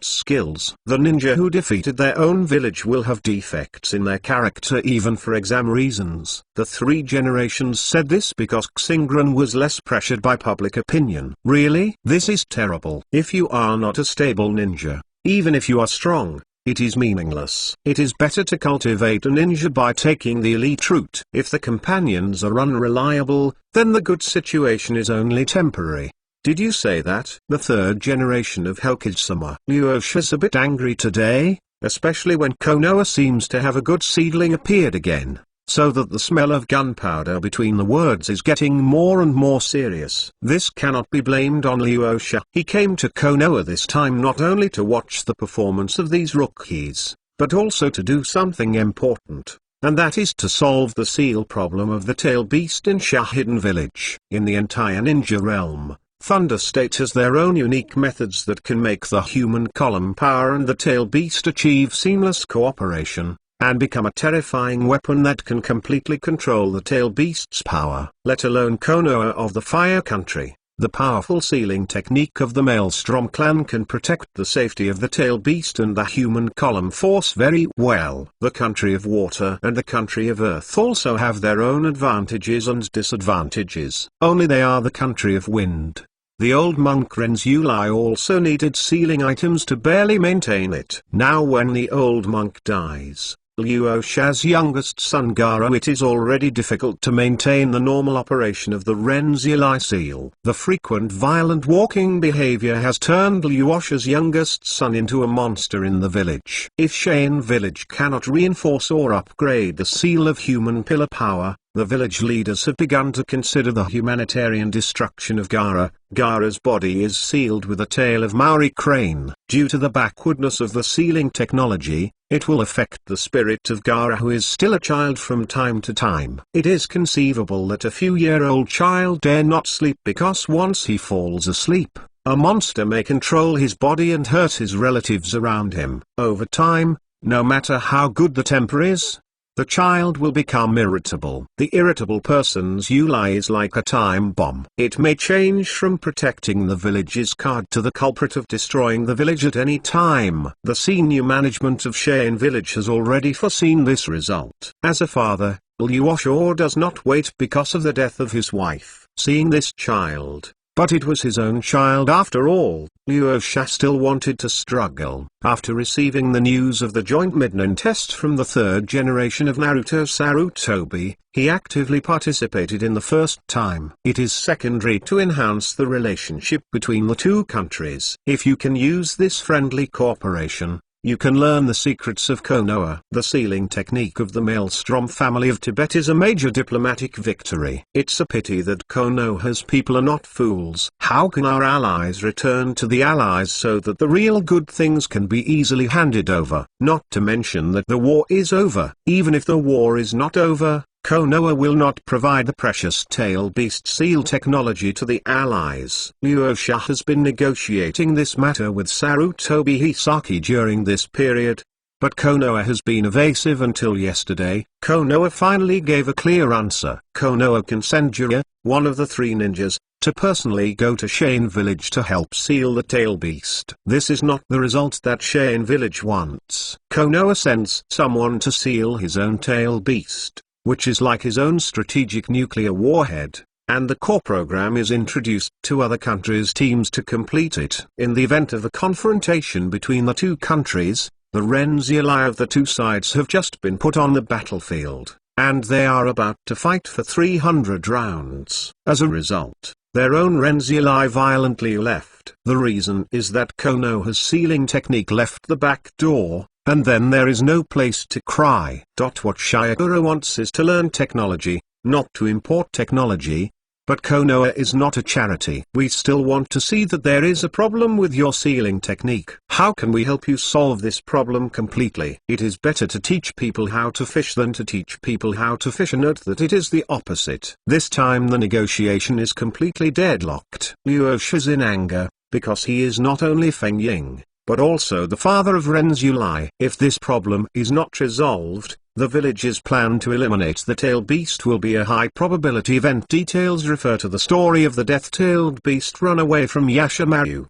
A: skills. The ninja who defeated their own village will have defects in their character even for exam reasons. The 3 generations said this because Xingran was less pressured by public opinion. Really? This is terrible. If you are not a stable ninja, even if you are strong, it is meaningless. It is better to cultivate a ninja by taking the elite route. If the companions are unreliable, then the good situation is only temporary. Did you say that? The third generation of Hokage-sama. Ryoshi's a bit angry today, especially when Konoha seems to have a good seedling appeared again, so that the smell of gunpowder between the words is getting more and more serious. This cannot be blamed on Ryosha. He came to Konoha this time not only to watch the performance of these rookies, but also to do something important, and that is to solve the seal problem of the tail beast in Shahiden village. In the entire ninja realm, Thunder State has their own unique methods that can make the human column power and the tail beast achieve seamless cooperation, and become a terrifying weapon that can completely control the tail beast's power. Let alone Konoha of the Fire Country, the powerful sealing technique of the Maelstrom clan can protect the safety of the tail beast and the human column force very well. The country of water and the country of earth also have their own advantages and disadvantages. Only they are the country of wind. The old monk Ren's Yulai also needed sealing items to barely maintain it. Now when the old monk dies, Ryosha's youngest son Gaara, it is already difficult to maintain the normal operation of the Ren's Yulai seal. The frequent violent walking behavior has turned Ryosha's youngest son into a monster in the village. If Shane village cannot reinforce or upgrade the seal of human pillar power, the village leaders have begun to consider the humanitarian destruction of Gaara. Gaara's body is sealed with a tail of Maori crane. Due to the backwardness of the sealing technology, it will affect the spirit of Gaara, who is still a child from time to time. It is conceivable that a few-year-old child dare not sleep because once he falls asleep, a monster may control his body and hurt his relatives around him. Over time, no matter how good the temper is, the child will become irritable. The irritable person's Yulai is like a time bomb. It may change from protecting the village's card to the culprit of destroying the village at any time. The senior management of Shane village has already foreseen this result. As a father, Ryosha does not wait because of the death of his wife. Seeing this child, but it was his own child after all, Ryosha still wanted to struggle. After receiving the news of the joint Midnin test from the third generation of Naruto Sarutobi, he actively participated in the first time. It is secondary to enhance the relationship between the two countries. If you can use this friendly cooperation, you can learn the secrets of Konoha. The sealing technique of the Maelstrom family of Tibet is a major diplomatic victory. It's a pity that Konoha's people are not fools. How can our allies return to the allies so that the real good things can be easily handed over? Not to mention that the war is over. Even if the war is not over, Konoha will not provide the precious tail beast seal technology to the allies. Ryosha has been negotiating this matter with Sarutobi Hisaki during this period, but Konoha has been evasive until yesterday. Konoha finally gave a clear answer. Konoha can send Jiraiya, one of the 3 ninjas, to personally go to Shane village to help seal the tail beast. This is not the result that Shane village wants. Konoha sends someone to seal his own tail beast. which is like his own strategic nuclear warhead, and the core program is introduced to other countries' teams to complete it. In the event of a confrontation between the two countries, the Renzuli of the two sides have just been put on the battlefield, and they are about to fight for 300 rounds. As a result, their own Renzuli violently left. The reason is that Konoha's sealing technique left the back door, and then there is no place to cry. What Shiokuro wants is to learn technology, not to import technology. But Konoha is not a charity. We still want to see that there is a problem with your sealing technique. How can we help you solve this problem completely? It is better to teach people how to fish than to teach people how to fish. Note that it is the opposite. This time the negotiation is completely deadlocked. Lyosha is in anger, because he is not only Feng Ying, but also the father of Renzuli. If this problem is not resolved, the village's plan to eliminate the tail beast will be a high probability event. Details refer to the story of the death-tailed beast run away from Yashimaru.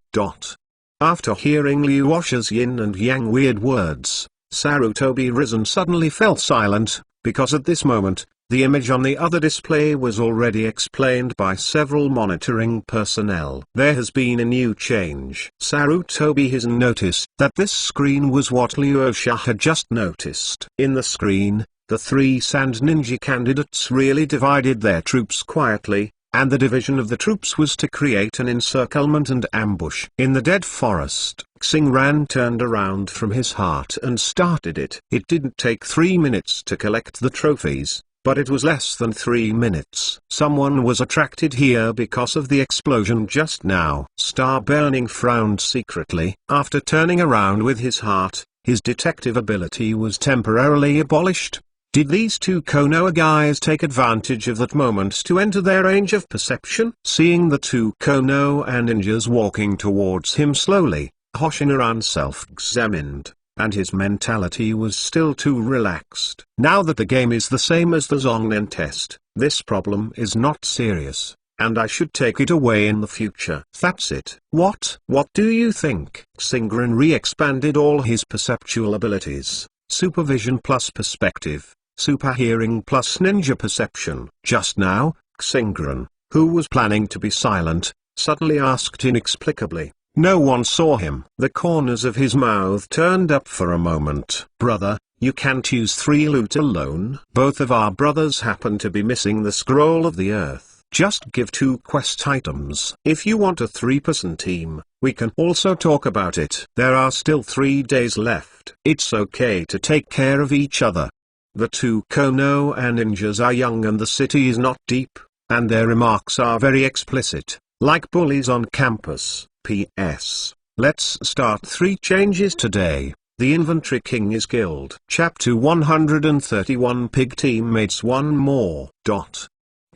A: After hearing Lyosha's yin and yang weird words, Sarutobi Risen suddenly fell silent, because at this moment, the image on the other display was already explained by several monitoring personnel. There has been a new change. Sarutobi has noticed that this screen was what Lyosha had just noticed. In the screen, the three Sand Ninja candidates really divided their troops quietly, and the division of the troops was to create an encirclement and ambush. In the dead forest, Xingran turned around from his heart and started it. It didn't take 3 minutes to collect the trophies, but it was less than 3 minutes. Someone was attracted here because of the explosion just now. Star Burning frowned secretly. After turning around with his heart, his detective ability was temporarily abolished. Did these two Konoha guys take advantage of that moment to enter their range of perception? Seeing the two Konoha ninjas walking towards him slowly, Hoshinaran self-examined, and his mentality was still too relaxed. Now that the game is the same as the Zongnen test, this problem is not serious, and I should take it away in the future. That's it. What do you think? Xingran re-expanded all his perceptual abilities, supervision plus perspective, super hearing plus ninja perception. Just now, Xingran, who was planning to be silent, suddenly asked inexplicably. No one saw him. The corners of his mouth turned up for a moment. Brother, you can't use 3 loot alone. Both of our brothers happen to be missing the scroll of the earth. Just give 2 quest items. If you want a 3-person team, we can also talk about it. There are still 3 days left. It's okay to take care of each other. The two Konoha ninjas are young and the city is not deep, and their remarks are very explicit, like bullies on campus. P.S. Let's start 3 changes today. The Inventory King is killed. Chapter 131 Pig Teammates 1 more.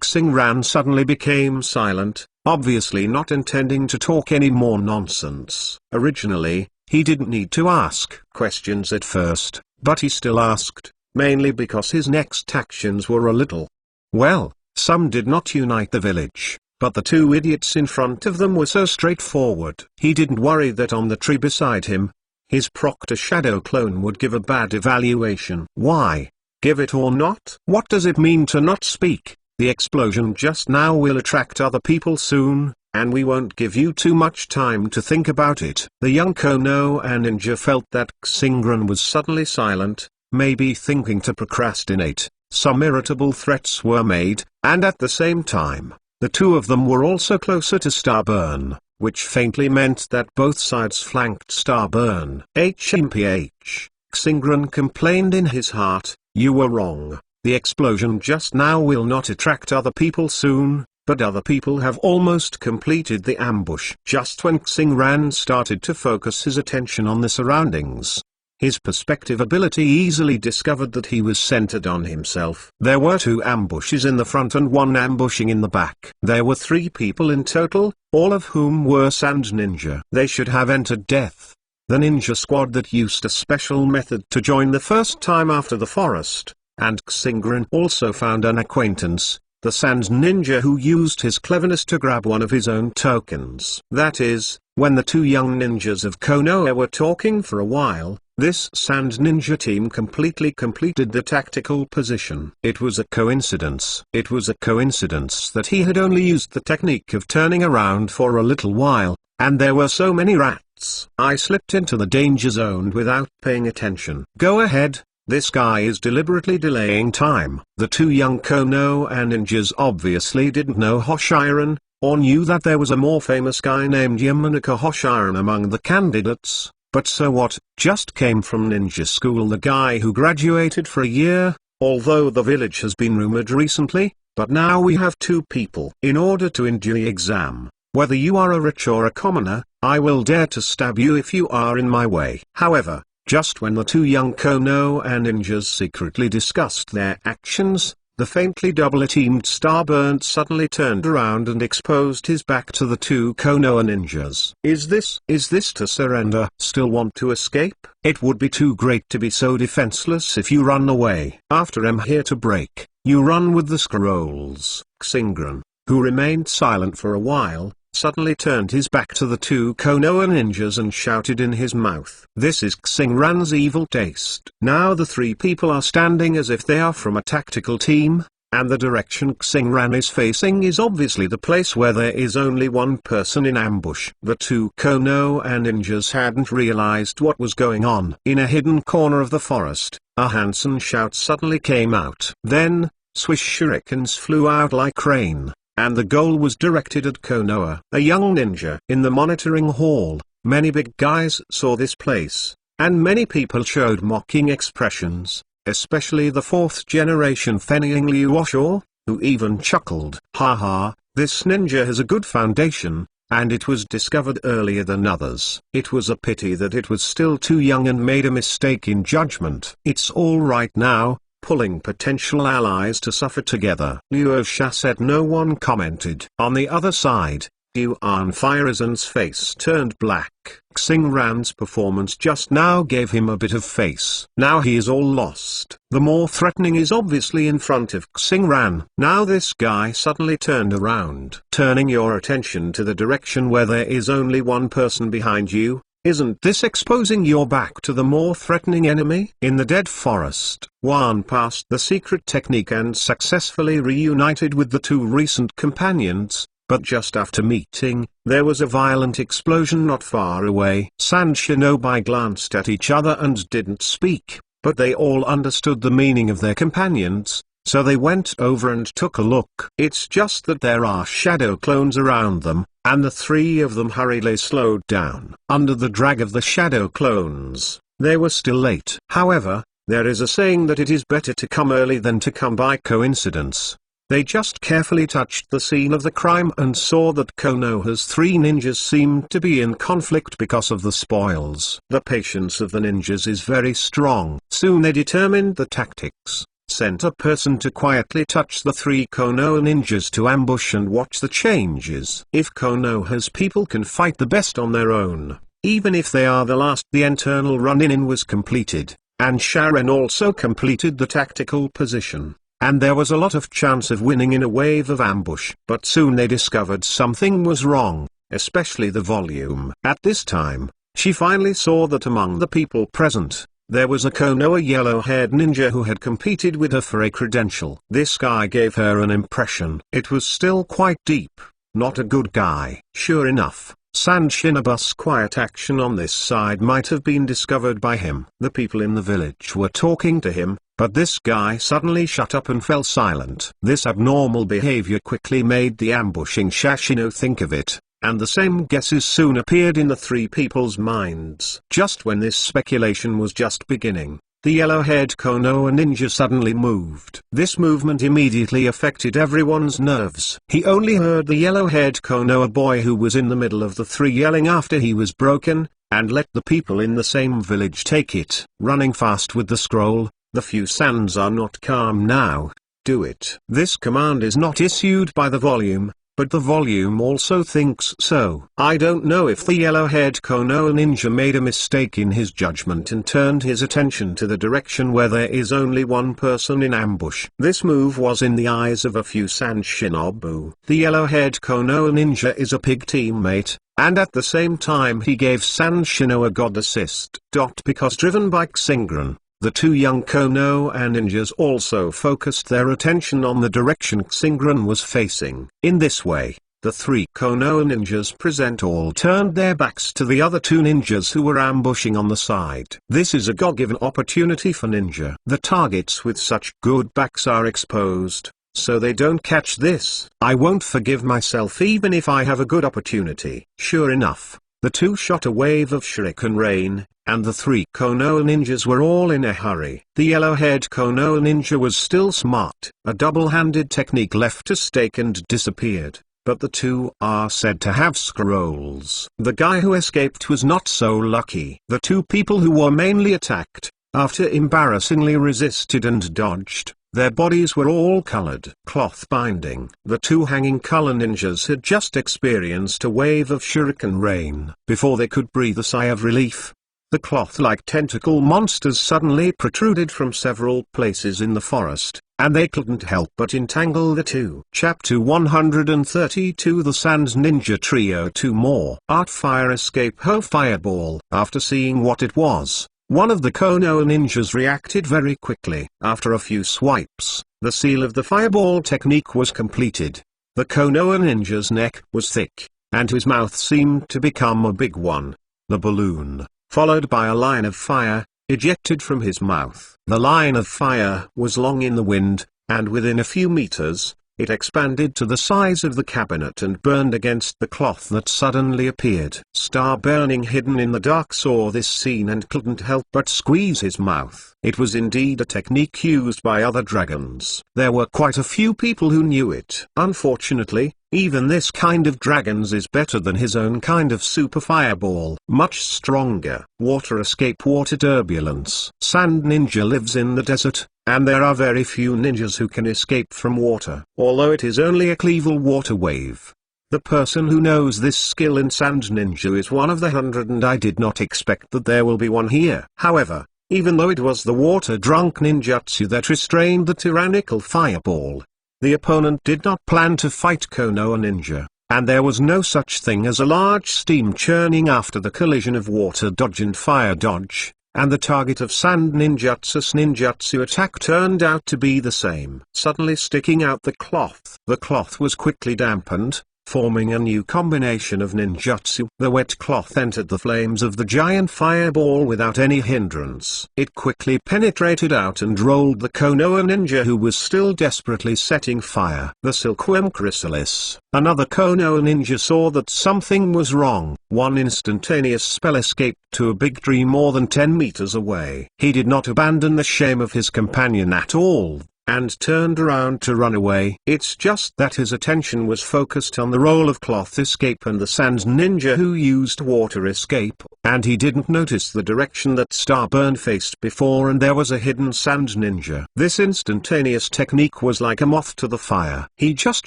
A: Xingran suddenly became silent, obviously not intending to talk any more nonsense. Originally, he didn't need to ask questions at first, but he still asked, mainly because his next actions were a little. Well, some did not unite the village, but the 2 idiots in front of them were so straightforward. He didn't worry that on the tree beside him, his Proctor Shadow clone would give a bad evaluation. Why? Give it or not? What does it mean to not speak? The explosion just now will attract other people soon, and we won't give you too much time to think about it. The young Konoha ninja felt that Xingran was suddenly silent, maybe thinking to procrastinate. Some irritable threats were made, and at the same time, the 2 of them were also closer to Starburn, which faintly meant that both sides flanked Starburn. HMPH, Xingran complained in his heart, you were wrong. The explosion just now will not attract other people soon, but other people have almost completed the ambush. Just when Xingran started to focus his attention on the surroundings, his perspective ability easily discovered that he was centered on himself. There were 2 ambushes in the front and 1 ambushing in the back. There were 3 people in total, all of whom were Sand Ninja. They should have entered death. The ninja squad that used a special method to join the first time after the forest, and Xingran also found an acquaintance, the Sand Ninja who used his cleverness to grab one of his own tokens. That is, when the 2 young ninjas of Konoha were talking for a while, This sand ninja team completely completed the tactical position. It was a coincidence. It was a coincidence that he had only used the technique of turning around for a little while, and there were so many rats. I slipped into the danger zone without paying attention. Go ahead. This guy is deliberately delaying time. The two young Konoha ninjas obviously didn't know Hoshiran, or knew that there was a more famous guy named Yamanaka Hoshiran among the candidates. But so what, just came from ninja school, the guy who graduated for a year, although the village has been rumored recently, but now we have two people. In order to endure the exam, whether you are a rich or a commoner, I will dare to stab you if you are in my way. However, just when the two young Konoha ninjas secretly discussed their actions, the faintly double-teamed Starburnt suddenly turned around and exposed his back to the two Konoha ninjas. Is this to surrender? Still want to escape? It would be too great to be so defenseless if you run away. After I'm here to break, you run with the scrolls. Xingran, who remained silent for a while, suddenly turned his back to the two Konoha ninjas and shouted in his mouth. This is Xingran's evil taste. Now the three people are standing as if they are from a tactical team, and the direction Xingran is facing is obviously the place where there is only one person in ambush. The two Konoha ninjas hadn't realized what was going on. In a hidden corner of the forest, a Hansen shout suddenly came out. Then, swish shurikens flew out like rain, and the goal was directed at Konoha, a young ninja. In the monitoring hall, many big guys saw this place, and many people showed mocking expressions, especially the fourth generation Fenning Liuosho, who even chuckled. Haha, this ninja has a good foundation, and it was discovered earlier than others. It was a pity that it was still too young and made a mistake in judgment. It's all right now, pulling potential allies to suffer together. Liu Sha said. No one commented. On the other side, Yuan Firazan's face turned black. Xingran's performance just now gave him a bit of face. Now he is all lost. The more threatening is obviously in front of Xingran. Now this guy suddenly turned around, turning your attention to the direction where there is only one person behind you. Isn't this exposing your back to the more threatening enemy? In the dead forest, Wan passed the secret technique and successfully reunited with the two recent companions, but just after meeting, there was a violent explosion not far away. Sand Shinobi glanced at each other and didn't speak, but they all understood the meaning of their companions, so they went over and took a look. It's just that there are shadow clones around them, and the three of them hurriedly slowed down. Under the drag of the shadow clones, they were still late. However, there is a saying that it is better to come early than to come by coincidence. They just carefully touched the scene of the crime and saw that Konoha's three ninjas seemed to be in conflict because of the spoils. The patience of the ninjas is very strong. Soon they determined the tactics, sent a person to quietly touch the three Konoha ninjas to ambush and watch the changes. If Konoha's people can fight the best on their own, even if they are the last, the internal run-in was completed, and Sharon also completed the tactical position. And there was a lot of chance of winning in a wave of ambush. But soon they discovered something was wrong, especially the volume. At this time, she finally saw that among the people present, there was a Konoha yellow-haired ninja who had competed with her for a credential. This guy gave her an impression. It was still quite deep, not a good guy. Sure enough, Sand Shinobu's quiet action on this side might have been discovered by him. The people in the village were talking to him, but this guy suddenly shut up and fell silent. This abnormal behavior quickly made the ambushing Shashino think of it, and the same guesses soon appeared in the three people's minds. Just when this speculation was just beginning, the yellow-haired Konoha ninja suddenly moved. This movement immediately affected everyone's nerves. He only heard the yellow-haired Konoha boy who was in the middle of the three yelling after he was broken, and let the people in the same village take it. Running fast with the scroll, the few sands are not calm now. Do it. This command is not issued by the volume, but the volume also thinks so. I don't know if the yellow-haired Konoha ninja made a mistake in his judgment and turned his attention to the direction where there is only one person in ambush. This move was in the eyes of a few sand shinobu. The yellow-haired Konoha ninja is a pig teammate, and at the same time he gave Sand Shino a god assist. Because driven by Xingran, the two young Konoha ninjas also focused their attention on the direction Xingran was facing. In this way, the three Konoha ninjas all turned their backs to the other two ninjas who were ambushing on the side. This is a God-given opportunity for ninja. The targets with such good backs are exposed, so they don't catch this. I won't forgive myself even if I have a good opportunity. Sure enough, the two shot a wave of shuriken rain, and the three Konoha ninjas were all in a hurry. The yellow-haired Konoha ninja was still smart. A double-handed technique left a stake and disappeared, but the two are said to have scrolls. The guy who escaped was not so lucky. The two people who were mainly attacked, after embarrassingly resisted and dodged, their bodies were all colored. Cloth binding. The two hanging color ninjas had just experienced a wave of shuriken rain. Before they could breathe a sigh of relief, the cloth-like tentacle monsters suddenly protruded from several places in the forest, and they couldn't help but entangle the two. Chapter 132 The Sand Ninja Trio 2 more. Art Fire Escape Ho Fireball. After seeing what it was, one of the Konoha ninjas reacted very quickly. After a few swipes, the seal of the fireball technique was completed. The Konoha ninja's neck was thick, and his mouth seemed to become a big one. The balloon, followed by a line of fire, ejected from his mouth. The line of fire was long in the wind, and within a few meters, it expanded to the size of the cabinet and burned against the cloth that suddenly appeared. Star Burning hidden in the dark saw this scene and couldn't help but squeeze his mouth. It was indeed a technique used by other dragons. There were quite a few people who knew it. Unfortunately, even this kind of dragons is better than his own kind of super fireball. Much stronger. Water escape. Water turbulence. Sand ninja lives in the desert, and there are very few ninjas who can escape from water. Although it is only a cleaval water wave. The person who knows this skill in Sand Ninja is one of the 100, and I did not expect that there will be one here. However, even though it was the water-drunk ninjutsu that restrained the tyrannical fireball, the opponent did not plan to fight Konoha ninja, and there was no such thing as a large steam churning after the collision of water dodge and fire dodge, and the target of Sand Ninjutsu's ninjutsu attack turned out to be the same. Suddenly sticking out the cloth. The cloth was quickly dampened, forming a new combination of ninjutsu. The wet cloth entered the flames of the giant fireball without any hindrance. It quickly penetrated out and rolled the Konoha ninja who was still desperately setting fire. The Silkworm Chrysalis. Another Konoha ninja saw that something was wrong. One instantaneous spell escaped to a big tree more than 10 meters away. He did not abandon the shame of his companion at all, and turned around to run away. It's just that his attention was focused on the roll of cloth escape and the sand ninja who used water escape, and he didn't notice the direction that Starburn faced before, and there was a hidden sand ninja. This instantaneous technique was like a moth to the fire. He just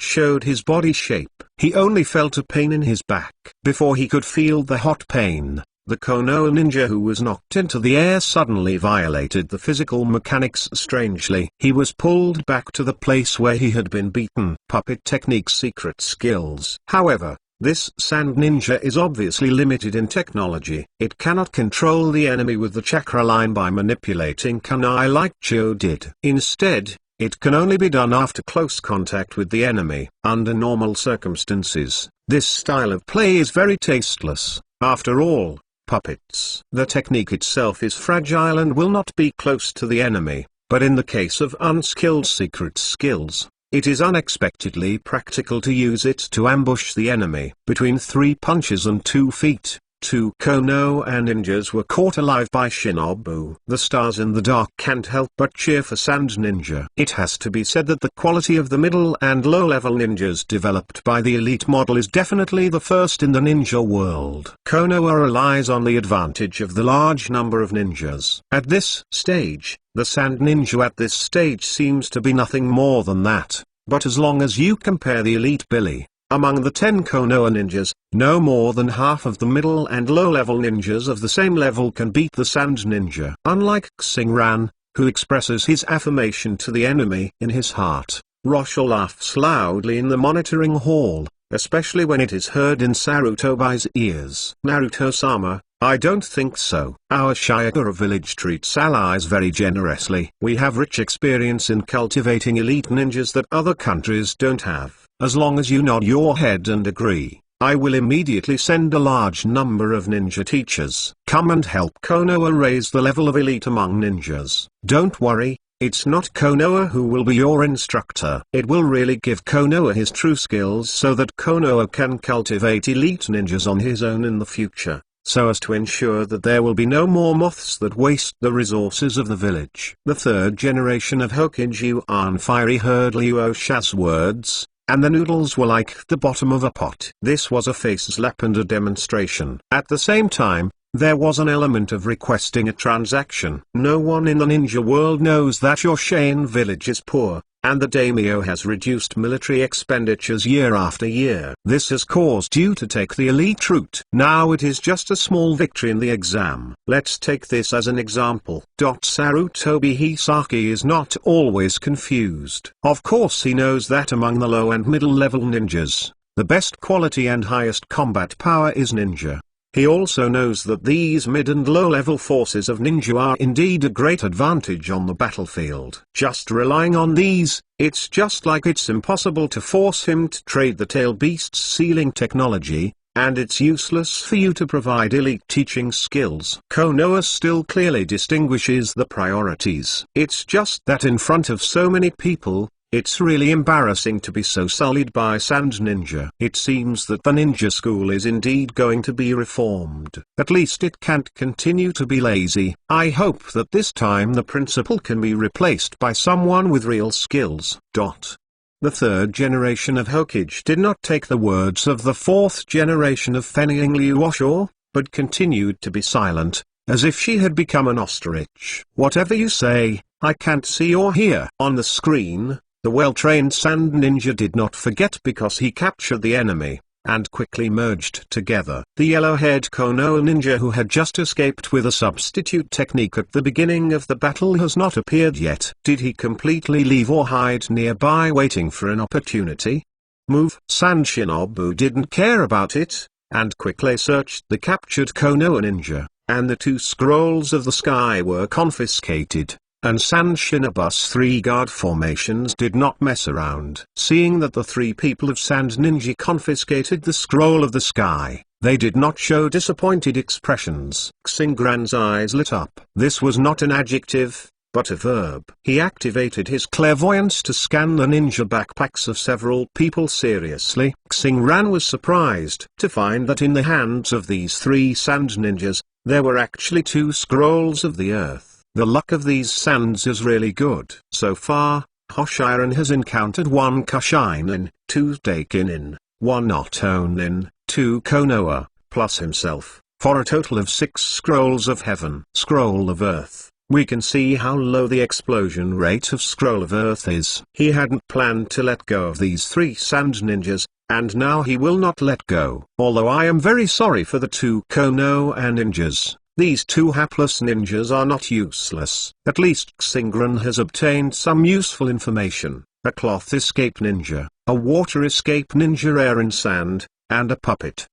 A: showed his body shape. He only felt a pain in his back. Before he could feel the hot pain, the Konoha ninja who was knocked into the air suddenly violated the physical mechanics strangely. He was pulled back to the place where he had been beaten. Puppet technique secret skills. However, this sand ninja is obviously limited in technology. It cannot control the enemy with the chakra line by manipulating kunai like Joe did. Instead, it can only be done after close contact with the enemy. Under normal circumstances, this style of play is very tasteless. After all, puppets. The technique itself is fragile and will not be close to the enemy, but in the case of unskilled secret skills, it is unexpectedly practical to use it to ambush the enemy. Between 3 punches and 2 feet, 2 Konoha ninjas were caught alive by Shinobu. The stars in the dark can't help but cheer for Sand Ninja. It has to be said that the quality of the middle and low-level ninjas developed by the elite model is definitely the first in the ninja world. Konoha relies on the advantage of the large number of ninjas. At this stage, the Sand Ninja at this stage seems to be nothing more than that, but as long as you compare the elite Billy, Among the 10 Konoha ninjas, no more than half of the middle and low-level ninjas of the same level can beat the Sand Ninja. Unlike Xingran, who expresses his affirmation to the enemy in his heart, Roshal laughs loudly in the monitoring hall, especially when it is heard in Sarutobai's ears. Naruto-sama, I don't think so. Our Shiagura village treats allies very generously. We have rich experience in cultivating elite ninjas that other countries don't have. As long as you nod your head and agree, I will immediately send a large number of ninja teachers. Come and help Konoha raise the level of elite among ninjas. Don't worry, it's not Konoha who will be your instructor. It will really give Konoha his true skills so that Konoha can cultivate elite ninjas on his own in the future, so as to ensure that there will be no more moths that waste the resources of the village. The third generation of Hokage Fiery heard Liu Osha's words, and the noodles were like the bottom of a pot. This was a face slap and a demonstration. At the same time, there was an element of requesting a transaction. No one in the ninja world knows that your Shane village is poor, and the daimyo has reduced military expenditures year after year. This has caused you to take the elite route. Now it is just a small victory in the exam. Let's take this as an example. Sarutobi Hisaki is not always confused. Of course he knows that among the low and middle level ninjas, the best quality and highest combat power is ninja. He also knows that these mid and low-level forces of ninja are indeed a great advantage on the battlefield. Just relying on these, it's just like it's impossible to force him to trade the tail beast's sealing technology, and it's useless for you to provide elite teaching skills. Konoha still clearly distinguishes the priorities. It's just that in front of so many people, it's really embarrassing to be so sullied by Sand Ninja. It seems that the ninja school is indeed going to be reformed. At least it can't continue to be lazy. I hope that this time the principal can be replaced by someone with real skills. The third generation of Hokage did not take the words of the fourth generation of Fenning Liu Osho, but continued to be silent, as if she had become an ostrich. Whatever you say, I can't see or hear. On the screen, the well-trained Sand Ninja did not forget because he captured the enemy, and quickly merged together. The yellow-haired Konoha ninja who had just escaped with a substitute technique at the beginning of the battle has not appeared yet. Did he completely leave or hide nearby waiting for an opportunity? Move. Sand Shinobu didn't care about it, and quickly searched the captured Konoha ninja, and the 2 scrolls of the sky were confiscated. And Sand Shinobu's 3 guard formations did not mess around. Seeing that the 3 people of Sand Ninja confiscated the scroll of the sky, they did not show disappointed expressions. Xingran's eyes lit up. This was not an adjective, but a verb. He activated his clairvoyance to scan the ninja backpacks of several people seriously. Xingran was surprised to find that in the hands of these 3 Sand Ninjas, there were actually 2 scrolls of the earth. The luck of these sands is really good. So far, Hoshiran has encountered 1 Kushinin, 2 Daikinin, 1 Otonin, 2 Konoha, plus himself, for a total of 6 scrolls of heaven. Scroll of earth. We can see how low the explosion rate of Scroll of Earth is. He hadn't planned to let go of these 3 Sand Ninjas, and now he will not let go. Although I am very sorry for the 2 Konoha ninjas. These 2 hapless ninjas are not useless. At least Xingran has obtained some useful information. A cloth escape ninja, a water escape ninja air and sand, and a puppet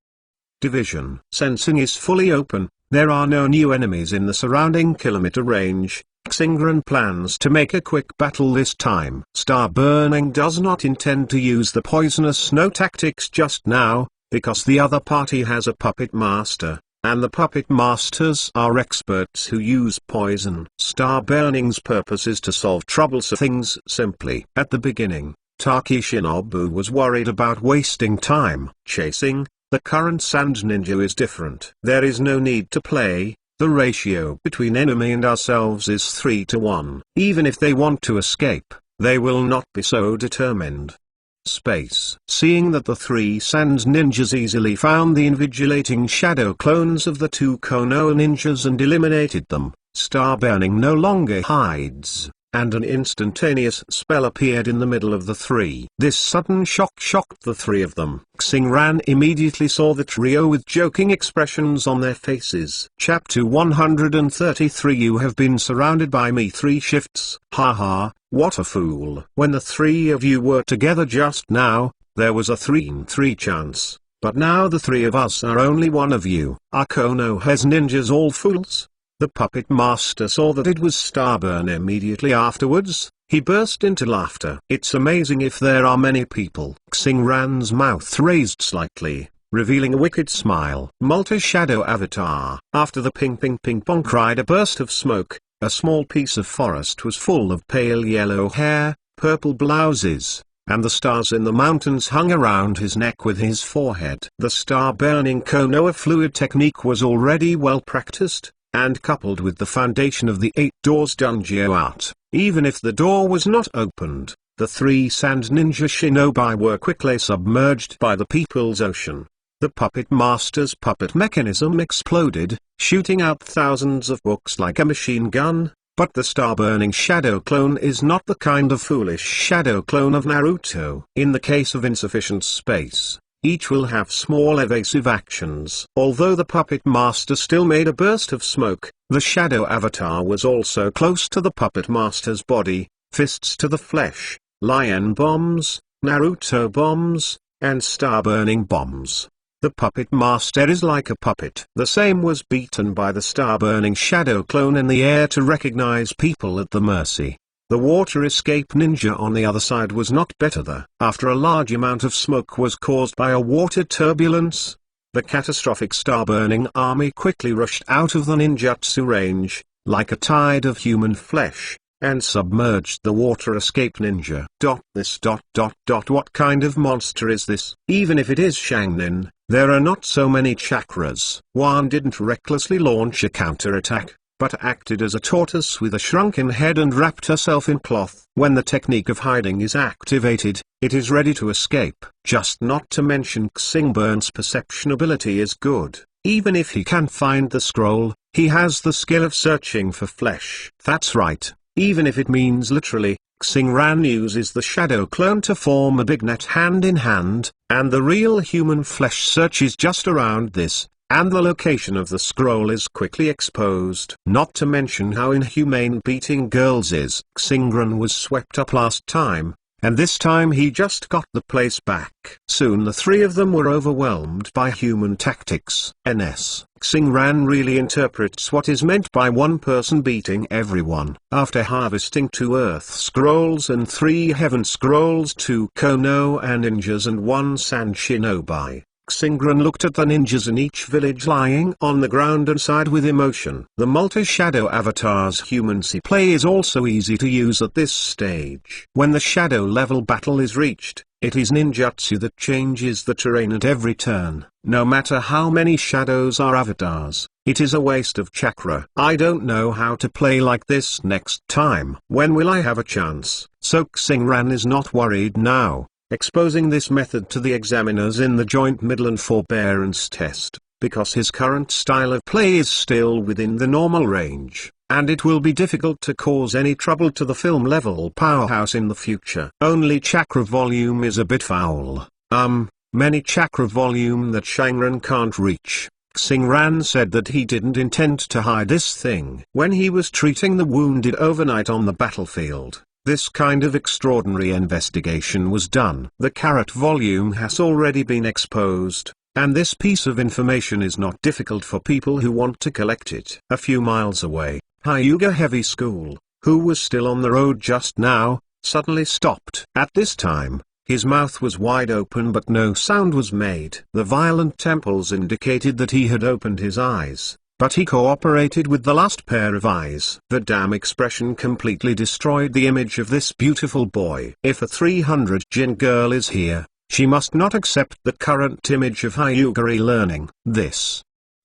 A: division. Sensing is fully open, there are no new enemies in the surrounding kilometer range. Xingran plans to make a quick battle this time. Star Burning does not intend to use the poisonous snow tactics just now, because the other party has a puppet master. And the puppet masters are experts who use poison. Star Burning's purpose is to solve troublesome things simply. At the beginning, Taki Shinobu was worried about wasting time chasing. The current Sand Ninja is different. There is no need to play. The ratio between enemy and ourselves is 3 to 1. Even if they want to escape, they will not be so determined. Space. Seeing that the 3 Sand Ninjas easily found the invigilating shadow clones of the 2 Konoha ninjas and eliminated them, Star Burning no longer hides. and an instantaneous spell appeared in the middle of the three. This sudden shock shocked the three of them. Xingran immediately saw the trio with joking expressions on their faces. Chapter 133. You have been surrounded by me 3 shifts. Haha, what a fool. When the three of you were together just now, there was a 3 in 3 chance. But now the 3 of us are only 1 of you. Are Konoha's ninjas all fools? The puppet master saw that it was Starburn immediately afterwards. He burst into laughter. It's amazing if there are many people. Xingran's mouth raised slightly, revealing a wicked smile. Multi-shadow avatar. After the ping ping ping pong cried a burst of smoke, a small piece of forest was full of pale yellow hair, purple blouses, and the stars in the mountains hung around his neck with his forehead. The star-burning Konoha fluid technique was already well practiced, and coupled with the foundation of the 8 doors Dungeon art, even if the door was not opened, the 3 sand ninja shinobi were quickly submerged by the people's ocean. The puppet master's puppet mechanism exploded, shooting out thousands of books like a machine gun. But the star-burning shadow clone is not the kind of foolish shadow clone of Naruto. In the case of insufficient space, each will have small evasive actions. Although the puppet master still made a burst of smoke, the shadow avatar was also close to the puppet master's body, fists to the flesh, lion bombs, Naruto bombs, and star-burning bombs. The puppet master is like a puppet. The same was beaten by the star-burning shadow clone in the air to recognize people at the mercy. The water escape ninja on the other side was not better there. After a large amount of smoke was caused by a water turbulence, the catastrophic star-burning army quickly rushed out of the ninjutsu range, like a tide of human flesh, and submerged the water escape ninja. What kind of monster is this? Even if it is Shangnin, there are not so many chakras. Wan didn't recklessly launch a counterattack, but acted as a tortoise with a shrunken head and wrapped herself in cloth. When the technique of hiding is activated, it is ready to escape. Just not to mention Xingburn's perception ability is good. Even if he can't find the scroll, he has the skill of searching for flesh. That's right. Even if it means literally, Xingran uses the shadow clone to form a big net hand in hand, and the real human flesh searches just around this, and the location of the scroll is quickly exposed. Not to mention how inhumane beating girls is. Xingran was swept up last time, and this time he just got the place back. Soon the 3 of them were overwhelmed by human tactics. Xingran really interprets what is meant by one person beating everyone. After harvesting 2 Earth Scrolls and 3 Heaven Scrolls, 2 Konoha ninjas and 1 Sand Shinobi, Xingran looked at the ninjas in each village lying on the ground and sighed with emotion. The multi-shadow avatar's human play is also easy to use at this stage. When the shadow level battle is reached, it is ninjutsu that changes the terrain at every turn. No matter how many shadows are avatars, it is a waste of chakra. I don't know how to play like this next time. When will I have a chance? So Xingran is not worried now, exposing this method to the examiners in the joint middle and forbearance test, because his current style of play is still within the normal range, and it will be difficult to cause any trouble to the film-level powerhouse in the future. Only chakra volume is a bit foul. Many chakra volume that Shangran can't reach. Xingran said that he didn't intend to hide this thing. When he was treating the wounded overnight on the battlefield, this kind of extraordinary investigation was done. The carrot volume has already been exposed, and this piece of information is not difficult for people who want to collect it. A few miles away, Hyuga Heavy School, who was still on the road just now, suddenly stopped. At this time, his mouth was wide open but no sound was made. The violent temples indicated that he had opened his eyes, but he cooperated with the last pair of eyes. The damn expression completely destroyed the image of this beautiful boy. If a 300 Jin girl is here, she must not accept the current image of Hyuga learning.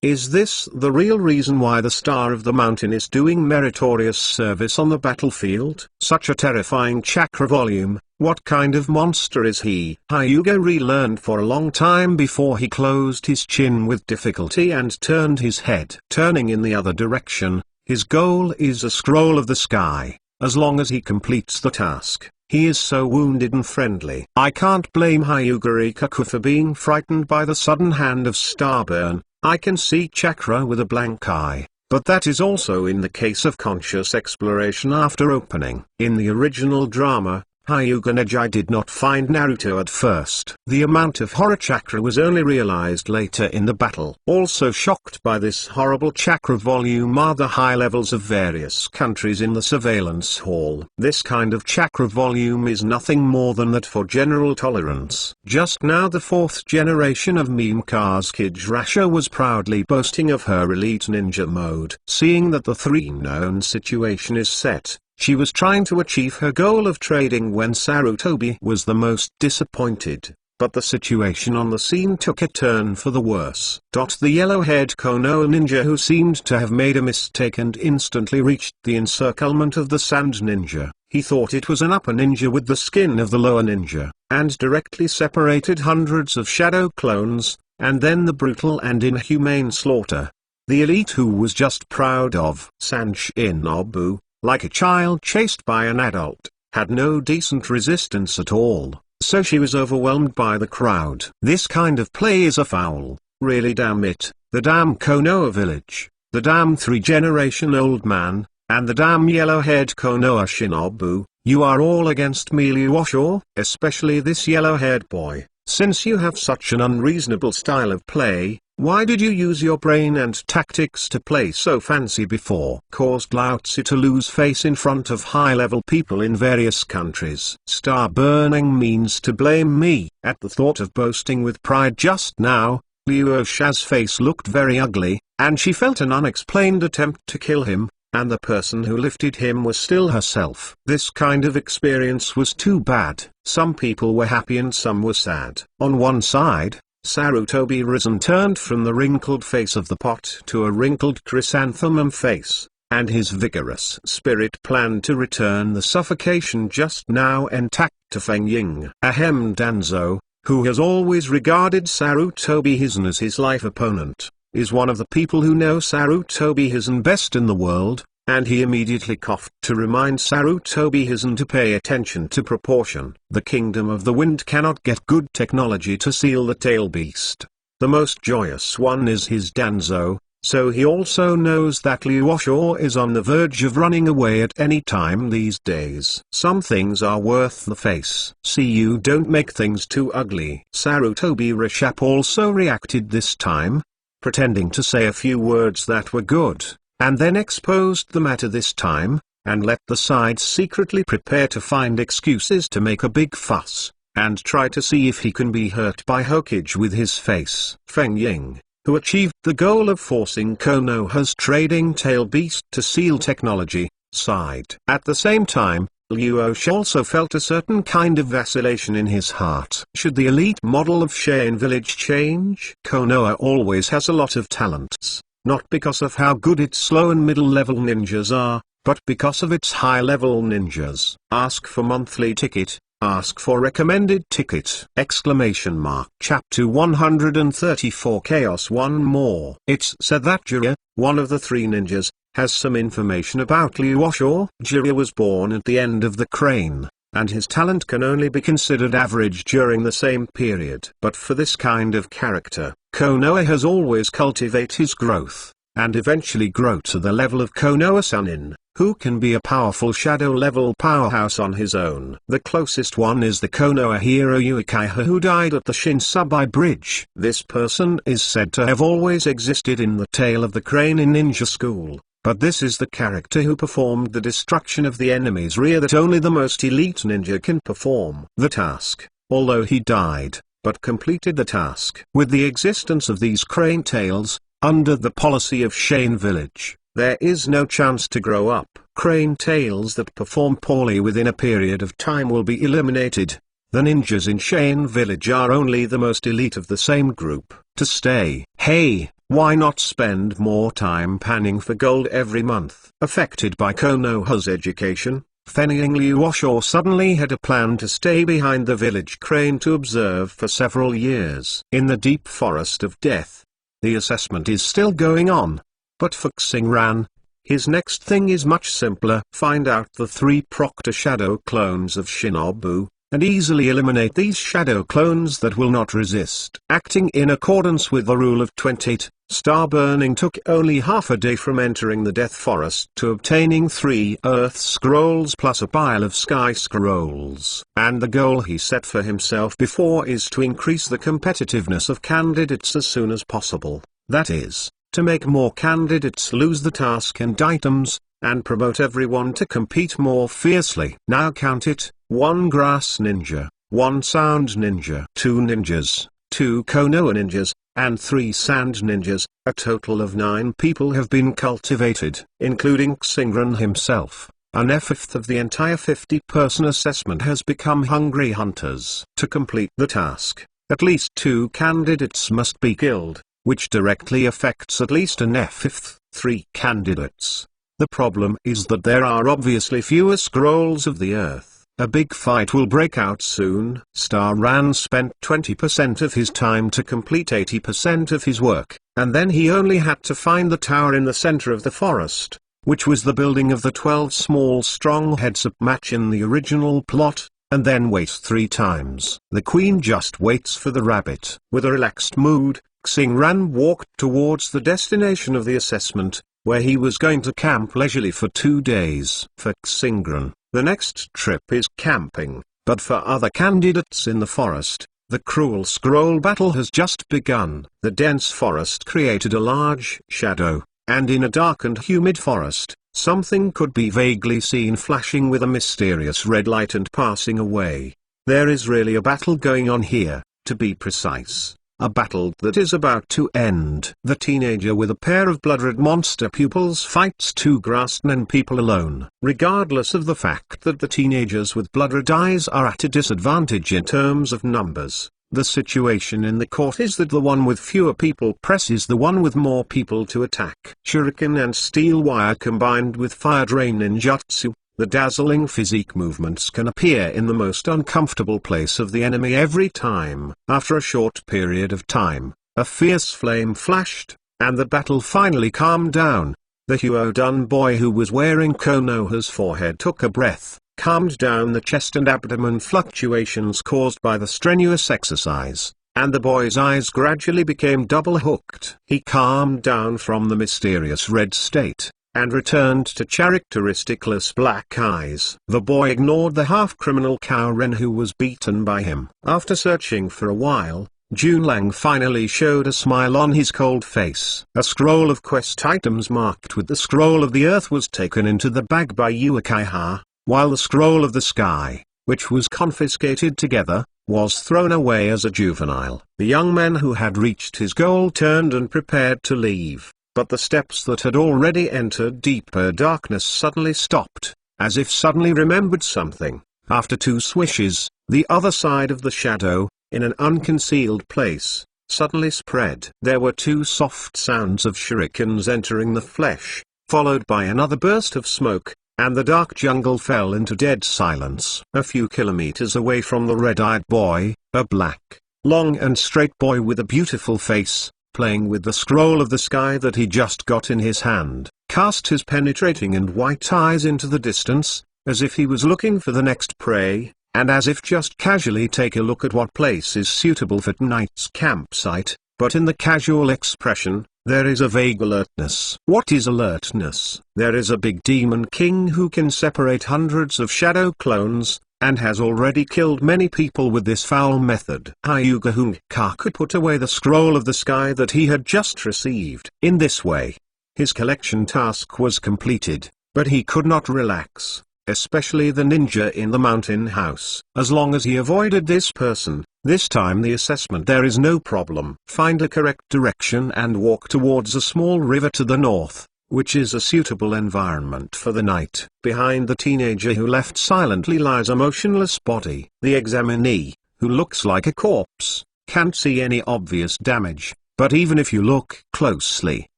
A: Is this the real reason why the Star of the Mountain is doing meritorious service on the battlefield? Such a terrifying chakra volume, what kind of monster is he? Hyuga relearned for a long time before he closed his chin with difficulty and turned his head. Turning in the other direction, his goal is a scroll of the sky, as long as he completes the task. He is so wounded and friendly. I can't blame Hyuga Rikaku for being frightened by the sudden hand of Starburn. I can see Chakra with a blank eye. But that is also in the case of conscious exploration after opening. In the original drama, Hyuga Neji did not find Naruto at first. The amount of horror chakra was only realized later in the battle. Also shocked by this horrible chakra volume are the high levels of various countries in the surveillance hall. This kind of chakra volume is nothing more than that for general tolerance. Just now the fourth generation of meme cars Kijirasha was proudly boasting of her elite ninja mode. Seeing that the 3 known situation is set, she was trying to achieve her goal of trading when Sarutobi was the most disappointed, but the situation on the scene took a turn for the worse. The yellow-haired Konoha ninja who seemed to have made a mistake and instantly reached the encirclement of the sand ninja. He thought it was an upper ninja with the skin of the lower ninja, and directly separated hundreds of shadow clones, and then the brutal and inhumane slaughter. The elite who was just proud of Sanshinobu, like a child chased by an adult, had no decent resistance at all, so she was overwhelmed by the crowd. This kind of play is a foul, really damn it, the damn Konoha village, the damn 3-generation-old man, and the damn yellow-haired Konoha Shinobu, you are all against me Liuosho, especially this yellow-haired boy. Since you have such an unreasonable style of play, why did you use your brain and tactics to play so fancy before? Caused Lao Tzu to lose face in front of high-level people in various countries. Star burning means to blame me. At the thought of boasting with pride just now, Liuosha's face looked very ugly, and she felt an unexplained attempt to kill him, and the person who lifted him was still herself. This kind of experience was too bad. Some people were happy and some were sad. On one side, Sarutobi risen turned from the wrinkled face of the pot to a wrinkled chrysanthemum face, and his vigorous spirit planned to return the suffocation just now intact to Feng Ying. Ahem Danzo, who has always regarded Sarutobi Hizen as his life opponent, is one of the people who know Sarutobi Hizen best in the world, and he immediately coughed to remind Sarutobi Hizen to pay attention to proportion. The Kingdom of the Wind cannot get good technology to seal the tail beast. The most joyous one is his Danzo, so he also knows that Liuosho is on the verge of running away at any time these days. Some things are worth the face. See, you don't make things too ugly. Sarutobi Rishap also reacted this time, pretending to say a few words that were good, and then exposed the matter this time, and let the sides secretly prepare to find excuses to make a big fuss, and try to see if he can be hurt by Hokage with his face. Feng Ying, who achieved the goal of forcing Konoha's trading tail beast to seal technology, sighed. At the same time, Liuosha also felt a certain kind of vacillation in his heart. Should the elite model of Shane Village change? Konoha always has a lot of talents, not because of how good its low and middle level ninjas are, but because of its high level ninjas. Ask for monthly ticket, ask for recommended ticket! Exclamation mark. Chapter 134 Chaos. One more. It's said that Jiraiya, one of the 3 ninjas, has some information about Liuosho. Jiraiya was born at the end of the crane, and his talent can only be considered average during the same period. But for this kind of character, Konoha has always cultivated his growth, and eventually grow to the level of Konoha Sanin, who can be a powerful shadow-level powerhouse on his own. The closest one is the Konoha hero Uchiha, who died at the Shinsabai Bridge. This person is said to have always existed in the tail of the crane in ninja school, but this is the character who performed the destruction of the enemy's rear that only the most elite ninja can perform. The task, although he died, but completed the task. With the existence of these crane tails, under the policy of Shane Village, there is no chance to grow up. Crane tails that perform poorly within a period of time will be eliminated. The ninjas in Shane Village are only the most elite of the same group. To stay, hey, why not spend more time panning for gold every month? Affected by Konoha's education, Fenning Liuosho suddenly had a plan to stay behind the village crane to observe for several years. In the deep forest of death, the assessment is still going on, but Fuxing Ran, His next thing is much simpler. Find out the 3 Proctor shadow clones of Shinobu, and easily eliminate these shadow clones that will not resist. Acting in accordance with the rule of 28, Star Burning took only half a day from entering the Death Forest to obtaining 3 Earth Scrolls plus a pile of Sky Scrolls. And the goal he set for himself before is to increase the competitiveness of candidates as soon as possible. That is, to make more candidates lose the task and items, and promote everyone to compete more fiercely. Now count it: 1 grass ninja, 1 sound ninja, 2 ninjas, 2 Konoha ninjas, and 3 sand ninjas. A total of 9 people have been cultivated, including Xingran himself. An fifth of the entire 50-person assessment has become hungry hunters. To complete the task, at least 2 candidates must be killed, which directly affects at least an fifth, 3 candidates. The problem is that there are obviously fewer scrolls of the earth. A big fight will break out soon. Star Ran spent 20% of his time to complete 80% of his work, and then he only had to find the tower in the center of the forest, which was the building of the 12 small strong heads-up match in the original plot, and then wait 3 times. The queen just waits for the rabbit. With a relaxed mood, Xingran walked towards the destination of the assessment, where he was going to camp leisurely for 2 days. For Xingran, the next trip is camping, but for other candidates in the forest, the cruel scroll battle has just begun. The dense forest created a large shadow, and in a dark and humid forest, something could be vaguely seen flashing with a mysterious red light and passing away. There is really a battle going on here, to be precise. A battle that is about to end. The teenager with a pair of blood-red monster pupils fights 2 grassmen people alone. Regardless of the fact that the teenagers with blood-red eyes are at a disadvantage in terms of numbers, the situation in the court is that the one with fewer people presses the one with more people to attack. Shuriken and steel wire combined with fire drain ninjutsu, the dazzling physique movements can appear in the most uncomfortable place of the enemy every time. After a short period of time, a fierce flame flashed, and the battle finally calmed down. The Huodun boy who was wearing Konoha's forehead took a breath, calmed down the chest and abdomen fluctuations caused by the strenuous exercise, and the boy's eyes gradually became double-hooked. He calmed down from the mysterious red state, and returned to characteristicless black eyes. The boy ignored the half-criminal Kaoren who was beaten by him. After searching for a while, Junlang finally showed a smile on his cold face. A scroll of quest items marked with the scroll of the earth was taken into the bag by Uekaiha, while the scroll of the sky, which was confiscated together, was thrown away as a juvenile. The young man who had reached his goal turned and prepared to leave. But the steps that had already entered deeper darkness suddenly stopped, as if suddenly remembered something. After 2 swishes, the other side of the shadow, in an unconcealed place, suddenly spread. There were 2 soft sounds of shurikens entering the flesh, followed by another burst of smoke, and the dark jungle fell into dead silence. A few kilometers away from the red-eyed boy, a black, long and straight boy with a beautiful face, playing with the scroll of the sky that he just got in his hand, cast his penetrating and white eyes into the distance, as if he was looking for the next prey, and as if just casually take a look at what place is suitable for tonight's campsite, but in the casual expression, there is a vague alertness. What is alertness? There is a big demon king who can separate hundreds of shadow clones, and has already killed many people with this foul method. Hyuga Hunkaku put away the scroll of the sky that he had just received. In this way, his collection task was completed, but he could not relax, especially the ninja in the mountain house. As long as he avoided this person, this time the assessment there is no problem. Find a correct direction and walk towards a small river to the north, which is a suitable environment for the night. Behind the teenager who left silently lies a motionless body. The examinee, who looks like a corpse, can't see any obvious damage, but even if you look closely,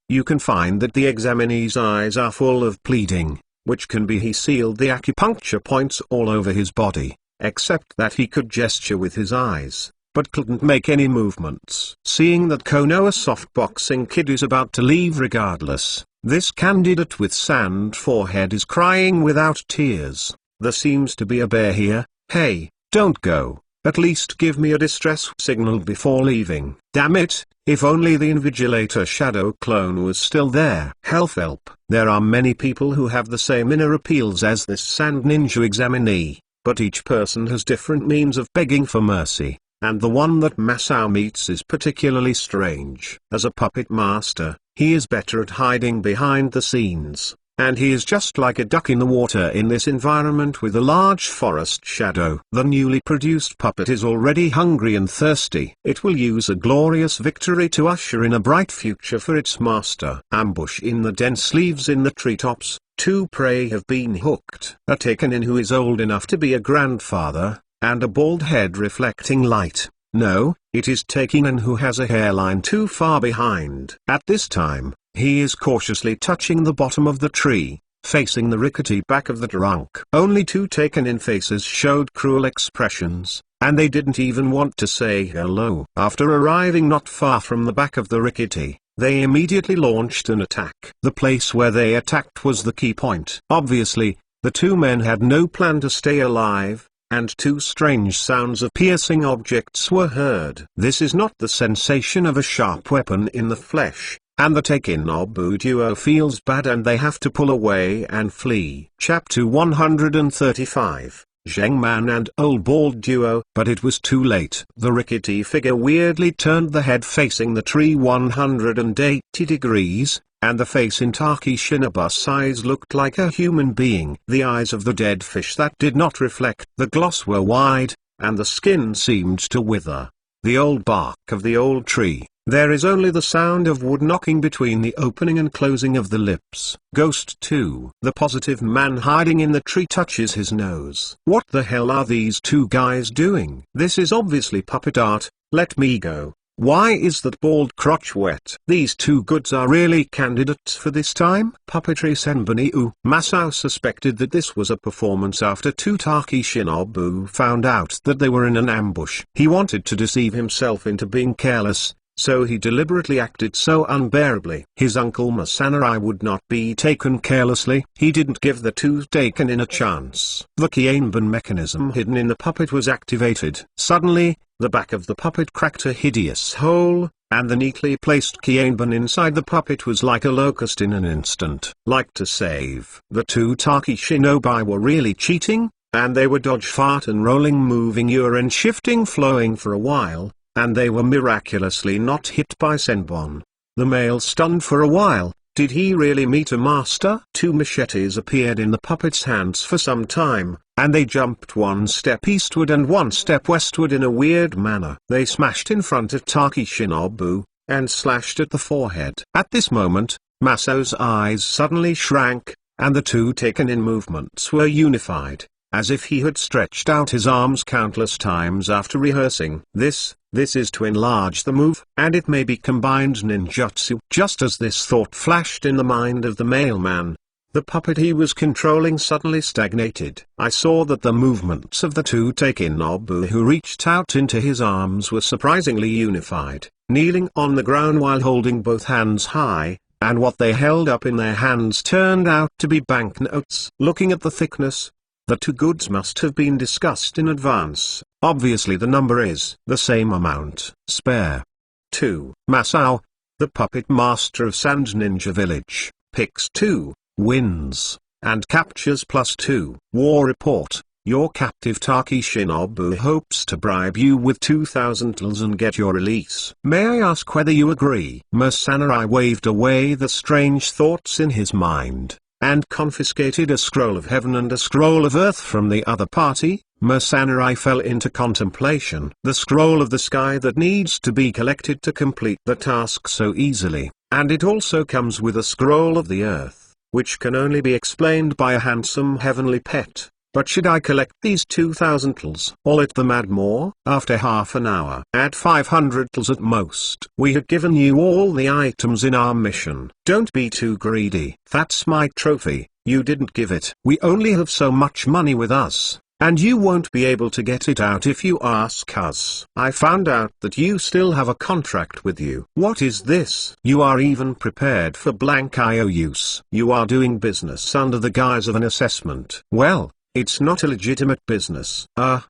A: you can find that the examinee's eyes are full of bleeding, which can be he sealed the acupuncture points all over his body, except that he could gesture with his eyes, but couldn't make any movements. Seeing that Konoha softboxing kid is about to leave regardless, This candidate with sand forehead is crying without tears. There seems to be a bear here. Hey, don't go. At least give me a distress signal before leaving. Damn it, if only the Invigilator shadow clone was still there. Help. There are many people who have the same inner appeals as this sand ninja examinee, but each person has different means of begging for mercy, and the one that Masao meets is particularly strange. As a puppet master, he is better at hiding behind the scenes. And he is just like a duck in the water in this environment with a large forest shadow. The newly produced puppet is already hungry and thirsty. It will use a glorious victory to usher in a bright future for its master. Ambush in the dense leaves in the treetops. Two prey have been hooked. A taken-in who is old enough to be a grandfather, and a bald head reflecting light. No, it is taken-in who has a hairline too far behind. At this time, he is cautiously touching the bottom of the tree, facing the rickety back of the trunk. Only two taken-in faces showed cruel expressions, and they didn't even want to say hello. After arriving not far from the back of the rickety, they immediately launched an attack. The place where they attacked was the key point. Obviously, the two men had no plan to stay alive, and two strange sounds of piercing objects were heard. This is not the sensation of a sharp weapon in the flesh. And the Takin-Nobu duo feels bad and they have to pull away and flee. Chapter 135, Zheng Man and Old Bald Duo. But it was too late. The rickety figure weirdly turned the head facing the tree 180 degrees, and the face in Taki Shinobu's eyes looked like a human being. The eyes of the dead fish that did not reflect the gloss were wide, and the skin seemed to wither. The old bark of the old tree. There is only the sound of wood knocking between the opening and closing of the lips. Ghost 2. The positive man hiding in the tree touches his nose. What the hell are these two guys doing? This is obviously puppet art. Let me go. Why is that bald crotch wet? These two goods are really candidates for this time? Puppetry Senbaniu. Masao suspected that this was a performance after two Taki Shinobu found out that they were in an ambush. He wanted to deceive himself into being careless, so he deliberately acted so unbearably. His uncle Masamurai would not be taken carelessly. He didn't give the two taken-in a chance. The Kienban mechanism hidden in the puppet was activated. Suddenly, the back of the puppet cracked a hideous hole, and the neatly placed Kienban inside the puppet was like a locust in an instant. Like to save. The two Taki Shinobi were really cheating, and they were dodge fart and rolling moving urine shifting flowing for a while, and they were miraculously not hit by Senbon. The male stunned for a while. Did he really meet a master? Two machetes appeared in the puppet's hands for some time, and they jumped one step eastward and one step westward in a weird manner. They smashed in front of Taki Shinobu, and slashed at the forehead. At this moment, Masao's eyes suddenly shrank, and the two taken-in movements were unified, as if he had stretched out his arms countless times after rehearsing. This is to enlarge the move, and it may be combined ninjutsu. Just as this thought flashed in the mind of the mailman, the puppet he was controlling suddenly stagnated. I saw that the movements of the two Takin-Nobu who reached out into his arms were surprisingly unified, kneeling on the ground while holding both hands high, and what they held up in their hands turned out to be banknotes. Looking at the thickness, the two goods must have been discussed in advance. Obviously the number is the same amount. Spare. 2. Masao, the puppet master of Sand Ninja Village, picks 2, wins, and captures +2. War report. Your captive Taki Shinobu hopes to bribe you with 2,000 tals and get your release. May I ask whether you agree? Masamurai waved away the strange thoughts in his mind, and confiscated a scroll of heaven and a scroll of earth from the other party. Masamurai fell into contemplation. The scroll of the sky that needs to be collected to complete the task so easily, and it also comes with a scroll of the earth, which can only be explained by a handsome heavenly pet. But should I collect these 2,000 tals? Or let them add more? After half an hour. Add 500 tals at most. We had given you all the items in our mission. Don't be too greedy. That's my trophy. You didn't give it. We only have so much money with us. and you won't be able to get it out if you ask us. I found out that you still have a contract with you. What is this? You are even prepared for blank IOUs. You are doing business under the guise of an assessment. Well, it's not a legitimate business.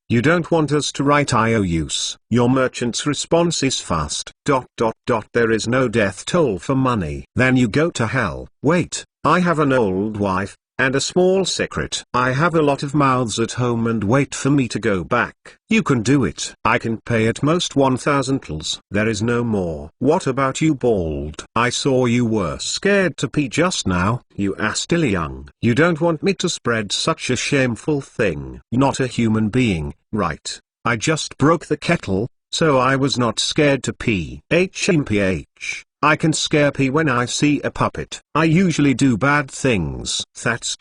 A: You don't want us to write IOUs. Your merchant's response is fast. ... There is no death toll for money. Then you go to hell. Wait, I have an old wife, and a small secret. I have a lot of mouths at home and wait for me to go back. You can do it. I can pay at most 1,000 tls. There is no more. What about you, bald? I saw you were scared to pee just now. You are still young. You don't want me to spread such a shameful thing. Not a human being, right? I just broke the kettle, so I was not scared to pee. HMPH. I can scare pee when I see a puppet. I usually do bad things. That's ...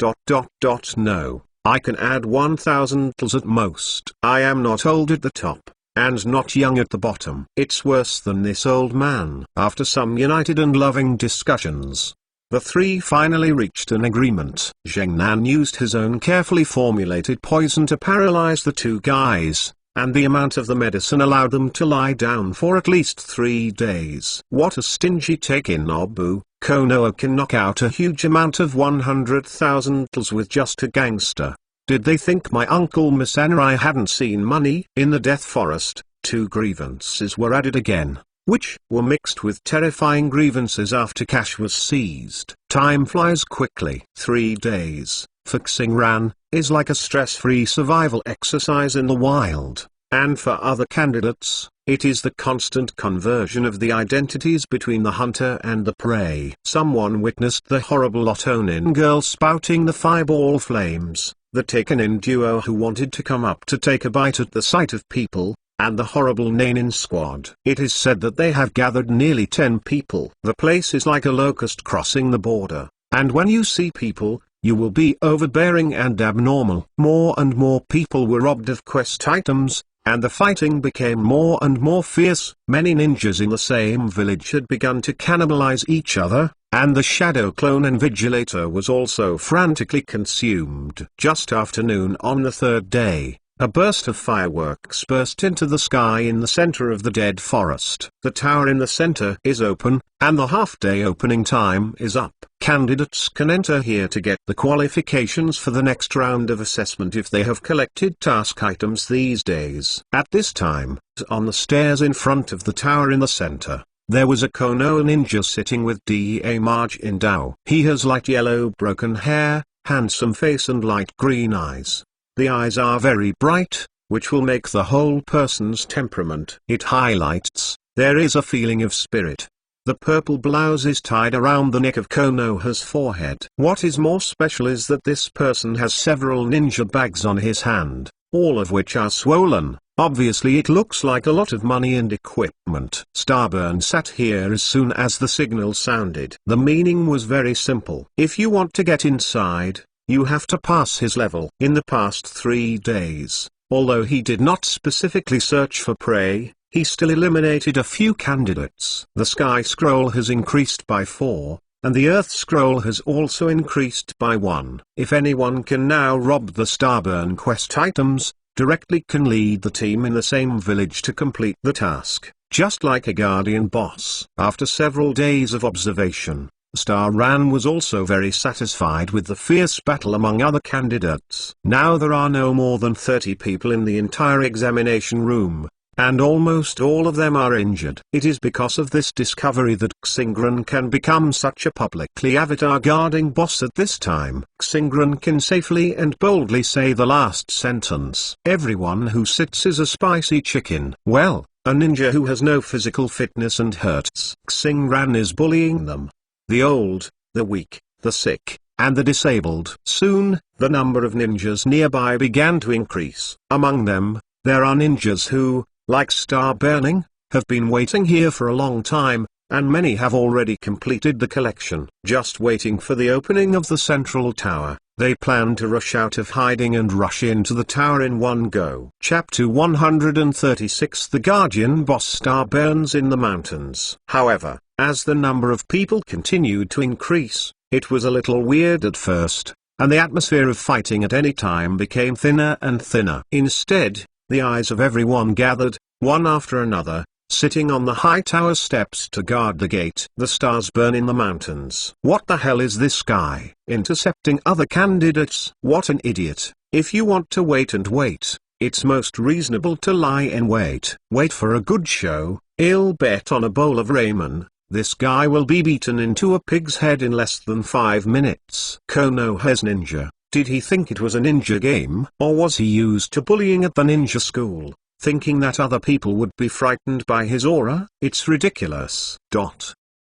A: No. I can add 1,000 tls at most. I am not old at the top, and not young at the bottom. It's worse than this old man. After some united and loving discussions, the three finally reached an agreement. Zheng Nan used his own carefully formulated poison to paralyze the two guys, and the amount of the medicine allowed them to lie down for at least 3 days. What a stingy take-in, Nobu. Konoha can knock out a huge amount of 100,000 tls with just a gangster. Did they think my uncle Misanurai hadn't seen money? In the Death Forest, 2 grievances were added again, which were mixed with terrifying grievances after cash was seized. Time flies quickly. 3 days, for Xingran, is like a stress-free survival exercise in the wild, and for other candidates, it is the constant conversion of the identities between the hunter and the prey. Someone witnessed the horrible Otonin girl spouting the fireball flames, the Takenin duo who wanted to come up to take a bite at the sight of people, and the horrible Nanin squad. It is said that they have gathered nearly 10 people. The place is like a locust crossing the border, and when you see people, you will be overbearing and abnormal. More and more people were robbed of quest items, and the fighting became more and more fierce. Many ninjas in the same village had begun to cannibalize each other, and the shadow clone Invigilator was also frantically consumed. Just after noon on the 3rd day, a burst of fireworks burst into the sky in the center of the dead forest. The tower in the center is open, and the half-day opening time is up. Candidates can enter here to get the qualifications for the next round of assessment if they have collected task items these days. At this time, on the stairs in front of the tower in the center, there was a Konoha ninja sitting with Da Marge in Dao. He has light yellow broken hair, handsome face and light green eyes. The eyes are very bright, which will make the whole person's temperament. It highlights, there is a feeling of spirit. The purple blouse is tied around the neck of Konoha's forehead. What is more special is that this person has several ninja bags on his hand, all of which are swollen. Obviously it looks like a lot of money and equipment. Starburn sat here as soon as the signal sounded. The meaning was very simple. If you want to get inside, you have to pass his level. In the past 3 days, although he did not specifically search for prey, he still eliminated a few candidates. The sky scroll has increased by 4, and the earth scroll has also increased by 1. If anyone can now rob the Starburn quest items, directly can lead the team in the same village to complete the task, just like a guardian boss. After several days of observation, Star Ran was also very satisfied with the fierce battle among other candidates. Now there are no more than 30 people in the entire examination room, and almost all of them are injured. It is because of this discovery that Xingran can become such a publicly avatar guarding boss at this time. Xingran can safely and boldly say the last sentence. Everyone who sits is a spicy chicken. Well, a ninja who has no physical fitness and hurts. Xingran is bullying them. The old, the weak, the sick, and the disabled. Soon, the number of ninjas nearby began to increase. Among them, there are ninjas who, like Star Burning, have been waiting here for a long time, and many have already completed the collection. Just waiting for the opening of the central tower, they plan to rush out of hiding and rush into the tower in one go. Chapter 136. The Guardian Boss Star burns in the mountains. However, as the number of people continued to increase, it was a little weird at first. and the atmosphere of fighting at any time became thinner and thinner. Instead, the eyes of everyone gathered, one after another, sitting on the high tower steps to guard the gate. The stars burn in the mountains. What the hell is this guy? Intercepting other candidates? What an idiot. If you want to wait and wait, it's most reasonable to lie in wait. Wait for a good show. I'll bet on a bowl of ramen, this guy will be beaten into a pig's head in less than 5 minutes. Konoha's ninja. Did he think it was a ninja game? Or was he used to bullying at the ninja school, thinking that other people would be frightened by his aura? It's ridiculous.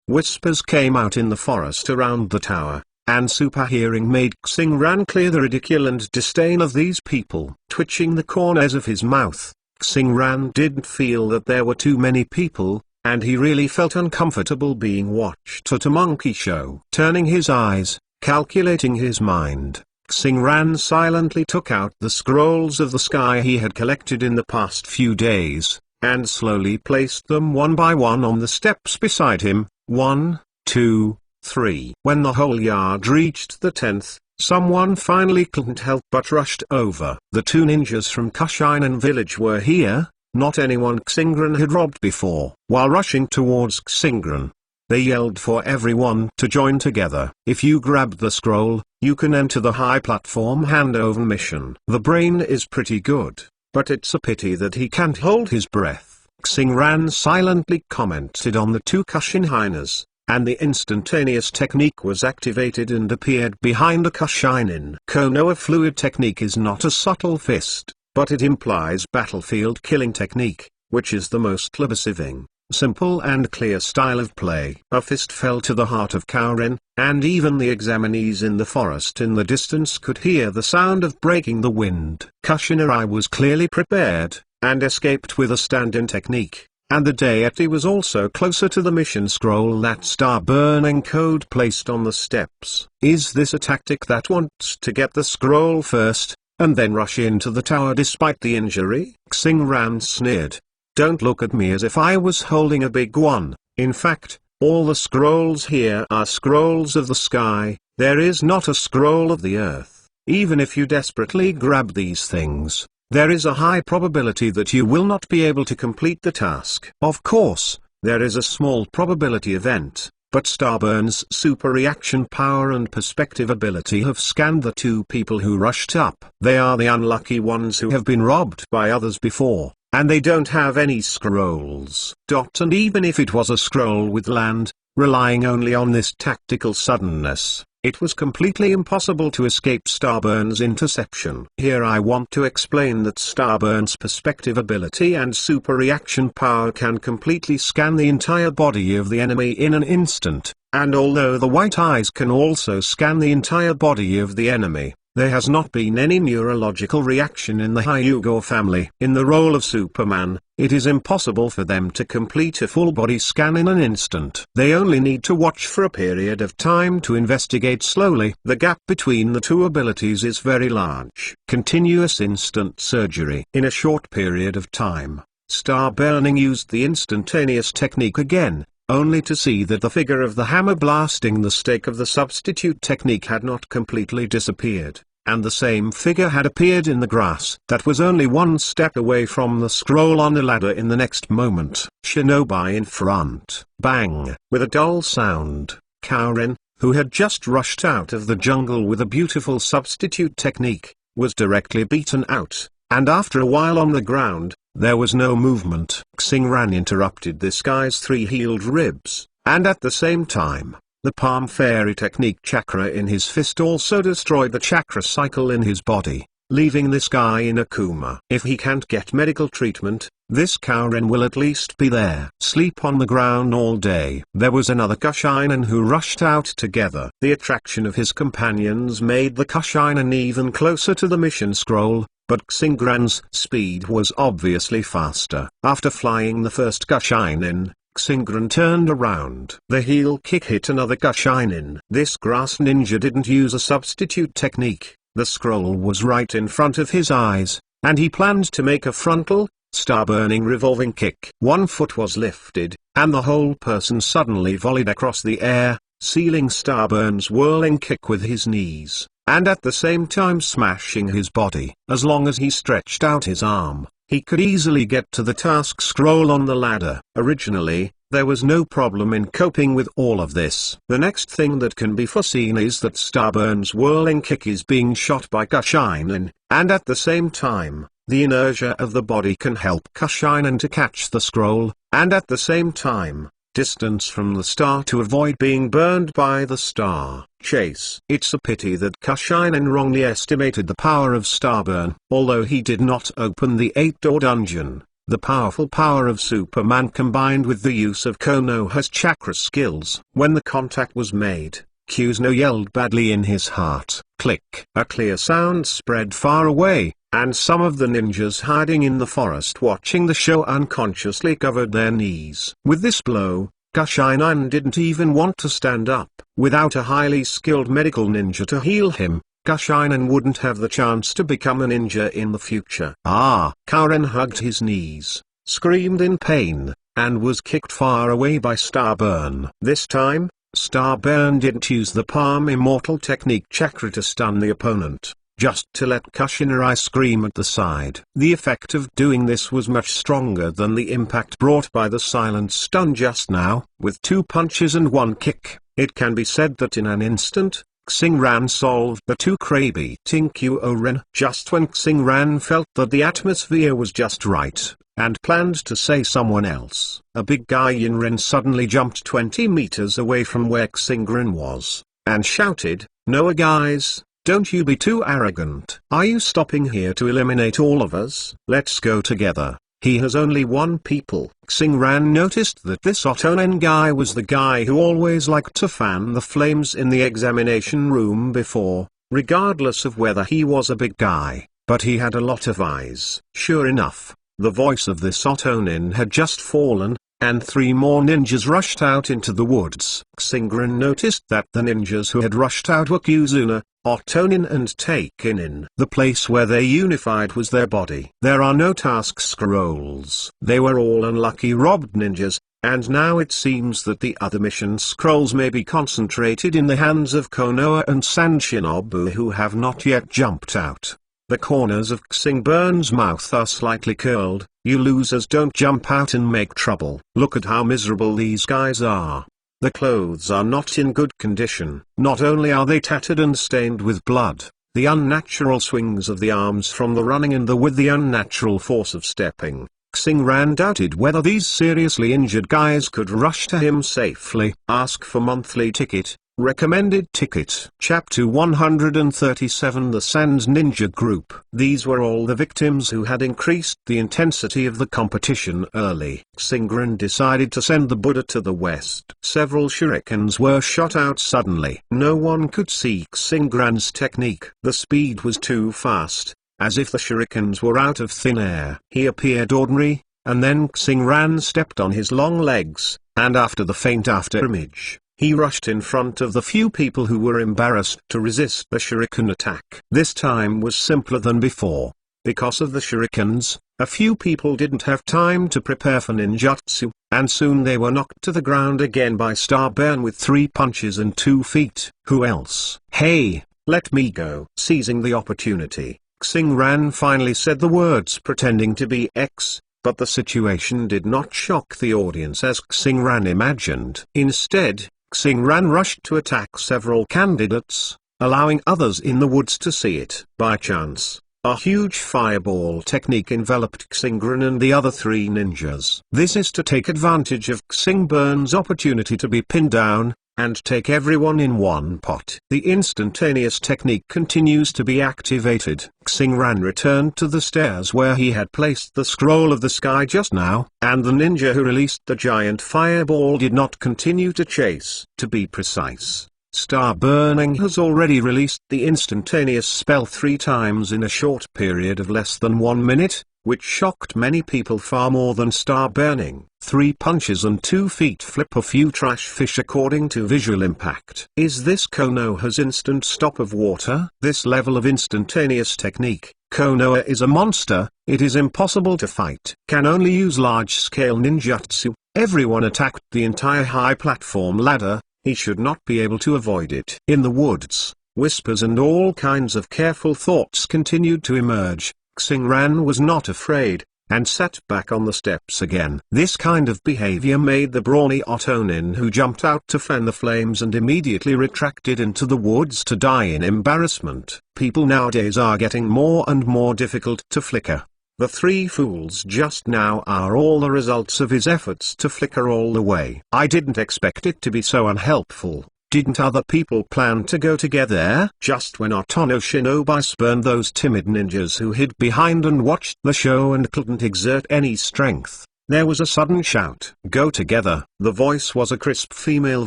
A: Whispers came out in the forest around the tower, and super hearing made Xingran clear the ridicule and disdain of these people. Twitching the corners of his mouth, Xingran didn't feel that there were too many people, and he really felt uncomfortable being watched at a monkey show. Turning his eyes, calculating his mind, Xingran silently took out the scrolls of the sky he had collected in the past few days, and slowly placed them one by one on the steps beside him. 1, 2, 3. When the whole yard reached the 10th, someone finally couldn't help but rushed over. The 2 ninjas from Kushinen village were here, not anyone Xingran had robbed before. While rushing towards Xingran, they yelled for everyone to join together. If you grab the scroll, you can enter the high platform handover mission. The brain is pretty good, but it's a pity that he can't hold his breath. Xingran silently commented on the 2 Kushinhinas, and the instantaneous technique was activated and appeared behind a Kushinin. Konoha fluid technique is not a subtle fist, but it implies battlefield killing technique, which is the most liberating, simple and clear style of play. A fist fell to the heart of Kaurin, and even the examinees in the forest in the distance could hear the sound of breaking the wind. Kushinai was clearly prepared, and escaped with a stand-in technique. And the deity was also closer to the mission scroll that star-burning code placed on the steps. Is this a tactic that wants to get the scroll first, and then rush into the tower despite the injury? Xingran sneered. Don't look at me as if I was holding a big one. In fact, all the scrolls here are scrolls of the sky, there is not a scroll of the earth. Even if you desperately grab these things, there is a high probability that you will not be able to complete the task. Of course, there is a small probability event, but Starburn's super reaction power and perspective ability have scanned the 2 people who rushed up. They are the unlucky ones who have been robbed by others before, and they don't have any scrolls. And even if it was a scroll with land, relying only on this tactical suddenness, it was completely impossible to escape Starburn's interception. Here I want to explain that Starburn's perspective ability and super reaction power can completely scan the entire body of the enemy in an instant, and although the white eyes can also scan the entire body of the enemy, there has not been any neurological reaction in the Hyuga family. In the role of Superman, it is impossible for them to complete a full body scan in an instant. They only need to watch for a period of time to investigate slowly. The gap between the 2 abilities is very large. Continuous instant surgery. In a short period of time, Starburning used the instantaneous technique again, only to see that the figure of the hammer blasting the stake of the substitute technique had not completely disappeared, and the same figure had appeared in the grass that was only 1 step away from the scroll on a ladder in the next moment. Shinobi in front. Bang! With a dull sound, Kaurin, who had just rushed out of the jungle with a beautiful substitute technique, was directly beaten out, and after a while on the ground, there was no movement. Xingran interrupted this guy's 3 healed ribs, and at the same time, the palm fairy technique chakra in his fist also destroyed the chakra cycle in his body, leaving this guy in a coma. If he can't get medical treatment, this Kaurin will at least be there. Sleep on the ground all day. There was another Kushinen who rushed out together. The attraction of his companions made the Kushinen even closer to the mission scroll, but Xingran's speed was obviously faster. After flying the first Kushinen, Xingran turned around. The heel kick hit another Kushinen. This grass ninja didn't use a substitute technique. The scroll was right in front of his eyes, and he planned to make a frontal, star-burning revolving kick. 1 foot was lifted, and the whole person suddenly volleyed across the air, sealing Starburn's whirling kick with his knees. and at the same time smashing his body. As long as he stretched out his arm, he could easily get to the task scroll on the ladder. Originally, there was no problem in coping with all of this. The next thing that can be foreseen is that Starburn's whirling kick is being shot by Kushinen, and at the same time, the inertia of the body can help Kushinen to catch the scroll, and at the same time, distance from the star to avoid being burned by the star chase. It's a pity that Kushinen wrongly estimated the power of Starburn. Although he did not open the 8-door dungeon, the powerful power of Superman combined with the use of Konoha's chakra skills. When the contact was made, Kusuno yelled badly in his heart. Click. A clear sound spread far away, and some of the ninjas hiding in the forest watching the show unconsciously covered their knees. With this blow, Kushinen didn't even want to stand up. Without a highly skilled medical ninja to heal him, Kushinen wouldn't have the chance to become a ninja in the future. Karen hugged his knees, screamed in pain, and was kicked far away by Starburn. This time, Starburn didn't use the Palm Immortal Technique chakra to stun the opponent, just to let Kushinen scream at the side. The effect of doing this was much stronger than the impact brought by the silent stun just now. With 2 punches and 1 kick, it can be said that in an instant, Xingran solved the 2 crab-eating Kyoren. Just when Xingran felt that the atmosphere was just right, and planned to say someone else, a big guy Yinren suddenly jumped 20 meters away from where Xingran was, and shouted, "Noah guys, don't you be too arrogant. Are you stopping here to eliminate all of us? Let's go together. He has only 1 people." Xingran noticed that this Otonen guy was the guy who always liked to fan the flames in the examination room before, regardless of whether he was a big guy, but he had a lot of eyes. Sure enough, the voice of this Otonen had just fallen, and 3 more ninjas rushed out into the woods. Xingran noticed that the ninjas who had rushed out were Kuzuna, Otonin and Takinin. The place where they unified was their body. There are no task scrolls. They were all unlucky robbed ninjas, and now it seems that the other mission scrolls may be concentrated in the hands of Konoha and Sanshinobu, who have not yet jumped out. The corners of Xingburn's mouth are slightly curled. "You losers don't jump out and make trouble. Look at how miserable these guys are. The clothes are not in good condition. Not only are they tattered and stained with blood, the unnatural swings of the arms from the running and with the unnatural force of stepping." Xingran doubted whether these seriously injured guys could rush to him safely. Ask for monthly ticket. Recommended ticket. Chapter 137 The Sans Ninja Group. These were all the victims who had increased the intensity of the competition early. Xingran decided to send the Buddha to the west. Several shurikens were shot out suddenly. No one could see Xingran's technique. The speed was too fast, as if the shurikens were out of thin air. He appeared ordinary, and then Xingran stepped on his long legs, and after the faint after-image, he rushed in front of the few people who were embarrassed to resist the shuriken attack. This time was simpler than before. Because of the shurikens, a few people didn't have time to prepare for ninjutsu, and soon they were knocked to the ground again by Starburn with 3 punches and 2 feet. Who else? "Hey, let me go." Seizing the opportunity, Xingran finally said the words pretending to be X. But the situation did not shock the audience as Xingran imagined. Instead, Xingran rushed to attack several candidates, allowing others in the woods to see it. By chance, a huge fireball technique enveloped Xingran and the other 3 ninjas. This is to take advantage of Xingburn's opportunity to be pinned down, and take everyone in one pot. The instantaneous technique continues to be activated. Xingran returned to the stairs where he had placed the scroll of the sky just now, and the ninja who released the giant fireball did not continue to chase. To be precise, Starburning has already released the instantaneous spell 3 times in a short period of less than 1 minute, which shocked many people far more than Starburning. 3 punches and 2 feet flip a few trash fish according to visual impact. Is this Konoha's instant stop of water? This level of instantaneous technique, Konoha is a monster, it is impossible to fight. Can only use large-scale ninjutsu. Everyone attacked the entire high platform ladder, he should not be able to avoid it. In the woods, Whispers and all kinds of careful thoughts continued to emerge. Xingran was not afraid, and sat back on the steps again. This kind of behavior made the brawny Ottonin, who jumped out to fan the flames and immediately retracted into the woods to die in embarrassment. People nowadays are getting more and more difficult to flicker. The three fools just now are all the results of his efforts to flicker all the way. I didn't expect it to be so unhelpful. Didn't other people plan to go together? Just when Ottono Shinobi spurned those timid ninjas who hid behind and watched the show and couldn't exert any strength, there was a sudden shout. Go together. The voice was a crisp female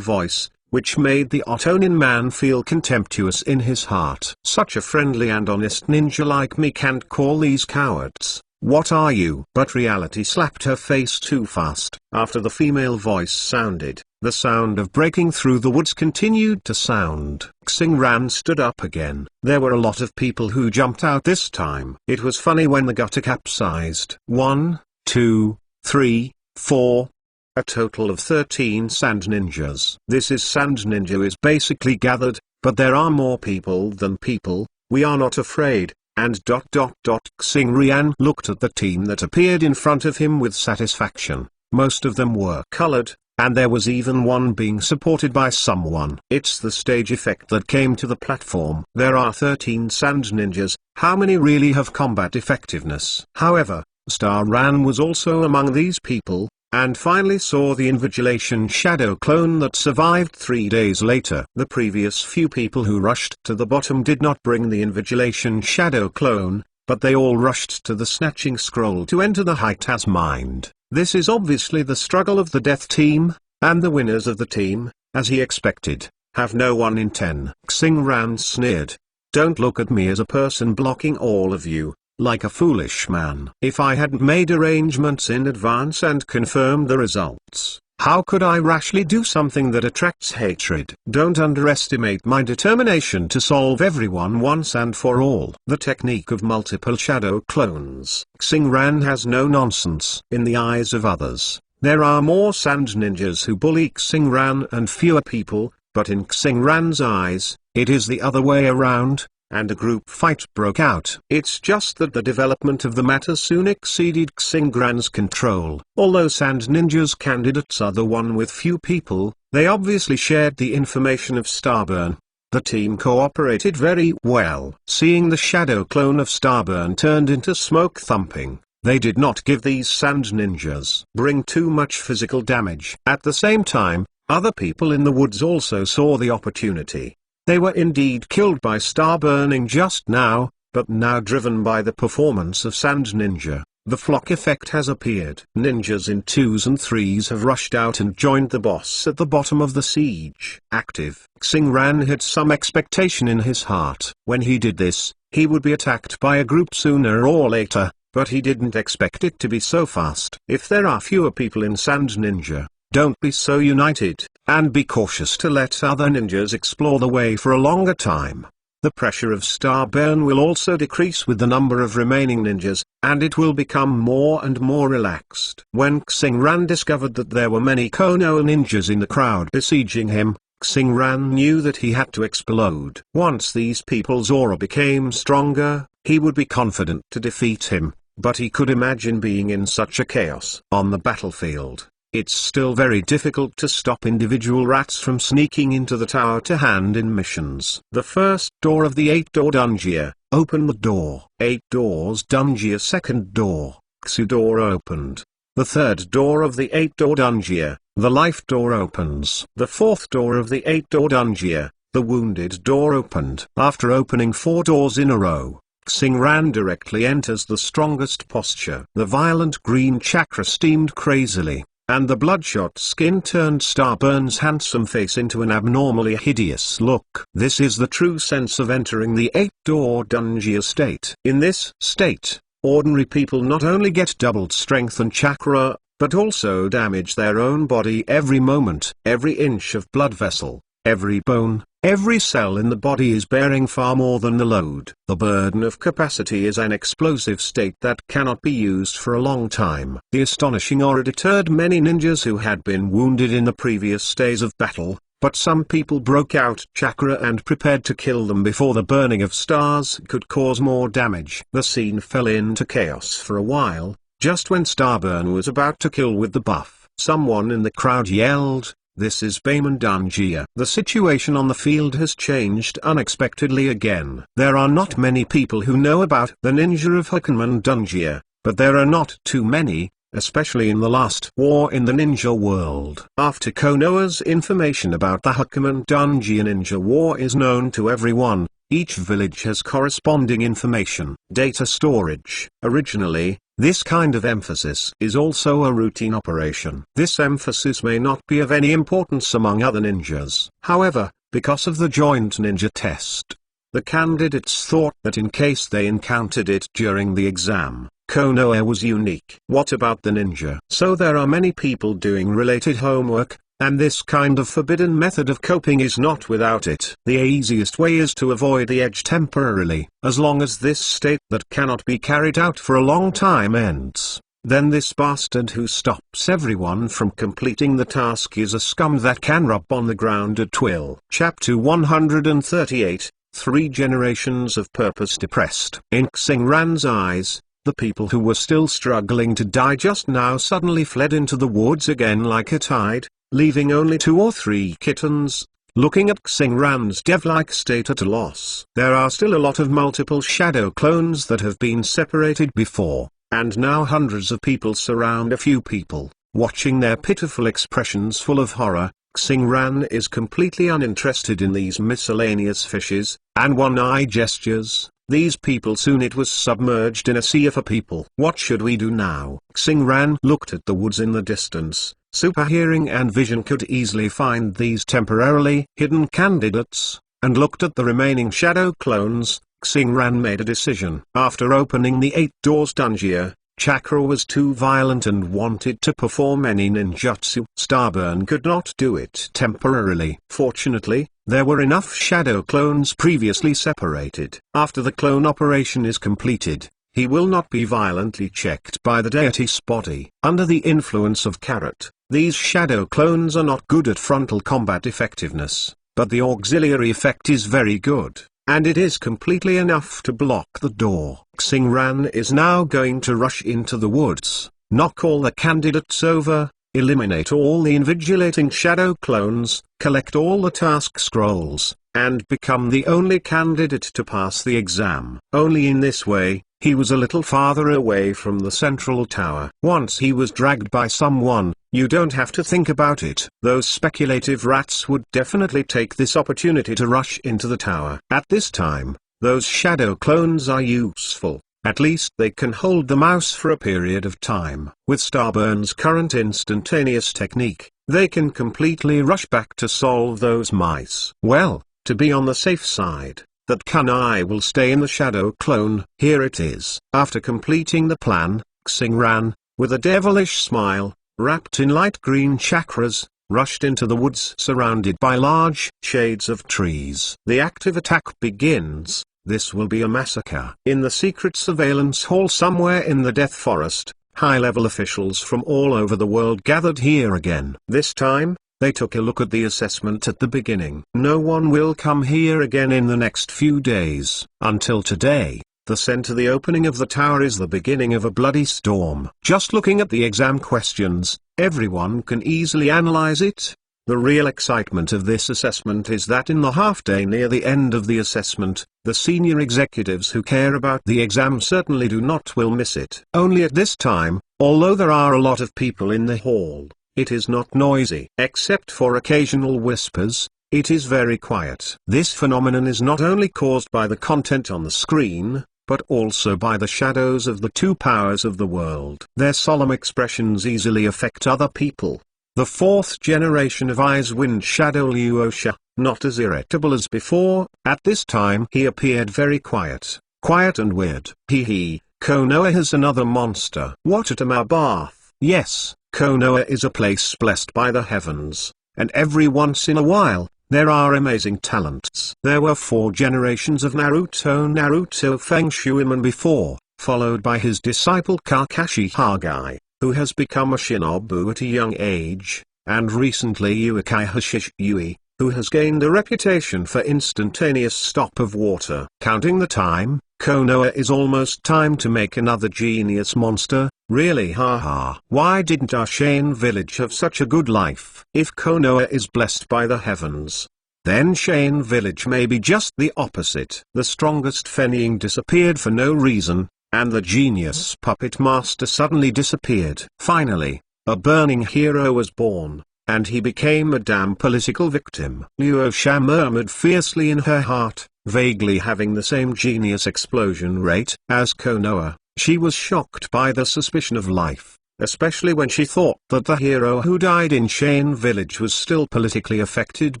A: voice, which made the Ottonin man feel contemptuous in his heart. Such a friendly and honest ninja like me can't call these cowards. What are you? But reality slapped her face too fast. After the female voice sounded, the sound of breaking through the woods continued to sound. Xingran stood up again. There were a lot of people who jumped out this time. It was funny when the gutter capsized. 1, 2, 3, 4. A total of 13 sand ninjas. This is sand ninja is basically gathered, but there are more people than people. We are not afraid. And ... Xingran looked at the team that appeared in front of him with satisfaction. Most of them were colored, and there was even one being supported by someone. It's the stage effect that came to the platform. There are 13 sand ninjas. How many really have combat effectiveness? However, Star Ran was also among these people, and finally saw the invigilation shadow clone that survived 3 days later. The previous few people who rushed to the bottom did not bring the invigilation shadow clone, but they all rushed to the snatching scroll to enter the Haitas mind. This is obviously the struggle of the death team, and the winners of the team, as he expected, have no 1 in 10. Xingran sneered. Don't look at me as a person blocking all of you, like a foolish man. If I hadn't made arrangements in advance and confirmed the results, how could I rashly do something that attracts hatred? Don't underestimate my determination to solve everyone once and for all. The technique of multiple shadow clones. Xingran has no nonsense. In the eyes of others, there are more sand ninjas who bully Xingran and fewer people, but in Xingran's eyes, it is the other way around, and a group fight broke out. It's just that the development of the matter soon exceeded Xingran's control. Although sand ninjas candidates are the one with few people, they obviously shared the information of Starburn. The team cooperated very well. Seeing the shadow clone of Starburn turned into smoke thumping, they did not give these sand ninjas bring too much physical damage. At the same time, other people in the woods also saw the opportunity. They were indeed killed by star burning just now, but now driven by the performance of Sand Ninja, the flock effect has appeared. Ninjas in 2s and 3s have rushed out and joined the boss at the bottom of the siege. Active. Xingran had some expectation in his heart. When he did this, he would be attacked by a group sooner or later, but he didn't expect it to be so fast. If there are fewer people in Sand Ninja, don't be so united, and be cautious to let other ninjas explore the way for a longer time. The pressure of Starburn will also decrease with the number of remaining ninjas, and it will become more and more relaxed. When Xingran discovered that there were many Konoha ninjas in the crowd besieging him, Xingran knew that he had to explode. Once these people's aura became stronger, he would be confident to defeat him, but he could imagine being in such a chaos. On the battlefield, it's still very difficult to stop individual rats from sneaking into the tower to hand in missions. The first door of the 8-door dungeon, open the door. 8 doors dungeon. Second door, Xu door opened. The third door of the 8-door dungeon, the life door opens. The fourth door of the 8-door dungeon, the wounded door opened. After opening 4 doors in a row, Xingran directly enters the strongest posture. The violent green chakra steamed crazily, and the bloodshot skin turned Starburn's handsome face into an abnormally hideous look. This is the true sense of entering the 8-door dungeon state. In this state, ordinary people not only get doubled strength and chakra, but also damage their own body every moment. Every inch of blood vessel, every bone, every cell in the body is bearing far more than the load. The burden of capacity is an explosive state that cannot be used for a long time. The astonishing aura deterred many ninjas who had been wounded in the previous days of battle, but some people broke out chakra and prepared to kill them before the burning of stars could cause more damage. The scene fell into chaos for a while. Just when Starburn was about to kill with the buff, someone in the crowd yelled, "This is Bayman Dungia." The situation on the field has changed unexpectedly again. There are not many people who know about the ninja of Hakuman Dungia, but there are not too many, especially in the last war in the ninja world. After Konoha's information about the Hakuman Dungia ninja war is known to everyone, each village has corresponding information. Data storage. Originally, this kind of emphasis is also a routine operation. This emphasis may not be of any importance among other ninjas. However, because of the joint ninja test, the candidates thought that in case they encountered it during the exam, Konoha was unique. What about the ninja? So there are many people doing related homework, and this kind of forbidden method of coping is not without it. The easiest way is to avoid the edge temporarily. As long as this state that cannot be carried out for a long time ends, then this bastard who stops everyone from completing the task is a scum that can rub on the ground at will. Chapter 138, 3 Generations of Purpose Depressed. In Xingran's eyes, the people who were still struggling to die just now suddenly fled into the woods again like a tide, leaving only 2 or 3 kittens, looking at Xingran's dev-like state at a loss. There are still a lot of multiple shadow clones that have been separated before, and now hundreds of people surround a few people, watching their pitiful expressions full of horror. Xingran is completely uninterested in these miscellaneous fishes, and one-eye gestures. These people soon it was submerged in a sea of a people. What should we do now? Xingran looked at the woods in the distance. Super hearing and vision could easily find these temporarily hidden candidates, and looked at the remaining shadow clones. Xingran made a decision. After opening the 8 doors Dungia, Chakra was too violent and wanted to perform any ninjutsu. Starburn could not do it temporarily. Fortunately, there were enough shadow clones previously separated. After the clone operation is completed, he will not be violently checked by the deity's body. Under the influence of Carrot, these shadow clones are not good at frontal combat effectiveness, but the auxiliary effect is very good, and it is completely enough to block the door. Xingran is now going to rush into the woods, knock all the candidates over, eliminate all the invigilating shadow clones, collect all the task scrolls, and become the only candidate to pass the exam. Only in this way, he was a little farther away from the central tower. Once he was dragged by someone, you don't have to think about it. Those speculative rats would definitely take this opportunity to rush into the tower. At this time, those shadow clones are useful. At least they can hold the mouse for a period of time. With Starburn's current instantaneous technique, they can completely rush back to solve those mice. Well, to be on the safe side, that Kunai will stay in the shadow clone. Here it is. After completing the plan, Xingran, with a devilish smile, wrapped in light green chakras, rushed into the woods surrounded by large shades of trees. The active attack begins. This will be a massacre. In the secret surveillance hall somewhere in the Death Forest, high-level officials from all over the world gathered here again. This time, they took a look at the assessment at the beginning. No one will come here again in the next few days. Until today, the center the opening of the tower is the beginning of a bloody storm. Just looking at the exam questions, everyone can easily analyze it. The real excitement of this assessment is that in the half-day near the end of the assessment, the senior executives who care about the exam certainly do not will miss it. Only at this time, although there are a lot of people in the hall, it is not noisy. Except for occasional whispers, it is very quiet. This phenomenon is not only caused by the content on the screen, but also by the shadows of the 2 powers of the world. Their solemn expressions easily affect other people. The 4th generation of Icewind Shadow Lyosha, not as irritable as before, at this time he appeared very quiet and weird. Konoha has another monster. What at Bath? Yes, Konoha is a place blessed by the heavens, and every once in a while, there are amazing talents. There were 4 generations of Naruto Feng Shuiman before, followed by his disciple Kakashi Hagai, who has become a shinobu at a young age, and recently Uekai Hashishui, who has gained a reputation for instantaneous stop of water. Counting the time, Konoha is almost time to make another genius monster, really haha. Why didn't our Shane village have such a good life? If Konoha is blessed by the heavens, then Shane village may be just the opposite. The strongest Fennying disappeared for no reason, and the genius puppet master suddenly disappeared. Finally, a burning hero was born, and he became a damn political victim. Luosha murmured fiercely in her heart, vaguely having the same genius explosion rate as Konoha. She was shocked by the suspicion of life, especially when she thought that the hero who died in Shane village was still politically affected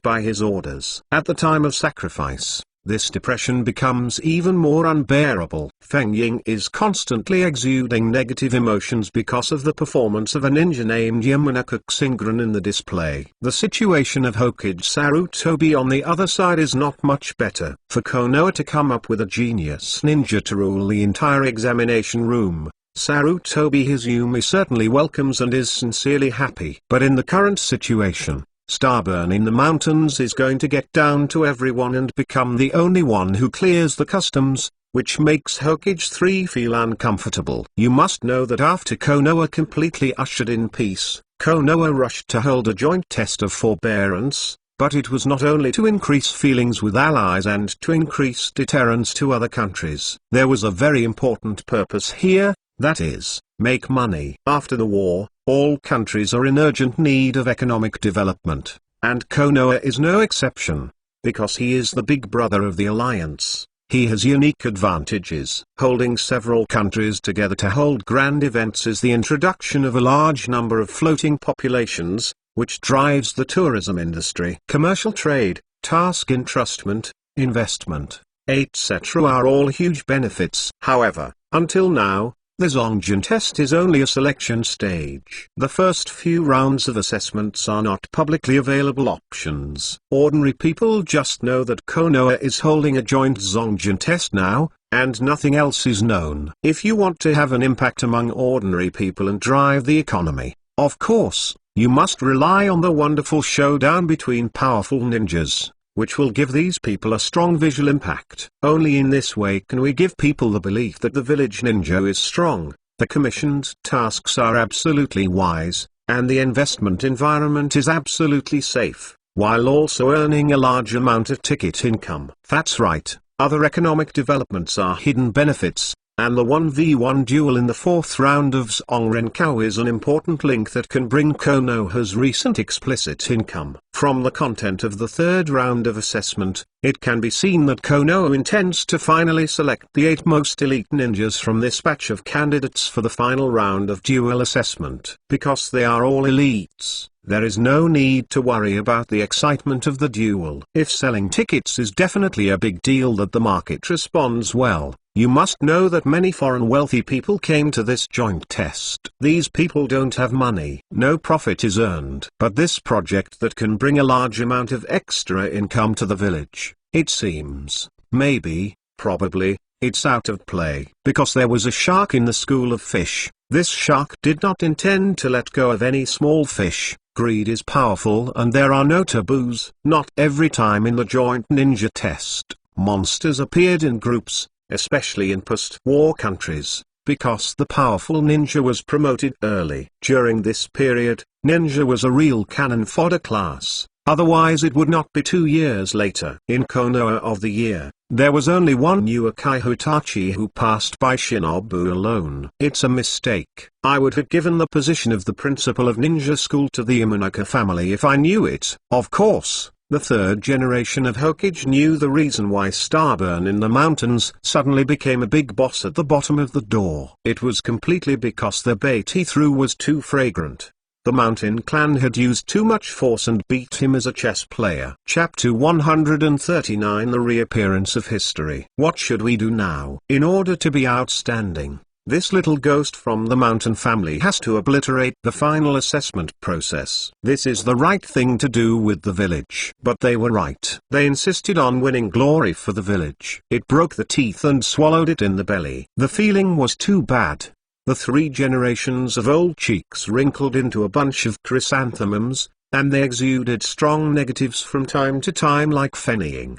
A: by his orders. At the time of sacrifice, this depression becomes even more unbearable. Feng Ying is constantly exuding negative emotions because of the performance of a ninja named Yamanaka Xingran in the display. The situation of Hokage Sarutobi on the other side is not much better. For Konoha to come up with a genius ninja to rule the entire examination room, Sarutobi Izumi certainly welcomes and is sincerely happy. But in the current situation, Starburn in the mountains is going to get down to everyone and become the only one who clears the customs, which makes Hokage 3 feel uncomfortable. You must know that after Konoha completely ushered in peace, Konoha rushed to hold a joint test of forbearance, but it was not only to increase feelings with allies and to increase deterrence to other countries. There was a very important purpose here, that is, make money. After the war, all countries are in urgent need of economic development, and Konoha is no exception. Because he is the big brother of the alliance, he has unique advantages. Holding several countries together to hold grand events is the introduction of a large number of floating populations, which drives the tourism industry. Commercial trade, task entrustment, investment, etc. are all huge benefits. However, until now, the Zongjin test is only a selection stage. The first few rounds of assessments are not publicly available options. Ordinary people just know that Konoha is holding a joint Zongjin test now, and nothing else is known. If you want to have an impact among ordinary people and drive the economy, of course, you must rely on the wonderful showdown between powerful ninjas, which will give these people a strong visual impact. Only in this way can we give people the belief that the village ninja is strong, the commissioned tasks are absolutely wise, and the investment environment is absolutely safe, while also earning a large amount of ticket income. That's right, other economic developments are hidden benefits, and the 1v1 duel in the 4th round of Zongrenkao is an important link that can bring Konoha's recent explicit income. From the content of the 3rd round of assessment, it can be seen that Konoha intends to finally select the 8 most elite ninjas from this batch of candidates for the final round of duel assessment. Because they are all elites, there is no need to worry about the excitement of the duel. If selling tickets is definitely a big deal that the market responds well, you must know that many foreign wealthy people came to this joint test. These people don't have money. No profit is earned. But this project that can bring a large amount of extra income to the village, it seems, maybe, probably, it's out of play. Because there was a shark in the school of fish, this shark did not intend to let go of any small fish. Greed is powerful and there are no taboos. Not every time in the joint ninja test, monsters appeared in groups, especially in post-war countries, because the powerful ninja was promoted early. During this period, ninja was a real cannon fodder class, otherwise it would not be 2 years later. In Konoha of the Year, there was only one Uekai Hitachi who passed by Shinobu alone. It's a mistake. I would have given the position of the principal of ninja school to the Yamanaka family if I knew it. Of course, the 3rd generation of Hokage knew the reason why Starburn in the mountains suddenly became a big boss at the bottom of the door. It was completely because the bait he threw was too fragrant. The Mountain Clan had used too much force and beat him as a chess player. Chapter 139 The Reappearance of History. What should we do now? In order to be outstanding, this little ghost from the mountain family has to obliterate the final assessment process. This is the right thing to do with the village. But they were right. They insisted on winning glory for the village. It broke the teeth and swallowed it in the belly. The feeling was too bad. The 3 generations of old cheeks wrinkled into a bunch of chrysanthemums, and they exuded strong negatives from time to time like fennying.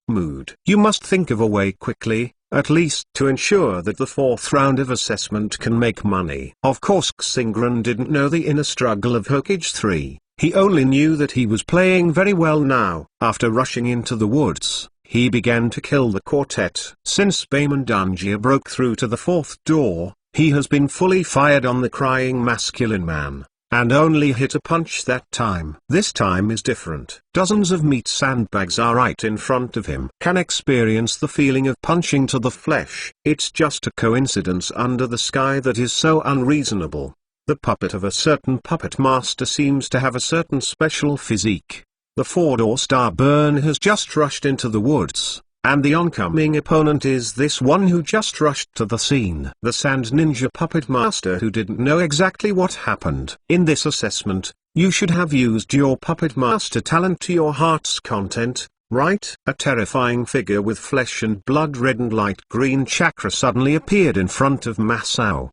A: Mood. You must think of a way quickly, at least to ensure that the fourth round of assessment can make money. Of course Xingran didn't know the inner struggle of Hokage 3, he only knew that he was playing very well now. After rushing into the woods, he began to kill the quartet. Since Bayman Dunjia broke through to the fourth door, he has been fully fired on the crying masculine man, and only hit a punch that time. This time is different. Dozens of meat sandbags are right in front of him. Can experience the feeling of punching to the flesh. It's just a coincidence under the sky that is so unreasonable. The puppet of a certain puppet master seems to have a certain special physique. The four-door star burn has just rushed into the woods, and the oncoming opponent is this one who just rushed to the scene. The Sand Ninja puppet master who didn't know exactly what happened. In this assessment, you should have used your puppet master talent to your heart's content, right? A terrifying figure with flesh and blood red and light green chakra suddenly appeared in front of Masao.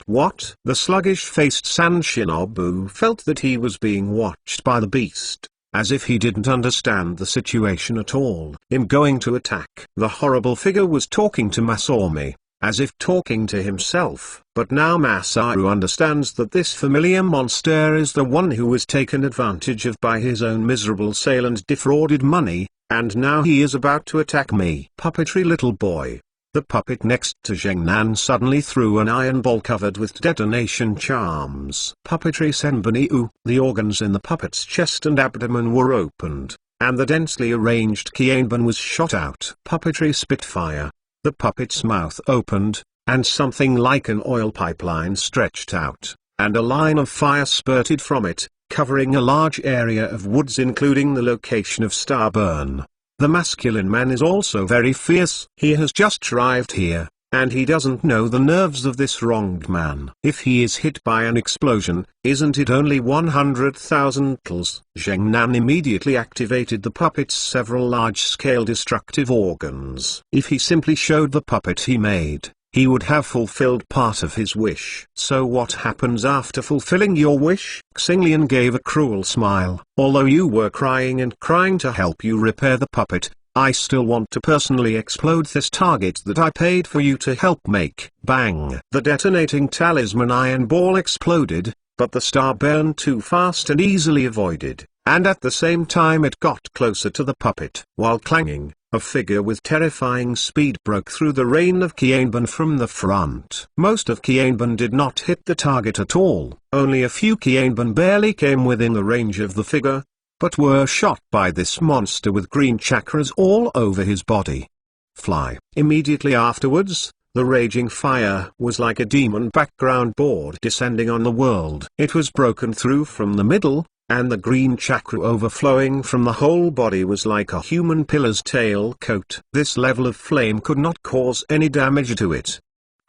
A: What? The sluggish-faced Sand Shinobu felt that he was being watched by the beast, as if he didn't understand the situation at all. Him going to attack. The horrible figure was talking to Masaomi, as if talking to himself. But now Masaru understands that this familiar monster is the one who was taken advantage of by his own miserable sale and defrauded money, and now he is about to attack me. Puppetry little boy. The puppet next to Zhengnan suddenly threw an iron ball covered with detonation charms. Puppetry Senbaniu. The organs in the puppet's chest and abdomen were opened, and the densely arranged Kienban was shot out. Puppetry Spitfire. The puppet's mouth opened, and something like an oil pipeline stretched out, and a line of fire spurted from it, covering a large area of woods including the location of Starburn. The masculine man is also very fierce. He has just arrived here, and he doesn't know the nerves of this wronged man. If he is hit by an explosion, isn't it only 100,000 tals? Zhengnan immediately activated the puppet's several large-scale destructive organs. If he simply showed the puppet he made, he would have fulfilled part of his wish. So what happens after fulfilling your wish? Xinglian gave a cruel smile. Although you were crying and crying to help you repair the puppet, I still want to personally explode this target that I paid for you to help make. Bang! The detonating talisman iron ball exploded, but the star burned too fast and easily avoided, and at the same time it got closer to the puppet. While clanging, a figure with terrifying speed broke through the rain of Kienban from the front. Most of Kienban did not hit the target at all. Only a few Kienban barely came within the range of the figure, but were shot by this monster with green chakras all over his body. Fly. Immediately afterwards, the raging fire was like a demon background board descending on the world. It was broken through from the middle, and the green chakra overflowing from the whole body was like a human pillar's tail coat. This level of flame could not cause any damage to it.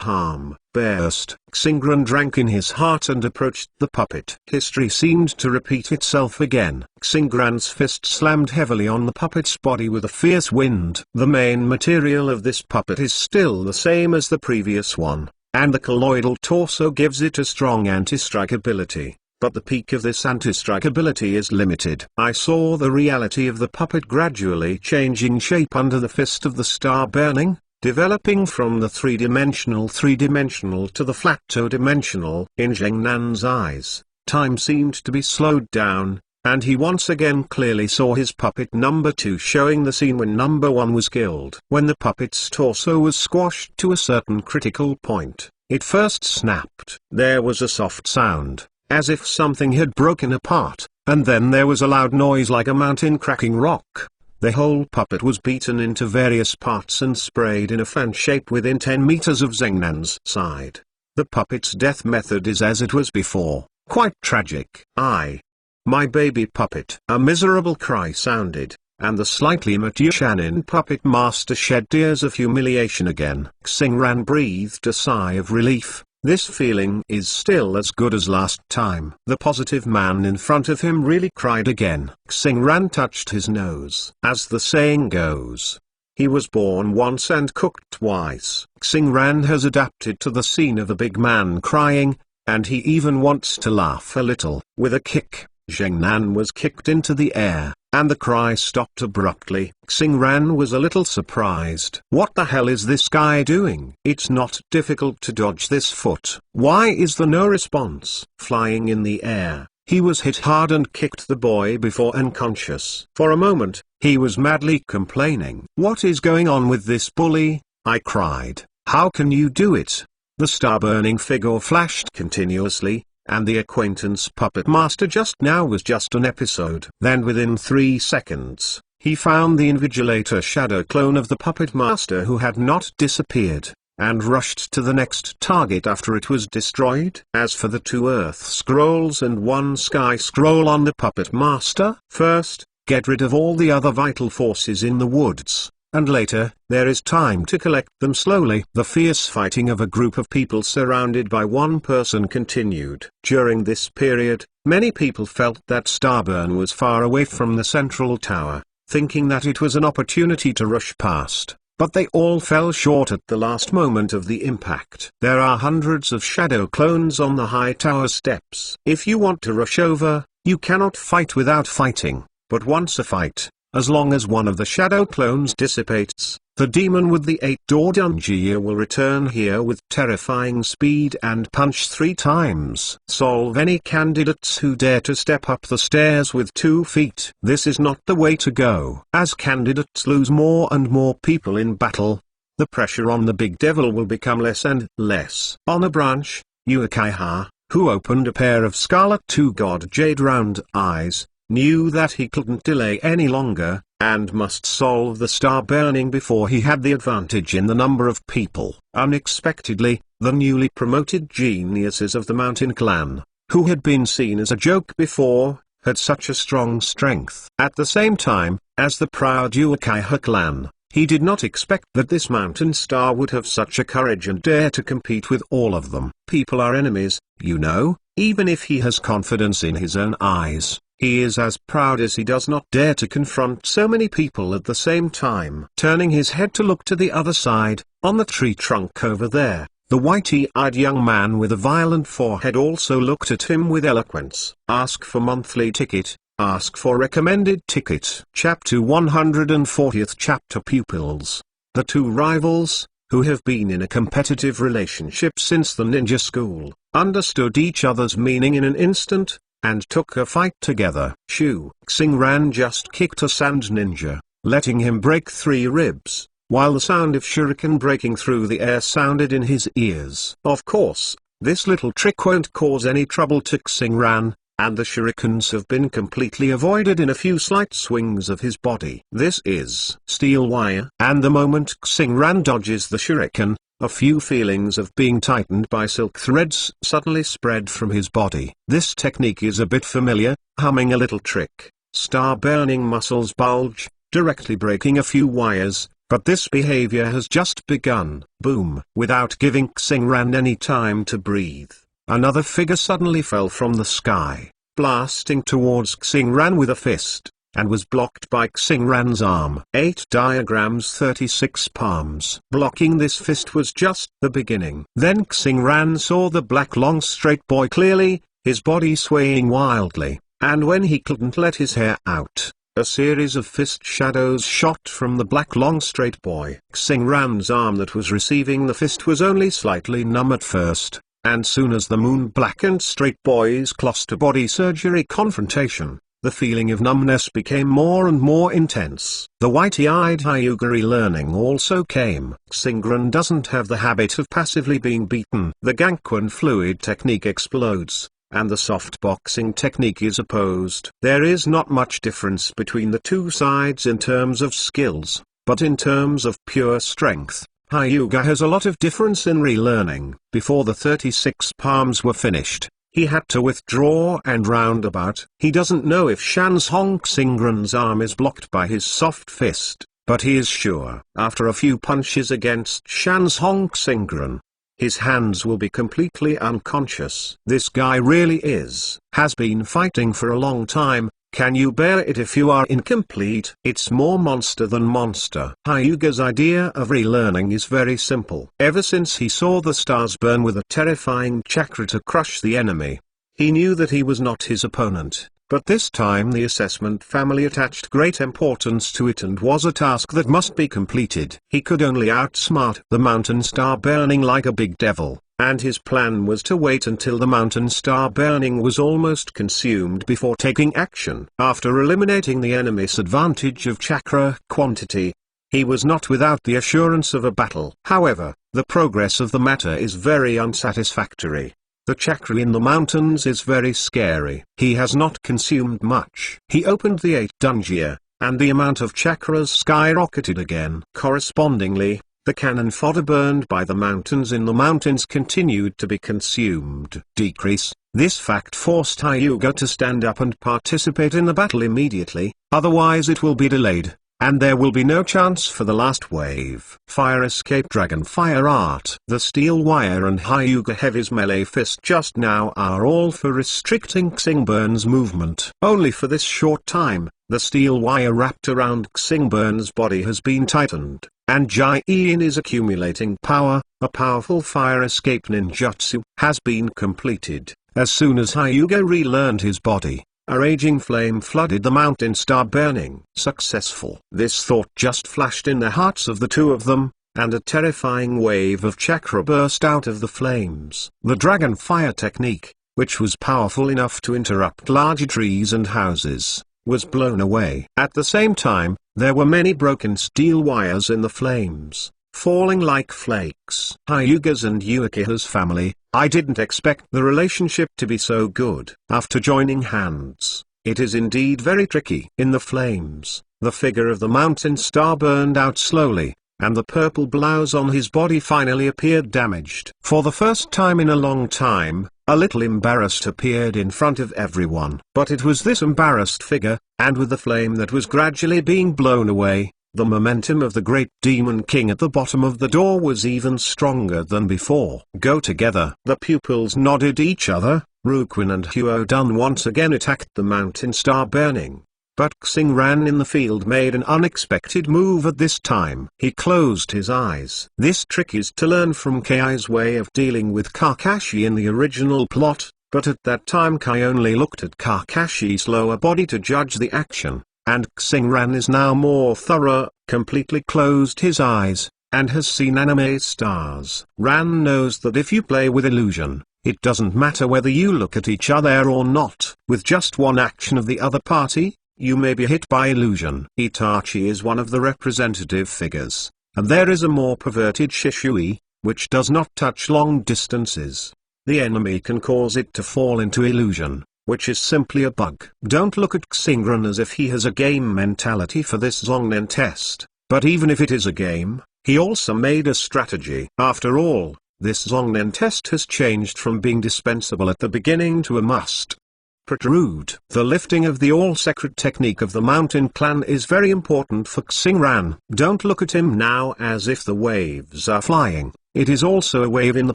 A: Harm. Burst. Xingran drank in his heart and approached the puppet. History seemed to repeat itself again. Xingran's fist slammed heavily on the puppet's body with a fierce wind. The main material of this puppet is still the same as the previous one, and the colloidal torso gives it a strong anti-strike ability. But the peak of this anti-strike ability is limited. I saw the reality of the puppet gradually changing shape under the fist of the star burning, developing from the three-dimensional to the flat two-dimensional. In Zhengnan's eyes, time seemed to be slowed down, and he once again clearly saw his puppet number 2 showing the scene when number 1 was killed. When the puppet's torso was squashed to a certain critical point, it first snapped. There was a soft sound, as if something had broken apart, and then there was a loud noise like a mountain cracking rock. The whole puppet was beaten into various parts and sprayed in a fan shape within 10 meters of Zhengnan's side. The puppet's death method is as it was before, quite tragic. My baby puppet. A miserable cry sounded, and the slightly mature Shanin puppet master shed tears of humiliation again. Xingran breathed a sigh of relief. This feeling is still as good as last time. The positive man in front of him really cried again. Xingran touched his nose. As the saying goes, he was born once and cooked twice. Xingran has adapted to the scene of a big man crying, and he even wants to laugh a little. With a kick, Zheng Nan was kicked into the air, and the cry stopped abruptly. Xingran was a little surprised. What the hell is this guy doing? It's not difficult to dodge this foot. Why is there no response? Flying in the air, he was hit hard and kicked the boy before unconscious. For a moment, he was madly complaining. What is going on with this bully? I cried. How can you do it? The star-burning figure flashed continuously, and the acquaintance puppet master just now was just an episode. Then within 3 seconds, he found the invigilator shadow clone of the puppet master who had not disappeared, and rushed to the next target after it was destroyed. As for the 2 earth scrolls and 1 sky scroll on the puppet master, first, get rid of all the other vital forces in the woods, and later, there is time to collect them slowly. The fierce fighting of a group of people surrounded by one person continued. During this period, many people felt that Starburn was far away from the central tower, thinking that it was an opportunity to rush past, but they all fell short at the last moment of the impact. There are hundreds of shadow clones on the high tower steps. If you want to rush over, you cannot fight without fighting, but once a fight, as long as one of the shadow clones dissipates, the demon with the 8-door dungeon will return here with terrifying speed and punch 3 times. Solve any candidates who dare to step up the stairs with 2 feet. This is not the way to go. As candidates lose more and more people in battle, the pressure on the big devil will become less and less. On a branch, Uekaiha, who opened a pair of scarlet 2-god jade round eyes, knew that he couldn't delay any longer, and must solve the star burning before he had the advantage in the number of people. Unexpectedly, the newly promoted geniuses of the Mountain Clan, who had been seen as a joke before, had such a strong strength. At the same time, as the proud Uekaiha clan, he did not expect that this mountain star would have such a courage and dare to compete with all of them. People are enemies, you know, even if he has confidence in his own eyes. He is as proud as he does not dare to confront so many people at the same time. Turning his head to look to the other side, on the tree trunk over there, the whitey-eyed young man with a violent forehead also looked at him with eloquence. Ask for monthly ticket, ask for recommended ticket. Chapter 140th Chapter Pupils. The 2 rivals, who have been in a competitive relationship since the ninja school, understood each other's meaning in an instant, and took a fight together. Shu Xingran just kicked a sand ninja, letting him break 3 ribs, while the sound of shuriken breaking through the air sounded in his ears. Of course, this little trick won't cause any trouble to Xingran, and the shurikens have been completely avoided in a few slight swings of his body. This is steel wire, and the moment Xingran dodges the shuriken, a few feelings of being tightened by silk threads suddenly spread from his body. This technique is a bit familiar, humming a little trick. Star-burning muscles bulge, directly breaking a few wires, but this behavior has just begun. Boom! Without giving Xingran any time to breathe, another figure suddenly fell from the sky, blasting towards Xingran with a fist, and was blocked by Xingran's arm. 8 diagrams 36 palms. Blocking this fist was just the beginning. Then Xingran saw the black long straight boy clearly, his body swaying wildly, and when he couldn't let his hair out, a series of fist shadows shot from the black long straight boy. Xingran's arm that was receiving the fist was only slightly numb at first, and soon as the moon blackened straight boy's cluster body surgery confrontation, the feeling of numbness became more and more intense. The whitey-eyed Hyuguri learning also came. Xingran doesn't have the habit of passively being beaten. The Gankwan fluid technique explodes, and the soft boxing technique is opposed. There is not much difference between the 2 sides in terms of skills, but in terms of pure strength, Hyuga has a lot of difference in relearning. Before the 36 palms were finished, he had to withdraw and roundabout. He doesn't know if Shanshong Xingran's arm is blocked by his soft fist, but he is sure. After a few punches against Shanshong Xingran, his hands will be completely unconscious. This guy really has been fighting for a long time, Can you bear it if you are incomplete? It's more monster than monster. Hyuga's idea of relearning is very simple. Ever since he saw the stars burn with a terrifying chakra to crush the enemy, he knew that he was not his opponent. But this time the assessment family attached great importance to it and was a task that must be completed. He could only outsmart the mountain star burning like a big devil, and his plan was to wait until the mountain star burning was almost consumed before taking action. After eliminating the enemy's advantage of chakra quantity, he was not without the assurance of a battle. However, the progress of the matter is very unsatisfactory. The chakra in the mountains is very scary. He has not consumed much. He opened the 8th dungeon, and the amount of chakras skyrocketed again. Correspondingly, the cannon fodder burned by the mountains in the mountains continued to be consumed. Decrease. This fact forced Hyuga to stand up and participate in the battle immediately, otherwise it will be delayed, and there will be no chance for the last wave. Fire escape dragon fire art. The steel wire and Hyuga Heavy's melee fist just now are all for restricting Xingburn's movement. Only for this short time, the steel wire wrapped around Xingburn's body has been tightened, and Jai-in is accumulating power. A powerful fire escape ninjutsu has been completed. As soon as Hyuga relearned his body, a raging flame flooded the mountain star burning. Successful. This thought just flashed in the hearts of the two of them, and a terrifying wave of chakra burst out of the flames. The dragon fire technique, which was powerful enough to interrupt large trees and houses, was blown away. At the same time, there were many broken steel wires in the flames, falling like flakes. Hyuga's and Uchiha's family. I didn't expect the relationship to be so good. After joining hands, it is indeed very tricky. In the flames, the figure of the mountain star burned out slowly, and the purple blouse on his body finally appeared damaged. For the first time in a long time, a little embarrassed appeared in front of everyone. But it was this embarrassed figure, and with the flame that was gradually being blown away, the momentum of the great demon king at the bottom of the door was even stronger than before. Go together. The pupils nodded each other. Ruquin and Huodun once again attacked the mountain star burning. But Xingran in the field made an unexpected move at this time. He closed his eyes. This trick is to learn from Kai's way of dealing with Kakashi in the original plot, but at that time Kai only looked at Kakashi's lower body to judge the action. And Xingran is now more thorough, completely closed his eyes, and has seen anime stars. Ran knows that if you play with illusion, it doesn't matter whether you look at each other or not. With just one action of the other party, you may be hit by illusion. Itachi is one of the representative figures, and there is a more perverted Shishui, which does not touch long distances. The enemy can cause it to fall into illusion, which is simply a bug. Don't look at Xingran as if he has a game mentality for this Zongnen test, but even if it is a game, he also made a strategy. After all, this Zongnen test has changed from being dispensable at the beginning to a must. Protrude. The lifting of the all-sacred technique of the mountain clan is very important for Xingran. Don't look at him now as if the waves are flying. It is also a wave in the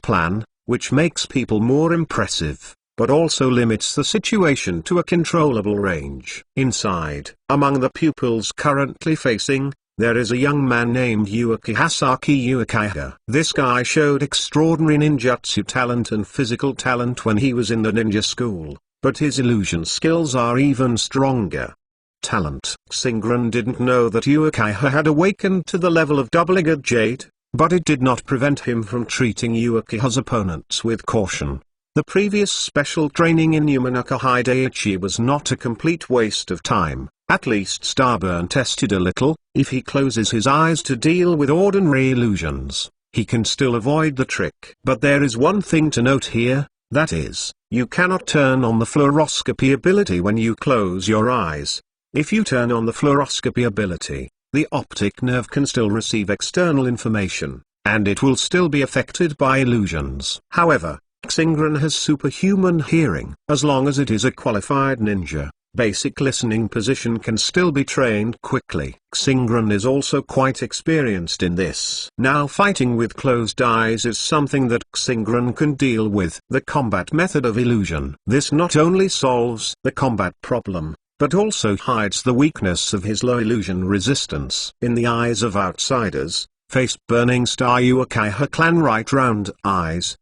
A: plan, which makes people more impressive, but also limits the situation to a controllable range. Inside, among the pupils currently facing, there is a young man named Hasaki Uchiha. This guy showed extraordinary ninjutsu talent and physical talent when he was in the ninja school, but his illusion skills are even stronger. Talent. Xingran didn't know that Uchiha had awakened to the level of double-legged jade, but it did not prevent him from treating Uchiha's opponents with caution. The previous special training in Yamanaka Hideichi was not a complete waste of time. At least Starburn tested a little. If he closes his eyes to deal with ordinary illusions, he can still avoid the trick. But there is one thing to note here, that is, you cannot turn on the fluoroscopy ability when you close your eyes. If you turn on the fluoroscopy ability, the optic nerve can still receive external information, and it will still be affected by illusions. However, Xingran has superhuman hearing. As long as it is a qualified ninja, basic listening position can still be trained quickly. Xingran is also quite experienced in this. Now fighting with closed eyes is something that Xingran can deal with. The combat method of illusion. This not only solves the combat problem, but also hides the weakness of his low illusion resistance. In the eyes of outsiders, face burning star Uchiha clan right round eyes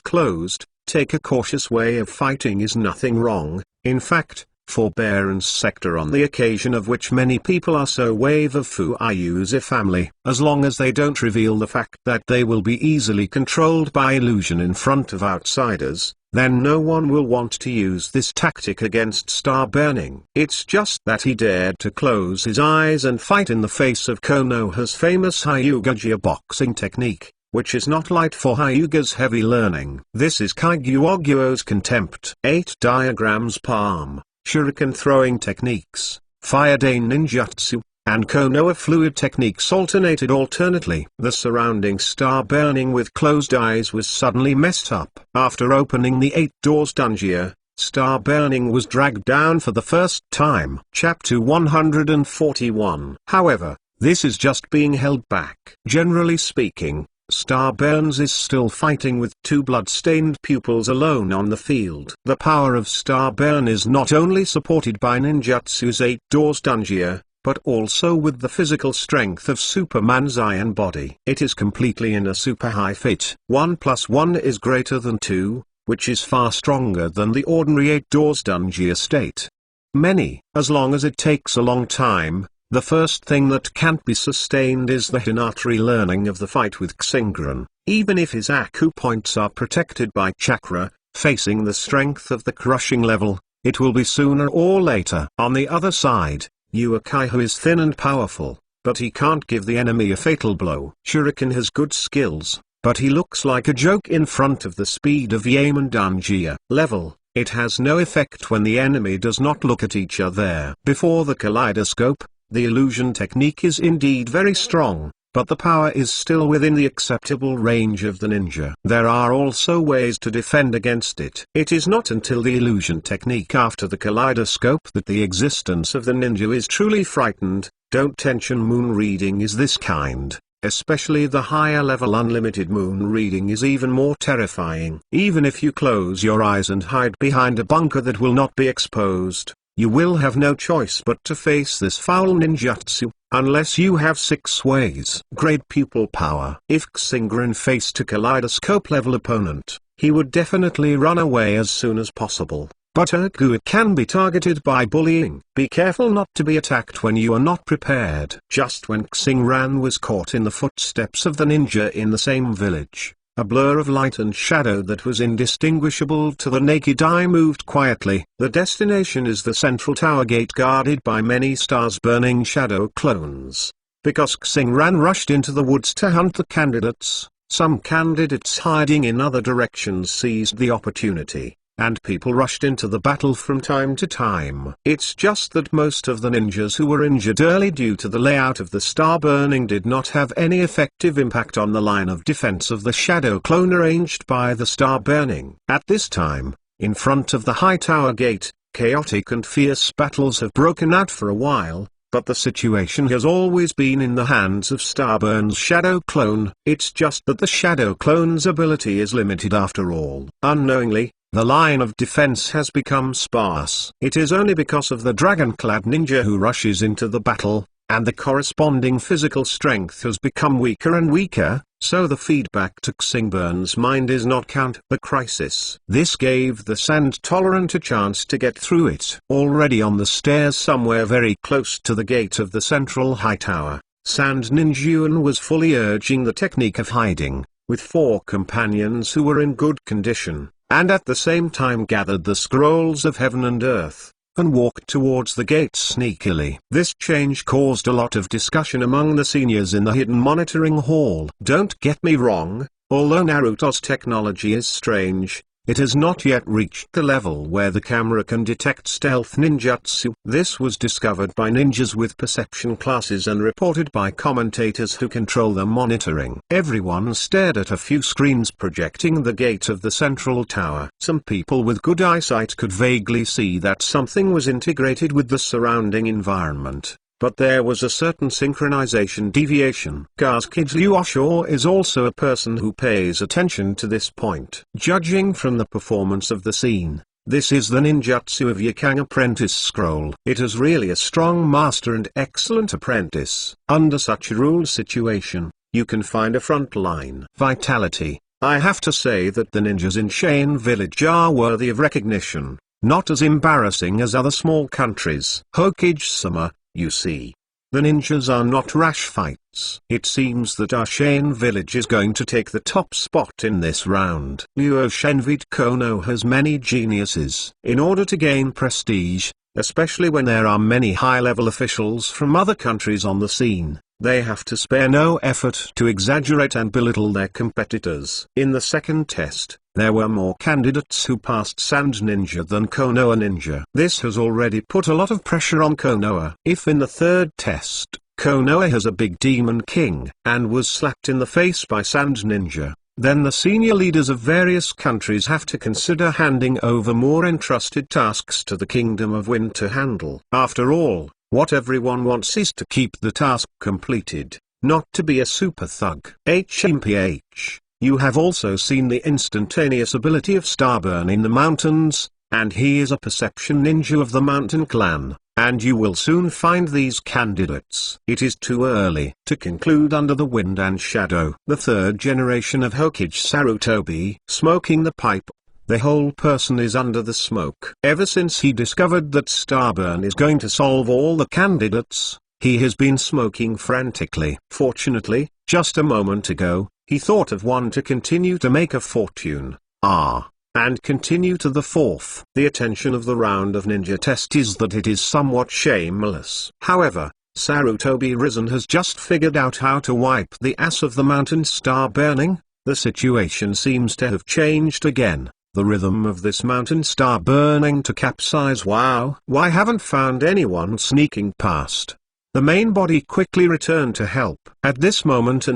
A: closed, take a cautious way of fighting is nothing wrong, in fact, forbearance sector on the occasion of which many people are so wave of Fu Ayuzi family. As long as they don't reveal the fact that they will be easily controlled by illusion in front of outsiders, then no one will want to use this tactic against Star Burning. It's just that he dared to close his eyes and fight in the face of Konoha's famous Hyuga boxing technique, which is not light for Hyuga's heavy learning. This is Kaiguogyo's contempt. 8 diagrams palm, shuriken throwing techniques, fire day ninjutsu, and Konoha fluid techniques alternated alternately. The surrounding Star Burning with closed eyes was suddenly messed up. After opening the 8 doors dungeon, Star Burning was dragged down for the first time. Chapter 141. However, this is just being held back. Generally speaking, Star Burns is still fighting with 2 blood-stained pupils alone on the field. The power of Star Burn is not only supported by ninjutsu's 8 doors dungeon, but also with the physical strength of Superman's iron body. It is completely in a super high fit. 1 + 1 is greater than 2, which is far stronger than the ordinary 8 doors dungeon state. As long as it takes a long time, the first thing that can't be sustained is the Hinata learning of the fight with Xingran. Even if his Aku points are protected by chakra, facing the strength of the crushing level, it will be sooner or later. On the other side, Uchiha is thin and powerful, but he can't give the enemy a fatal blow. Shuriken has good skills, but he looks like a joke in front of the speed of Yaman Danjia level. It has no effect when the enemy does not look at each other. Before the kaleidoscope, the illusion technique is indeed very strong, but the power is still within the acceptable range of the ninja. There are also ways to defend against it. It is not until the illusion technique after the kaleidoscope that the existence of the ninja is truly frightened. Don't tension moon reading is this kind. Especially the higher level unlimited moon reading is even more terrifying. Even if you close your eyes and hide behind a bunker that will not be exposed, you will have no choice but to face this foul ninjutsu, unless you have 6 ways. Great pupil power. If Xingran faced a kaleidoscope level opponent, he would definitely run away as soon as possible. But Aku can be targeted by bullying. Be careful not to be attacked when you are not prepared. Just when Xingran was caught in the footsteps of the ninja in the same village, a blur of light and shadow that was indistinguishable to the naked eye moved quietly. The destination is the central tower gate guarded by many stars burning shadow clones. Because Xingran rushed into the woods to hunt the candidates, some candidates hiding in other directions seized the opportunity, and people rushed into the battle from time to time. It's just that most of the ninjas who were injured early due to the layout of the star burning did not have any effective impact on the line of defense of the shadow clone arranged by the star burning. At this time, in front of the high tower gate, chaotic and fierce battles have broken out for a while, but the situation has always been in the hands of Starburn's shadow clone. It's just that the shadow clone's ability is limited after all. Unknowingly, the line of defense has become sparse. It is only because of the dragon-clad ninja who rushes into the battle, and the corresponding physical strength has become weaker and weaker, so the feedback to Xingburn's mind is not count the crisis. This gave the Sand Tolerant a chance to get through it. Already on the stairs somewhere very close to the gate of the central high tower, Sand Ninjuan was fully urging the technique of hiding, with 4 companions who were in good condition, and at the same time gathered the scrolls of heaven and earth, and walked towards the gate sneakily. This change caused a lot of discussion among the seniors in the hidden monitoring hall. Don't get me wrong, although Naruto's technology is strange, it has not yet reached the level where the camera can detect stealth ninjutsu. This was discovered by ninjas with perception classes and reported by commentators who control the monitoring. Everyone stared at a few screens projecting the gate of the central tower. Some people with good eyesight could vaguely see that something was integrated with the surrounding environment, but there was a certain synchronization deviation. Kazukidzu is also a person who pays attention to this point. Judging from the performance of the scene, This is the ninjutsu of Yikang Apprentice Scroll. It is really a strong master and excellent apprentice. Under such a rule situation, you can find a frontline vitality. I have to say that the ninjas in Shane Village are worthy of recognition, not as embarrassing as other small countries. Hokage-sama, you see. The ninjas are not rash fights. It seems that our Shane Village is going to take the top spot in this round. Luo Shenvid Kono has many geniuses. In order to gain prestige, especially when there are many high-level officials from other countries on the scene, they have to spare no effort to exaggerate and belittle their competitors. In the second test, there were more candidates who passed Sand Ninja than Konoha Ninja. This has already put a lot of pressure on Konoha. If in the third test, Konoha has a big demon king, and was slapped in the face by Sand Ninja, then the senior leaders of various countries have to consider handing over more entrusted tasks to the Kingdom of Wind to handle. After all, what everyone wants is to keep the task completed, not to be a super thug. HMPH, you have also seen the instantaneous ability of Starburn in the mountains, and he is a perception ninja of the mountain clan, and you will soon find these candidates. It is too early to conclude under the wind and shadow. The third generation of Hokage Sarutobi, smoking the pipe. The whole person is under the smoke. Ever since he discovered that Starburn is going to solve all the candidates, he has been smoking frantically. Fortunately, just a moment ago, he thought of one to continue to make a fortune, and continue to the fourth. The attention of the round of ninja test is that it is somewhat shameless. However, Sarutobi Risen has just figured out how to wipe the ass of the mountain star burning. The situation seems to have changed again. The rhythm of this mountain star burning to capsize. Wow! Why haven't found anyone sneaking past? The main body quickly returned to help. At this moment,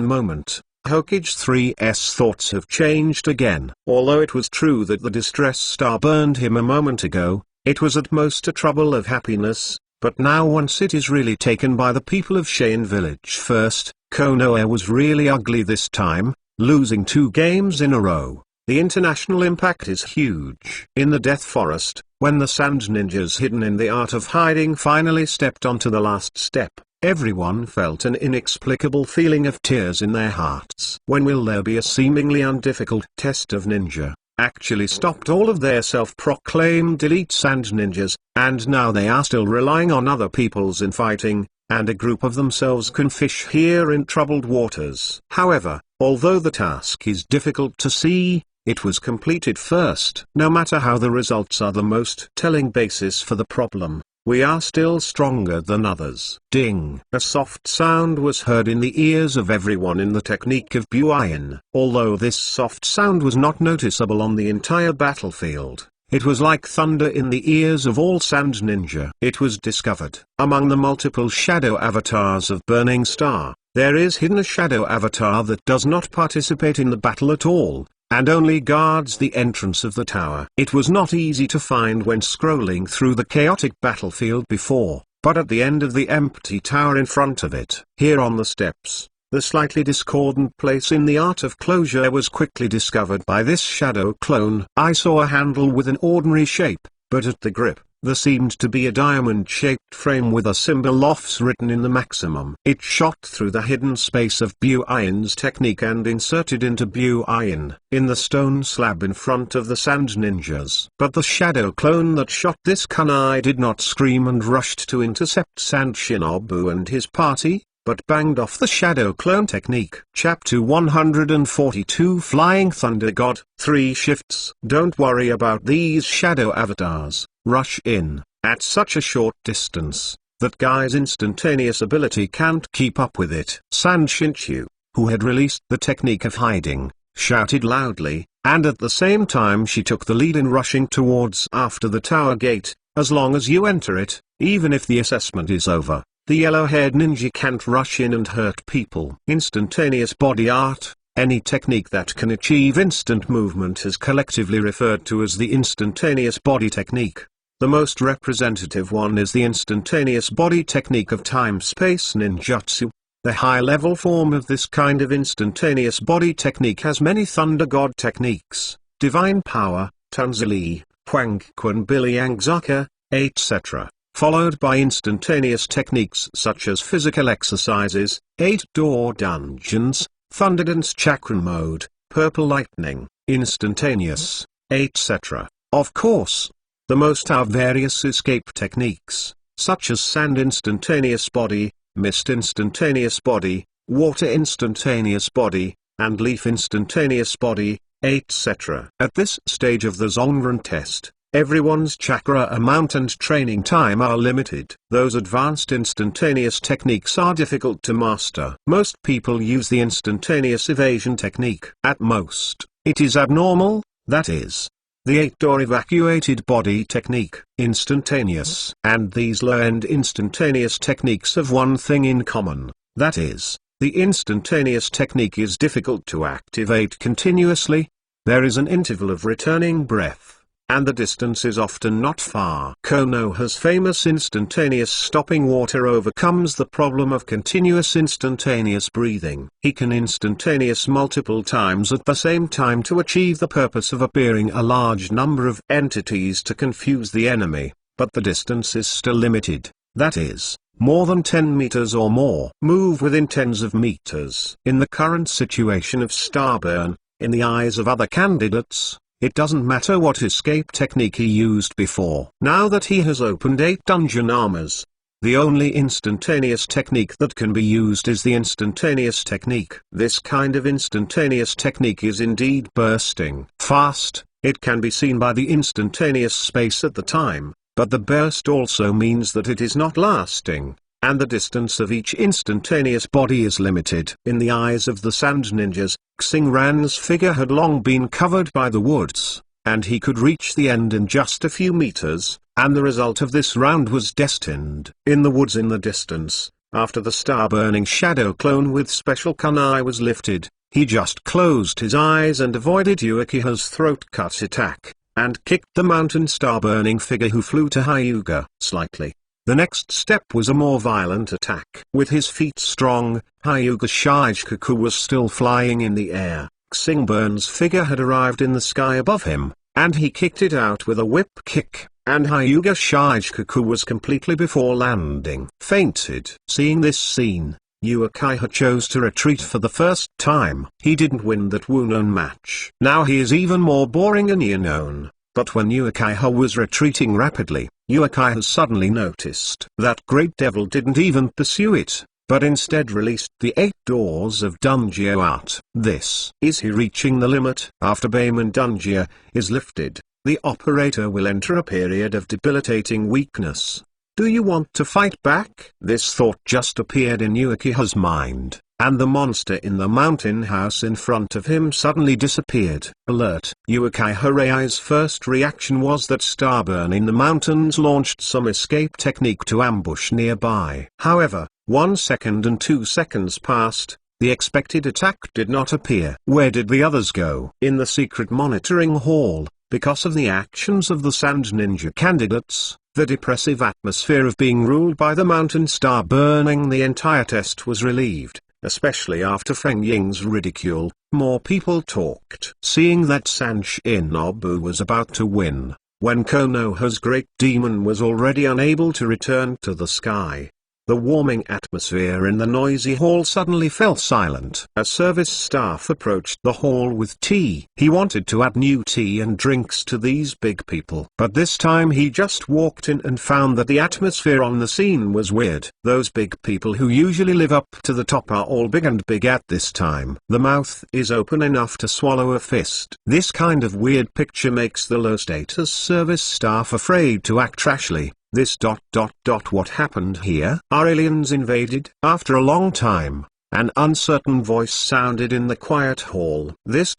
A: Hokage 3's thoughts have changed again. Although it was true that the distress star burned him a moment ago, it was at most a trouble of happiness, but now once it is really taken by the people of Shane Village. First, Konoha was really ugly this time, losing 2 games in a row. The international impact is huge. In the Death Forest, when the Sand Ninjas hidden in the art of hiding finally stepped onto the last step, everyone felt an inexplicable feeling of tears in their hearts. When will there be a seemingly undifficult test of ninja? Actually stopped all of their self-proclaimed elite Sand Ninjas, and now they are still relying on other people's infighting, and a group of themselves can fish here in troubled waters. However, although the task is difficult to see, it was completed first. No matter how the results are the most telling basis for the problem, we are still stronger than others. Ding! A soft sound was heard in the ears of everyone in the technique of Buyin. Although this soft sound was not noticeable on the entire battlefield, it was like thunder in the ears of all Sand Ninja. It was discovered. Among the multiple shadow avatars of Burning Star, there is hidden a shadow avatar that does not participate in the battle at all, and only guards the entrance of the tower. It was not easy to find when scrolling through the chaotic battlefield before, but at the end of the empty tower in front of it, here on the steps, the slightly discordant place in the art of closure was quickly discovered by this shadow clone. I saw a handle with an ordinary shape, but at the grip, there seemed to be a diamond-shaped frame with a symbol OFFS written in the maximum. It shot through the hidden space of Buyin's technique and inserted into Buyin, in the stone slab in front of the Sand Ninjas. But the shadow clone that shot this kunai did not scream and rushed to intercept Sand Shinobu and his party, but banged off the shadow clone technique. Chapter 142 Flying Thunder God. 3 shifts. Don't worry about these shadow avatars. Rush in, at such a short distance, that guy's instantaneous ability can't keep up with it. San Shinchu, who had released the technique of hiding, shouted loudly, and at the same time she took the lead in rushing towards after the tower gate. As long as you enter it, even if the assessment is over, the yellow-haired ninja can't rush in and hurt people. Instantaneous body art. Any technique that can achieve instant movement is collectively referred to as the instantaneous body technique. The most representative one is the instantaneous body technique of time-space ninjutsu. The high-level form of this kind of instantaneous body technique has many Thunder God techniques: Divine Power, Tanzali, Hwangquan Biliangzaka, etc., followed by instantaneous techniques such as physical exercises, 8-door dungeons, Thunderdance chakra mode, purple lightning, instantaneous, etc. Of course, the most are various escape techniques, such as sand instantaneous body, mist instantaneous body, water instantaneous body, and leaf instantaneous body, etc. At this stage of the Zongren test, everyone's chakra amount and training time are limited. Those advanced instantaneous techniques are difficult to master. Most people use the instantaneous evasion technique. At most, it is abnormal, that is, the 8-door evacuated body technique, instantaneous. And these low-end instantaneous techniques have one thing in common, that is, the instantaneous technique is difficult to activate continuously. There is an interval of returning breath, and the distance is often not far. Konoha's famous instantaneous stopping water overcomes the problem of continuous instantaneous breathing. He can instantaneous multiple times at the same time to achieve the purpose of appearing a large number of entities to confuse the enemy, but the distance is still limited, that is, more than 10 meters or more. Move within tens of meters. In the current situation of Starburn, in the eyes of other candidates, it doesn't matter what escape technique he used before. Now that he has opened 8 dungeon armors, the only instantaneous technique that can be used is the instantaneous technique. This kind of instantaneous technique is indeed bursting fast. It can be seen by the instantaneous space at the time, but the burst also means that it is not lasting, and the distance of each instantaneous body is limited. In the eyes of the sand ninjas, Xingran's figure had long been covered by the woods, and he could reach the end in just a few meters, and the result of this round was destined. In the woods in the distance, after the star-burning shadow clone with special kunai was lifted, he just closed his eyes and avoided Uchiha's throat-cut attack, and kicked the mountain star-burning figure who flew to Hyuga slightly. The next step was a more violent attack. With his feet strong, Hyuga Shichikaku was still flying in the air. Xingburn's figure had arrived in the sky above him, and he kicked it out with a whip kick, and Hyuga Shichikaku was completely before landing. Fainted. Seeing this scene, Uchiha chose to retreat for the first time. He didn't win that Wunon match. Now he is even more boring and unknown. But when Uchiha was retreating rapidly, Uchiha suddenly noticed that Great Devil didn't even pursue it, but instead released the 8 doors of Dungia out. This is he reaching the limit. After Bayman Dungia is lifted, the operator will enter a period of debilitating weakness. Do you want to fight back? This thought just appeared in Uchiha's mind, and the monster in the mountain house in front of him suddenly disappeared. Alert! Uchiha Rei's first reaction was that Starburn in the mountains launched some escape technique to ambush nearby. However, 1 second and 2 seconds passed, the expected attack did not appear. Where did the others go? In the secret monitoring hall, because of the actions of the Sand Ninja candidates, the depressive atmosphere of being ruled by the mountain star burning the entire test was relieved. Especially after Feng Ying's ridicule, more people talked. Seeing that San Shinobu was about to win, when Konoha's great demon was already unable to return to the sky, the warming atmosphere in the noisy hall suddenly fell silent. A service staff approached the hall with tea. He wanted to add new tea and drinks to these big people. But this time he just walked in and found that the atmosphere on the scene was weird. Those big people who usually live up to the top are all big and big at this time. The mouth is open enough to swallow a fist. This kind of weird picture makes the low-status service staff afraid to act rashly. What happened here? Are aliens invaded? After a long time, an uncertain voice sounded in the quiet hall. This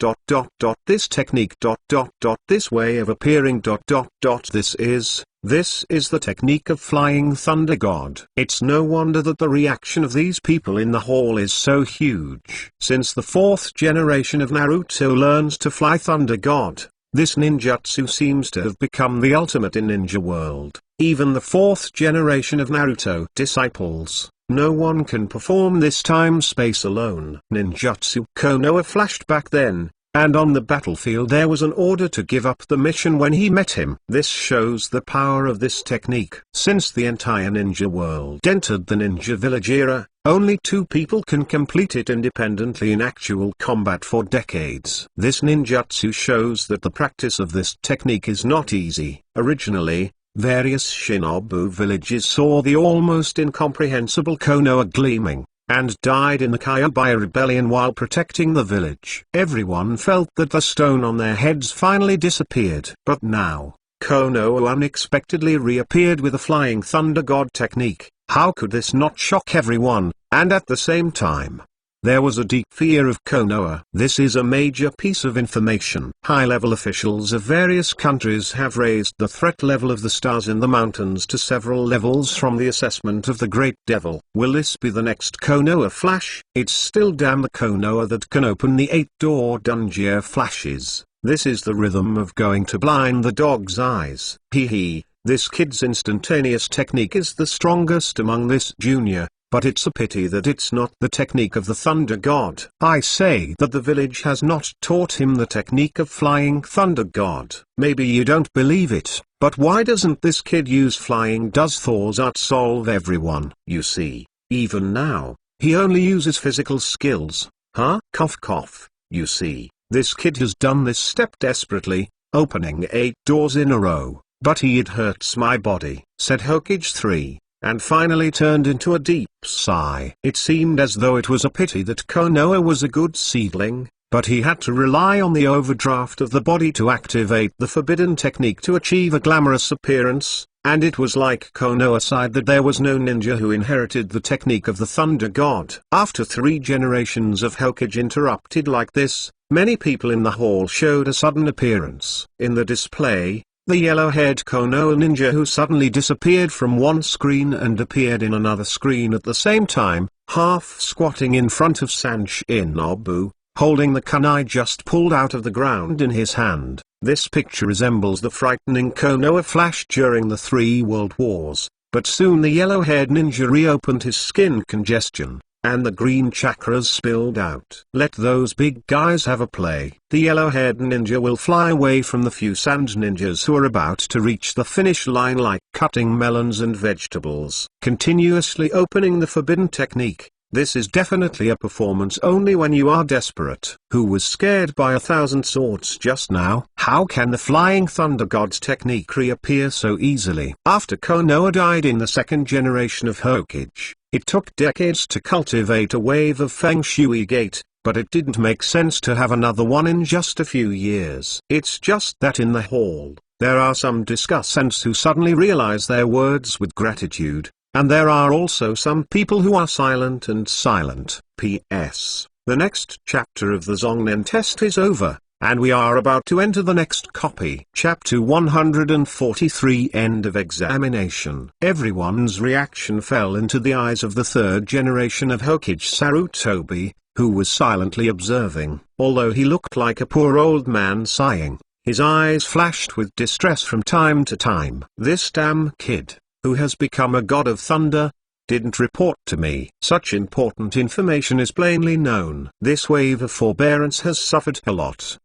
A: technique this way of appearing this is the technique of flying thunder god. It's no wonder that the reaction of these people in the hall is so huge. Since the 4th generation of Naruto learns to fly thunder god, this ninjutsu seems to have become the ultimate in ninja world. Even the 4th generation of Naruto disciples, no one can perform this time-space alone. Ninjutsu. Konoha flashed back then, and on the battlefield there was an order to give up the mission when he met him. This shows the power of this technique. Since the entire ninja world entered the ninja village era, only 2 people can complete it independently in actual combat for decades. This ninjutsu shows that the practice of this technique is not easy. Originally, various shinobu villages saw the almost incomprehensible Konoha gleaming, and died in the Kyuubi rebellion while protecting the village. Everyone felt that the stone on their heads finally disappeared. But now, Konoha unexpectedly reappeared with a flying thunder god technique. How could this not shock everyone? And at the same time, there was a deep fear of Konoha. This is a major piece of information. High-level officials of various countries have raised the threat level of the stars in the mountains to several levels from the assessment of the Great Devil. Will this be the next Konoha flash? It's still damn the Konoha that can open the 8-door dungeon flashes. This is the rhythm of going to blind the dog's eyes. Hee hee, this kid's instantaneous technique is the strongest among this junior. But it's a pity that it's not the technique of the Thunder God. I say that the village has not taught him the technique of Flying Thunder God. Maybe you don't believe it, but why doesn't this kid use flying? Does Thor's art solve everyone? You see, even now, he only uses physical skills. Huh? Cough cough. You see, this kid has done this step desperately, opening 8 doors in a row. But it hurts my body, said Hokage 3. And finally turned into a deep sigh. It seemed as though it was a pity that Konoha was a good seedling, but he had to rely on the overdraft of the body to activate the forbidden technique to achieve a glamorous appearance, and it was like Konoha sighed that there was no ninja who inherited the technique of the Thunder God. After 3 generations of Hokage interrupted like this, many people in the hall showed a sudden appearance. In the display, the yellow-haired Konoha ninja who suddenly disappeared from one screen and appeared in another screen at the same time, half squatting in front of Sanshinobu, holding the kunai just pulled out of the ground in his hand. This picture resembles the frightening Konoha flash during the 3 world wars, but soon the yellow-haired ninja reopened his skin congestion, and the green chakras spilled out. Let those big guys have a play. The yellow-haired ninja will fly away from the few sand ninjas who are about to reach the finish line like cutting melons and vegetables. Continuously opening the forbidden technique. This is definitely a performance only when you are desperate. Who was scared by 1,000 swords just now? How can the Flying Thunder God's technique reappear so easily? After Konoha died in the 2nd generation of Hokage, it took decades to cultivate a wave of Feng Shui Gate, but it didn't make sense to have another one in just a few years. It's just that in the hall, there are some discussants who suddenly realize their words with gratitude, and there are also some people who are silent and silent. P.S. The next chapter of the Zongnen test is over, and we are about to enter the next copy. Chapter 143 End of Examination. Everyone's reaction fell into the eyes of the 3rd generation of Hokage Sarutobi, who was silently observing. Although he looked like a poor old man sighing, his eyes flashed with distress from time to time. This damn kid, who has become a god of thunder, didn't report to me. Such important information is plainly known. This wave of forbearance has suffered a lot.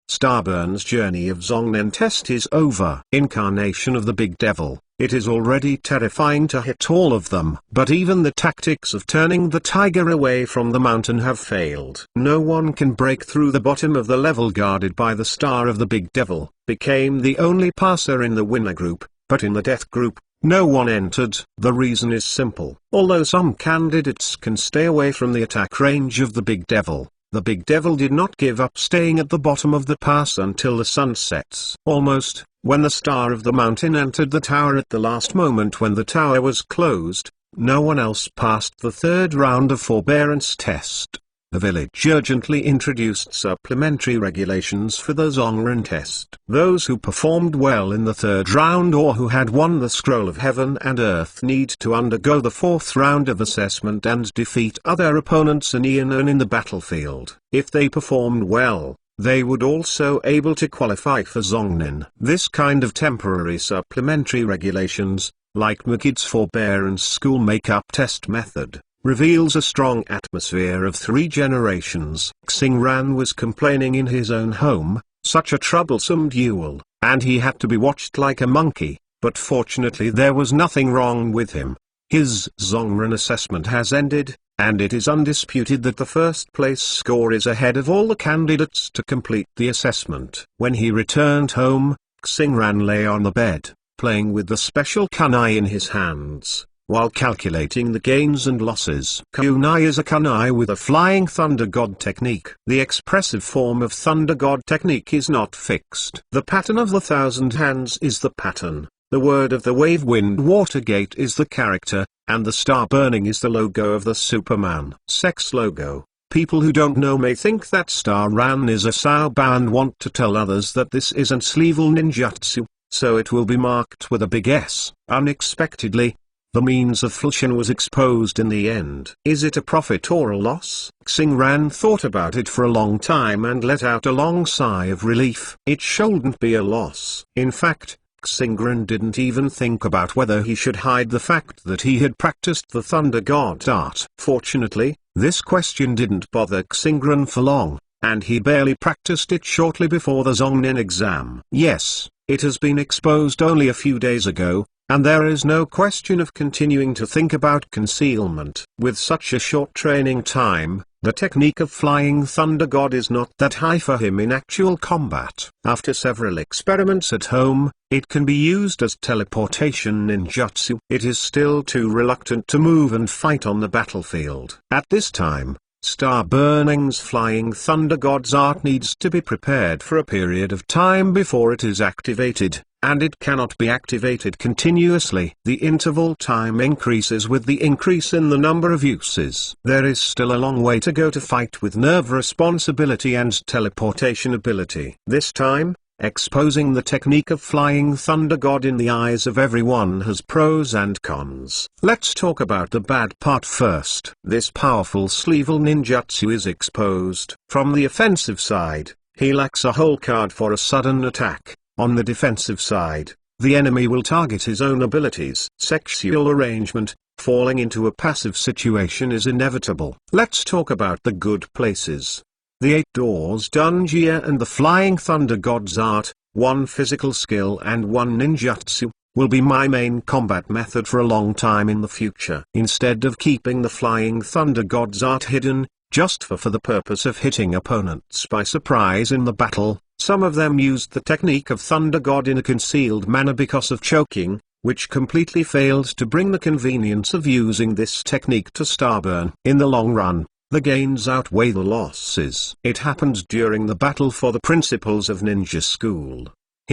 A: Starburn's journey of Zongnen test is over. Incarnation of the Big Devil. It is already terrifying to hit all of them. But even the tactics of turning the tiger away from the mountain have failed. No one can break through the bottom of the level guarded by the star of the Big Devil. Became the only passer in the winner group, but in the death group, no one entered. The reason is simple. Although some candidates can stay away from the attack range of the Big Devil did not give up staying at the bottom of the pass until the sun sets. Almost, when the star of the mountain entered the tower at the last moment when the tower was closed, no one else passed the 3rd round of forbearance test. The village urgently introduced supplementary regulations for the Zongren test. Those who performed well in the 3rd round or who had won the Scroll of Heaven and Earth need to undergo the 4th round of assessment and defeat other opponents in in the battlefield. If they performed well, they would also able to qualify for Zongnen. This kind of temporary supplementary regulations, like Makid's forbearance school makeup test method, reveals a strong atmosphere of 3 generations. Xingran was complaining in his own home, such a troublesome duel, and he had to be watched like a monkey, but fortunately there was nothing wrong with him. His Zhongren assessment has ended, and it is undisputed that the first place score is ahead of all the candidates to complete the assessment. When he returned home, Xingran lay on the bed, playing with the special kunai in his hands, while calculating the gains and losses. Kunai is a kunai with a flying thunder god technique. The expressive form of thunder god technique is not fixed. The pattern of the 1,000 hands is the pattern. The word of the wave wind watergate is the character, and the star burning is the logo of the Superman sex logo. People who don't know may think that Star Ran is a Saoba and want to tell others that this isn't sleevel ninjutsu, so it will be marked with a big S. Unexpectedly, the means of Fulshan was exposed in the end. Is it a profit or a loss? Xingran thought about it for a long time and let out a long sigh of relief. It shouldn't be a loss. In fact, Xingran didn't even think about whether he should hide the fact that he had practiced the Thunder God art. Fortunately, this question didn't bother Xingran for long, and he barely practiced it shortly before the Zhongnin exam. Yes, it has been exposed only a few days ago, and there is no question of continuing to think about concealment. With such a short training time, the technique of Flying Thunder God is not that high for him in actual combat. After several experiments at home, it can be used as teleportation ninjutsu. It is still too reluctant to move and fight on the battlefield. At this time, Star Burning's Flying Thunder God's art needs to be prepared for a period of time before it is activated, and it cannot be activated continuously. The interval time increases with the increase in the number of uses. There is still a long way to go to fight with nerve responsibility and teleportation ability. This time, exposing the technique of Flying Thunder God in the eyes of everyone has pros and cons. Let's talk about the bad part first. This powerful sleevel ninjutsu is exposed. From the offensive side, he lacks a whole card for a sudden attack. On the defensive side, the enemy will target his own abilities. Sexual arrangement, falling into a passive situation is inevitable. Let's talk about the good places. The 8 doors Dunjia and the Flying Thunder God's art, 1 physical skill and 1 ninjutsu, will be my main combat method for a long time in the future. Instead of keeping the Flying Thunder God's art hidden, just for the purpose of hitting opponents by surprise in the battle, some of them used the technique of Thunder God in a concealed manner because of choking, which completely failed to bring the convenience of using this technique to Starburn. In the long run, the gains outweigh the losses. It happened during the battle for the principles of ninja school.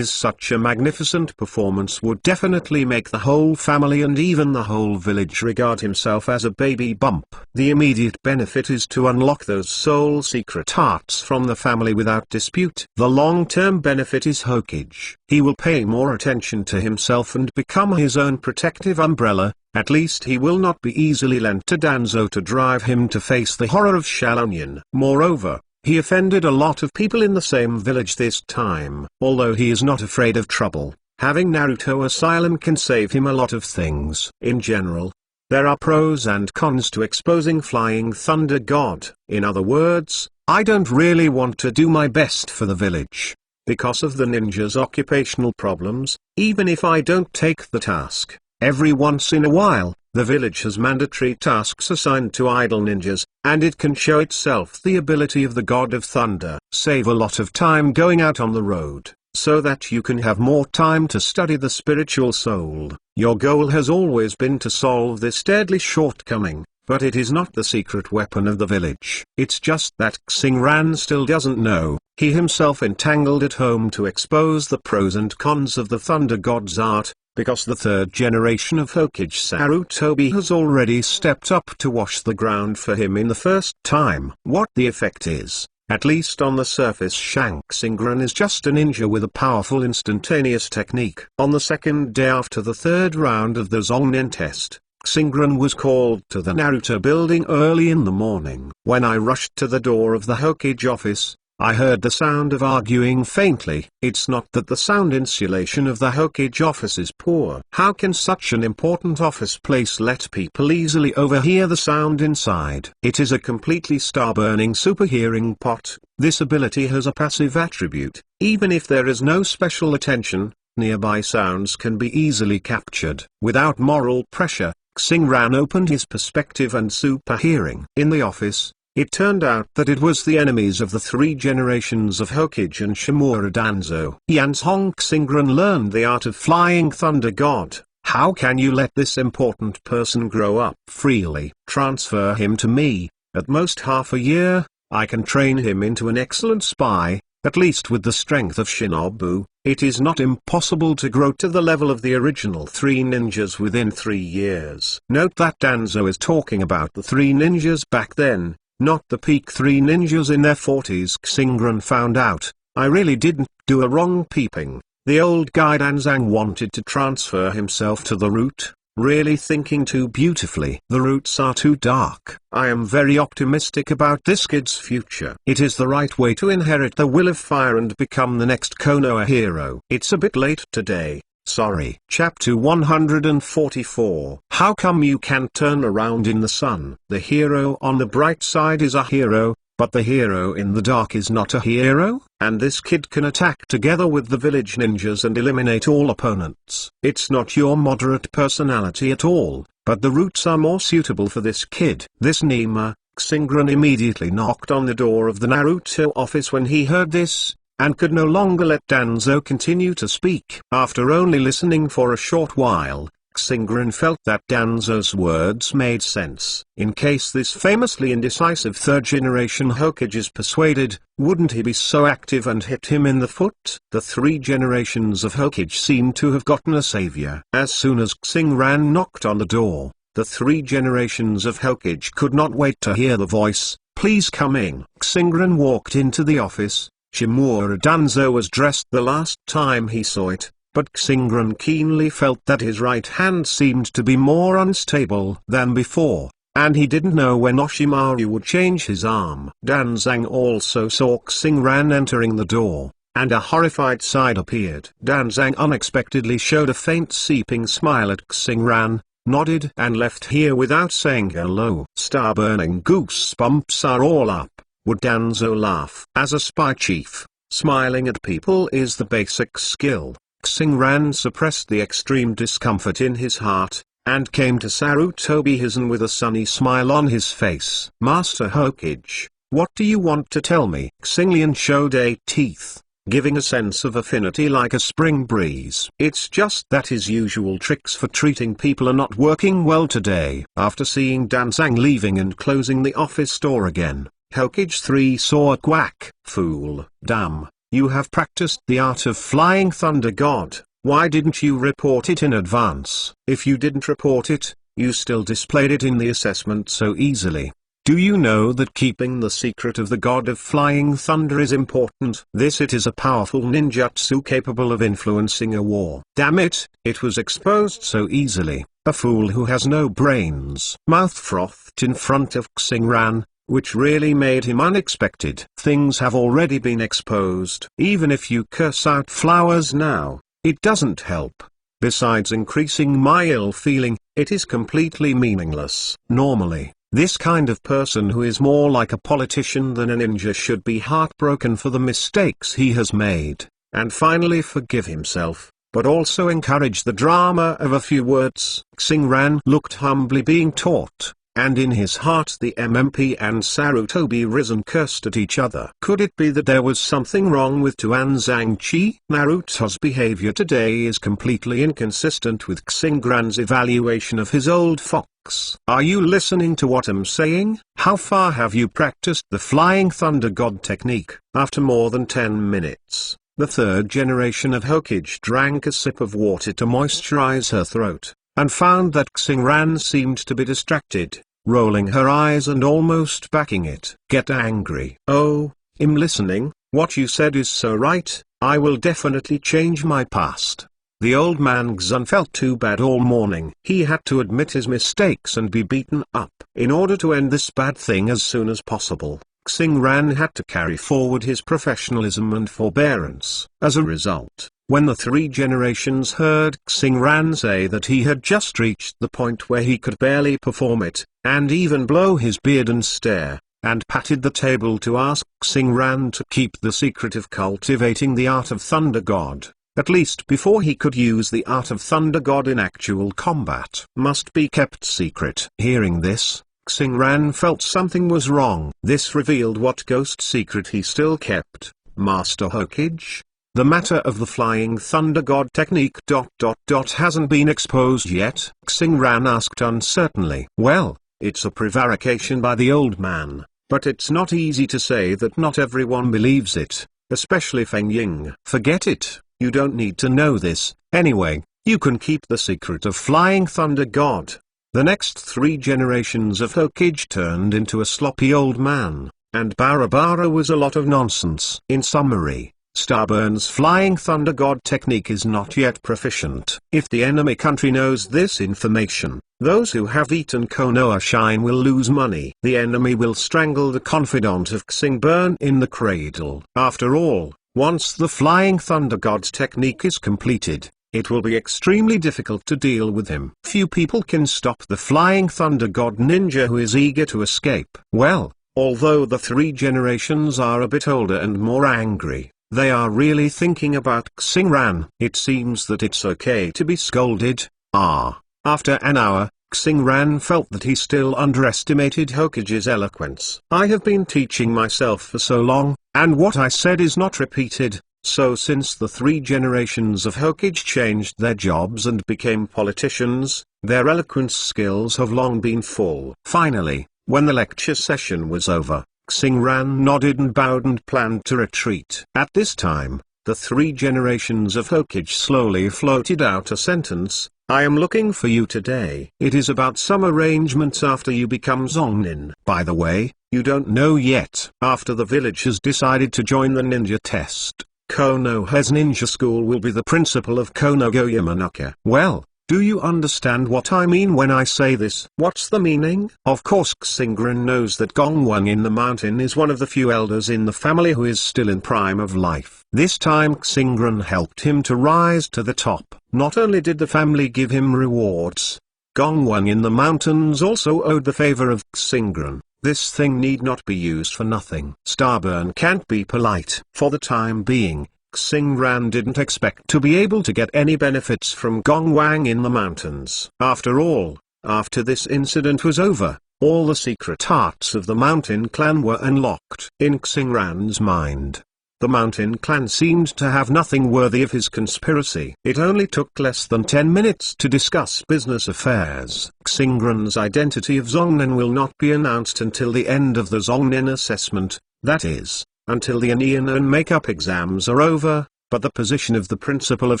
A: Such a magnificent performance would definitely make the whole family and even the whole village regard himself as a baby bump. The immediate benefit is to unlock those soul secret arts from the family without dispute. The long-term benefit is Hokage. He will pay more attention to himself and become his own protective umbrella. At least he will not be easily lent to Danzo to drive him to face the horror of Shalonian. Moreover, he offended a lot of people in the same village this time. Although he is not afraid of trouble, having Naruto Asylum can save him a lot of things. In general, there are pros and cons to exposing Flying Thunder God. In other words, I don't really want to do my best for the village. Because of the ninja's occupational problems, even if I don't take the task, every once in a while, the village has mandatory tasks assigned to idle ninjas, and it can show itself the ability of the God of Thunder. Save a lot of time going out on the road, so that you can have more time to study the spiritual soul. Your goal has always been to solve this deadly shortcoming, but it is not the secret weapon of the village. It's just that Xingran still doesn't know. He himself entangled at home to expose the pros and cons of the Thunder God's art, because the 3rd generation of Hokage Sarutobi has already stepped up to wash the ground for him in the first time. What the effect is, at least on the surface, Xingran is just a ninja with a powerful instantaneous technique. On the 2nd day after the 3rd round of the Zhongnin test, Xingran was called to the Naruto building early in the morning. When I rushed to the door of the Hokage office, I heard the sound of arguing faintly. It's not that the sound insulation of the Hokage office is poor. How can such an important office place let people easily overhear the sound inside? It is a completely star-burning super hearing pot. This ability has a passive attribute. Even if there is no special attention, nearby sounds can be easily captured. Without moral pressure, Xingran opened his perspective and super hearing. In the office, it turned out that it was the enemies of the 3 generations of Hokage and Shimura Danzo. Yanzhong Xingran learned the art of flying thunder god. How can you let this important person grow up freely? Transfer him to me. At most half a year, I can train him into an excellent spy, at least with the strength of Shinobu. It is not impossible to grow to the level of the original 3 ninjas within 3 years. Note that Danzo is talking about the 3 ninjas back then, not the peak 3 ninjas in their 40s. Xingran found out, I really didn't do a wrong peeping. The old guy Danzang wanted to transfer himself to the root, really thinking too beautifully. The roots are too dark. I am very optimistic about this kid's future. It is the right way to inherit the will of fire and become the next Konoha hero. It's a bit late today. Sorry. Chapter 144. How come you can't turn around in the sun? The hero on the bright side is a hero, but the hero in the dark is not a hero? And this kid can attack together with the village ninjas and eliminate all opponents. It's not your moderate personality at all, but the roots are more suitable for this kid. This Nima. Xingran immediately knocked on the door of the Naruto office when he heard this, and could no longer let Danzo continue to speak. After only listening for a short while, Xingran felt that Danzo's words made sense. In case this famously indecisive 3rd generation Hokage is persuaded, wouldn't he be so active and hit him in the foot? The 3 generations of Hokage seemed to have gotten a savior. As soon as Xingran knocked on the door, the 3 generations of Hokage could not wait to hear the voice. Please come in. Xingran walked into the office. Shimura Danzo was dressed the last time he saw it, but Xingran keenly felt that his right hand seemed to be more unstable than before, and he didn't know when Oshimaru would change his arm. Danzang also saw Xingran entering the door, and a horrified side appeared. Danzang unexpectedly showed a faint seeping smile at Xingran, nodded and left here without saying hello. Star-burning goosebumps are all up. Would Danzo laugh? As a spy chief, smiling at people is the basic skill. Xingran suppressed the extreme discomfort in his heart, and came to Sarutobi Hizen with a sunny smile on his face. Master Hokage, what do you want to tell me? Xinglian showed 8 teeth, giving a sense of affinity like a spring breeze. It's just that his usual tricks for treating people are not working well today. After seeing Danzang leaving and closing the office door again, Hokage 3 saw a quack. Fool. Damn, you have practiced the art of flying thunder god. Why didn't you report it in advance? If you didn't report it, you still displayed it in the assessment so easily. Do you know that keeping the secret of the god of flying thunder is important? It is a powerful ninjutsu capable of influencing a war. Damn it, it was exposed so easily. A fool who has no brains. Mouth frothed in front of Xingran, which really made him unexpected. Things have already been exposed. Even if you curse out flowers now, it doesn't help. Besides increasing my ill feeling, it is completely meaningless. Normally, this kind of person who is more like a politician than a ninja should be heartbroken for the mistakes he has made, and finally forgive himself, but also encourage the drama of a few words. Xingran looked humbly being taught, and in his heart the MMP and Sarutobi Risen cursed at each other. Could it be that there was something wrong with Tuanzang-chi? Naruto's behavior today is completely inconsistent with Xingran's evaluation of his old fox. Are you listening to what I'm saying? How far have you practiced the flying thunder god technique? After more than 10 minutes, the 3rd generation of Hokage drank a sip of water to moisturize her throat, and found that Xingran seemed to be distracted, rolling her eyes and almost backing it. Get angry. Oh, I'm listening. What you said is so right. I will definitely change my past. The old man Xun felt too bad all morning. He had to admit his mistakes and be beaten up. In order to end this bad thing as soon as possible, Xingran had to carry forward his professionalism and forbearance. As a result, when the three generations heard Xingran say that he had just reached the point where he could barely perform it, and even blow his beard and stare, and patted the table to ask Xingran to keep the secret of cultivating the art of Thunder God, at least before he could use the art of Thunder God in actual combat, must be kept secret. Hearing this, Xingran felt something was wrong. This revealed what ghost secret he still kept. Master Hokage? The matter of the Flying Thunder God technique ... hasn't been exposed yet? Xingran asked uncertainly. Well, it's a prevarication by the old man, but it's not easy to say that not everyone believes it, especially Feng Ying. Forget it, you don't need to know this. Anyway, you can keep the secret of Flying Thunder God. The next 3 generations of Hokage turned into a sloppy old man, and Barabara was a lot of nonsense. In summary, Starburn's Flying Thunder God technique is not yet proficient. If the enemy country knows this information, those who have eaten Konoha Shine will lose money. The enemy will strangle the confidant of Xingburn in the cradle. After all, once the Flying Thunder God's technique is completed, it will be extremely difficult to deal with him. Few people can stop the Flying Thunder God ninja who is eager to escape. Well, although the 3 generations are a bit older and more angry, they are really thinking about Xingran. It seems that it's okay to be scolded. After an hour, Xingran felt that he still underestimated Hokage's eloquence. I have been teaching myself for so long, and what I said is not repeated. So since the 3 generations of Hokage changed their jobs and became politicians, their eloquence skills have long been full. Finally, when the lecture session was over, Xingran nodded and bowed and planned to retreat. At this time, the 3 generations of Hokage slowly floated out a sentence: I am looking for you today. It is about some arrangements after you become Zongnin. By the way, you don't know yet. After the village has decided to join the ninja test, Konoha's ninja school will be the principal of Konoha Yamanaka. Well, do you understand what I mean when I say this? What's the meaning? Of course Xingran knows that Gongwang in the mountain is one of the few elders in the family who is still in prime of life. This time Xingran helped him to rise to the top. Not only did the family give him rewards, Gongwang in the mountains also owed the favor of Xingran. This thing need not be used for nothing. Starburn can't be polite. For the time being, Xingran didn't expect to be able to get any benefits from Gongwang in the mountains. After all, after this incident was over, all the secret arts of the Mountain Clan were unlocked. In Xingran's mind, the Mountain Clan seemed to have nothing worthy of his conspiracy. It only took less than 10 minutes to discuss business affairs. Xingran's identity of Zongnin will not be announced until the end of the Zongnin assessment, that is, until the Anian and makeup exams are over, but the position of the principal of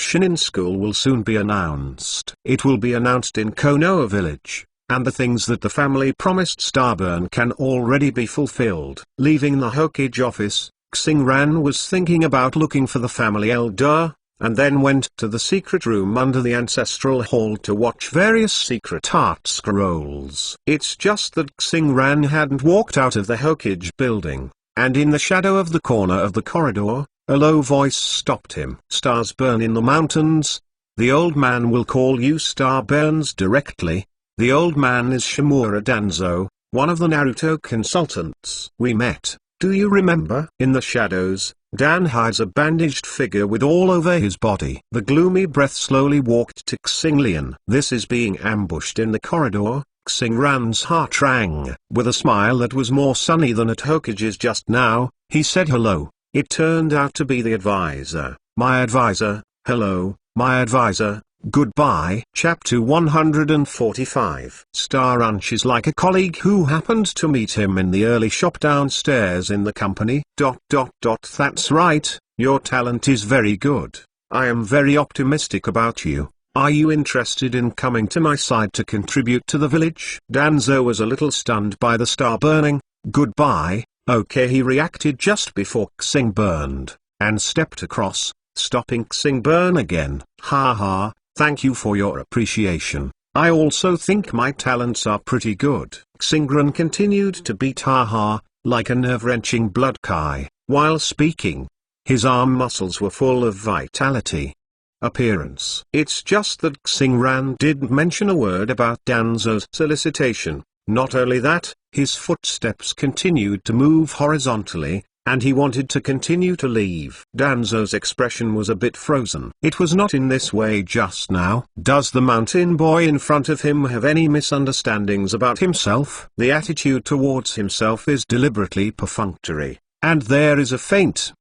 A: Shinin School will soon be announced. It will be announced in Konoha village, and the things that the family promised Starburn can already be fulfilled. Leaving the Hokage office, Xingran was thinking about looking for the family elder, and then went to the secret room under the ancestral hall to watch various secret art scrolls. It's just that Xingran hadn't walked out of the Hokage building, and in the shadow of the corner of the corridor, a low voice stopped him. Stars burn in the mountains. The old man will call you Starburns directly. The old man is Shimura Danzo, one of the Naruto consultants. We met. Do you remember? In the shadows, Dan hides a bandaged figure with all over his body. The gloomy breath slowly walked to Xinglian. This is being ambushed in the corridor. Xingran's heart rang. With a smile that was more sunny than at Hokage's just now, he said hello. It turned out to be the advisor. My advisor, hello, my advisor. Goodbye. Chapter 145. Star hunches like a colleague who happened to meet him in the early shop downstairs in the company. That's right, your talent is very good. I am very optimistic about you. Are you interested in coming to my side to contribute to the village? Danzo was a little stunned by the star burning. Goodbye, okay, he reacted just before Xing burned, and stepped across, stopping Xing burn again. Ha. Thank you for your appreciation. I also think my talents are pretty good. Xingran continued to beat ha. like a nerve-wrenching blood cry, while speaking. His arm muscles were full of vitality. Appearance. It's just that Xingran didn't mention a word about Danzo's solicitation. Not only that, his footsteps continued to move horizontally, and he wanted to continue to leave. Danzo's expression was a bit frozen. It was not in this way just now. Does the mountain boy in front of him have any misunderstandings about himself? The attitude towards himself is deliberately perfunctory, and there is a faint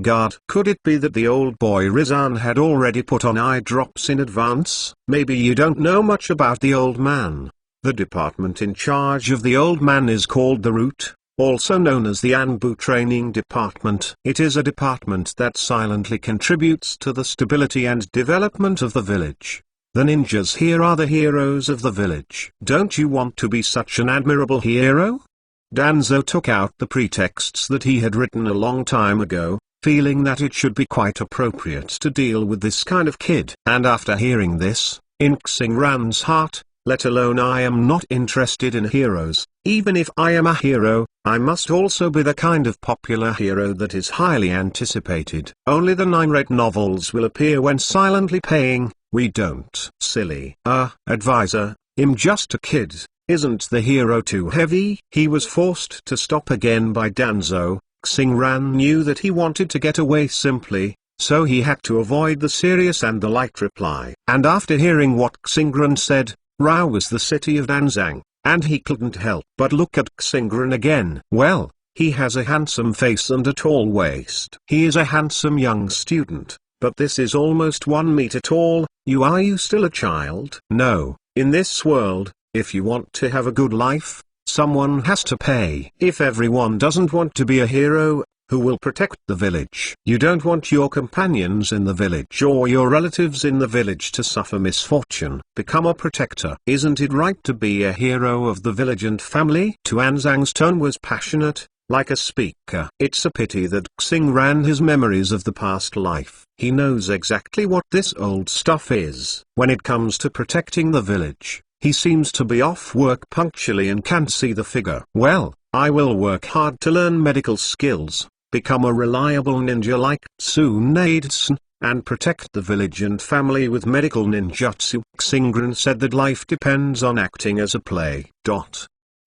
A: guard. Could it be that the old boy Rizan had already put on eye drops in advance? Maybe you don't know much about the old man. The department in charge of the old man is called the Root, also known as the Anbu Training Department. It is a department that silently contributes to the stability and development of the village. The ninjas here are the heroes of the village. Don't you want to be such an admirable hero? Danzo took out the pretexts that he had written a long time ago, feeling that it should be quite appropriate to deal with this kind of kid. And after hearing this, in Xingran's heart, let alone I am not interested in heroes, even if I am a hero, I must also be the kind of popular hero that is highly anticipated. Only the 9 red novels will appear when silently paying, we don't. Silly. Advisor, I'm just a kid, isn't the hero too heavy? He was forced to stop again by Danzo. Xingran knew that he wanted to get away simply, so he had to avoid the serious and the light reply. And after hearing what Xingran said, Rao was the city of Danzang, and he couldn't help but look at Xingran again. Well, he has a handsome face and a tall waist. He is a handsome young student, but this is almost 1 meter tall. Are you still a child? No, in this world, if you want to have a good life, someone has to pay. If everyone doesn't want to be a hero, who will protect the village? You don't want your companions in the village or your relatives in the village to suffer misfortune. Become a protector. Isn't it right to be a hero of the village and family? Tuanzang's tone was passionate, like a speaker. It's a pity that Xingran has memories of the past life. He knows exactly what this old stuff is. When it comes to protecting the village, he seems to be off work punctually and can't see the figure. Well, I will work hard to learn medical skills, become a reliable ninja like Tsunade-san, and protect the village and family with medical ninjutsu. Xingran said that life depends on acting as a play.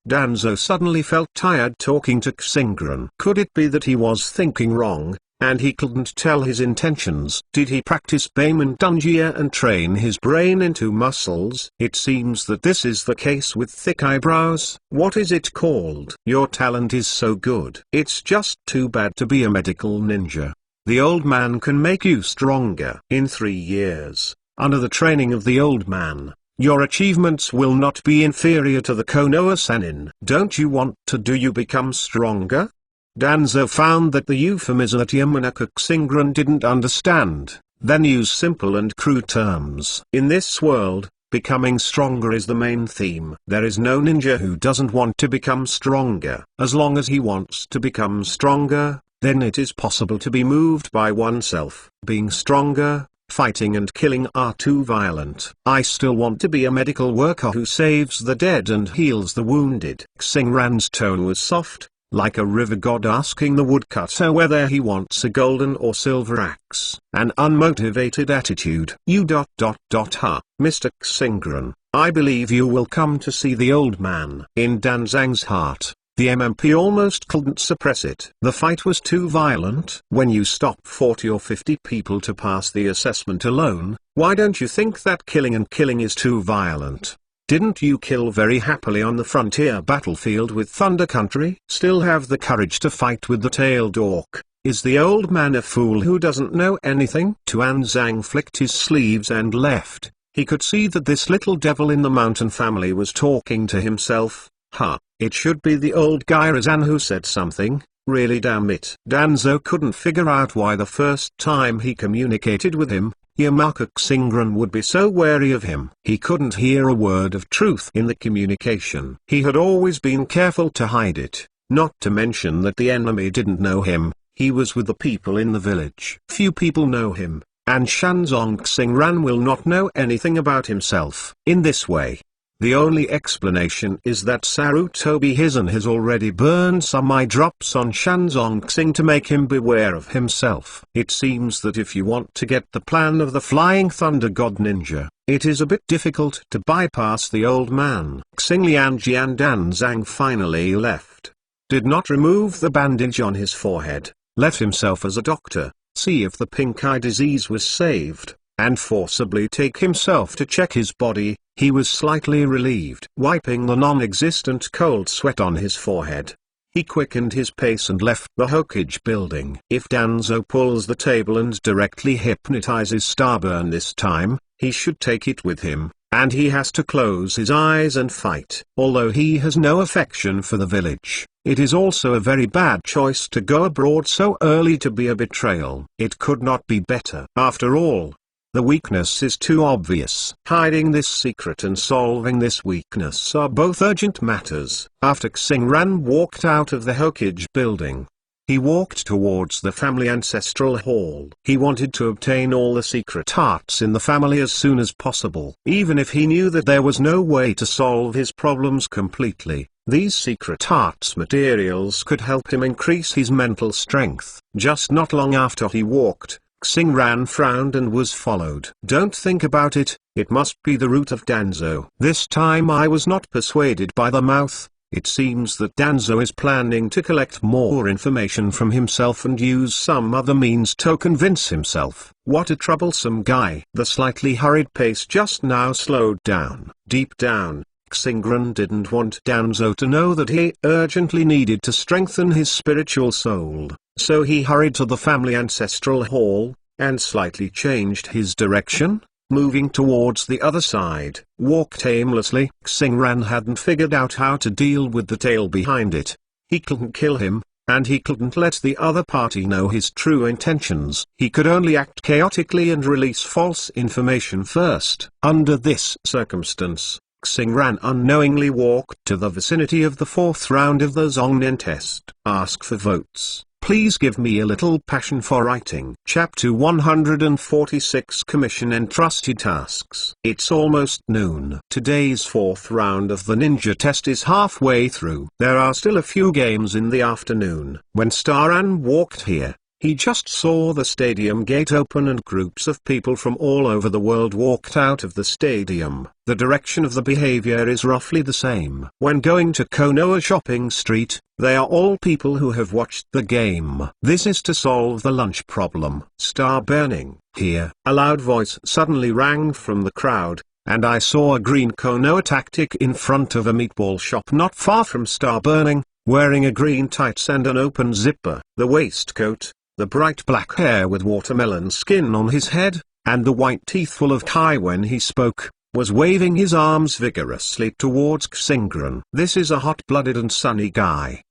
A: Danzo suddenly felt tired talking to Xingran. Could it be that he was thinking wrong, and he couldn't tell his intentions? Did he practice Beiman Dunjia and train his brain into muscles? It seems that this is the case with thick eyebrows. What is it called? Your talent is so good. It's just too bad to be a medical ninja. The old man can make you stronger. In 3 years, under the training of the old man, your achievements will not be inferior to the Konoha Sannin. Don't you want to become stronger? Danzo found that the euphemism that Yamanaka Xingran didn't understand, then use simple and crude terms. In this world, becoming stronger is the main theme. There is no ninja who doesn't want to become stronger. As long as he wants to become stronger, then it is possible to be moved by oneself. Being stronger, fighting and killing are too violent. I still want to be a medical worker who saves the dead and heals the wounded. Xingran's tone was soft, like a river god asking the woodcutter whether he wants a golden or silver axe. An unmotivated attitude. Mr. Xingran, I believe you will come to see the old man. In Danzang's heart, the MMP almost couldn't suppress it. The fight was too violent. When you stop 40 or 50 people to pass the assessment alone, why don't you think that killing is too violent? Didn't you kill very happily on the frontier battlefield with Thunder Country? Still have the courage to fight with the tailed orc. Is the old man a fool who doesn't know anything? Tuanzang flicked his sleeves and left. He could see that this little devil in the mountain family was talking to himself. It should be the old guy Rizan who said something. Really, damn it. Danzo couldn't figure out why the first time he communicated with him, Yamaka Xingran would be so wary of him. He couldn't hear a word of truth in the communication. He had always been careful to hide it, not to mention that the enemy didn't know him. He was with the people in the village. Few people know him, and Shanzong Xingran will not know anything about himself. In this way, The only explanation is that Sarutobi Hizen has already burned some eye drops on Shanzong Xing to make him beware of himself. It seems that if you want to get the plan of the Flying Thunder God Ninja, it is a bit difficult to bypass the old man. Xing Lianji and Dan Zhang finally left. Did not remove the bandage on his forehead, left himself as a doctor, see if the pink eye disease was saved, and forcibly take himself to check his body. He was slightly relieved. Wiping the non-existent cold sweat on his forehead, he quickened his pace and left the Hokage building. If Danzo pulls the table and directly hypnotizes Starburn this time, he should take it with him, and he has to close his eyes and fight. Although he has no affection for the village, it is also a very bad choice to go abroad so early to be a betrayal. It could not be better. After all, the weakness is too obvious. Hiding this secret and solving this weakness are both urgent matters. After Xingran walked out of the Hokage building, he walked towards the family ancestral hall. He wanted to obtain all the secret arts in the family as soon as possible. Even if he knew that there was no way to solve his problems completely, these secret arts materials could help him increase his mental strength. Just not long after he walked, Xingran frowned and was followed. Don't think about it, it must be the root of Danzo. This time I was not persuaded by the mouth. It seems that Danzo is planning to collect more information from himself and use some other means to convince himself. What a troublesome guy. The slightly hurried pace just now slowed down. Deep down, Xingran didn't want Danzo to know that he urgently needed to strengthen his spiritual soul, so he hurried to the family ancestral hall, and slightly changed his direction, moving towards the other side. Walked aimlessly. Xingran hadn't figured out how to deal with the tail behind it. He couldn't kill him, and he couldn't let the other party know his true intentions. He could only act chaotically and release false information first. Under this circumstance, Xingran unknowingly walked to the vicinity of the fourth round of the Zongnin test. Ask for votes. Please give me a little passion for writing. Chapter 146 Commission Entrusted Tasks. It's almost noon. Today's fourth round of the ninja test is halfway through. There are still a few games in the afternoon. When Staran walked here, he just saw the stadium gate open and groups of people from all over the world walked out of the stadium. The direction of the behavior is roughly the same. When going to Konoha Shopping Street, they are all people who have watched the game. This is to solve the lunch problem. Star burning. Here, a loud voice suddenly rang from the crowd, and I saw a green Konoha tactic in front of a meatball shop not far from Star burning, wearing a green tights and an open zipper. The waistcoat, the bright black hair with watermelon skin on his head, and the white teeth full of kai when he spoke, was waving his arms vigorously towards Xingran. This is a hot-blooded and sunny guy.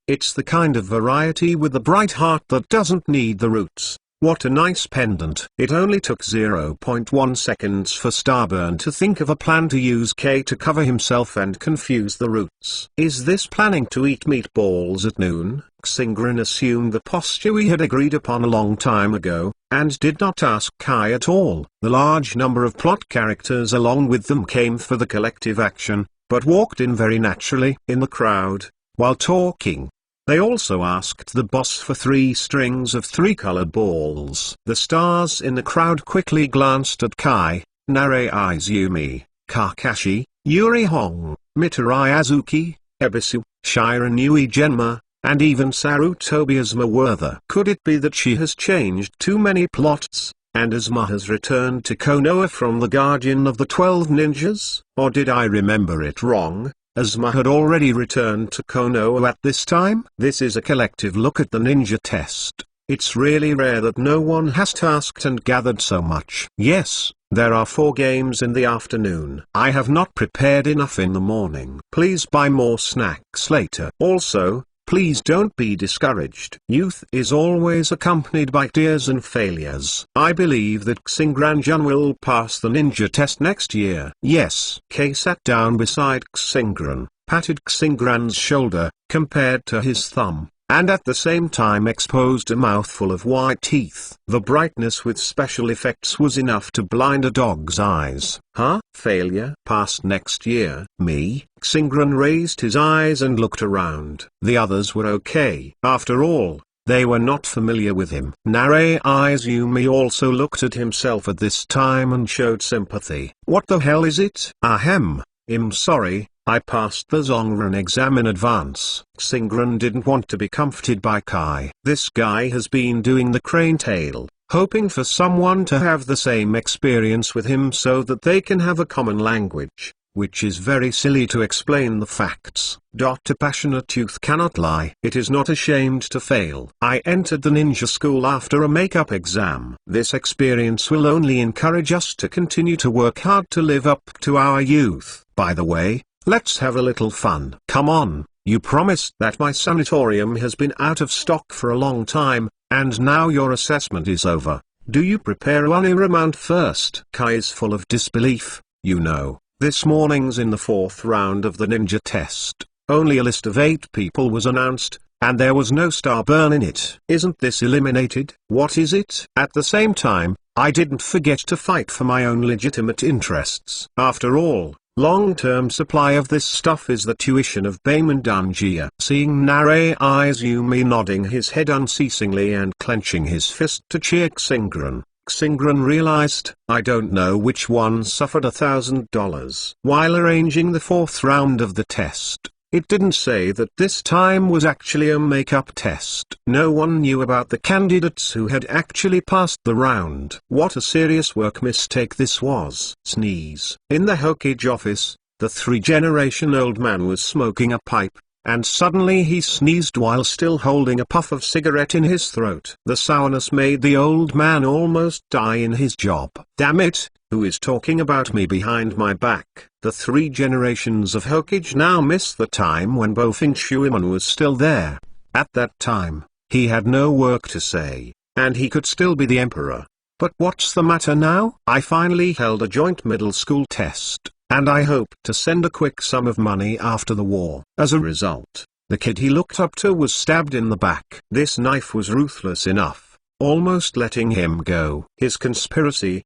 A: It's the kind of variety with the bright heart that doesn't need the roots. What a nice pendant. It only took 0.1 seconds for Starburn to think of a plan to use K to cover himself and confuse the roots. Is this planning to eat meatballs at noon? Xingran assumed the posture we had agreed upon a long time ago, and did not ask Kai at all. The large number of plot characters along with them came for the collective action, but walked in very naturally in the crowd, while talking. They also asked the boss for 3 strings of 3-colored balls. The stars in the crowd quickly glanced at Kai, Nare Izumi, Kakashi, Yuri Hong, Mitarai Azuki, Ebisu, Shiran Yui Genma, and even Sarutobi Asuma were there. Could it be that she has changed too many plots, and Asuma has returned to Konoha from the Guardian of the 12 Ninjas? Or did I remember it wrong? Asuma had already returned to Konoha at this time? This is a collective look at the ninja test. It's really rare that no one has tasked and gathered so much. Yes, there are 4 games in the afternoon. I have not prepared enough in the morning. Please buy more snacks later. Also, please don't be discouraged. Youth is always accompanied by tears and failures. I believe that Xingran will pass the ninja test next year. Yes. Kei sat down beside Xingran, patted Xingran's shoulder, compared to his thumb, and at the same time exposed a mouthful of white teeth. The brightness with special effects was enough to blind a dog's eyes. Huh? Failure? Past next year. Me? Xingran raised his eyes and looked around. The others were okay. After all, they were not familiar with him. Nare Izumi also looked at himself at this time and showed sympathy. What the hell is it? Ahem. I'm sorry, I passed the Zongren exam in advance. Xingran didn't want to be comforted by Kai. This guy has been doing the crane tail, hoping for someone to have the same experience with him so that they can have a common language. Which is very silly to explain the facts. Dr. Passionate Youth cannot lie. It is not ashamed to fail. I entered the ninja school after a makeup exam. This experience will only encourage us to continue to work hard to live up to our youth. By the way, let's have a little fun. Come on, you promised that my sanatorium has been out of stock for a long time, and now your assessment is over. Do you prepare one amount first? Kai is full of disbelief. You know. This morning's in the 4th round of the ninja test. Only a list of 8 people was announced, and there was no star burn in it. Isn't this eliminated? What is it? At the same time, I didn't forget to fight for my own legitimate interests. After all, long-term supply of this stuff is the tuition of Bayman Dunjia. Seeing Nare Izumi nodding his head unceasingly and clenching his fist to cheer Xingran, Xingran realized, I don't know which one suffered $1,000. While arranging the 4th round of the test, it didn't say that this time was actually a makeup test. No one knew about the candidates who had actually passed the round. What a serious work mistake this was. Sneeze. In the Hokage office, the 3-generation-old man was smoking a pipe, and suddenly he sneezed while still holding a puff of cigarette in his throat. The sourness made the old man almost die in his job. Damn it, who is talking about me behind my back? The 3 generations of Hokage now miss the time when Bofin Shuiman was still there. At that time, he had no work to say, and he could still be the emperor. But what's the matter now? I finally held a joint middle school test, and I hoped to send a quick sum of money after the war. As a result, the kid he looked up to was stabbed in the back. This knife was ruthless enough, almost letting him go. His conspiracy,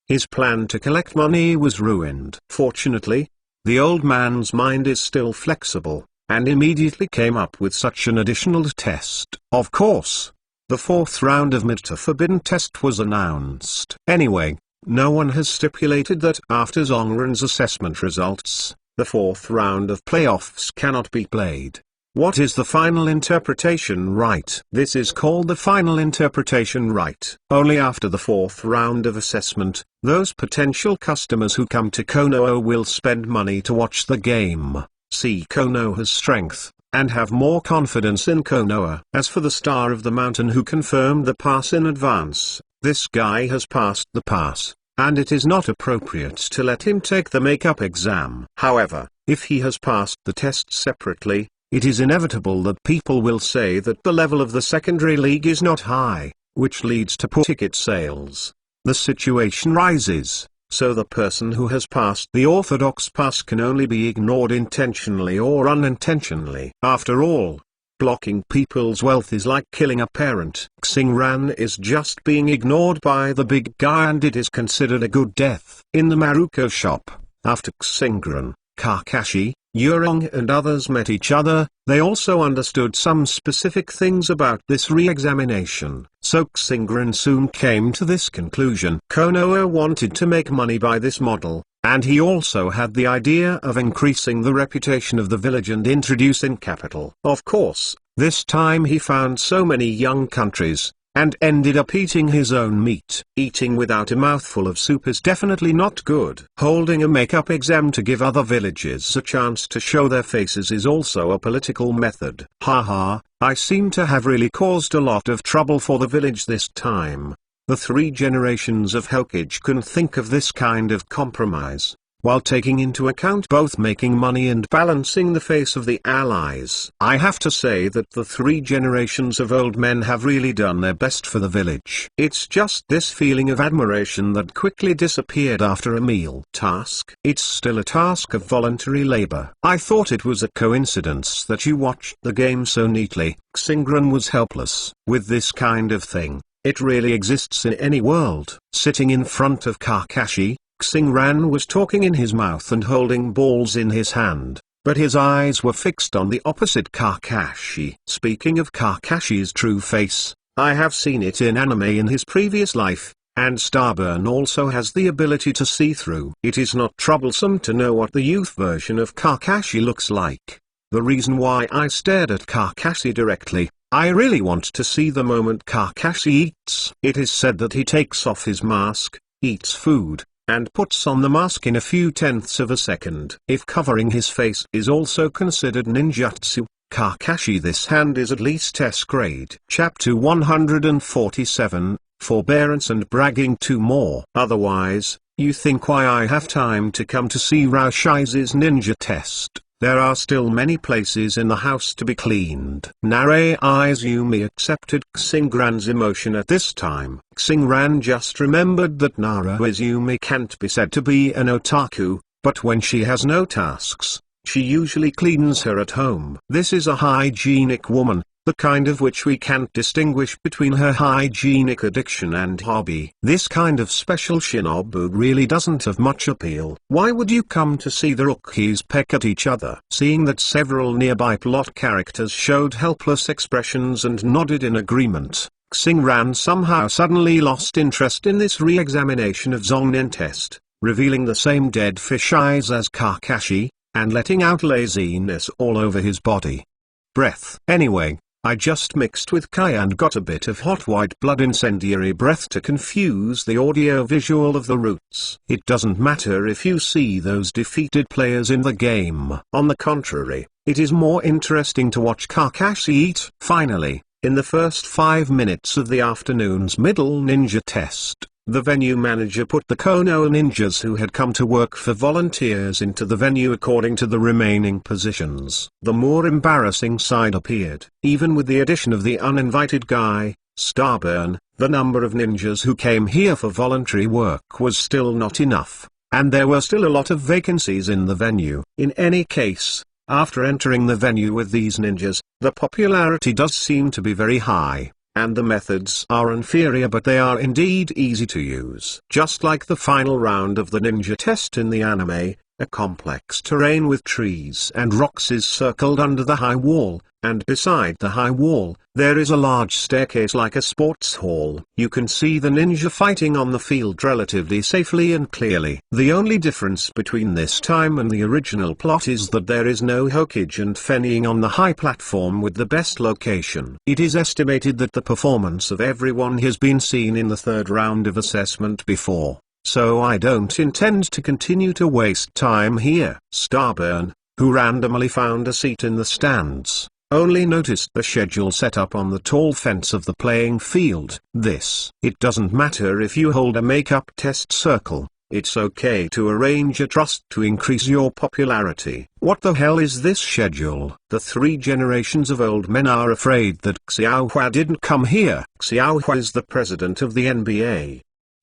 A: his plan to collect money was ruined. Fortunately, the old man's mind is still flexible, and immediately came up with such an additional test. Of course, the 4th round of Mid-to Forbidden Test was announced. Anyway, no one has stipulated that after Zongren's assessment results, the 4th round of playoffs cannot be played. What is the final interpretation right? This is called the final interpretation right. Only after the 4th round of assessment, those potential customers who come to Konoha will spend money to watch the game, see Konoha's strength, and have more confidence in Konoha. As for the Star of the Mountain who confirmed the pass in advance, this guy has passed the pass, and it is not appropriate to let him take the makeup exam. However, if he has passed the test separately, it is inevitable that people will say that the level of the secondary league is not high, which leads to poor ticket sales. The situation rises, so the person who has passed the orthodox pass can only be ignored intentionally or unintentionally. After all, blocking people's wealth is like killing a parent. Xingran is just being ignored by the big guy, and it is considered a good death. In the Maruko shop, after Xingran, Kakashi, Yurong and others met each other, they also understood some specific things about this re-examination. So Xingran soon came to this conclusion. Konoha wanted to make money by this model, and he also had the idea of increasing the reputation of the village and introducing capital. Of course, this time he found so many young countries, and ended up eating his own meat. Eating without a mouthful of soup is definitely not good. Holding a makeup exam to give other villages a chance to show their faces is also a political method. Haha, I seem to have really caused a lot of trouble for the village this time. The 3 generations of Hokage couldn't think of this kind of compromise. while taking into account both making money and balancing the face of the allies. I have to say that the 3 generations of old men have really done their best for the village. It's just this feeling of admiration that quickly disappeared after a meal task. It's still a task of voluntary labor. I thought it was a coincidence that you watched the game so neatly. Xingran was helpless. With this kind of thing, it really exists in any world. Sitting in front of Kakashi, Xingran was talking in his mouth and holding balls in his hand, but his eyes were fixed on the opposite Kakashi. Speaking of Kakashi's true face, I have seen it in anime in his previous life, and Starburn also has the ability to see through. It is not troublesome to know what the youth version of Kakashi looks like. The reason why I stared at Kakashi directly, I really want to see the moment Kakashi eats. It is said that he takes off his mask, eats food, and puts on the mask in a few tenths of a second. If covering his face is also considered ninjutsu, Kakashi this hand is at least S grade. Chapter 147, Forbearance and Bragging 2 more. Otherwise, you think why I have time to come to see Raoshai's ninja test. There are still many places in the house to be cleaned. Nare Izumi accepted Xingran's emotion at this time. Xingran just remembered that Nara Izumi can't be said to be an otaku, but when she has no tasks, she usually cleans her at home. This is a hygienic woman, the kind of which we can't distinguish between her hygienic addiction and hobby. This kind of special shinobu really doesn't have much appeal. Why would you come to see the rookies peck at each other? Seeing that several nearby plot characters showed helpless expressions and nodded in agreement, Xingran somehow suddenly lost interest in this re-examination of Zongnen test, revealing the same dead fish eyes as Kakashi, and letting out laziness all over his body. Breath. Anyway, I just mixed with Kai and got a bit of hot white blood incendiary breath to confuse the audio-visual of the roots. It doesn't matter if you see those defeated players in the game. On the contrary, it is more interesting to watch Kakashi eat. Finally, in the first 5 minutes of the afternoon's middle ninja test, the venue manager put the Konoha ninjas who had come to work for volunteers into the venue according to the remaining positions. The more embarrassing side appeared. Even with the addition of the uninvited guy, Starburn, the number of ninjas who came here for voluntary work was still not enough, and there were still a lot of vacancies in the venue. In any case, after entering the venue with these ninjas, the popularity does seem to be very high. And the methods are inferior, but they are indeed easy to use. Just like the final round of the ninja test in the anime, a complex terrain with trees and rocks is circled under the high wall, and beside the high wall, there is a large staircase like a sports hall. You can see the ninja fighting on the field relatively safely and clearly. The only difference between this time and the original plot is that there is no Hokage and fennying on the high platform with the best location. It is estimated that the performance of everyone has been seen in the 3rd round of assessment before, so I don't intend to continue to waste time here. Starburn, who randomly found a seat in the stands, only noticed the schedule set up on the tall fence of the playing field. It doesn't matter if you hold a makeup test circle, it's okay to arrange a trust to increase your popularity. What the hell is this schedule? The 3 generations of old men are afraid that Xiaohua didn't come here. Xiaohua is the president of the NBA.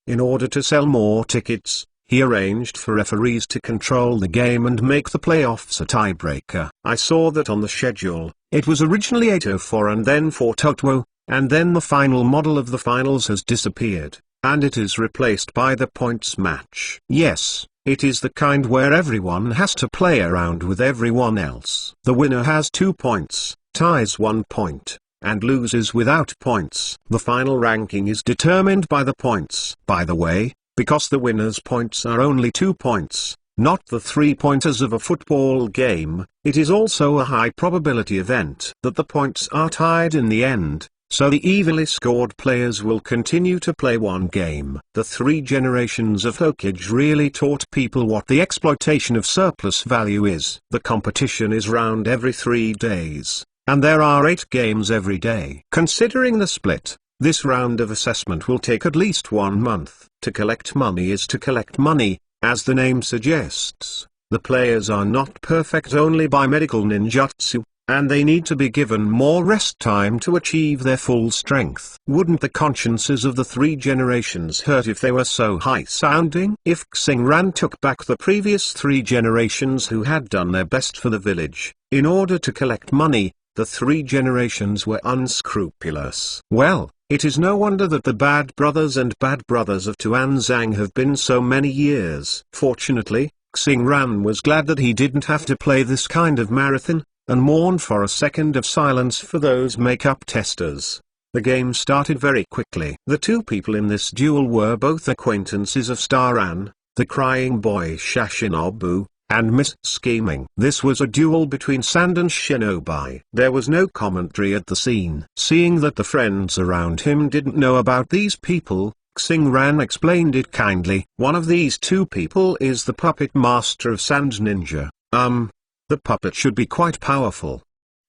A: In order to sell more tickets, he arranged for referees to control the game and make the playoffs a tiebreaker. I saw that on the schedule. It was originally 8:04 and then 4:00, and then the final model of the finals has disappeared, and it is replaced by the points match. Yes, it is the kind where everyone has to play around with everyone else. The winner has 2 points, ties 1 point, and loses without points. The final ranking is determined by the points. By the way, because the winner's points are only 2 points, not the 3-pointers of a football game, it is also a high probability event that the points are tied in the end, so the evenly scored players will continue to play one game. The 3 generations of Hokage really taught people what the exploitation of surplus value is. The competition is round every 3 days, and there are 8 games every day. Considering the split, this round of assessment will take at least 1 month. To collect money is to collect money, As the name suggests, the players are not perfect only by medical ninjutsu, and they need to be given more rest time to achieve their full strength. Wouldn't the consciences of the three generations hurt if they were so high-sounding? If Xingran took back the previous three generations who had done their best for the village, in order to collect money, the three generations were unscrupulous. Well, it is no wonder that the bad brothers and bad brothers of Tuanzang have been so many years. Fortunately, Xingran was glad that he didn't have to play this kind of marathon, and mourned for a second of silence for those makeup testers. The game started very quickly. The two people in this duel were both acquaintances of Staran, the crying boy Shashinobu, and Miss Scheming. This was a duel between Sand and Shinobi. There was no commentary at the scene. Seeing that the friends around him didn't know about these people, Xingran explained it kindly. One of these two people is the puppet master of Sand Ninja. The puppet should be quite powerful.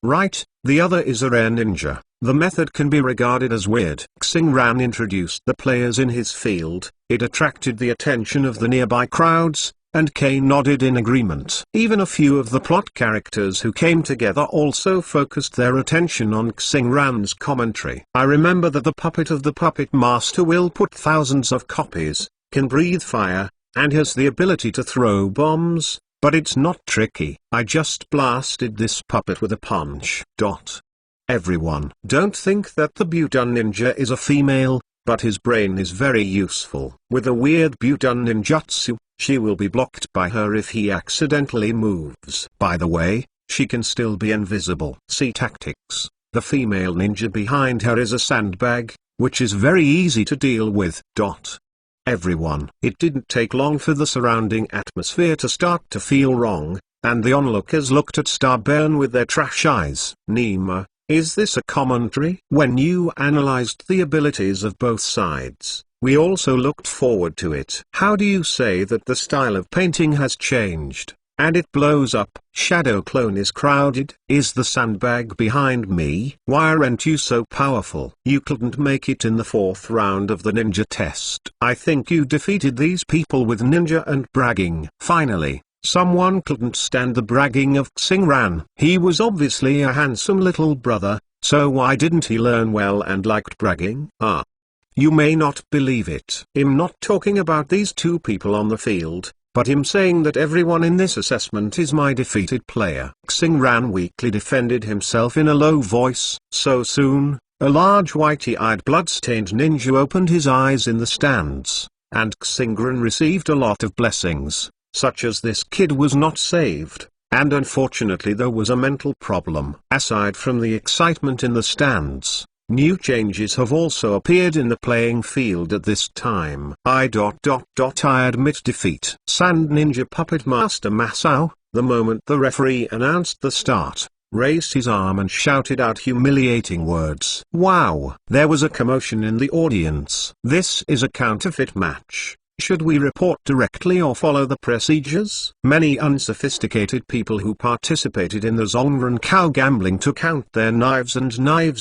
A: Right, the other is a rare ninja. The method can be regarded as weird. Xingran introduced the players in his field. It attracted the attention of the nearby crowds, and Kay nodded in agreement. Even a few of the plot characters who came together also focused their attention on Xingran's commentary. I remember that the puppet of the puppet master will put thousands of copies, can breathe fire, and has the ability to throw bombs. But it's not tricky. I just blasted this puppet with a punch. Everyone. Don't think that the Butun ninja is a female, but his brain is very useful. With a weird Butun ninjutsu, she will be blocked by her if he accidentally moves. By the way, she can still be invisible. See tactics. The female ninja behind her is a sandbag, which is very easy to deal with. Everyone. It didn't take long for the surrounding atmosphere to start to feel wrong, and the onlookers looked at Starburn with their trash eyes. Nima, is this a commentary? When you analyzed the abilities of both sides, we also looked forward to it. How do you say that the style of painting has changed, and it blows up? Shadow Clone is crowded. Is the sandbag behind me? Why aren't you so powerful? You couldn't make it in the 4th round of the ninja test. I think you defeated these people with ninja and bragging. Finally, someone couldn't stand the bragging of Xingran. He was obviously a handsome little brother, so why didn't he learn well and liked bragging? You may not believe it. I'm not talking about these two people on the field, but I'm saying that everyone in this assessment is my defeated player. Xingran weakly defended himself in a low voice. So soon, a large whitey-eyed blood-stained ninja opened his eyes in the stands, and Xingran received a lot of blessings, such as this kid was not saved, and unfortunately there was a mental problem. Aside from the excitement in the stands, new changes have also appeared in the playing field at this time. I admit defeat. Sand Ninja Puppet Master Masao, the moment the referee announced the start, raised his arm and shouted out humiliating words. Wow! There was a commotion in the audience. This is a counterfeit match. Should we report directly or follow the procedures? Many unsophisticated people who participated in the Zongren cow gambling took out their knives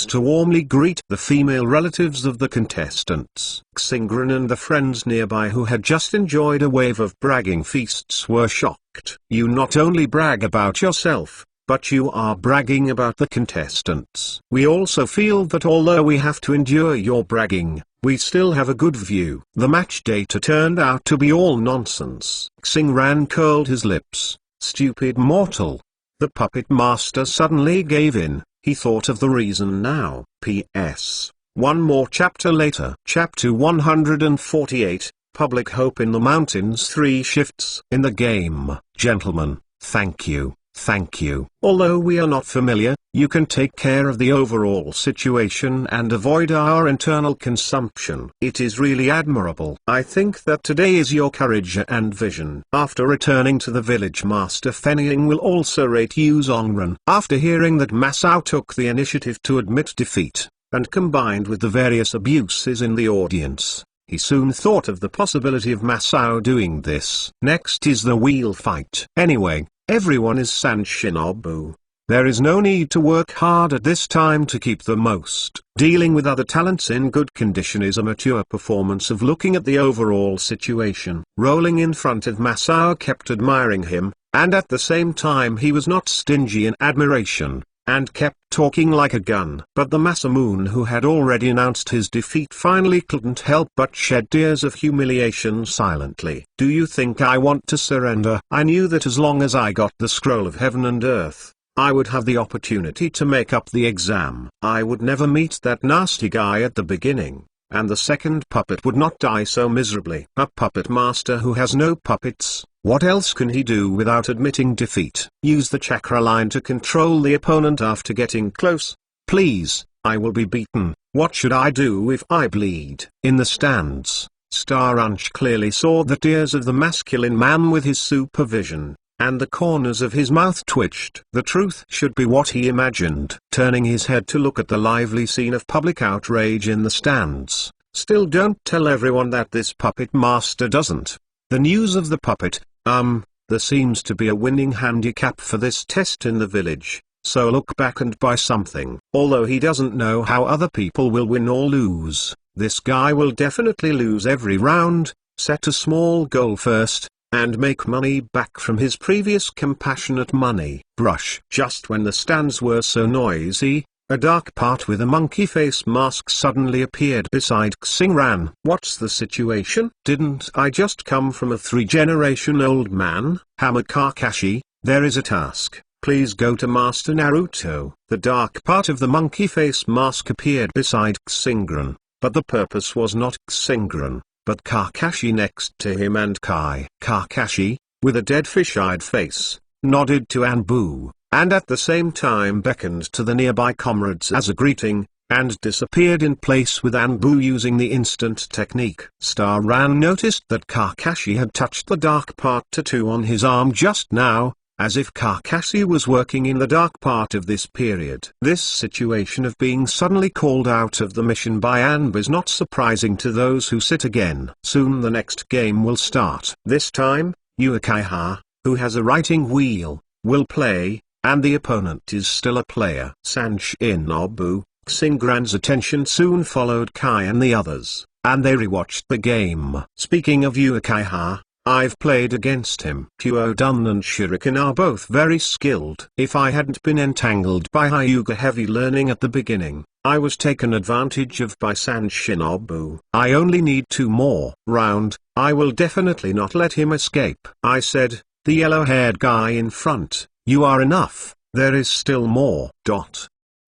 A: to warmly greet the female relatives of the contestants. Xingran and the friends nearby who had just enjoyed a wave of bragging feasts were shocked. You not only brag about yourself, but you are bragging about the contestants. We also feel that although we have to endure your bragging, we still have a good view. The match data turned out to be all nonsense. Xingran curled his lips. Stupid mortal. The puppet master suddenly gave in. He thought of the reason now. P.S. One more chapter later. Chapter 148, Public Hope in the Mountains. 3 shifts in the game. Gentlemen, thank you. Thank you. Although we are not familiar, you can take care of the overall situation and avoid our internal consumption. It is really admirable. I think that today is your courage and vision. After returning to the village, Master Fenying will also rate you Zongren. After hearing that Masao took the initiative to admit defeat, and combined with the various abuses in the audience, he soon thought of the possibility of Masao doing this. Next is the wheel fight. Anyway, everyone is San Shinobu. There is no need to work hard at this time to keep the most. Dealing with other talents in good condition is a mature performance of looking at the overall situation. Rolling in front of Masao kept admiring him, and at the same time he was not stingy in admiration, and kept talking like a gun. But the Masamune, who had already announced his defeat, finally couldn't help but shed tears of humiliation silently. "Do you think I want to surrender? I knew that as long as I got the scroll of heaven and earth, I would have the opportunity to make up the exam. I would never meet that nasty guy at the beginning, and the second puppet would not die so miserably." A puppet master who has no puppets, what else can he do without admitting defeat? Use the chakra line to control the opponent after getting close. "Please, I will be beaten. What should I do if I bleed?" In the stands, Star Ranch clearly saw the tears of the masculine man with his supervision, and the corners of his mouth twitched. The truth should be what he imagined. Turning his head to look at the lively scene of public outrage in the stands. "Still don't tell everyone that this puppet master doesn't." The news of the puppet, there seems to be a winning handicap for this test in the village, so look back and buy something. Although he doesn't know how other people will win or lose, this guy will definitely lose every round. Set a small goal first, and make money back from his previous compassionate money brush. Just when the stands were so noisy, a dark part with a monkey face mask suddenly appeared beside Xingran. "What's the situation? Didn't I just come from a 3-generation-old man? Hammer Kakashi, there is a task. Please go to Master Naruto." The dark part of the monkey face mask appeared beside Xingran, but the purpose was not Xingran, but Kakashi next to him, and Kakashi, with a dead fish-eyed face, nodded to Anbu, and at the same time beckoned to the nearby comrades as a greeting, and disappeared in place with Anbu using the instant technique. Star Ran noticed that Kakashi had touched the dark part tattoo on his arm just now, as if Kakashi was working in the dark part of this period. This situation of being suddenly called out of the mission by Anbu is not surprising to those who sit again. Soon the next game will start. This time, Uchiha, who has a writing wheel, will play, and the opponent is still a player. Sanshinobu, Xingran's attention soon followed Kai and the others, and they rewatched the game. "Speaking of Uchiha, I've played against him. Kyuodun and Shuriken are both very skilled. If I hadn't been entangled by Hyuga heavy learning at the beginning, I was taken advantage of by Sanshinobu. I only need 2 more round. I will definitely not let him escape." I said, "The yellow-haired guy in front, you are enough. There is still more."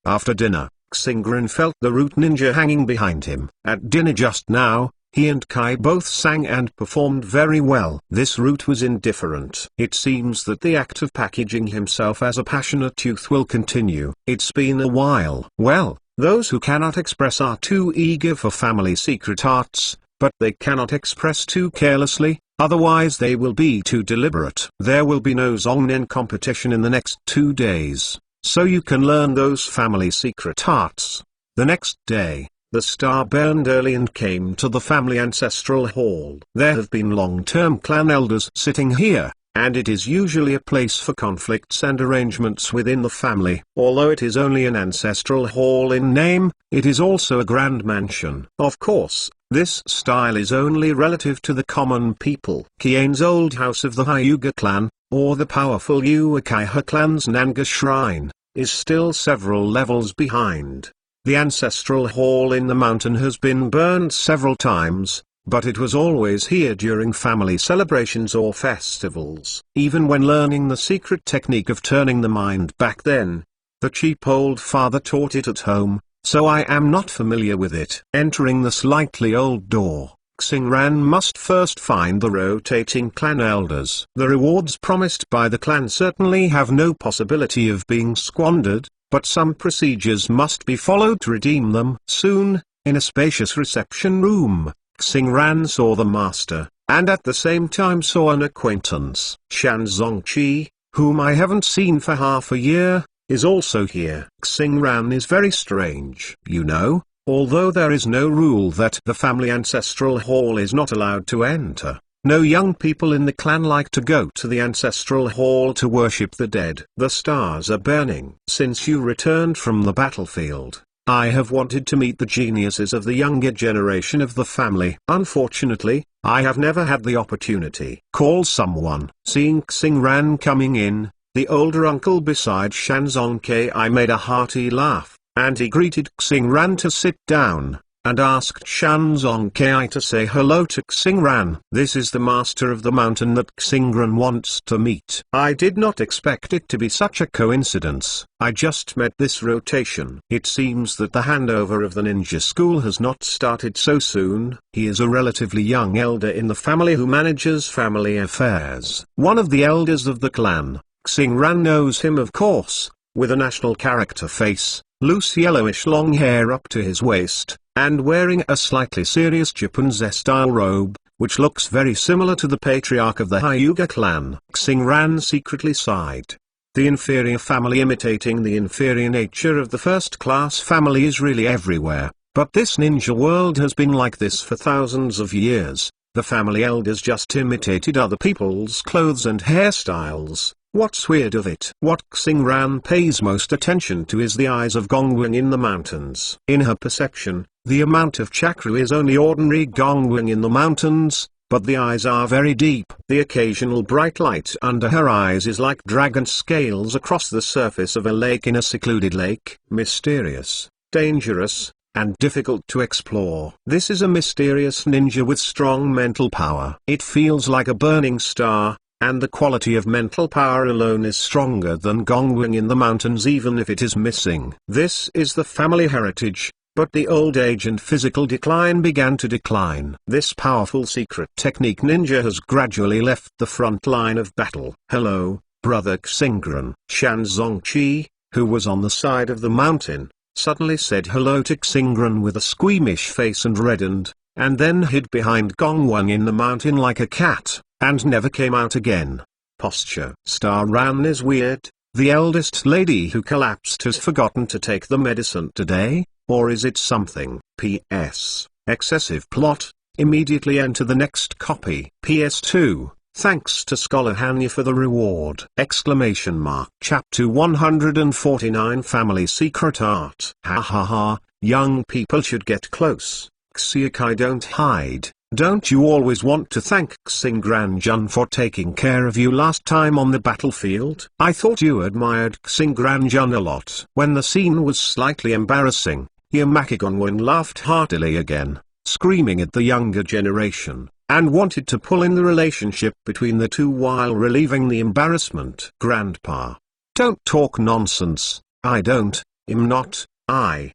A: After dinner, Xingran felt the root ninja hanging behind him. At dinner just now, he and Kai both sang and performed very well. This root was indifferent. It seems that the act of packaging himself as a passionate youth will continue. It's been a while. Well, those who cannot express are too eager for family secret arts, but they cannot express too carelessly, otherwise they will be too deliberate. There will be no Zongnen competition in the next 2 days, so you can learn those family secret arts. The next day, the star burned early and came to the family ancestral hall. There have been long-term clan elders sitting here, and it is usually a place for conflicts and arrangements within the family. Although it is only an ancestral hall in name, it is also a grand mansion. Of course, this style is only relative to the common people. Kien's old house of the Hyuga clan, or the powerful Uchiha clan's Nanga shrine, is still several levels behind. The ancestral hall in the mountain has been burned several times, but it was always here during family celebrations or festivals. Even when learning the secret technique of turning the mind back then, the cheap old father taught it at home, so I am not familiar with it. Entering the slightly old door, Xingran must first find the rotating clan elders. The rewards promised by the clan certainly have no possibility of being squandered, but some procedures must be followed to redeem them. Soon, in a spacious reception room, Xingran saw the master, and at the same time saw an acquaintance. Shan Zongqi, whom I haven't seen for half a year, is also here. Xingran is very strange. You know, although there is no rule that the family ancestral hall is not allowed to enter, No young people in the clan like to go to the ancestral hall to worship the dead. The stars are burning. Since you returned from the battlefield, I have wanted to meet the geniuses of the younger generation of the family. Unfortunately, I have never had the opportunity. Call someone. Seeing Xingran coming in, the older uncle beside Shanzong Ki made a hearty laugh, and he greeted Xingran to sit down, and asked Shanzong Ki to say hello to Xingran. This is the master of the mountain that Xingran wants to meet. I did not expect it to be such a coincidence. I just met this rotation. It seems that the handover of the ninja school has not started so soon. He is a relatively young elder in the family who manages family affairs. One of the elders of the clan, Xingran knows him of course, with a national character face, loose yellowish long hair up to his waist, and wearing a slightly serious Japanese-style robe, which looks very similar to the patriarch of the Hyuga clan. Xingran secretly sighed. The inferior family imitating the inferior nature of the first-class family is really everywhere, but this ninja world has been like this for thousands of years. The family elders just imitated other people's clothes and hairstyles. What's weird of it? What Xingran pays most attention to is the eyes of Gongwing in the mountains. In her perception, the amount of chakra is only ordinary Gongwing in the mountains, but the eyes are very deep. The occasional bright light under her eyes is like dragon scales across the surface of a lake in a secluded lake. Mysterious, dangerous, and difficult to explore. This is a mysterious ninja with strong mental power. It feels like a burning star, and the quality of mental power alone is stronger than Gongwing in the mountains even if it is missing. This is the family heritage, but the old age and physical decline began to decline. This powerful secret technique ninja has gradually left the front line of battle. Hello, brother Xingran. Shanzongqi, who was on the side of the mountain, suddenly said hello to Xingran with a squeamish face and reddened, and then hid behind Gongwang in the mountain like a cat, and never came out again. Posture. Star Ran is weird. The eldest lady who collapsed has forgotten to take the medicine today, or is it something? P.S. Excessive plot. Immediately enter the next copy. PS2. Thanks to Scholar Hanya for the reward! Exclamation mark. Chapter 149 Family Secret Art. Ha ha ha, young people should get close. Xiakai, don't hide. Don't you always want to thank Xingran-jun for taking care of you last time on the battlefield? I thought you admired Xingran-jun a lot. When the scene was slightly embarrassing, Yamaki Gongwon laughed heartily again, screaming at the younger generation, and wanted to pull in the relationship between the two while relieving the embarrassment. Grandpa. Don't talk nonsense. I'm not. I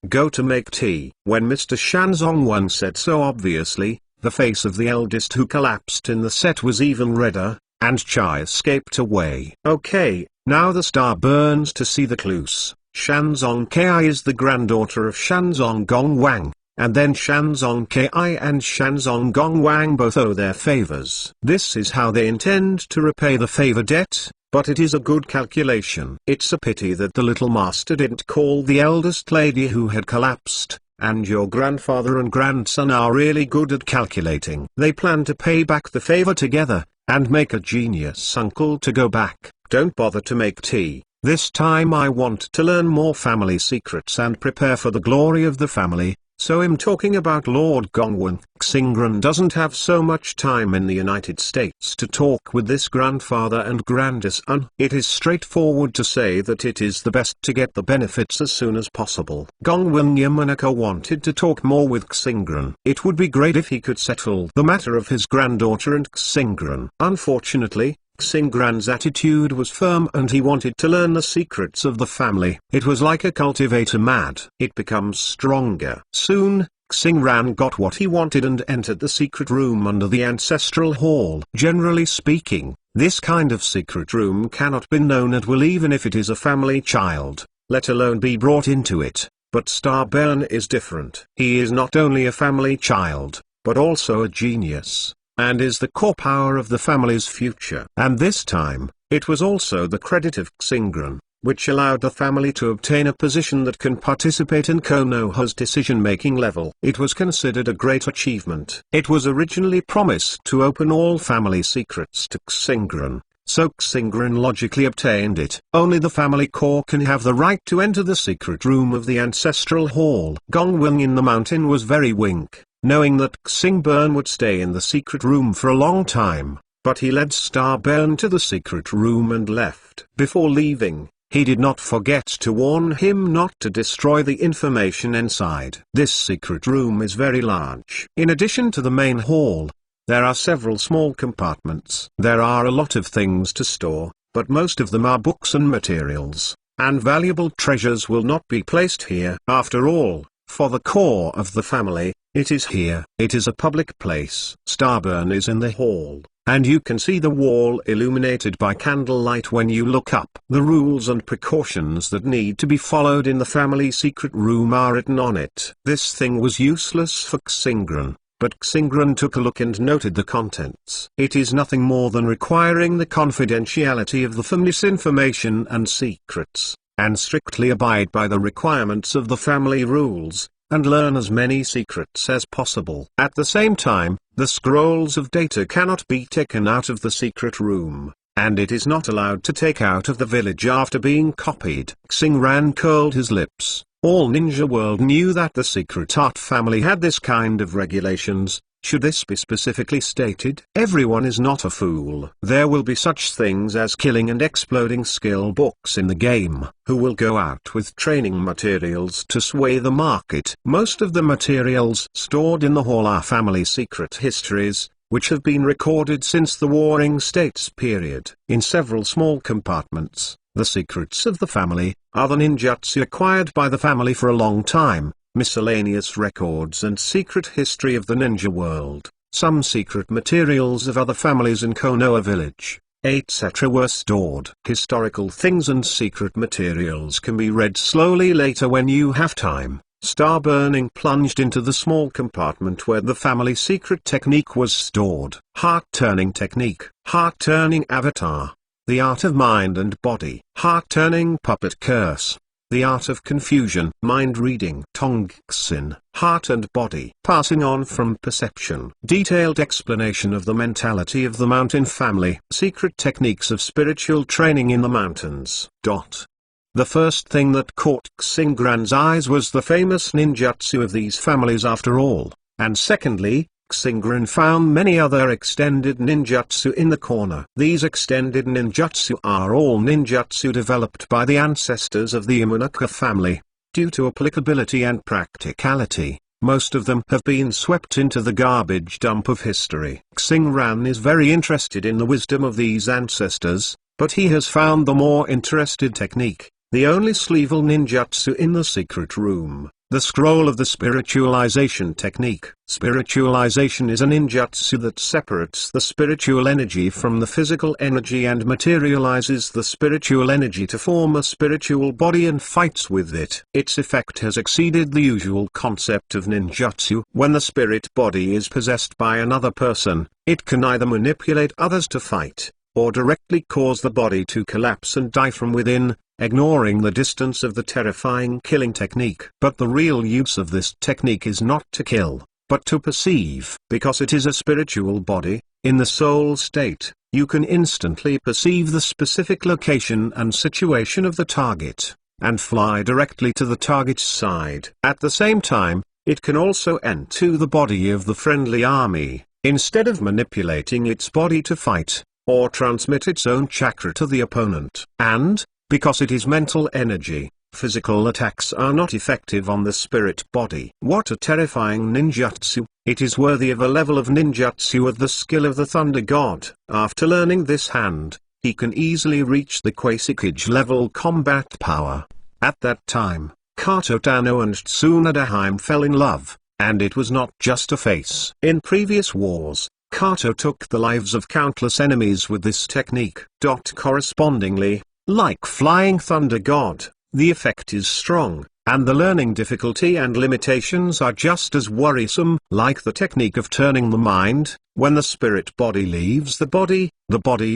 A: go to make tea. When Mr. Shanzong said so obviously, the face of the eldest who collapsed in the set was even redder, and Chai escaped away. Okay, now the star burns to see the clues. Shanzong Ki is the granddaughter of Shanzong Gongwang, and then Shanzong Ki and Shanzong Gongwang both owe their favors. This is how they intend to repay the favor debt, but it is a good calculation. It's a pity that the little master didn't call the eldest lady who had collapsed, and your grandfather and grandson are really good at calculating. They plan to pay back the favor together, and make a genius uncle to go back. Don't bother to make tea. This time I want to learn more family secrets and prepare for the glory of the family. So I'm talking about Lord Gongwon. Xingran doesn't have so much time in the United States to talk with this grandfather and grandson. It is straightforward to say that it is the best to get the benefits as soon as possible. Gongwon Yamanaka wanted to talk more with Xingran. It would be great if he could settle the matter of his granddaughter and Xingran. Unfortunately, Xingran's attitude was firm and he wanted to learn the secrets of the family. It was like a cultivator mad. It becomes stronger. Soon, Xingran got what he wanted and entered the secret room under the ancestral hall. Generally speaking, this kind of secret room cannot be known at will even if it is a family child, let alone be brought into it. But Starburn is different. He is not only a family child, but also a genius, and is the core power of the family's future. And this time, it was also the credit of Xingran. which allowed the family to obtain a position that can participate in Konoha's decision-making level. It was considered a great achievement. It was originally promised to open all family secrets to Xingran, so Xingran logically obtained it. Only the family core can have the right to enter the secret room of the ancestral hall. Gongwing in the mountain was very weak, knowing that Xingburn would stay in the secret room for a long time. But he led Starburn to the secret room and left. Before leaving, he did not forget to warn him not to destroy the information inside. This secret room is very large. In addition to the main hall, there are several small compartments. There are a lot of things to store, but most of them are books and materials, and valuable treasures will not be placed here. After all, for the core of the family, it is here. It is a public place. Starburn is in the hall, and you can see the wall illuminated by candlelight when you look up. The rules and precautions that need to be followed in the family secret room are written on it. This thing was useless for Xingran, but Xingran took a look and noted the contents. It is nothing more than requiring the confidentiality of the family's information and secrets, and strictly abide by the requirements of the family rules, and learn as many secrets as possible. At the same time, the scrolls of data cannot be taken out of the secret room, and it is not allowed to take out of the village after being copied. Xingran curled his lips. All Ninja World knew that the Secret Art family had this kind of regulations. Should this be specifically stated? Everyone is not a fool. There will be such things as killing and exploding skill books in the game. Who will go out with training materials to sway the market? Most of the materials stored in the hall are family secret histories, which have been recorded since the Warring States period. In several small compartments, the secrets of the family, are the ninjutsu acquired by the family for a long time, miscellaneous records and secret history of the ninja world, some secret materials of other families in Konoha village, etc. were stored. Historical things and secret materials can be read slowly later when you have time. Starburning plunged into the small compartment where the family secret technique was stored. Heart-turning technique. Heart-turning avatar. The art of mind and body. Heart-turning puppet curse. The art of confusion. Mind reading. Tongxin. Heart and body. Passing on from perception. Detailed explanation of the mentality of the mountain family. Secret techniques of spiritual training in the mountains. The first thing that caught Xingran's eyes was the famous ninjutsu of these families after all, and secondly, Xingran found many other extended ninjutsu in the corner. These extended ninjutsu are all ninjutsu developed by the ancestors of the Yamanaka family. Due to applicability and practicality, most of them have been swept into the garbage dump of history. Xingran is very interested in the wisdom of these ancestors, but he has found the more interested technique, the only sleevel ninjutsu in the secret room, the scroll of the spiritualization technique. Spiritualization is a ninjutsu that separates the spiritual energy from the physical energy and materializes the spiritual energy to form a spiritual body and fights with it. Its effect has exceeded the usual concept of ninjutsu. When the spirit body is possessed by another person, it can either manipulate others to fight, or directly cause the body to collapse and die from within, ignoring the distance of the terrifying killing technique. But the real use of this technique is not to kill, but to perceive. Because it is a spiritual body, in the soul state, you can instantly perceive the specific location and situation of the target, and fly directly to the target's side. At the same time, it can also enter the body of the friendly army, instead of manipulating its body to fight, or transmit its own chakra to the opponent. And, because it is mental energy, physical attacks are not effective on the spirit body. What a terrifying ninjutsu! It is worthy of a level of ninjutsu of the skill of the Thunder God. After learning this hand, he can easily reach the Quasikage level combat power. At that time, Kato Tano and Tsunade Haim fell in love, and it was not just a face. In previous wars, Kato took the lives of countless enemies with this technique. Correspondingly, like Flying Thunder God, the effect is strong, And the learning difficulty and limitations are just as worrisome. Like the technique of turning the mind, when the spirit body leaves the body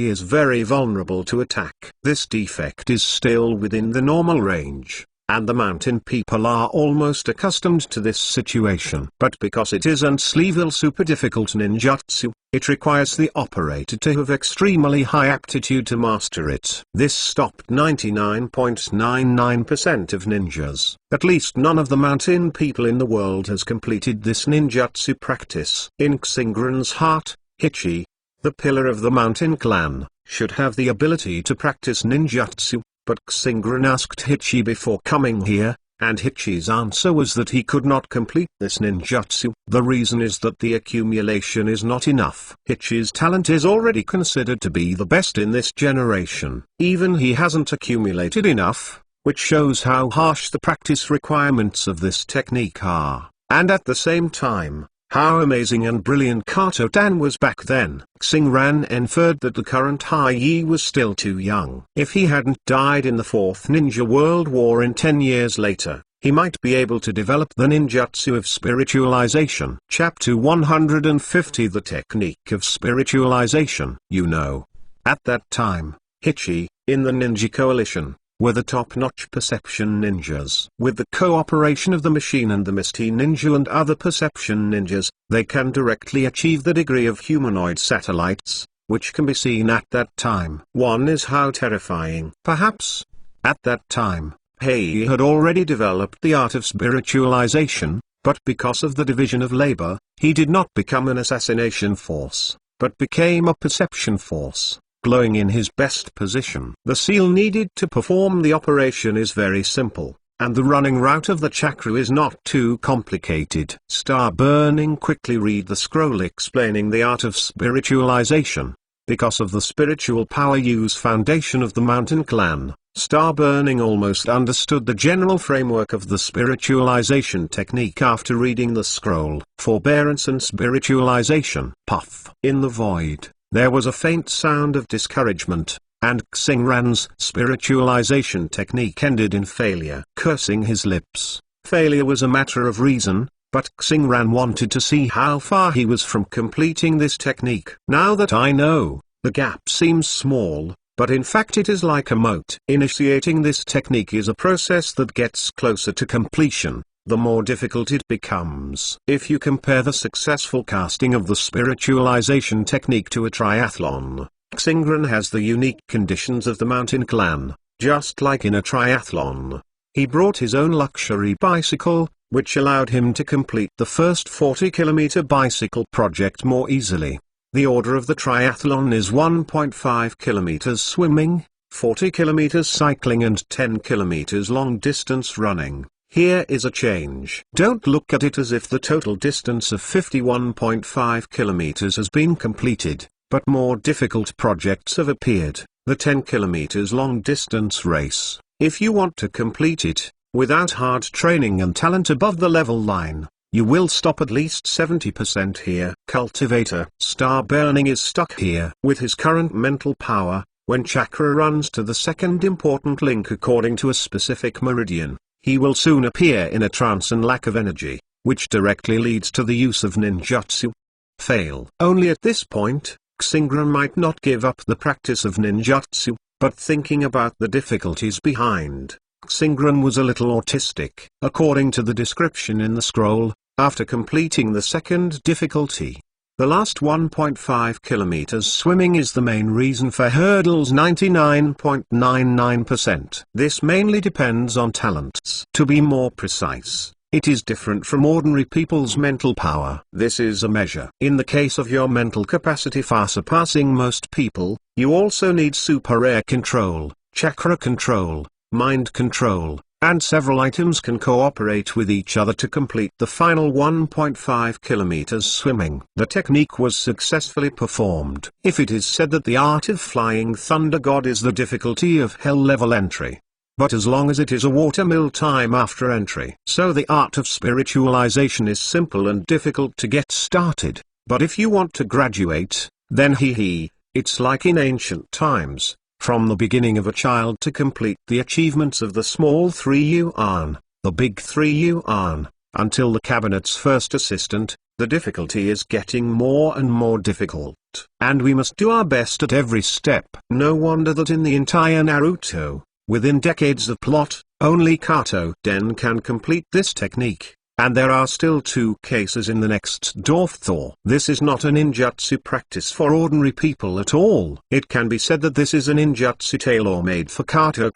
A: is very vulnerable to attack. This defect is still within the normal range, and the mountain people are almost accustomed to this situation. But because it is an level super difficult ninjutsu, it requires the operator to have extremely high aptitude to master it. This stopped 99.99% of ninjas. At least none of the mountain people in the world has completed this ninjutsu practice. In Xingran's heart, Hichi, the pillar of the mountain clan, should have the ability to practice ninjutsu, but Xingran asked Hichi before coming here, and Hichi's answer was that he could not complete this ninjutsu. The reason is that the accumulation is not enough. Hichi's talent is already considered to be the best in this generation. Even he hasn't accumulated enough, which shows how harsh the practice requirements of this technique are, and at the same time, how amazing and brilliant Kato Dan was back then. Xingran inferred that the current Hai was still too young. If he hadn't died in the Fourth Ninja World War in 10 years later, he might be able to develop the ninjutsu of spiritualization. Chapter 150, The Technique of Spiritualization. At that time, Hichi, in the Ninja Coalition, were the top-notch perception ninjas. With the cooperation of the machine and the Misty Ninja and other perception ninjas, they can directly achieve the degree of humanoid satellites, which can be seen at that time. One is how terrifying. Perhaps, at that time, Hei had already developed the art of spiritualization, but because of the division of labor, he did not become an assassination force, but became a perception force, glowing in his best position. The seal needed to perform the operation is very simple, and the running route of the chakra is not too complicated. Star Burning quickly read the scroll explaining the art of spiritualization. Because of the spiritual power use foundation of the mountain clan, Star Burning almost understood the general framework of the spiritualization technique after reading the scroll. Forbearance and spiritualization. Puff. In the void, there was a faint sound of discouragement, and Xingran's spiritualization technique ended in failure. Cursing his lips, failure was a matter of reason, but Xingran wanted to see how far he was from completing this technique. Now that I know, the gap seems small, but in fact it is like a moat. Initiating this technique is a process that gets closer to completion, the more difficult it becomes. If you compare the successful casting of the spiritualization technique to a triathlon, Xingran has the unique conditions of the mountain clan. Just like in a triathlon, he brought his own luxury bicycle, which allowed him to complete the first 40-kilometer bicycle project more easily. The order of the triathlon is 1.5 kilometers swimming, 40 kilometers cycling and 10 kilometers long distance running. Here is a change. Don't look at it as if the total distance of 51.5 kilometers has been completed, but more difficult projects have appeared. The 10 kilometers long distance race, if you want to complete it, without hard training and talent above the level line, you will stop at least 70% here. Cultivator. Star Burning is stuck here. With his current mental power, when chakra runs to the second important link according to a specific meridian, he will soon appear in a trance and lack of energy, which directly leads to the use of ninjutsu. Fail. Only at this point, Xingran might not give up the practice of ninjutsu, but thinking about the difficulties behind, Xingran was a little autistic. According to the description in the scroll, after completing the second difficulty, the last 1.5 kilometers swimming is the main reason for hurdles 99.99%. This mainly depends on talents. To be more precise, it is different from ordinary people's mental power. This is a measure. In the case of your mental capacity far surpassing most people, you also need super rare control, chakra control, mind control, and several items can cooperate with each other to complete the final 1.5 kilometers swimming. The technique was successfully performed. If it is said that the art of flying thunder god is the difficulty of hell level entry, but as long as it is a watermill time after entry. So the art of spiritualization is simple and difficult to get started, but if you want to graduate, then it's like in ancient times. From the beginning of a child to complete the achievements of the small 3 yuan, the big three yuan, until the cabinet's first assistant. The difficulty is getting more and more difficult, and we must do our best at every step. No wonder that in the entire Naruto, within decades of plot, only Kato Den can complete this technique, and there are still 2 cases in the next dwarf Thor. This is not a ninjutsu practice for ordinary people at all. It can be said that this is a ninjutsu tailor-made for Kato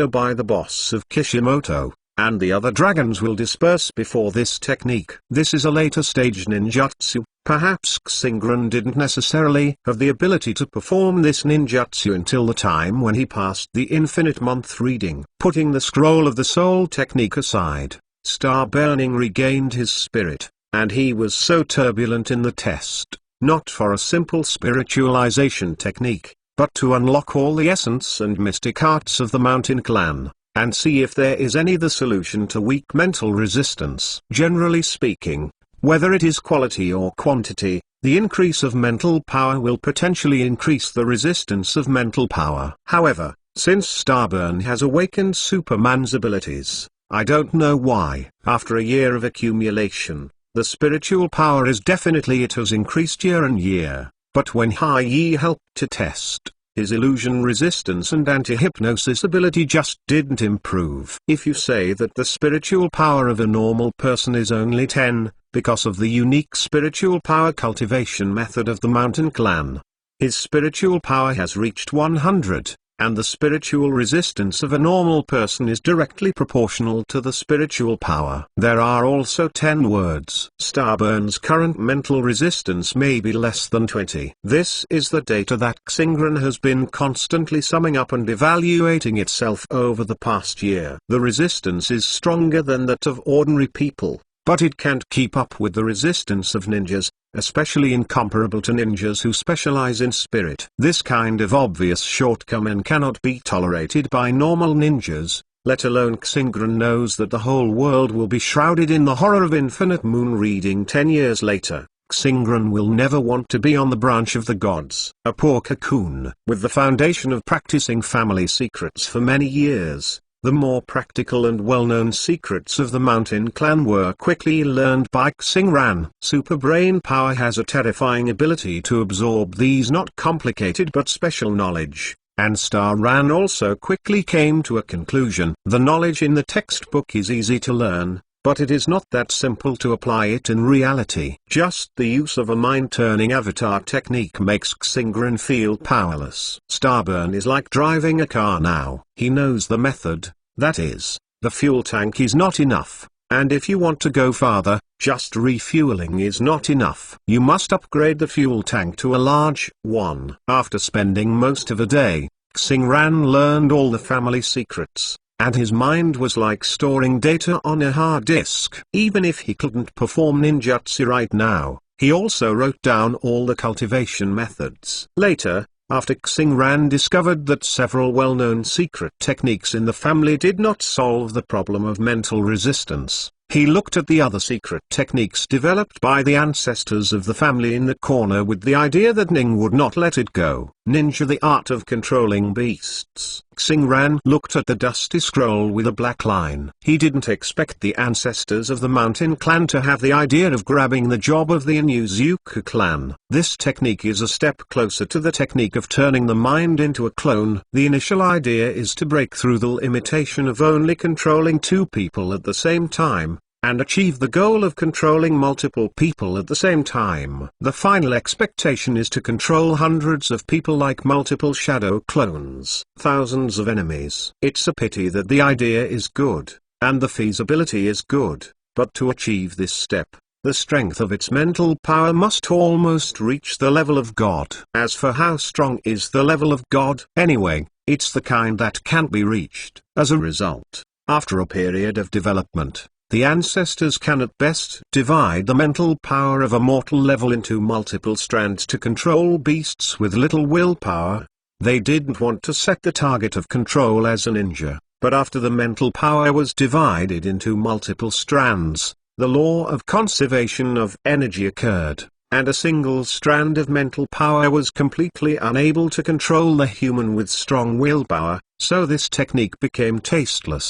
A: by the boss of Kishimoto, and the other dragons will disperse before this technique. This is a later stage ninjutsu. Perhaps Xingran didn't necessarily have the ability to perform this ninjutsu until the time when he passed the infinite month reading. Putting the scroll of the soul technique aside, Star Burning regained his spirit, and he was so turbulent in the test, not for a simple spiritualization technique, but to unlock all the essence and mystic arts of the Mountain Clan, and see if there is any the solution to weak mental resistance. Generally speaking, whether it is quality or quantity, the increase of mental power will potentially increase the resistance of mental power. However, since Starburn has awakened Superman's abilities, I don't know why, after a year of accumulation, the spiritual power is definitely it has increased year on year, but when Hai helped to test, his illusion resistance and anti-hypnosis ability just didn't improve. If you say that the spiritual power of a normal person is only 10, because of the unique spiritual power cultivation method of the Mountain Clan, his spiritual power has reached 100, and the spiritual resistance of a normal person is directly proportional to the spiritual power. There are also 10 words. Starburn's current mental resistance may be less than 20. This is the data that Xingran has been constantly summing up and evaluating itself over the past year. The resistance is stronger than that of ordinary people, but it can't keep up with the resistance of ninjas, especially incomparable to ninjas who specialize in spirit. This kind of obvious shortcoming cannot be tolerated by normal ninjas, let alone Xingran knows that the whole world will be shrouded in the horror of infinite moon reading 10 years later. Xingran will never want to be on the branch of the gods. A poor cocoon. With the foundation of practicing family secrets for many years, the more practical and well-known secrets of the Mountain Clan were quickly learned by Xingran. Super brain power has a terrifying ability to absorb these not complicated but special knowledge, and Star-Ran also quickly came to a conclusion. The knowledge in the textbook is easy to learn, but it is not that simple to apply it in reality. Just the use of a mind-turning avatar technique makes Xingran feel powerless. Starburn is like driving a car now. He knows the method, that is, the fuel tank is not enough, and if you want to go farther, just refueling is not enough. You must upgrade the fuel tank to a large one. After spending most of a day, Xingran learned all the family secrets, and his mind was like storing data on a hard disk. Even if he couldn't perform ninjutsu right now, he also wrote down all the cultivation methods. Later, after Xingran discovered that several well-known secret techniques in the family did not solve the problem of mental resistance, he looked at the other secret techniques developed by the ancestors of the family in the corner with the idea that Ning would not let it go. Ninja, the art of controlling beasts. Xingran looked at the dusty scroll with a black line. He didn't expect the ancestors of the Mountain Clan to have the idea of grabbing the job of the Inuzuka clan. This technique is a step closer to the technique of turning the mind into a clone. The initial idea is to break through the limitation of only controlling 2 people at the same time, and achieve the goal of controlling multiple people at the same time. The final expectation is to control hundreds of people like multiple shadow clones, thousands of enemies. It's a pity that the idea is good, and the feasibility is good, but to achieve this step, the strength of its mental power must almost reach the level of God. As for how strong is the level of God, anyway, it's the kind that can't be reached. As a result, after a period of development, the ancestors can at best divide the mental power of a mortal level into multiple strands to control beasts with little willpower. They didn't want to set the target of control as a ninja, but after the mental power was divided into multiple strands, the law of conservation of energy occurred, and a single strand of mental power was completely unable to control the human with strong willpower, so this technique became tasteless.